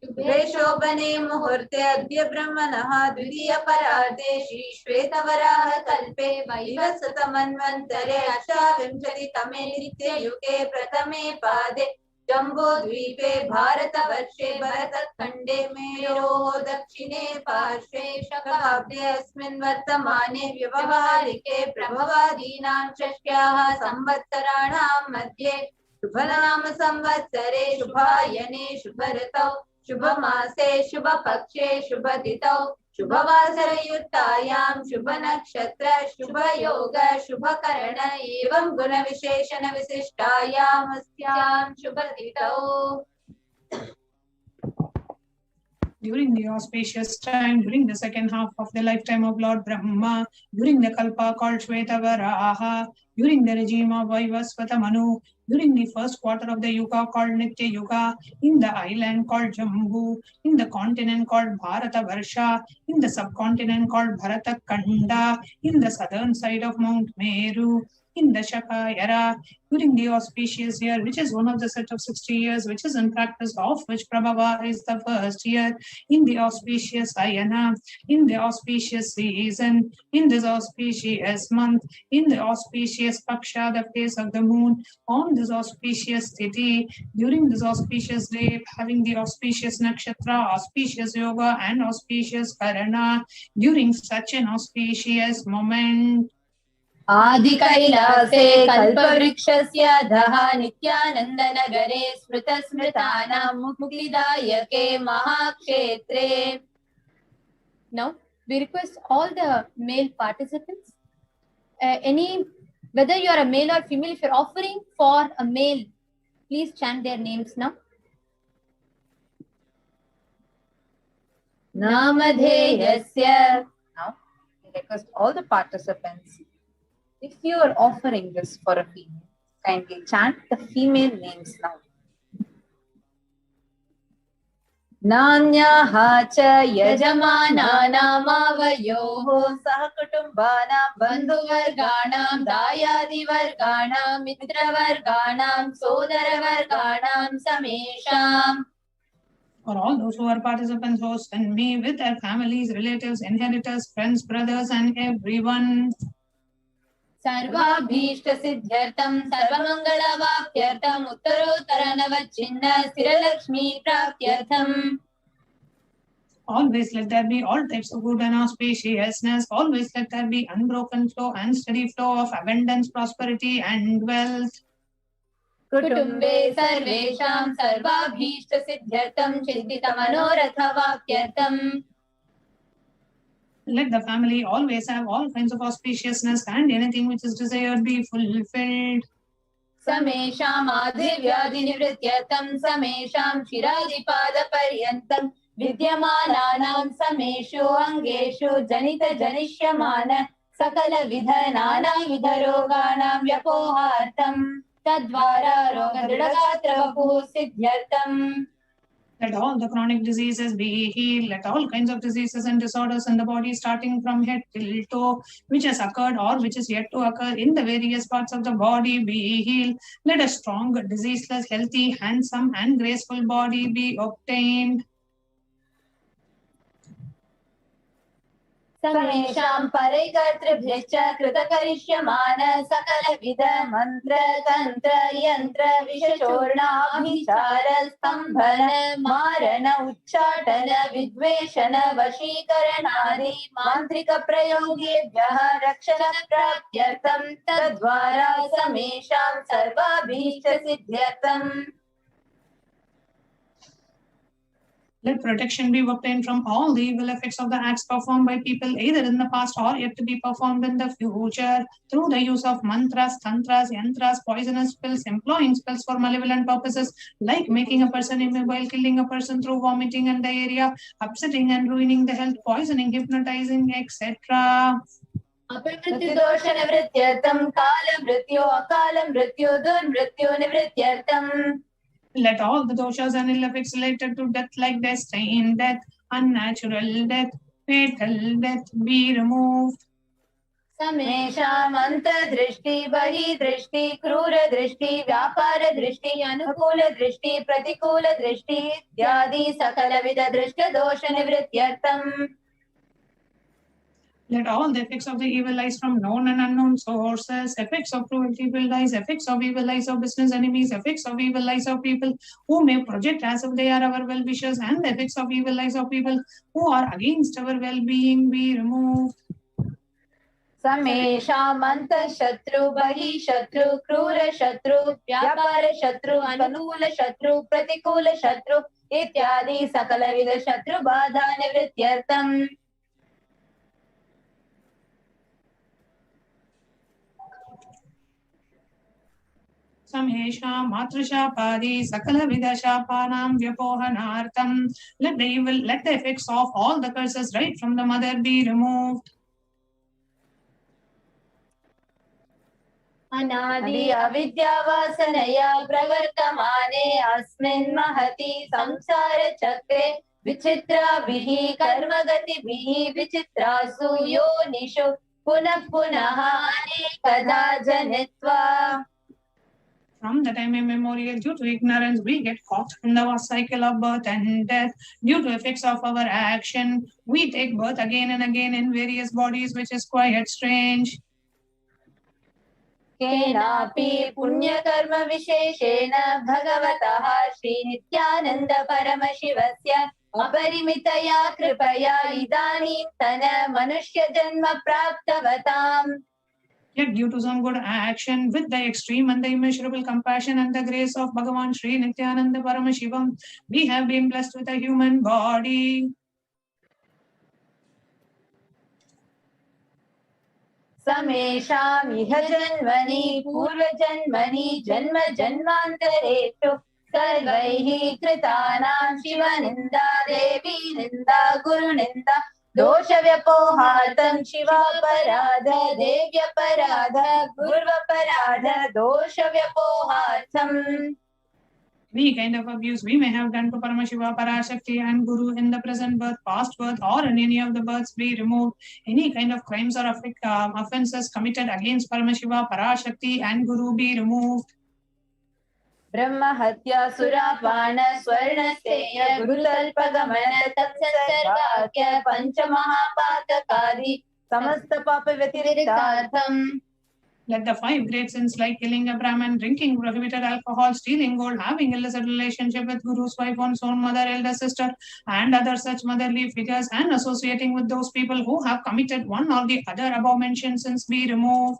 Shubhe Shobhane Muhurte Adya Brahmanaha Dvidiya Parade Shri Shvetavaraha Kalpe Vaivasata Manvantare Ashavimshati Tame Nitya Yuge Pratame Pade Jambo Dvipe Bharata Varshe Bharata Khande Mero Dakshine Parshve Shakabde Asmin Vartamane Vyavaharike Prabhavadinam Shashyaha Samvatsaranam Madhye Shubhanama Samvatsare Shubhayane Shubharatau Shubhamase Shubhapakshe Shubhatitau Shubhavasarayuttayam Shubhanakshatra Shubhayoga Shubhakarana Evam Guna Visheshana Visishtayam Asyam Shubhatitau. During the auspicious time, during the second half of the lifetime of Lord Brahma, during the Kalpa called Shvetavaraha, during the regime of Vaivasvata Manu, during the first quarter of the Yuga called Nitya Yuga, in the island called Jambu, in the continent called Bharata Varsha, in the subcontinent called Bharata Kanda, in the southern side of Mount Meru, in the Shakayara, during the auspicious year, which is one of the set of 60 years, which is in practice, of which Prabhava is the first year, in the auspicious Ayana, in the auspicious season, in this auspicious month, in the auspicious Paksha, the face of the moon, on this auspicious city, during this auspicious day, having the auspicious nakshatra, auspicious yoga, and auspicious karana, during such an auspicious moment. Adi Kailase Kalpavrikshasya Daha Nithyananda Nagare Smrita Smritana Muktidayake Mahakshetre. Now, we request all the male participants, whether you are a male or female, if you are offering for a male, Please chant their names now. Namadheyasya. Now, I request all the participants, if you are offering this for a female, kindly chant the female names now. Nanyaha cha yajamananamavayoho sahakutumbanam bandhuvarganam dayadivarganam mitravarganam sodaravarganam samesham. For all those who are participants, hosts, and me with their families, relatives, inheritors, friends, brothers, and everyone. Sarvabhishta siddhyartam sarvamangala-vapyartam uttarottaranavachinna sthiralakshmi praptyartham. Always let there be all types of good and auspiciousness. Always let there be unbroken flow and steady flow of abundance, prosperity, and wealth. Kutumbe sarvesham sarvabhishta siddhyartam chintitamanoratha-vapyartham. Let the family always have all kinds of auspiciousness and anything which is desired be fulfilled. Samesham adhivyadinivrityartham samesham shiradipada-paryantam vidyamananam sameshu angeshu janita janishyamana sakala vidhanana vidharoganam vyapohartam tadvara rogadridagatravapu siddhyartam. Let all the chronic diseases be healed. Let all kinds of diseases and disorders in the body, starting from head till toe, which has occurred or which is yet to occur in the various parts of the body, be healed. Let a strong, diseaseless, healthy, handsome, and graceful body be obtained. Samesham paraikartribhyacha krutakarishyamana sakala vida mantra tantra yantra vishachorna abhichara stambhana marana uchchatana vidveshana vashikaranadi mantrika prayogebhyah rakshana praptyartham tadvara samesham sarvabhishta siddhyartham. Let protection be obtained from all the evil effects of the acts performed by people either in the past or yet to be performed in the future through the use of mantras, tantras, yantras, poisonous spells, employing spells for malevolent purposes like making a person immobile, killing a person through vomiting and diarrhea, upsetting and ruining the health, poisoning, hypnotizing, etc. Apamrityu-dosha nivrityartham kala-mrityu akala-mrityu dur-mrityu nivrityartham. Let all the doshas and ill effects related to death like destined death, unnatural death, fatal death be removed. Samesham anta-drishti, bahi-drishti, krura-drishti, vyapara-drishti, anukula-drishti, pratikula-drishti, ityadi sakala-vida-drishta-dosha nivrityartham. Let all the effects of the evil eyes from known and unknown sources, effects of cruelty, evil eyes, effects of evil eyes of business enemies, effects of evil eyes of people who may project as if they are our well-wishers, and the effects of evil eyes of people who are against our well-being be removed. Samesham anta-shatru, bahi-shatru, krura-shatru, vyapara-shatru, anukula-shatru, pratikula-shatru, ityadi sakala-vida-shatru-badha nivrityartham. Samesha matrashapadi sakala vidashapanam vyapohanartam. Let the effects of all the curses right from the mother be removed. Anadi avidyavasanaya pravartamane asmin mahati samsara chakre vichitra vihi karmagati vihi vichitrasu yonishu punah punaha anekadha janitva. From the time immemorial, due to ignorance, we get caught in the cycle of birth and death. Due to effects of our action, we take birth again and again in various bodies, which is quite strange. Kenapi punya karma visheshena bhagavataha Shri Nithyananda Paramashivasya aparimitaya kripaya idanim tana manushya janma praptavatam. Yet due to some good action, with the extreme and the immeasurable compassion and the grace of Bhagavan Shri Nithyananda Paramashivam, we have been blessed with a human body. समेषाम् इह जन्मनि पूर्वजन्मनि जन्म जन्मान्तरेषु सर्वैः कृतानां शिवनिन्दा देवी निन्दा गुरुनिन्दा दोषव्यपोहार्थं शिवापराध देव्यपराध गुर्वपराध दोषव्यपोहार्थम्. Any kind of abuse we may have done to Paramashiva, Parashakti and Guru in the present birth, past birth or in any of the births be removed. Any kind of crimes or offences committed against Paramashiva, Parashakti and Guru be removed. Brahma Hatya Surapana Swarnasteya Gurutalpagamana Tatsarvakya Panchamahapatakadi Samasta Papa Vyatiritartham. Let the 5 great sins like killing a Brahman, drinking prohibited alcohol, stealing gold, having illicit relationship with Guru's wife, one's own mother, elder sister, and other such motherly figures, and associating with those people who have committed one or the other above mentioned sins be removed.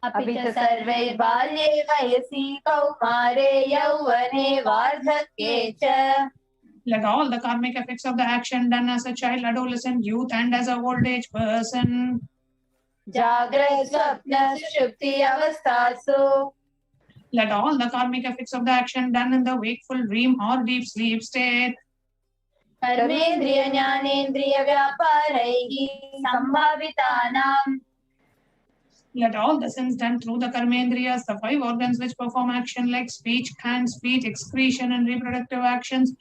Apita sarve balye vayasi kaumare yauvane vardhakye cha. Let all the karmic effects of the action done as a child, adolescent, youth, and as a old age person. Jagrat swapna sushupti avastasu. Let all the karmic effects of the action done in the wakeful dream or deep sleep state. Karmendriya jnanendriya vyaparaihi sambhavitanam. Let all the sins done through the karmendriyas, the 5 organs which perform action like speech, hand, speech, excretion, and reproductive actions,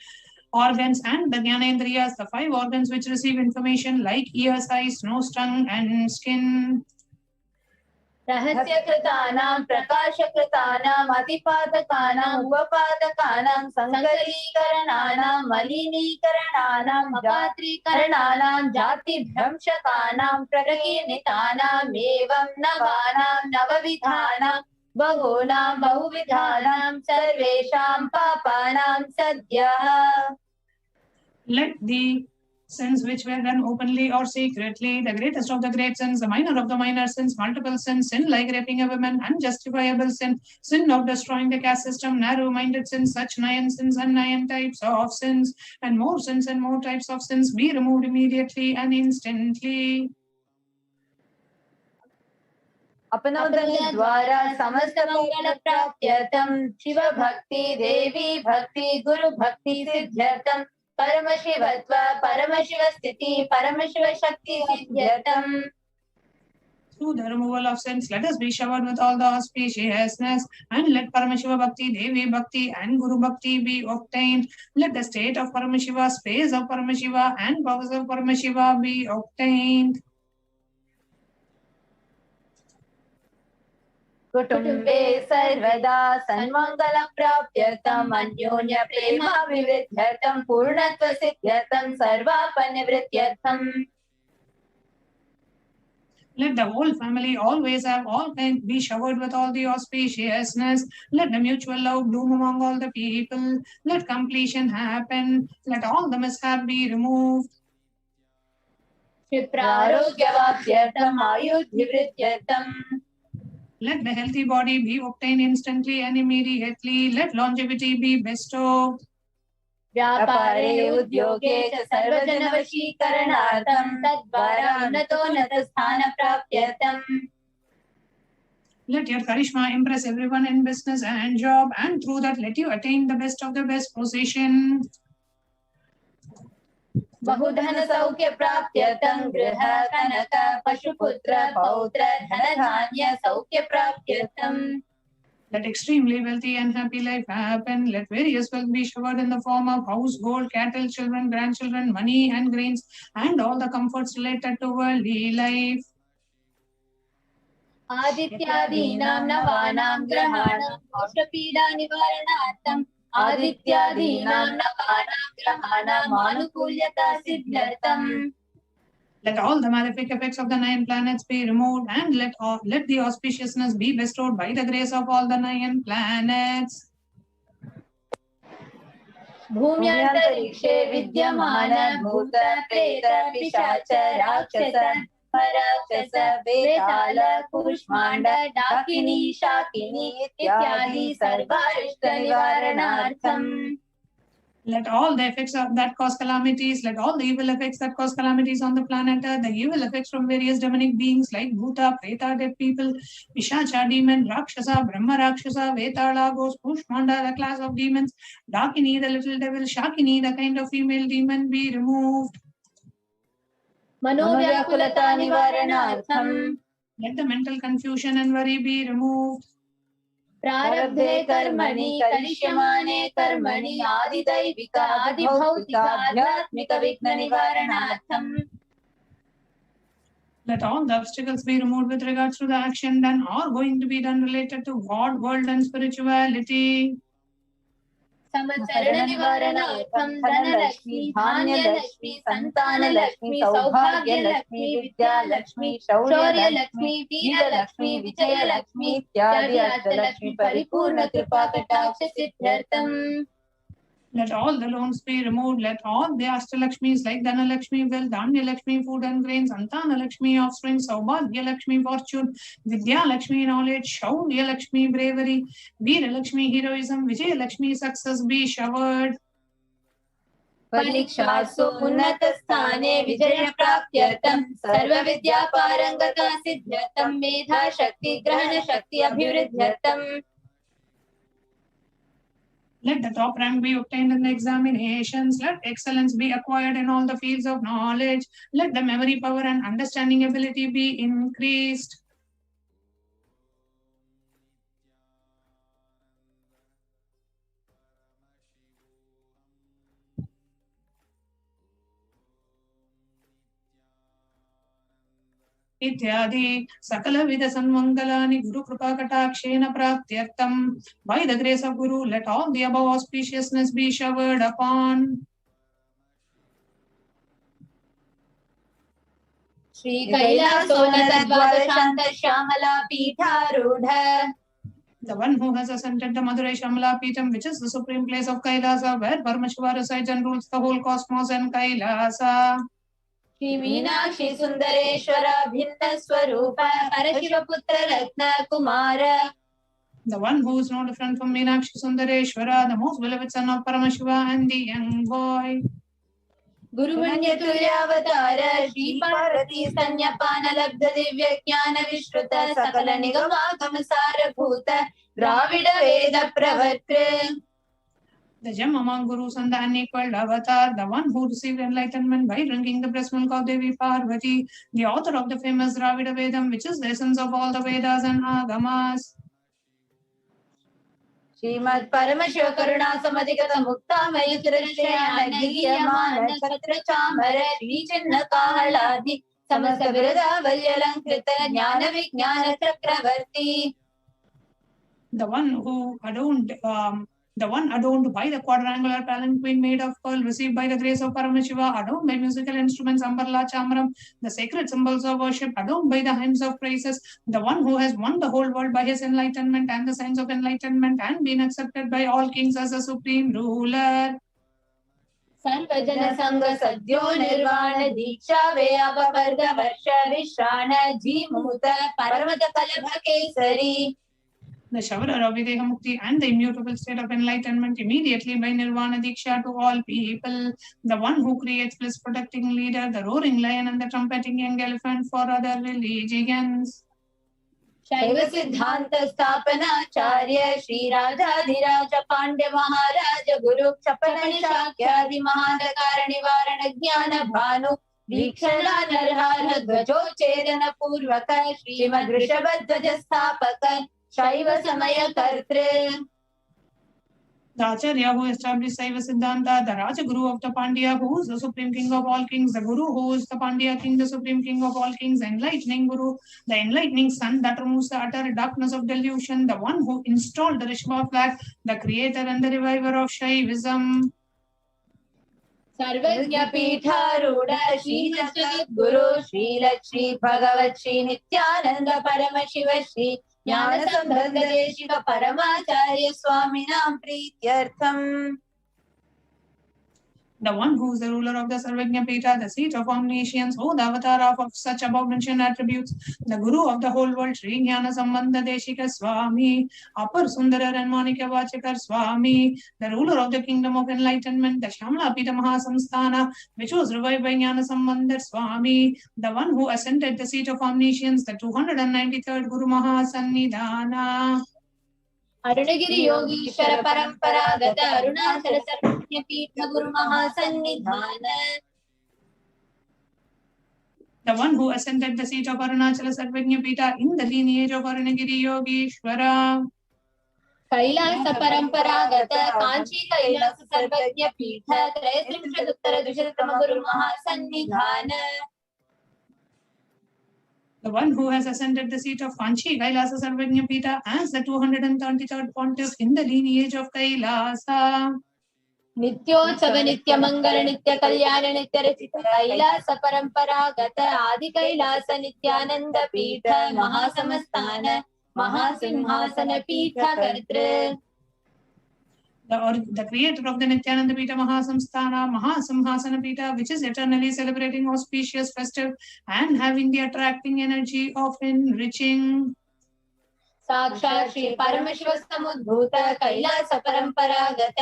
organs, and the jnanendriyas, the 5 organs which receive information like ears, eyes, nose, tongue, and skin. Rahasya kritanam, prakasha kritanam, atipatakanam, upapatakanam, sankalikarananam, malinikarananam, apatrikarananam, jati bhramshakanam, prakirnitanam, evam navanam, navavidhanam, bahunam, bahuvidhanam, sarvesham papanam sadyah. Let the sins which were done openly or secretly, the greatest of the great sins, the minor of the minor sins, multiple sins, sin like raping a woman, unjustifiable sin, sin of destroying the caste system, narrow-minded sins, such 9 sins and 9 types of sins, and more sins and more types of sins be removed immediately and instantly. अपनोदन द्वारा समस्त मंगल प्राप्त्यर्थम शिव भक्ति देवी भक्ति गुरु भक्ति सिद्ध्यर्थम परमशिवत्व परमशिव स्थिति परमशिव शक्ति सिद्ध्यर्थम. Through the removal of sins, let us be showered with all the auspiciousness, and let Paramashiva Bhakti, Devi Bhakti, and Guru Bhakti be obtained. Let the state of Paramashiva, space of Paramashiva, and powers of Paramashiva be obtained. कुटुम्बे सर्वदा सन्मङ्गलं प्राप्त्यर्थम् अन्योन्य प्रेमाभिवृद्ध्यर्थं पूर्णत्वसिद्ध्यर्थं सर्वापनिवृत्त्यर्थम्. Let the whole family always have all kinds be showered with all the auspiciousness. Let the mutual love bloom among all the people. Let completion happen. Let all the mishap be removed. क्षिप्रारोग्यवाप्त्यर्थम् आयुर्धिवृद्ध्यर्थम्. Let the healthy body be obtained instantly and immediately. Let longevity be bestowed. व्यापारे उद्योगे च सर्वजनवशीकरणार्थं तद्वारा उन्नतोन्नतस्थानप्राप्त्यर्थम्. Let your charisma impress everyone in business and job, and through that let you attain the best of the best position. बहुधन सौख्य प्राप्त्यर्थं गृह कनक पशुपुत्र पौत्र धनधान्य सौख्य प्राप्त्यर्थम्. Let extremely wealthy and happy life happen. Let various wealth be showered in the form of house, gold, cattle, children, grandchildren, money, and grains, and all the comforts related to worldly life. आदित्यादीनां नवानां ग्रहाणां दोषपीडा निवारणार्थम् आदित्यादीनां नवानां ग्रहाणाम् आनुकूल्यता सिद्ध्यर्थम्. Let all the malefic effects of the 9 planets be removed, and let the auspiciousness be bestowed by the grace of all the 9 planets. भूम्यन्तरिक्षे विद्यमान भूत प्रेत पिशाच राक्षस पराक्षस वेताल कूष्माण्ड डाकिनी शाकिनी इत्यादि सर्वारिष्ट निवारणार्थम्. Let all the effects that cause calamities, let all the evil effects that cause calamities on the planet Earth, the evil effects from various demonic beings like Bhuta, Preta, dead people, Pishacha, demon, Rakshasa, Brahma Rakshasa, Vetala, ghost, Pushmanda, the class of demons, Dakini, the little devil, Shakini, the kind of female demon, be removed. Manovyakulata nivaranartham. Let the mental confusion and worry be removed. Prarabdhe karmani karishyamane karmani adidaivika adibhautika adhyatmika vigna nivaranartham. Let all the obstacles be removed with regards to the action done or going to be done related to God, world and spirituality. Samasarana nivaranartham dhanalakshmi, dhanyalakshmi, santanalakshmi, saubhagyalakshmi, vidyalakshmi, shaurya-lakshmi, veera-lakshmi, vijaya-lakshmi, ityadi ashtalakshmi paripurna kripa kataksha siddhartham. Let all the loans be removed. Let all the Ashtalakshmis like Dhanalakshmi, wealth, Dhanya-lakshmi, food and grains, Santana-lakshmi, offspring, Saubhagya-lakshmi, fortune, Vidya-lakshmi, knowledge, Shaurya-lakshmi, bravery, Veera-lakshmi, heroism, Vijaya-lakshmi, success be showered. Parikshaasu unnata-sthane vijaya-praptyartham sarva-vidya-parangata siddhyartham medha-shakti grahana-shakti abhivrudhyartham. Let the top rank be obtained in the examinations. Let excellence be acquired in all the fields of knowledge. Let the memory power and understanding ability be increased. Ityadi sakala vida sanmangalani guru kripa katakshena praptyartham. By the grace of Guru, let all the above auspiciousness be showered upon. Shri Kailasonata Dvadashanta Shamala Pitharudha. The one who has ascended the Madurai Shamala Pitam, which is the supreme place of Kailasa, where Paramashiva resides and rules the whole cosmos and Kailasa. Shri Meenakshi Sundareshwara Bhinna Swarupa Parashiva Putra Ratna Kumara. The one who is no different from Meenakshi Sundareshwara, the most beloved son of Paramashiva and the young boy. Guru Manyatulyavatara Shri Parvati Sanyapana Labdha Divya Jnana Vishruta Sakala Nigama Kamasara Bhuta Dravida Veda Pravartra. The gem among gurus and the unequaled avatar, the one who received enlightenment by drinking the breast milk of Devi Parvati, the author of the famous Dravida Vedam, which is the essence of all the Vedas and Agamas. Srimad Paramashiva Karuna Samadhikata Mukta Mayutrashayana Giyamana Chatra Chamara Shri Chinna Kahaladi Samasta Virada Valyalankrita Jnana Vijnana Chakravarti. The one adorned by the quadrangular palanquin made of pearl, received by the grace of Paramashiva, adorned by musical instruments, Ambarla Chamram, the sacred symbols of worship, adorned by the hymns of praises, the one who has won the whole world by his enlightenment and the signs of enlightenment and been accepted by all kings as a supreme ruler. Sarvajana Sangha Sadhyo Nirvana Diksha Veyava Varga Varsha Vishrana Jimuta Paramata Kalabha Kesari. The showerer of Videha Mukti and the immutable state of enlightenment immediately by Nirvana Diksha to all people. The one who creates bliss protecting leader, the roaring lion and the trumpeting young elephant for other religions. Shaiva Siddhanta Stapana Charya Shri Radhadhiraja Pandya Maharaja Guru Chapani Shakyadi Mahadakara Nivarana Jnana Bhanu Vikshana Narhara Dvajo Chedana Purvaka Srimad Rishabhadvaja Sthapaka Shaiva Samaya Kartre. The Acharya who established Saiva Siddhanta, the Raja Guru of the Pandya, who is the Supreme King of all kings, the Guru who is the Pandya King, the Supreme King of all kings, the enlightening Guru, the enlightening sun that removes the utter darkness of delusion, the one who installed the Rishabha flag, the creator and the reviver of Shaivism. Sarvajna Pitharudha Shri Jagat Guru Shri Lakshmi Bhagavat Shri Nithyananda Paramashiva Shri Jnana Sambandha Deshika Paramacharya Swaminam Prityartham. The one who is the ruler of the Sarvajna Pita, the seat of omniscience, who the avatar of such above-mentioned attributes, the Guru of the whole world, Sri Jnana Sambandha Deshika Swami, Apar Sundara and Manika Vachakar Swami, the ruler of the kingdom of enlightenment, the Shamla Pita Mahasamsthana, which was revived by Jnana Sambandha Swami, the one who ascended the seat of omniscience, the 293rd Guru Mahasannidhana. अरुणगिरि Yogeshwar परंपरागत अरुणाचल सर्वज्ञ पीठ गुरु महासन्निधान. The one who ascended the seat of Arunachala Sarvajna Pita in the lineage of Arunagiri Yogeshwara. Kailash परंपरागत कांची कैलास सर्वज्ञ पीठ त्रयस्त्रिंशदुत्तर द्विशततम गुरु महासन्निधान. The one who has ascended the seat of Kanchi, Kailasa Sarvajna Pita, as the 233rd pontiff in the lineage of Kailasa. नित्योत्सव नित्य मंगल नित्य कल्याण नित्य रचित कैलास परंपरागत आदि कैलास नित्यानंद पीठ महासमस्थान महासिंहासन पीठ कर्तृ. The creator of the Nithyananda Pita Mahasamsthana, Mahasimhasana Pita, which is eternally celebrating auspicious festive and having the attracting energy of enriching. साक्षात् श्री परमशिव समुद्भूत कैलास परंपरागत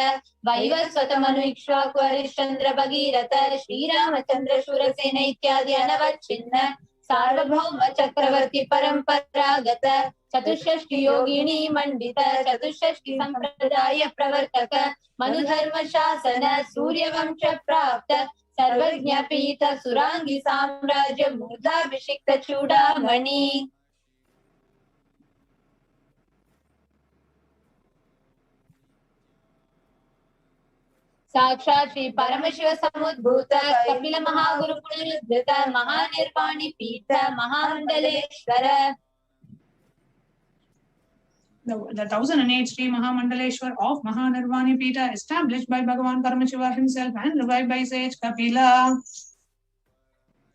वैवस्वत मनु इक्ष्वाकु हरिश्चंद्र भगीरथ श्रीरामचंद्र शूरसेन इत्यादि अनवच्छिन्न सार्वभौम चक्रवर्ती परंपरागत चतुष्षष्टि योगिनी मंडित चतुष्षष्टि संप्रदाय प्रवर्तक मनुधर्म शासन सूर्यवंश प्राप्त सर्वज्ञ पीठ सुरांगी साम्राज्य मूर्धाभिषिक्त चूड़ामणि. साक्षात् श्री परमशिव समुद्भूत कपिल महागुरु पुनरुद्धृत महानिर्वाणी पीठ महामंडलेश्वर. The 1008 Sri Mahamandaleshwar of Mahanirvani Pita, established by Bhagavan Paramashiva himself and revived by sage Kapila.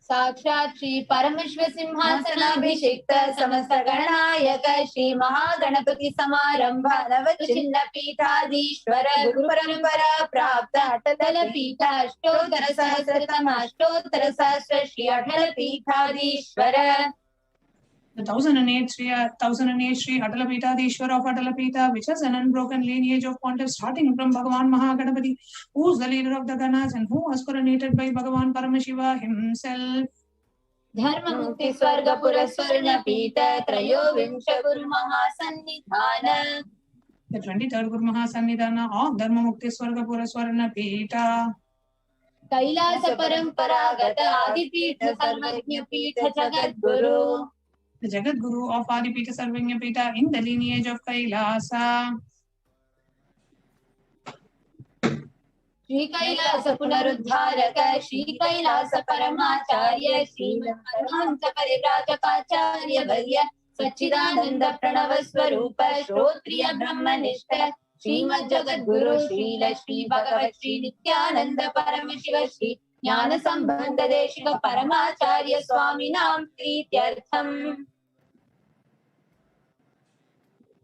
साक्षात् श्री परमशिव सिंहासनाभिषिक्त समस्त गणनायक श्री महागणपति समारंभ नवचिन्न पीठाधीश्वर गुरु परंपरा प्राप्त अटल पीठ अष्टोत्तर सहस्रतम अष्टोत्तर सहस्र श्री अटल पीठाधीश्वर. The 1008 Sri Atala Pitadishwar of Atala Pita, which has an unbroken lineage of pontiffs starting from Bhagavan Mahaganapati, who is the leader of the Ganas and who was coronated by Bhagavan Paramashiva himself. धर्म मुक्ति स्वर्ग पुर स्वर्ण पीठ त्रयोविंश गुरु महासन्निधान. The 23rd Guru Mahasannidhana of Dharma Mukti Swarga Pura Swarna Pita. Kailash परंपरागत आदि पीठ सर्वज्ञ पीठ Jagat Guru. The Jagat Guru of Adipita Sarvajna Pita in the lineage of Kailasa. Shri Kailash पुनरुद्धारक Shri Kailash परमाचार्य Shri Paramhans परिव्राजकाचार्य वर्य सच्चिदानंद प्रणव स्वरूप श्रोत्रिय ब्रह्मनिष्ठ श्रीमद् जगत गुरु श्रील श्री भगवत श्री नित्यानंद परमशिव श्री ज्ञान संबंध Desika परमाचार्य स्वामिनां प्रीत्यर्थम.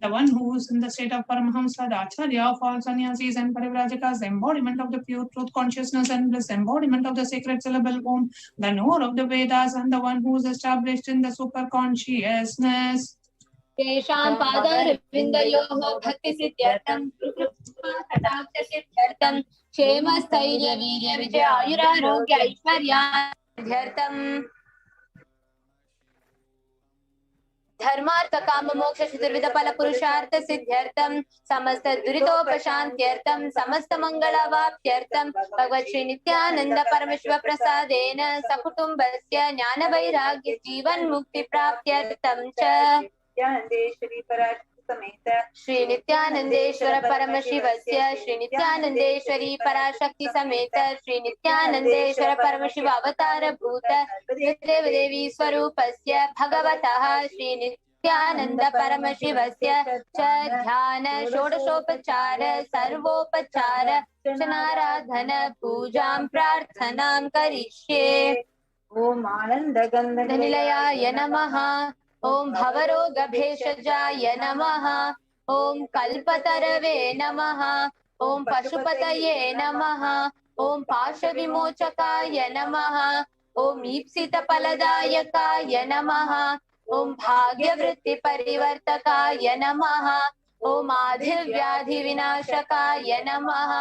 The one who is in the state of Paramahamsa, the Acharya of all sannyasis and parivrajakas, the embodiment of the pure truth consciousness and bliss, embodiment of the sacred syllable Om, the knower of the Vedas, and the one who is established in the super consciousness. तेषां पादारविन्दयोः भक्ति सिद्ध्यर्थं कटाक्ष सिद्ध्यर्थं क्षेम स्थैर्य वीर्य विजय आयुरारोग्य ऐश्वर्यार्थं धर्मार्थ काम मोक्ष चतुर्विध फल पुरुषार्थ सिद्ध्यर्थं समस्त दुरितोपशान्त्यर्थं समस्त मंगलावाप्त्यर्थं भगवत् श्री नित्यानंद परमशिव प्रसादेन सकुटुम्बस्य ज्ञान वैराग्य जीवन मुक्ति प्राप्त्यर्थं च श्री नित्यानंदेश्वर परमशिवस्य श्री नित्यानंदेश्वरी पराशक्ति समेत श्री नित्यानंदेश्वर परमशिव अवतार भूत देवी स्वरूपस्य भगवतः श्री नित्यानंद परमशिवस्य च ध्यान षोडशोपचार सर्वोपचार अर्चनाराधन पूजां प्रार्थनां करिष्ये. ओम आनंदगंध निलयाय नमः. ओम भवरोगभेषजाय नमः. ओम कल्पतरवे नमः. ओम पशुपतये नमः. ॐ पाशविमोचकाय नमः ॐ ईप्सितफलदायकाय नमः ॐ भाग्यवृत्तिपरिवर्तकाय नमः ॐ आधिर्व्याधिविनाशकाय नमः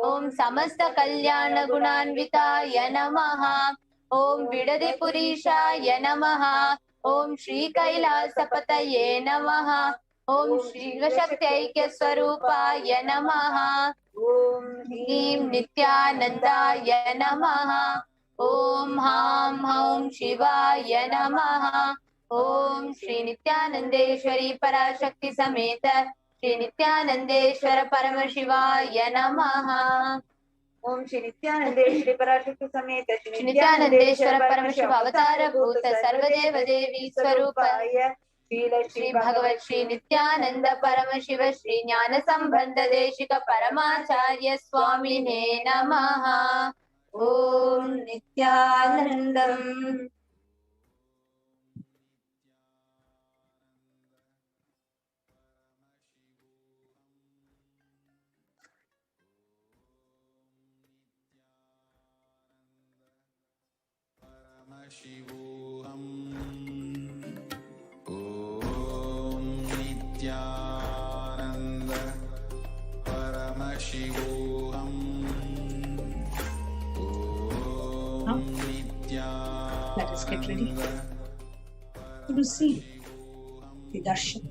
ॐ समस्तकल्याणगुणान्विताय नमः ॐ विडदिपुरीशाय नमः ॐ श्रीकैलासपतये नमः ॐ शिवशक्त्यैक्यस्वरूपाय नमः ॐ ह्रीं नित्यानन्दाय नमः ॐ हां हौं शिवाय नमः ॐ श्री नित्यानन्देश्वरी पराशक्ति समेत श्री नित्यानन्देश्वर परमशिवाय नमः ॐ श्री नित्यानन्देश्वरी पराशक्ति समेत श्री नित्यानन्देश्वर परमशिव अवतार भूत सर्वदेव देवी स्वरूपाय श्री भगवत श्री नित्यानंद परमशिव श्री ज्ञान संबंध देशिक परमाचार्य स्वामिने नमः ॐ नित्यानन्दम् Paramashivoham. Om Nithyananda Paramashivoham. Om Nithyananda. Let us get ready to receive the darshan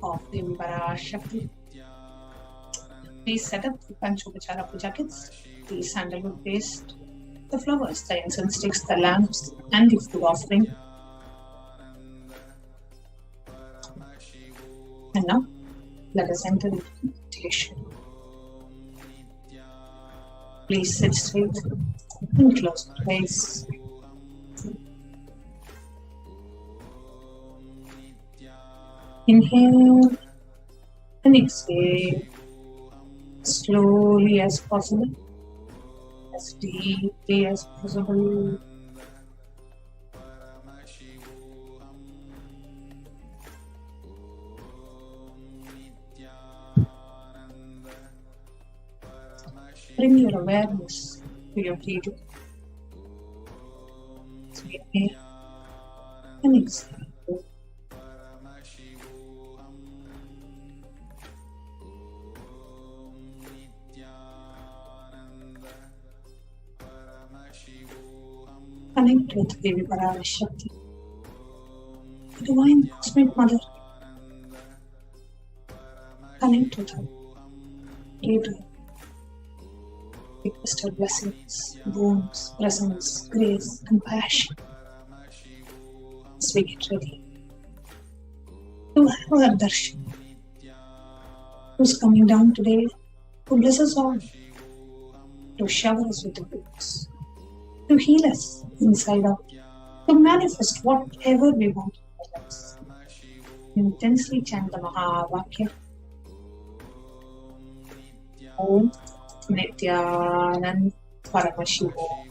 of the Parashakti. Please set up the Panchopachara puja kits, the sandalwood paste, the flowers, the incense sticks, the lamps, and the food offering. And now, let us enter into meditation. Please sit straight and close your eyes. Inhale and exhale slowly as possible, as deeply as possible. Bring your awareness to your breathing. So inhale and exhale. Connect with Devi Paramashivoham, the Divine Cosmic Mother. Connect with her. Pray to her. Request her blessings, boons, presence, grace, compassion. As we get ready to have our darshan, who's coming down today to bless us all, to shower us with the books, to heal us inside out, to manifest whatever we want in our lives. Intensely chant the Mahavakya. Om Nithyananda Paramashivam.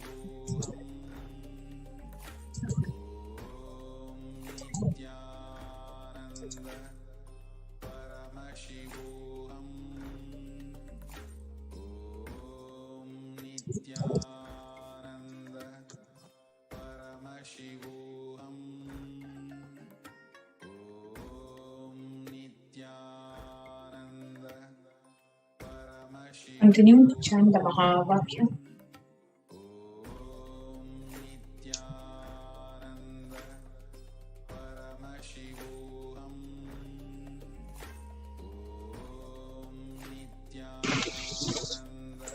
Continue to chant the Mahavakya.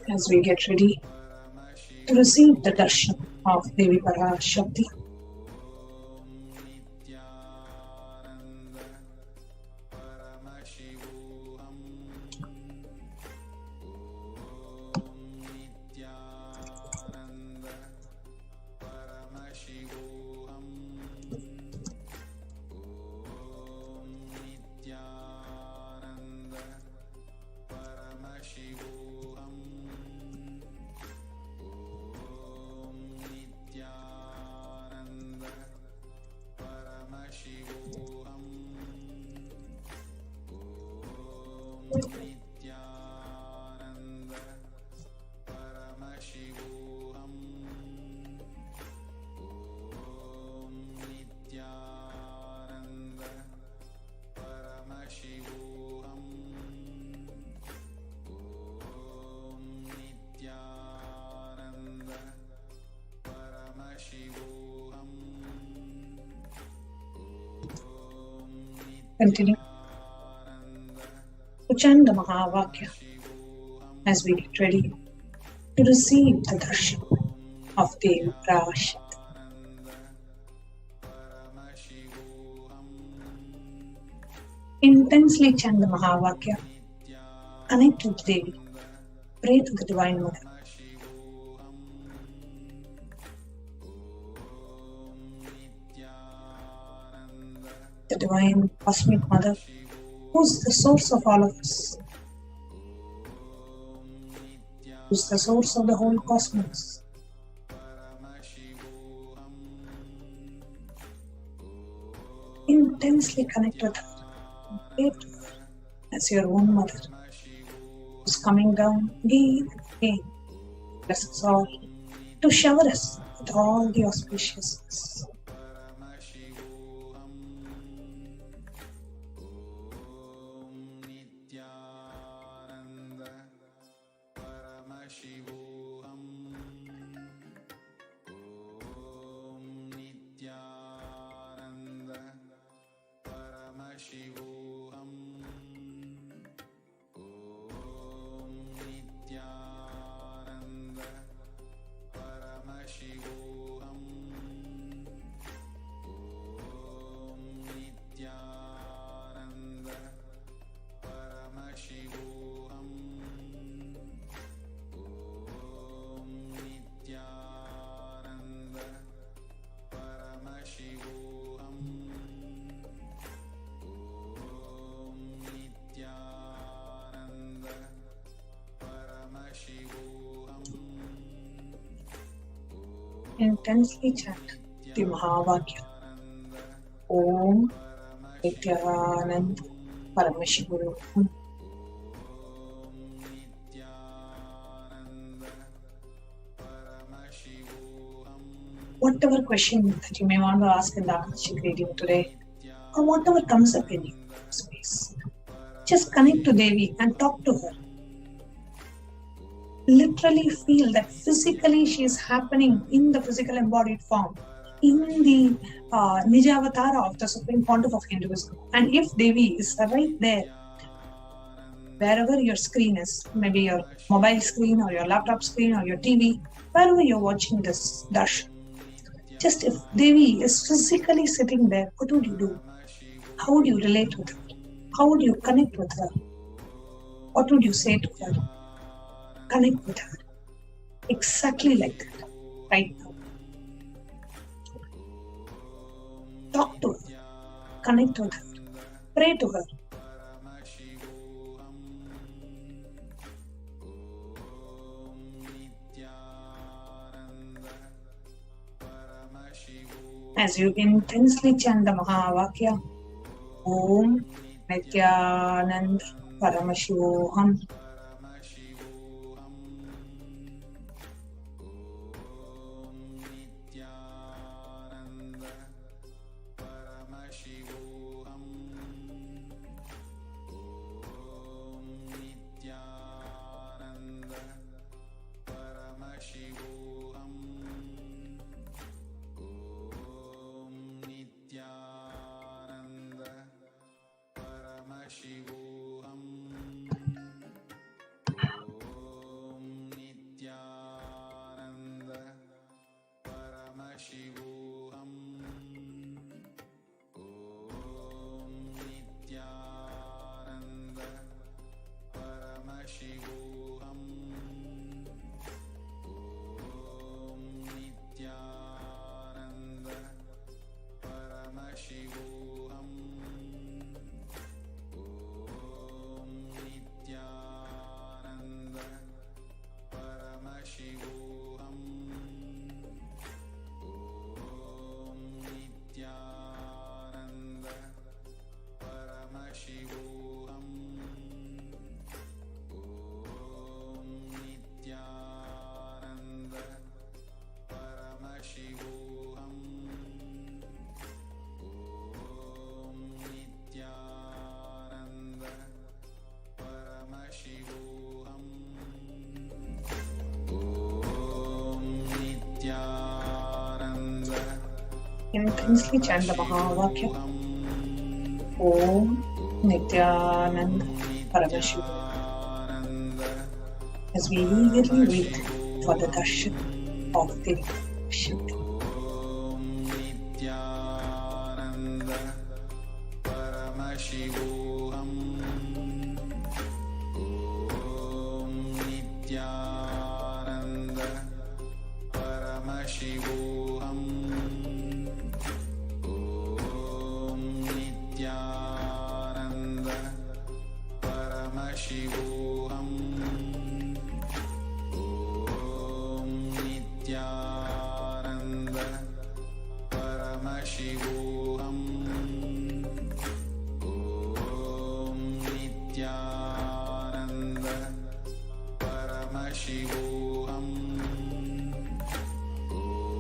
As we get ready to receive the darshan of Devi Parashakti. continue to chant the Mahavakya as we get ready to receive the darshan of Devi Parashakti. Intensely chant the Mahavakya, connect with Devi, pray to the Divine Mother. The Divine Cosmic Mother, who's the source of all of us, who's the source of the whole cosmos. Intensely connect with her, pray to her as your own mother, who's coming down again and again, bless us all, to shower us with all the auspiciousness. Paramashivoham. Om Nithyananda Paramashivoham. Om Nithyananda Paramashivoham. Om Nithyananda Paramashivoham. Intensely chant the Mahavakya. Om Nithyananda Paramashivoham. Whatever question that you may want to ask in the Akashic reading today, or whatever comes up in your space, just connect to Devi and talk to her. Literally feel that physically she is happening in the physical embodied form, in the Nijavatara of the Supreme Pontiff of Hinduism. And if Devi is right there, wherever your screen is, maybe your mobile screen or your laptop screen or your TV, wherever you're watching this darshan, just if Devi is physically sitting there, what would you do? How would you relate with her? How would you connect with her? What would you say to her? Connect with her. Exactly like that, right now. Talk to her. Connect with her. Pray to her. As you intensely chant the Mahavakya, Om Nithyananda Paramashivoham. Intensely chant the Mahavakya. Om Nithyananda Paramashivam. As we eagerly wait for the darshan of Devi Shakti. Nithyananda Paramashivoham. Om Nithyananda Paramashivoham. Om Nithyananda Paramashivoham. Om Nithyananda Paramashivoham. Om Nithyananda Paramashivoham.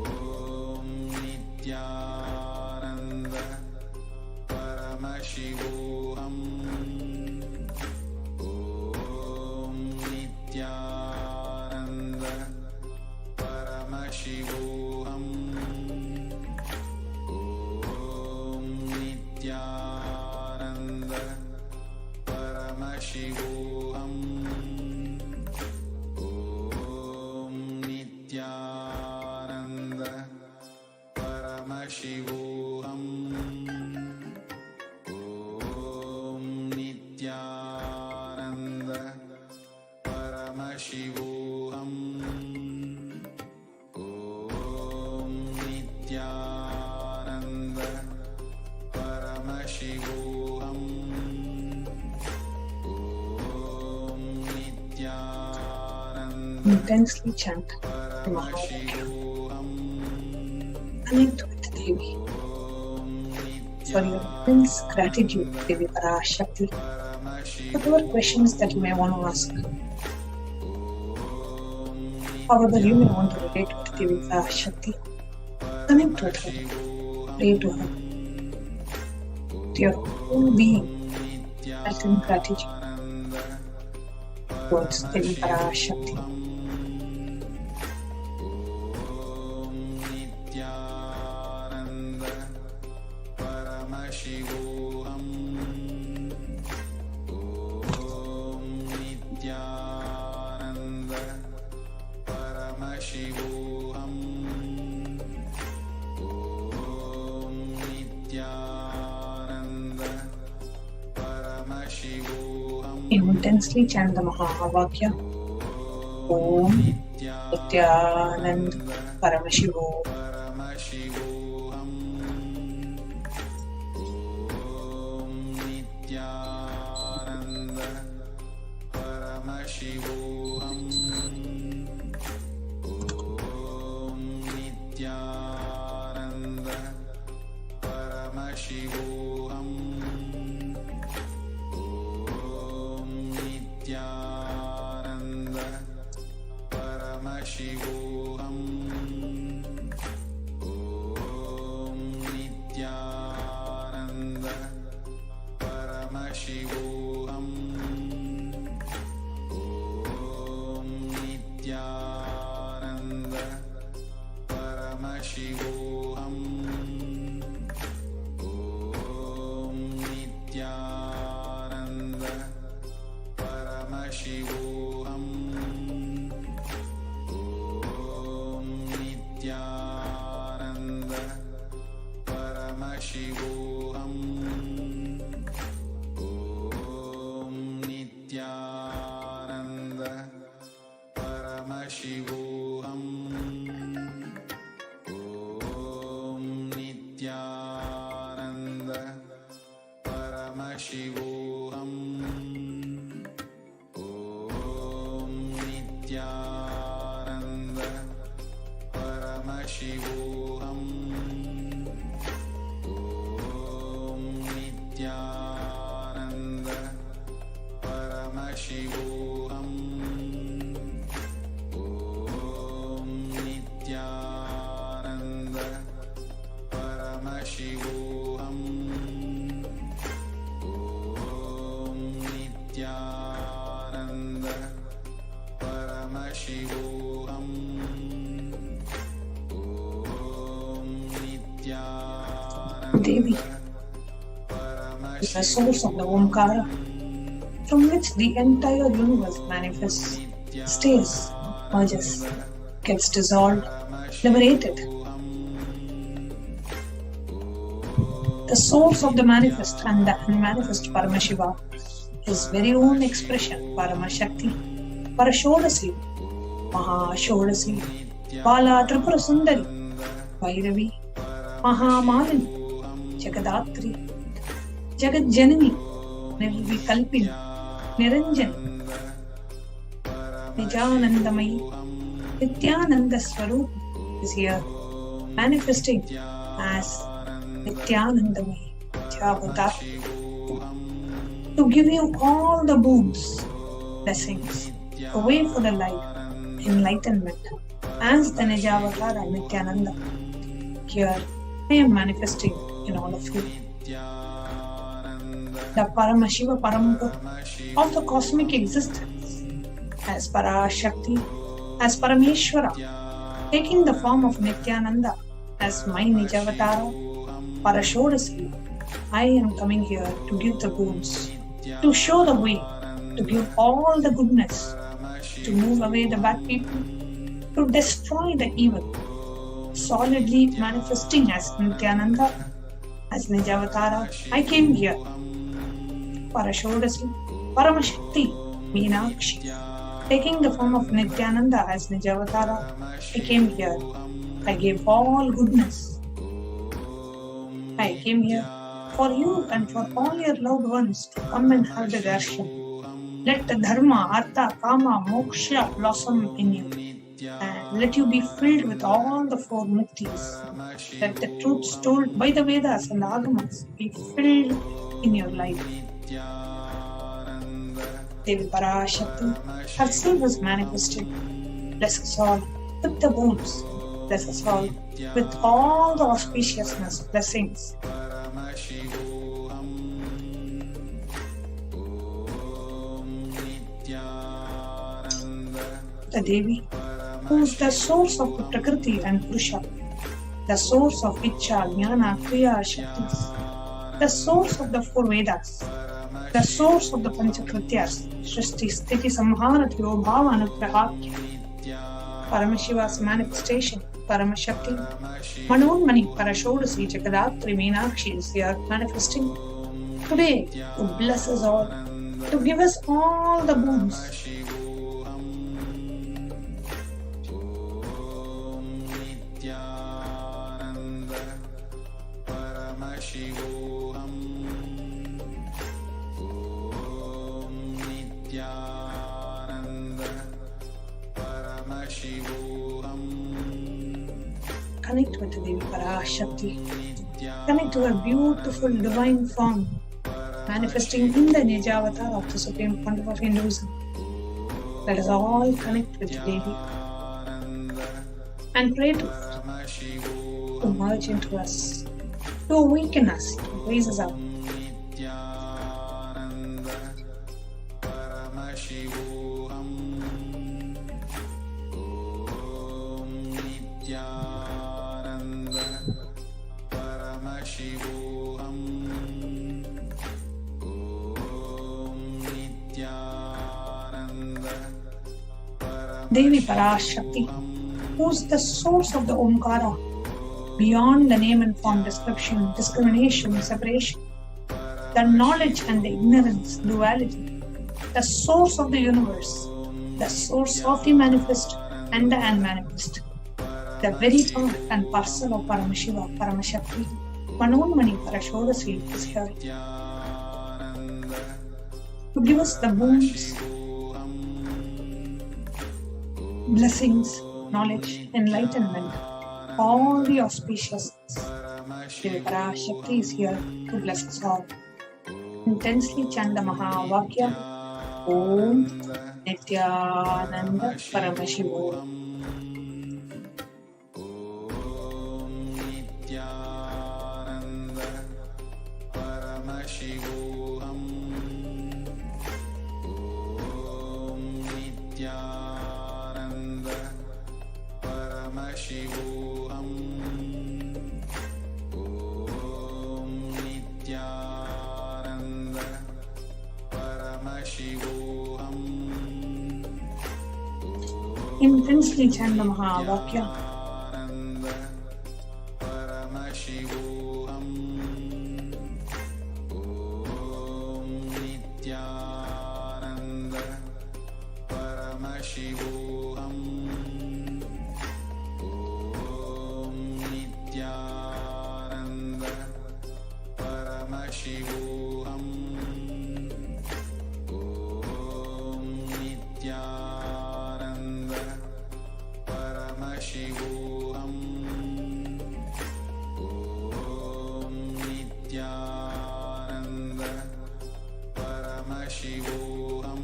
Om Nithyananda Paramashivoham. Om Nithyananda Paramashivoham. Om Nithyananda Paramashivoham. Om Nithyananda Paramashivoham. Om Nithyananda Paramashivoham. Om Nithyananda Paramashivoham. Om Nithyananda Intensely chant the Mahavakya. Connect with Devi for your immense gratitude, Devi Parashakti. Whatever questions that you may want to ask, however you may want to relate with Devi Parashakti, connect with her, pray to her, to your whole being, felt in gratitude towards Devi Parashakti. Nithyananda Paramashivoham. Om Nithyananda Paramashivoham. Om Nithyananda Paramashivoham. Intensely chant the Mahavakya. Om Nithyananda Paramashivoham. Paramashivoham. Om Nithyananda Paramashivoham. Om Nithyananda Paramashivoham. Om Nithyananda Paramashivoham. Om Nithyananda Paramashivoham. Om Nithyananda Paramashivoham. Om Nithyananda Paramashivoham. Om Nithyananda Paramashivoham. Om Nithyananda Paramashivoham. Om Nithyananda Paramashivoham. Om Nithyananda Paramashivoham. Om Nithyananda Paramashivoham. Om Nithyananda Paramashivoham. Om Nithyananda Paramashivoham. Om Nithyananda Devi, is the source of the Omkara, from which the entire universe manifests, stays, merges, gets dissolved, liberated. The source of the manifest and the unmanifest Paramashiva, his very own expression, Paramashakti, Parashodasi, Mahashodasi, Bala Tripura Sundari, Vairavi, Mahamalini, Jagadatri, Jagat Janani, Nirvikalpini, Niranjani, Nijanandamayi, Nithyananda Swarup is here, manifesting as Nithyanandamayi, Javatar, to give you all the boons, blessings, a way for the light, enlightenment, as the Nijavatara Nithyananda. Here, I am manifesting in all of you. The Paramashiva Paramguru of the cosmic existence, as Parashakti, as Parameshwara, taking the form of Nithyananda as my Nijavatara, Parashodasi, I am coming here to give the boons, to show the way, to give all the goodness, to move away the bad people, to destroy the evil, solidly manifesting as Nithyananda, as Nijavatara. I came here, Parashodasi, Paramashakti, Meenakshi, taking the form of Nithyananda as Nijavatara. I came here, I gave all goodness. I came here for you and for all your loved ones to come and have the darshan. Let the dharma, artha, kama, moksha blossom in you. And let you be filled with all the four muktis. Let the truths told by the Vedas and the Agamas be filled in your life. Devi Parashakti herself was manifested. Bless us all with the boons. Bless us all with all the auspiciousness, blessings. The Devi, who is the source of the Prakriti and Purusha, the source of Ichcha, Jnana, Kriya, Shaktis, the source of the four Vedas, the source of the Panchakrityas, Shrishti, Sthiti, Samhara, Tirobhava, Anugrahakya, Paramashiva's manifestation, Paramashakti, Manonmani, Parashodasi, Jagadatri, Meenakshi is here manifesting today to bless us all, to give us all the boons. Paramashivoham, Nithyananda Paramashivoham. Connect with the Devi Parashakti. Connect to her beautiful divine form, manifesting in the Nijavatara of the Supreme Pontiff of Hinduism. Let us all connect with the Devi and pray to her to merge into us, to awaken us, to raise us up. Paramashivoham, Nithyananda Paramashivoham, Nithyananda Devi Parashakti, who is the source of the Omkara, beyond the name and form description, discrimination, separation, the knowledge and the ignorance, duality, the source of the universe, the source of the manifest and the unmanifest, the very part and parcel of Paramashiva, Paramashakti, Manonmani, Parashodasi is here to give us the boons, blessings, knowledge, enlightenment, all the auspiciousness. Devi Parashakti is here to bless us all. Intensely chant the Mahavakya, Om Nithyananda Paramashivoham. Nithyananda Paramashivoham, Om Nithyananda Paramashivoham, Om Nithyananda Intensely chant the Mahavakya. Paramashivoham. Om Nithyananda Paramashivoham. Om Nithyananda Paramashivoham. Om Nithyananda Paramashivoham. Om Nithyananda Paramashivoham.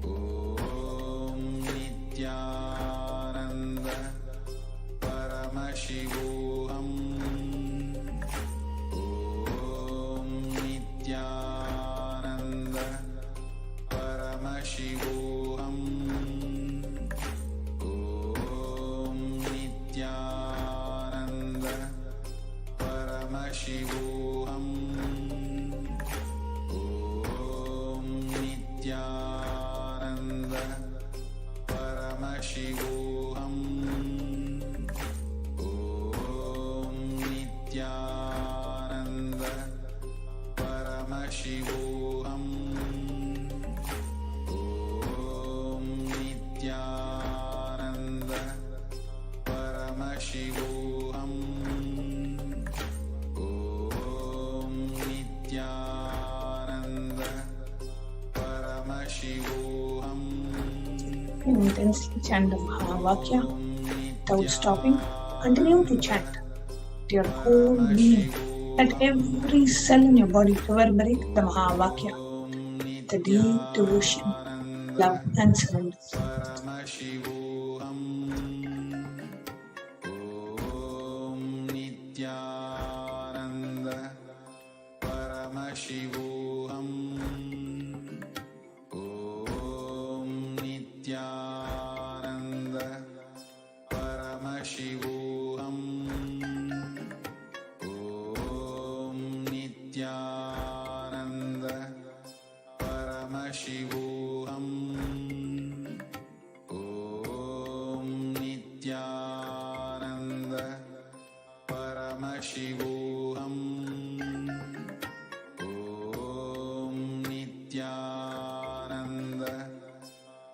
Om Nithyananda Paramashivoham. Om Nithyananda Paramashivoham. Om Nithyananda Paramashivoham. Om Nithyananda Paramashivoham. Om Nithyananda Paramashivoham. Om Nithyananda Paramashivoham. Om Nithyananda Paramashivoham. Intensely chant the Mahavakya without stopping. Continue to chant to your whole being. Let every cell in your body reverberate the Mahavakya, the deep devotion, love and surrender. Paramashivoham. Om Nithyananda Paramashivoham. Om Nithyananda Paramashivoham. Om Nithyananda Paramashivoham. Om Nithyananda Paramashivoham. Om Nithyananda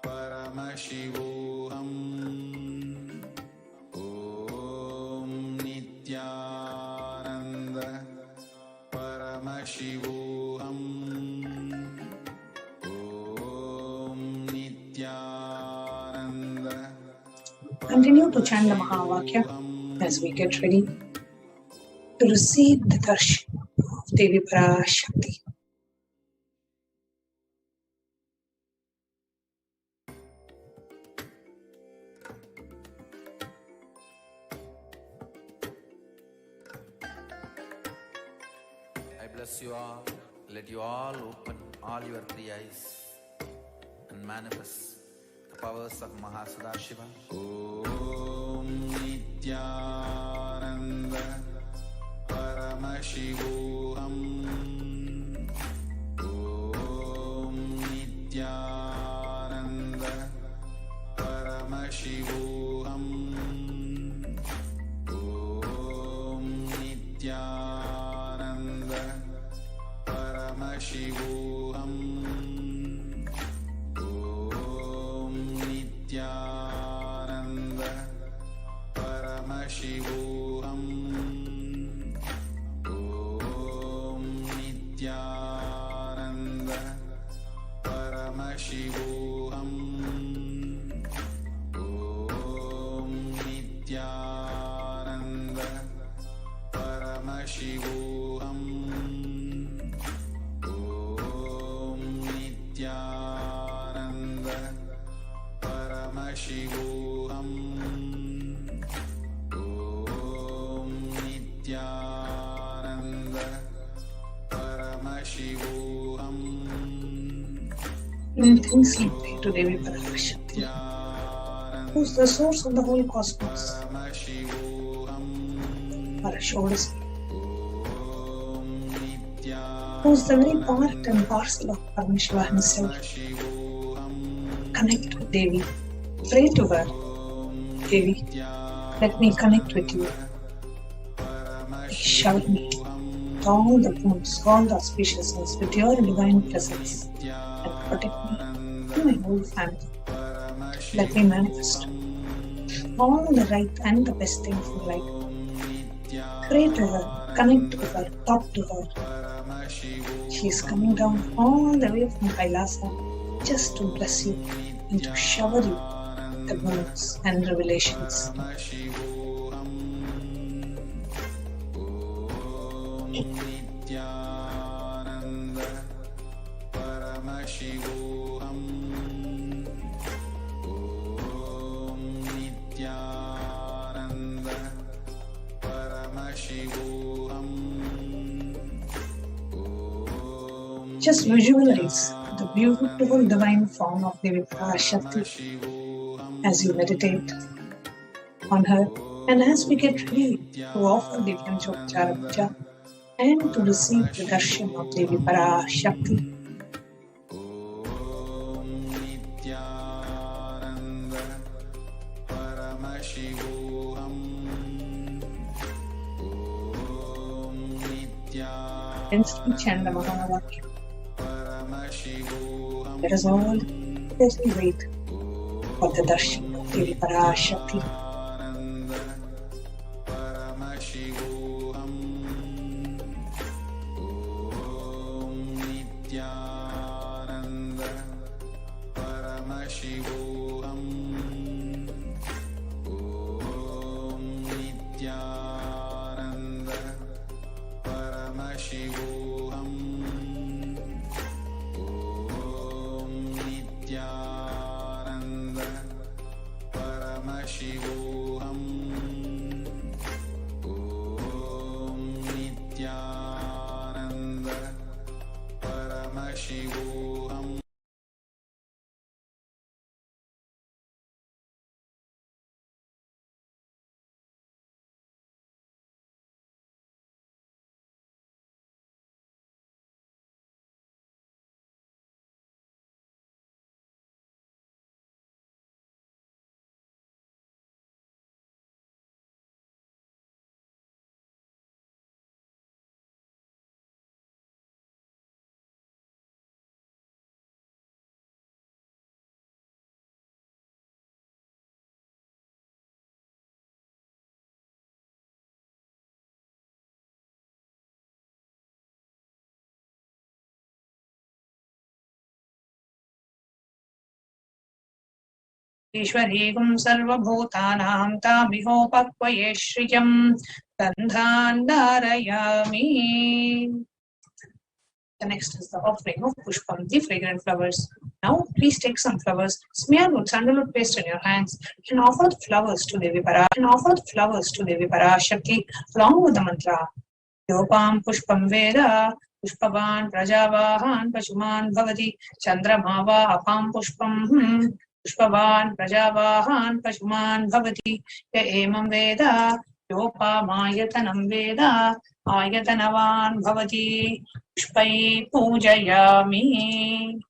Paramashivoham. Om Nithyananda Paramashivoham. Om Nithyananda. Continue to chant the Mahavakya as we get ready to receive the darshan of Devi Parashakti. I bless you all. Let you all open all your three eyes and manifest the powers of Mahasudashiva. Om Nithyananda Paramashivoham. Om Nithyananda Paramashivoham. Om Nithyananda Paramashivoham. Om Nithyananda Paramashivoham. Om Nithyananda Paramashivoham. Om Nithyananda Paramashivoham. Om Nithyananda Paramashivoham. Om Nithyananda Paramashivoham. Intensely pray to Devi Parashakti, who is the source of the whole cosmos. Parashodasi, who is the very part and parcel of Paramashivoham himself. Connect with Devi. Pray to her. Devi, let me connect with you. Please shower me with all the boons, all the auspiciousness with your divine presence and protect me and my whole family. Let me manifest all the right and the best things in life. Pray to her, connect to her, talk to her. She is coming down all the way from Kailasa just to bless you and to shower you with the boons and revelations. Paramashivoham. Om Nithyananda Paramashivoham. Just visualize the beautiful divine form of Devi Parashakti as you meditate on her and as we get ready to offer the Panchopachara Puja and to receive the darshan of Devi Parashakti. Instantly chant the Mahavakya. Let us all patiently wait for the darshan of Devi Parashakti. Paramashivoham. Om Nithyananda Paramashivoham. Om Nithyananda Paramashivoham. Om Nithyananda Paramashivoham. ईश्वरीगुं सर्वभूतानां तामिहोपक्वये श्रियं गन्धान् धारयामि. The next is the offering of pushpam, the fragrant flowers. Now, please take some flowers, smear with sandalwood paste in your hands, and offer the flowers to Devi Parashakti along with the mantra. Yopam pushpam veda, pushpavan prajavahan pachuman bhavati, chandramava apam pushpam. Pushpavan prajavahan pachuman bhavati ya emam veda yopamayatan veda ayatanavan bhavati pushpai pujayami.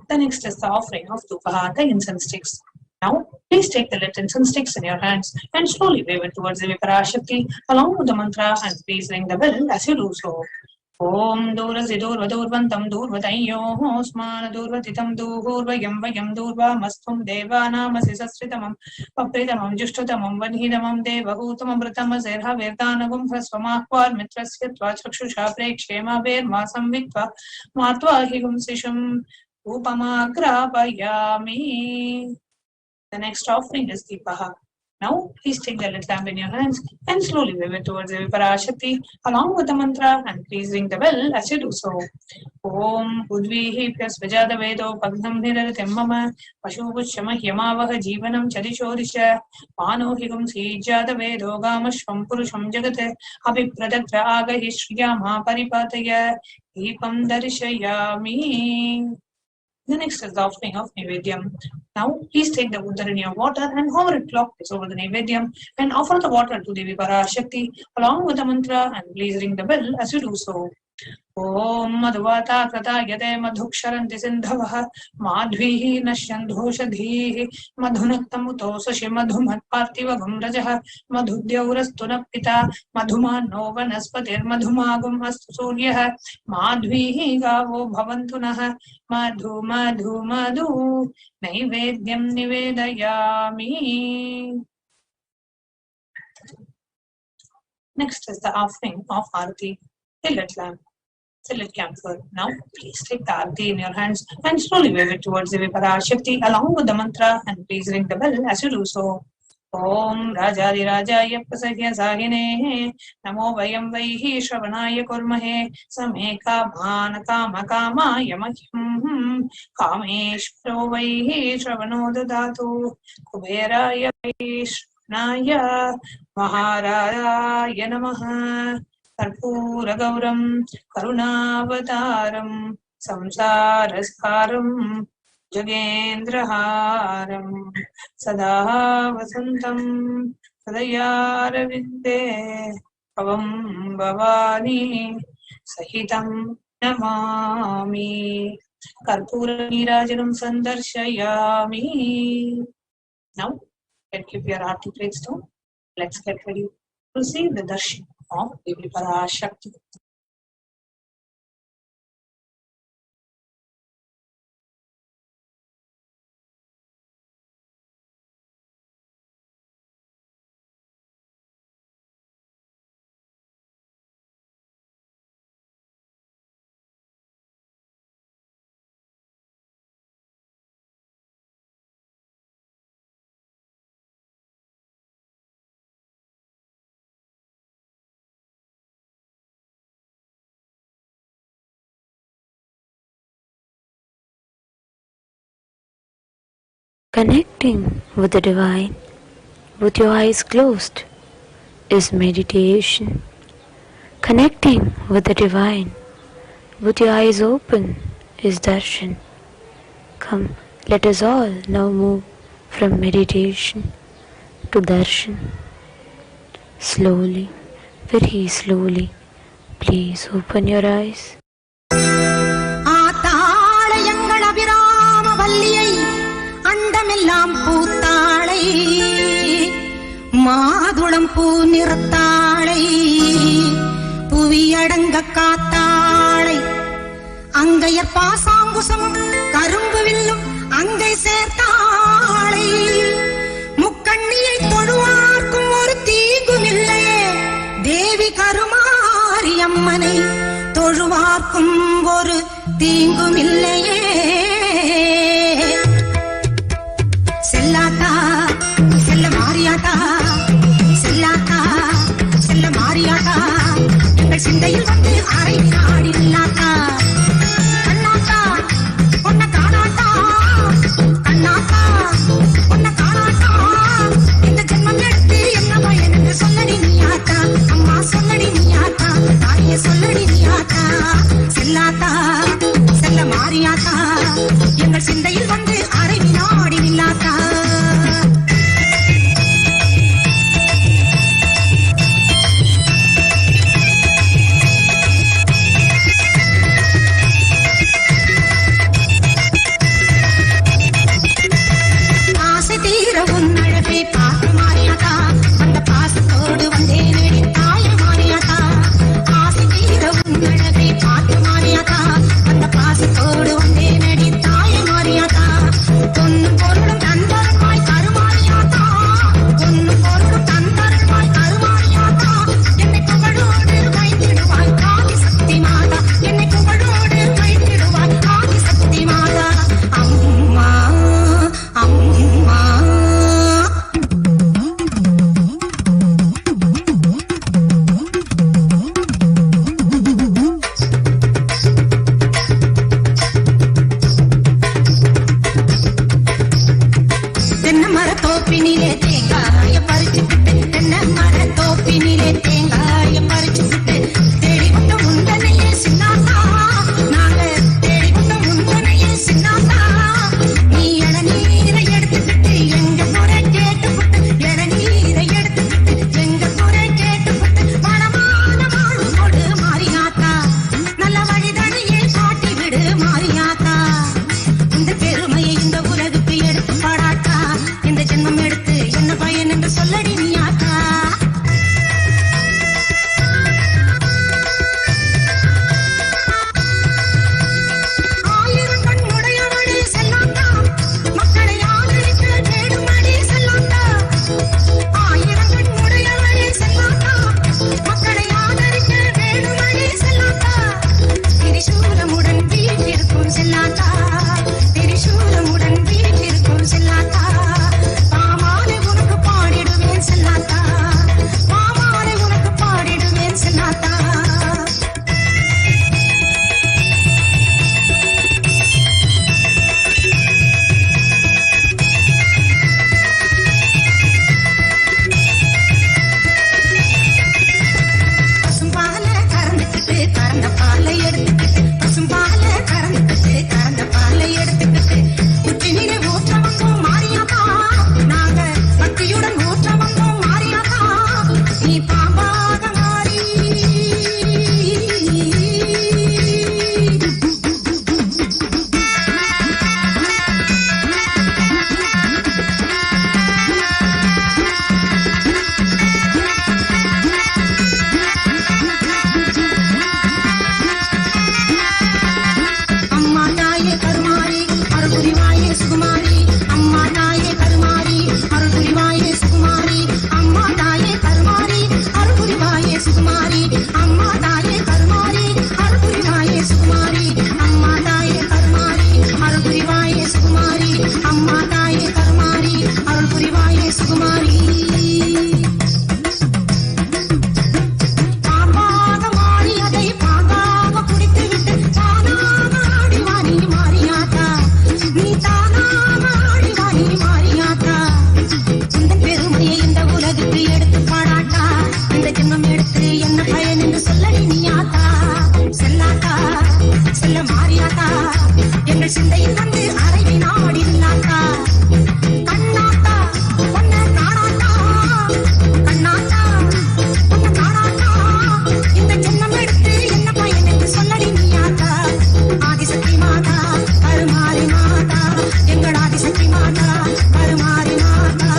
The next is the offering of tupaha, the incense sticks. Now, please take the lit incense sticks in your hands and slowly wave it towards Devi Parashakti along with the mantra, and please ring the bell as you do so. Om Durasi Durva Durvantam Durvatayyo Osmana Durvatitam Durvayam Vayam Durva Mastum Devanamasi Sasritamam Papritamam Jushtatamam Vanhidamam Devahutamam Bratama Zerha Verdanagum Hasvamakwar Mitrasya Tvachakshusha Prekshema Verma Samvitva Matva Higum Sisham Upamagrapayami. The next offering is Deepaha. Now, please take the lit lamp in your hands and slowly wave it towards Devi Parashakti along with the mantra, and please ring the bell as you do so. Om Udvihi Pyas Vajada Vedo Pagnam Niraritim Mama Pashupushama Hyamavaha Jivanam Chadishodisha Manohigum Sijada Vedo Gamashvam Purusham Jagate Abhipradatra Agahi Shriyama Paripataya Deepam Darishayami. The next is the offering of Nivedyam. Now, please take the Udaraniya water and hover it clockwise over the Nivedyam and offer the water to Devi Parashakti along with the mantra, and please ring the bell as you do so. ॐ मधुवाता कृता यदे मधुक्षरन्ति सिन्धवः माध्वीः नश्यन्धोषधीः मधुनक्तमुतो शशि मधुमत्पार्थिवगं रजः मधुद्यौरस्तु नः पिता मधुमानो वनस्पतिर्मधुमागुम् अस्तु सूर्यः माध्वीः गावो भवन्तु नः मधु मधु मधु नैवेद्यं निवेदयामि. Next is the offering of Arati, Tillet lamp. Tillet camphor. Now, please take the Arati in your hands and slowly wave it towards the Parashakti along with the mantra, and please ring the bell as you do so. Om Rajadi Rajaya Prasahya Sahine Namo Vayam Vaihi Shravanaya Kurmahe Sameka Bhana Kama Kama Yamakyam Kameshvaro Vaihi Shravano Dadatu Kuberaya Vaishnaya Maharaya Namaha Karpura Gauram Karunavataram Samsaraskaram Jagendraharam Sada Vasantam Sadayaravidde Pavam Bhavani Sahitam Namami Karpura Nirajanam Sandarshayami. Now, let's keep your Aarti plates down. Let's get ready to receive the darshan of Devi Parashakti. Connecting with the divine with your eyes closed is meditation. Connecting with the divine with your eyes open is darshan. Come, let us all now move from meditation to darshan. Slowly, very slowly, please open your eyes. அண்டமெல்லாம் பூத்தாளை மாதுளம் பூ நிறத்தாளை புவியடங்க காத்தாளை அங்கையர் பாசாங்குசமும் கரும்பு வில்லும் அங்கை சேர்த்தாளை முக்கண்ணியை தொழுவார்க்கும் ஒரு தீங்கும் இல்லையே தேவி கருமாரி அம்மனை தொழுவார்க்கும் ஒரு தீங்கும் இல்லையே செல்லாத்தா செல்ல மாரியாத்தா செல்லாத்தா செல்ல மாரியாத்தா எங்கள் சிந்தையில் வந்து அரை நாடி நில்லாத்தா கண்ணாத்தா பொன்ன காணாத்தா கண்ணாத்தா பொன்ன காணாத்தா இந்த ஜென்மம் எடுத்து என்ன பயன் என்று சொல்லடி நீயாத்தா அம்மா சொல்லடி நீயாத்தா தாயே சொல்லடி நீயாத்தா செல்லாத்தா செல்ல மாரியாத்தா எங்கள் சிந்தையில் வந்து அரை நாடி நில்லாத்தா என்று சொல்லடி நீயாத்தா. ஆயிரம் கண் உடையவளே செல்லாத்தா, மக்களை ஆதரிக்க தேடுமடி செல்லாத்தா. ஆயிரம் கண் உடையவளே செல்லாத்தா, மக்களை ஆதரிக்க தேடுமடி செல்லாத்தா. திரிசூலமுடன் வீட்டிற்கும் செல்லாத்தா, திரிசூலமுடன் வீட்டிற்கும் செல்லாத்தா. பாமாலை உனக்கு பாடிடுவேன் செல்லாத்தா, பாமாலை உனக்கு பாடிடுவேன் செல்லாத்தா. பசும்பால கறந்துக்கிட்டு கறந்த பாலை எடுத்துக்கிட்டு, பசும்பால கறந்துக்கிட்டு கறந்த பாலை எடுத்துக்கிட்டு, புற்றினிலே ஊற்ற வந்தோம் மாரியாத்தா, நாங்க பக்தியுடன் ஊற்ற வந்தோம் மாரியாத்தா. நீ பாம்பாக மாறி அம்மா தாயே கருமாரி அருள்புரிவாயே சுகுமாரி, அம்மா தாயே கருமாரி அருள்புரிவாயே சுகுமாரி, அம்மா தாயே கருமாரி அருள்புரிவாயே சுகுமாரி, அம்மா தாயே கருமாரி அருள்புரிவாயே சுகுமாரி, அம்மா தாயே கருமாரி அருள்புரிவாயே சுகுமாரி, அம்மா தாயே கருமாரி அருள்புரிவாயே சுகுமாரி. பாம்பாக மாறி அதை பாங்காக குடித்துவிட்டு தானாக ஆடிவா நீ மாரியாத்தா, நீ தானாக ஆடிவா நீ மாரியாத்தா. இந்த பெருமையை இந்த உலகுக்கு எடுத்து பாடாட்டா, இந்த ஜென்மம் எடுத்து என்ன பயன் என்று சொல்லடி நீயாத்தா. செல்லாத்தா செல்ல மாரியாத்தா, எங்கள் சிந்தையில் வந்து அறைவி நாடி நில்லாத்தா. கண்ணாத்தா உன்னை காணாத்தா, கண்ணாத்தா உன்னை காணாத்தா, இந்த ஜென்மம் எடுத்து என்ன பயன் என்று சொல்லடி நீயாத்தா. ஆதிசக்தி மாதா கருமாரி மாதா, எங்கள் ஆதிசக்தி மாதா கருமாரி மாதா,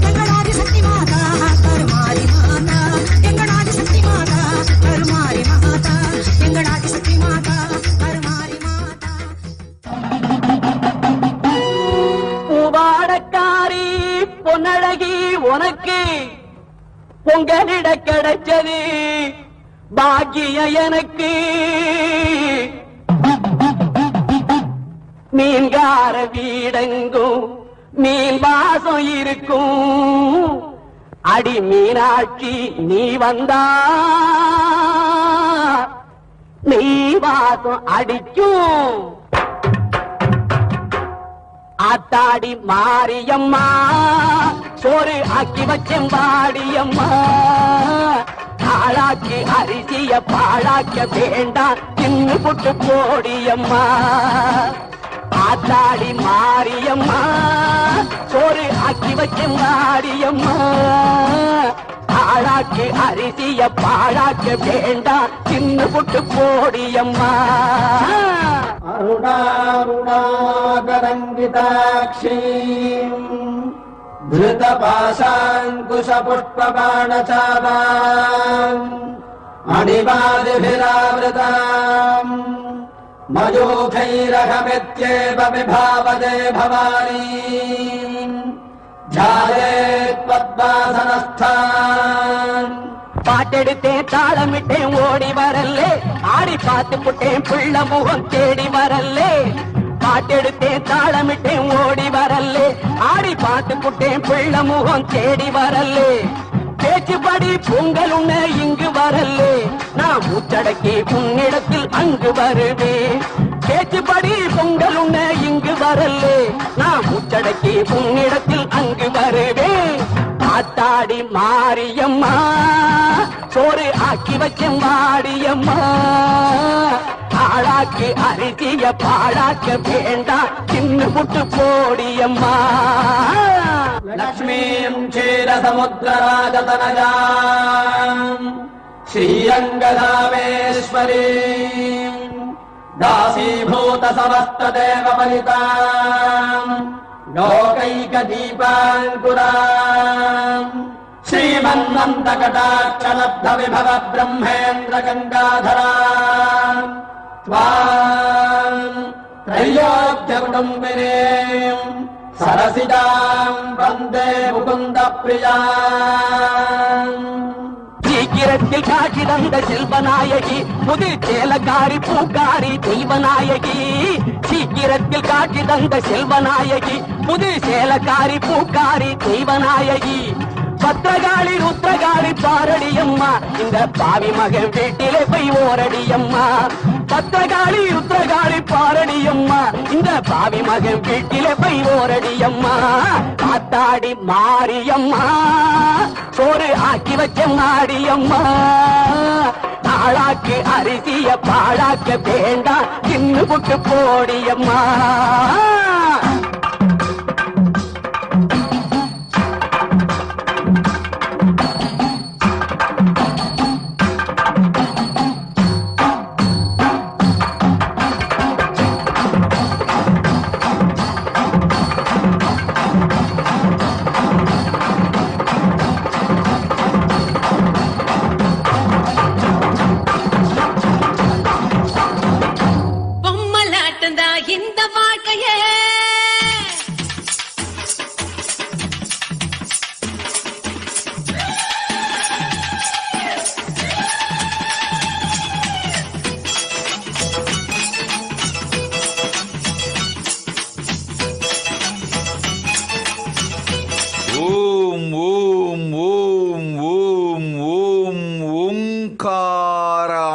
எங்கள் ஆதிசக்தி மாதா கருமாரி மாதா, எங்கள் ஆதிசக்தி மாதா கருமாரி மாதா, எங்கள் ஆதிசக்தி மாதா கருமாரி மாதா. பூவாடக்காரி பொன்னழகி உனக்கு பொங்கலிட கிடைச்சது பாக்கியம் எனக்கு. மீன்கார வீடெங்கும் மீன் வாசம் இருக்கும், அடி மீனாட்சி நீ வந்தா நீ வாசம் அடிக்கும். ஆத்தாடி மாரியம்மா சோறு ஆக்கி வச்சேன் வாடியம்மா, ஆளாக்கி அரிசிய பாழாக்க வேண்டாம் தின்னு புட்டு போடியம்மா. ஆத்தாடி மாரியம்மா சோறு ஆக்கி வச்சேன் வாடியம்மா, ஆளாக்கி அரிசிய பாழாக்க வேண்டாம் தின்னு புட்டு போடியம்மா. அருணாருணாகரங்கிதாட்சீம் धृतपाशाङ्कुशपुष्पबाणचापाम् मणिवादिभिरावृताम् मयूखैरहमित्येव विभावदे भवानी ध्यायेत्पद्मासनस्थान्. பாட்டெடுத்தேன் தாளமிட்டேன் ஓடி வரல்லே, ஆடி பார்த்து புட்டேன் பிள்ள முகம் தேடி வரல்லே. பாட்டெடுத்தேன் தாளமிட்டேன் ஓடி வரல்லே, ஆடி பார்த்து புட்டேன் பிள்ள முகம் தேடி வரல்லே. பேச்சுப்படி பொங்கல் உண்ண இங்கு வரல்லே, நான் மூச்சடக்கி உன்னிடத்தில் அங்கு வருவேன். பேச்சுப்படி பொங்கல் உண்ண இங்கு வரல்லே, நான் மூச்சடக்கி உன்னிடத்தில் அங்கு வருவேன். ஆத்தாடி மாரியம்மா சோறு ஆக்கி வச்சேன் வாடியம்மா, ஆளாக்கி அரிசிய பாழாக்க வேண்டாம் சின்ன புட்டு போடியம்மா. லக்ஷ்மீம் க்ஷீரசமுத்திரராஜதனயாம் ஸ்ரீரங்கதாமேஸ்வரீம் दासीभूत समस्त देव परिताम् लोकैक दीपाङ्कुराम् श्रीमन्नन्दकटाक्षलब्धविभव ब्रह्मेन्द्र गङ्गाधरा त्वाम् त्रैलोक्यकुटुम्बिनीम् सरसिजाम् वन्दे मुकुन्दप्रियाम् சீக்கிரத்தில் காட்சி தந்த செல்வநாயகி புதிர் சேலக்காரி பூக்காரி தெய்வநாயகி சீக்கிரத்தில் காட்சி தந்த செல்வநாயகி புதிர் சேலக்காரி பூக்காரி தெய்வநாயகி பத்திரகாளி ருத்ரகாளி பாரடியம்மா இந்த பாவி மகன் வீட்டிலே போய் ஓரடியம்மா பத்திரகாளி ருத்ரகாளி பாரடியம்மா இந்த பாவி மகன் வீட்டிலே போய் ஓரடியம்மா காத்தாடி மாரியம்மா சோறு ஆக்கி வச்ச மாடியம்மா தாளாக்கு அரிசிய பாழாக்க வேண்டாம் தின்னு புட்டு போடியம்மா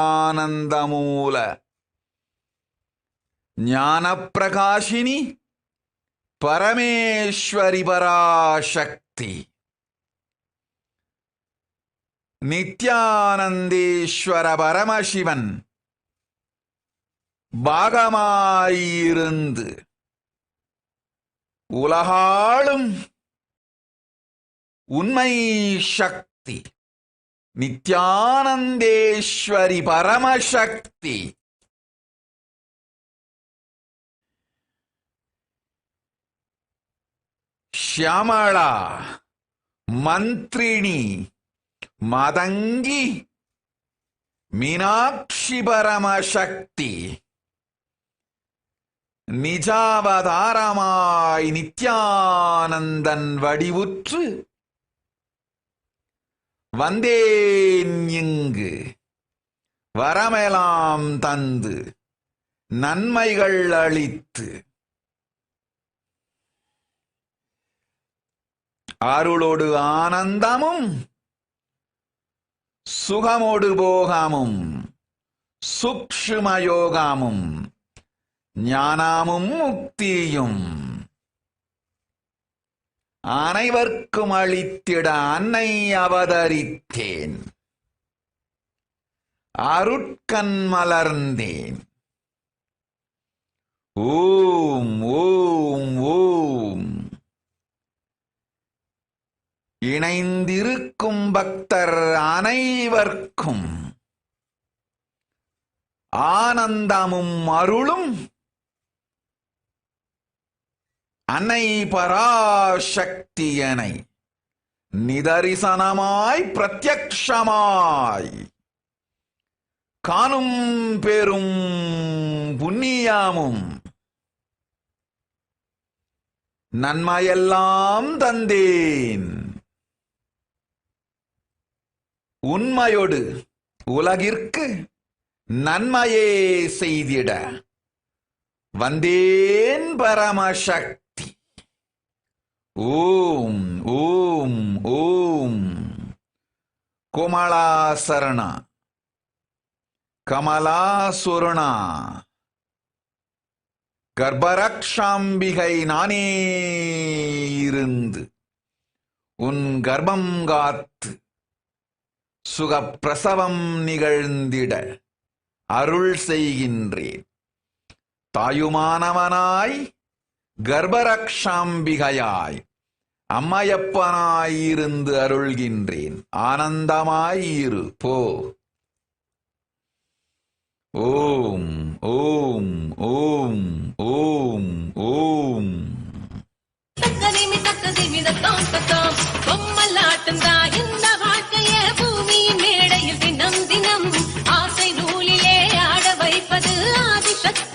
ఓంకారానందమూల జ్ఞానప్రకాశిని పరమేశ్వరి పరాశక్తి நித்யானந்தேஸ்வர பரமசிவன் பாகமாயிருந்து உலகாளும் உண்மை சக்தி நித்யானந்தேஸ்வரி பரமசக்தி ஷியாமளா மந்திரிணி மதங்கி மீனாட்சி பரமசக்தி நிஜாவதாரமாய் நித்யானந்தன் வடிவுற்று வந்தேன் இங்கு வரமெலாம் தந்து நன்மைகள் அளித்து அருளோடு ஆனந்தமும் சுகமோடு போகமும் சூக்ஷ்மயோகமும் ஞானமும் முக்தியும் அனைவர்க்கும் அளித்திட அன்னை அவதரித்தேன் அருட்கண் மலர்ந்தேன் ஓம் ஓம் ஓம் இணைந்திருக்கும் பக்தர் அனைவர்க்கும் ஆனந்தமும் அருளும் அன்னை பராசக்தியனை நிதரிசனமாய் பிரத்யக்ஷமாய் காணும் பெரும் புண்ணியமும் நன்மையெல்லாம் தந்தேன் உண்மையோடு உலகிற்கு நன்மையே செய்திட வந்தேன் பரமசக்தி ஓம் ஓம் ஓம் கோமளாசரண கமலாசுரணா கர்ப்பரக்ஷாம்பிகை நானே இருந்து உன் கர்ப்பம் காத்து சுகப்பிரசவம் நிகழ்ந்திட அருள் செய்கின்றேன். தாயுமானவனாய் கர்ப்பரக்ஷாம்பிகையாய் அம்மையப்பனாயிருந்து அருள்கின்றேன். ஆனந்தமாயிரு போ. ஓம் ஓம் ஓம் ஓம் ஓம். தக்கதிமி தக்கதிமி தத்தம் தத்தம் பொம்மலாட்டம் தான் இந்த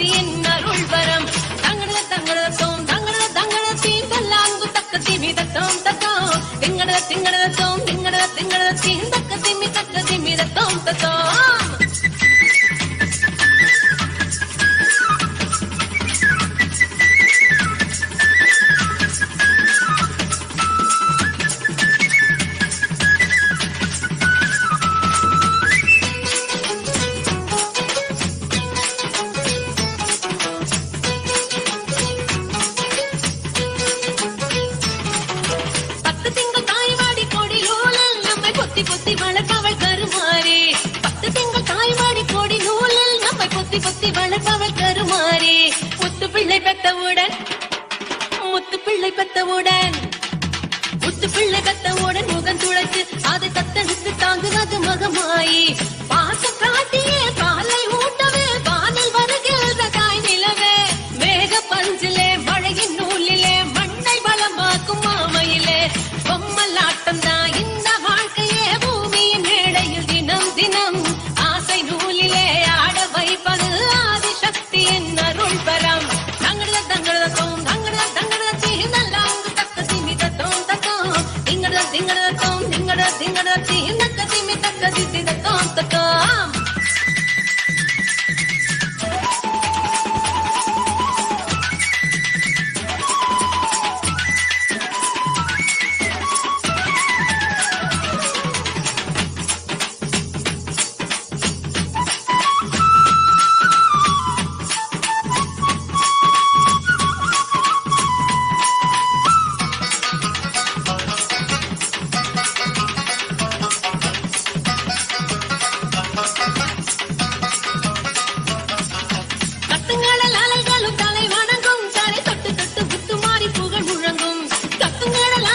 சக்தியின் அருள் வரம் தங்கட தங்கட தோம் தங்கட தங்கட தீம்பல்லாங்கு தக்க திமி தத்தோம் தத்தோம் திங்கட திங்கட தோம் திங்கட திங்கட தீம் தக்க திமி தத்தோம் தத்தோம். முத்து பிள்ளை பெத்தவுடன் முகம் துளைத்து அதை தத்தெடுத்து தாங்குவது மகமாயி பாச காட்டியே பாலை ஊட்டவே வானில் வருகிற தாய் நிலவே மேக பஞ்சிலே மழையின் நூலிலே மண்ணை வளமாக்கும் மாமையிலே பொம்மலாட்டம் தான் இந்த வாழ்க்கையே பூமியின் மேடையில் தினம் தினம் ஆசை நூலிலே ஆட வைப்பது ஆதிசக்தியின் அருள் பரம். தங்கட தங்கட தோம் தங்கட தங்கட தீந்தல்லாங்கு தக்க திமி தத்தோம் தத்தோம் திங்கட திங்கட தோம் திங்கட திங்கட தீந்தக்க திமி தக்க தித்தி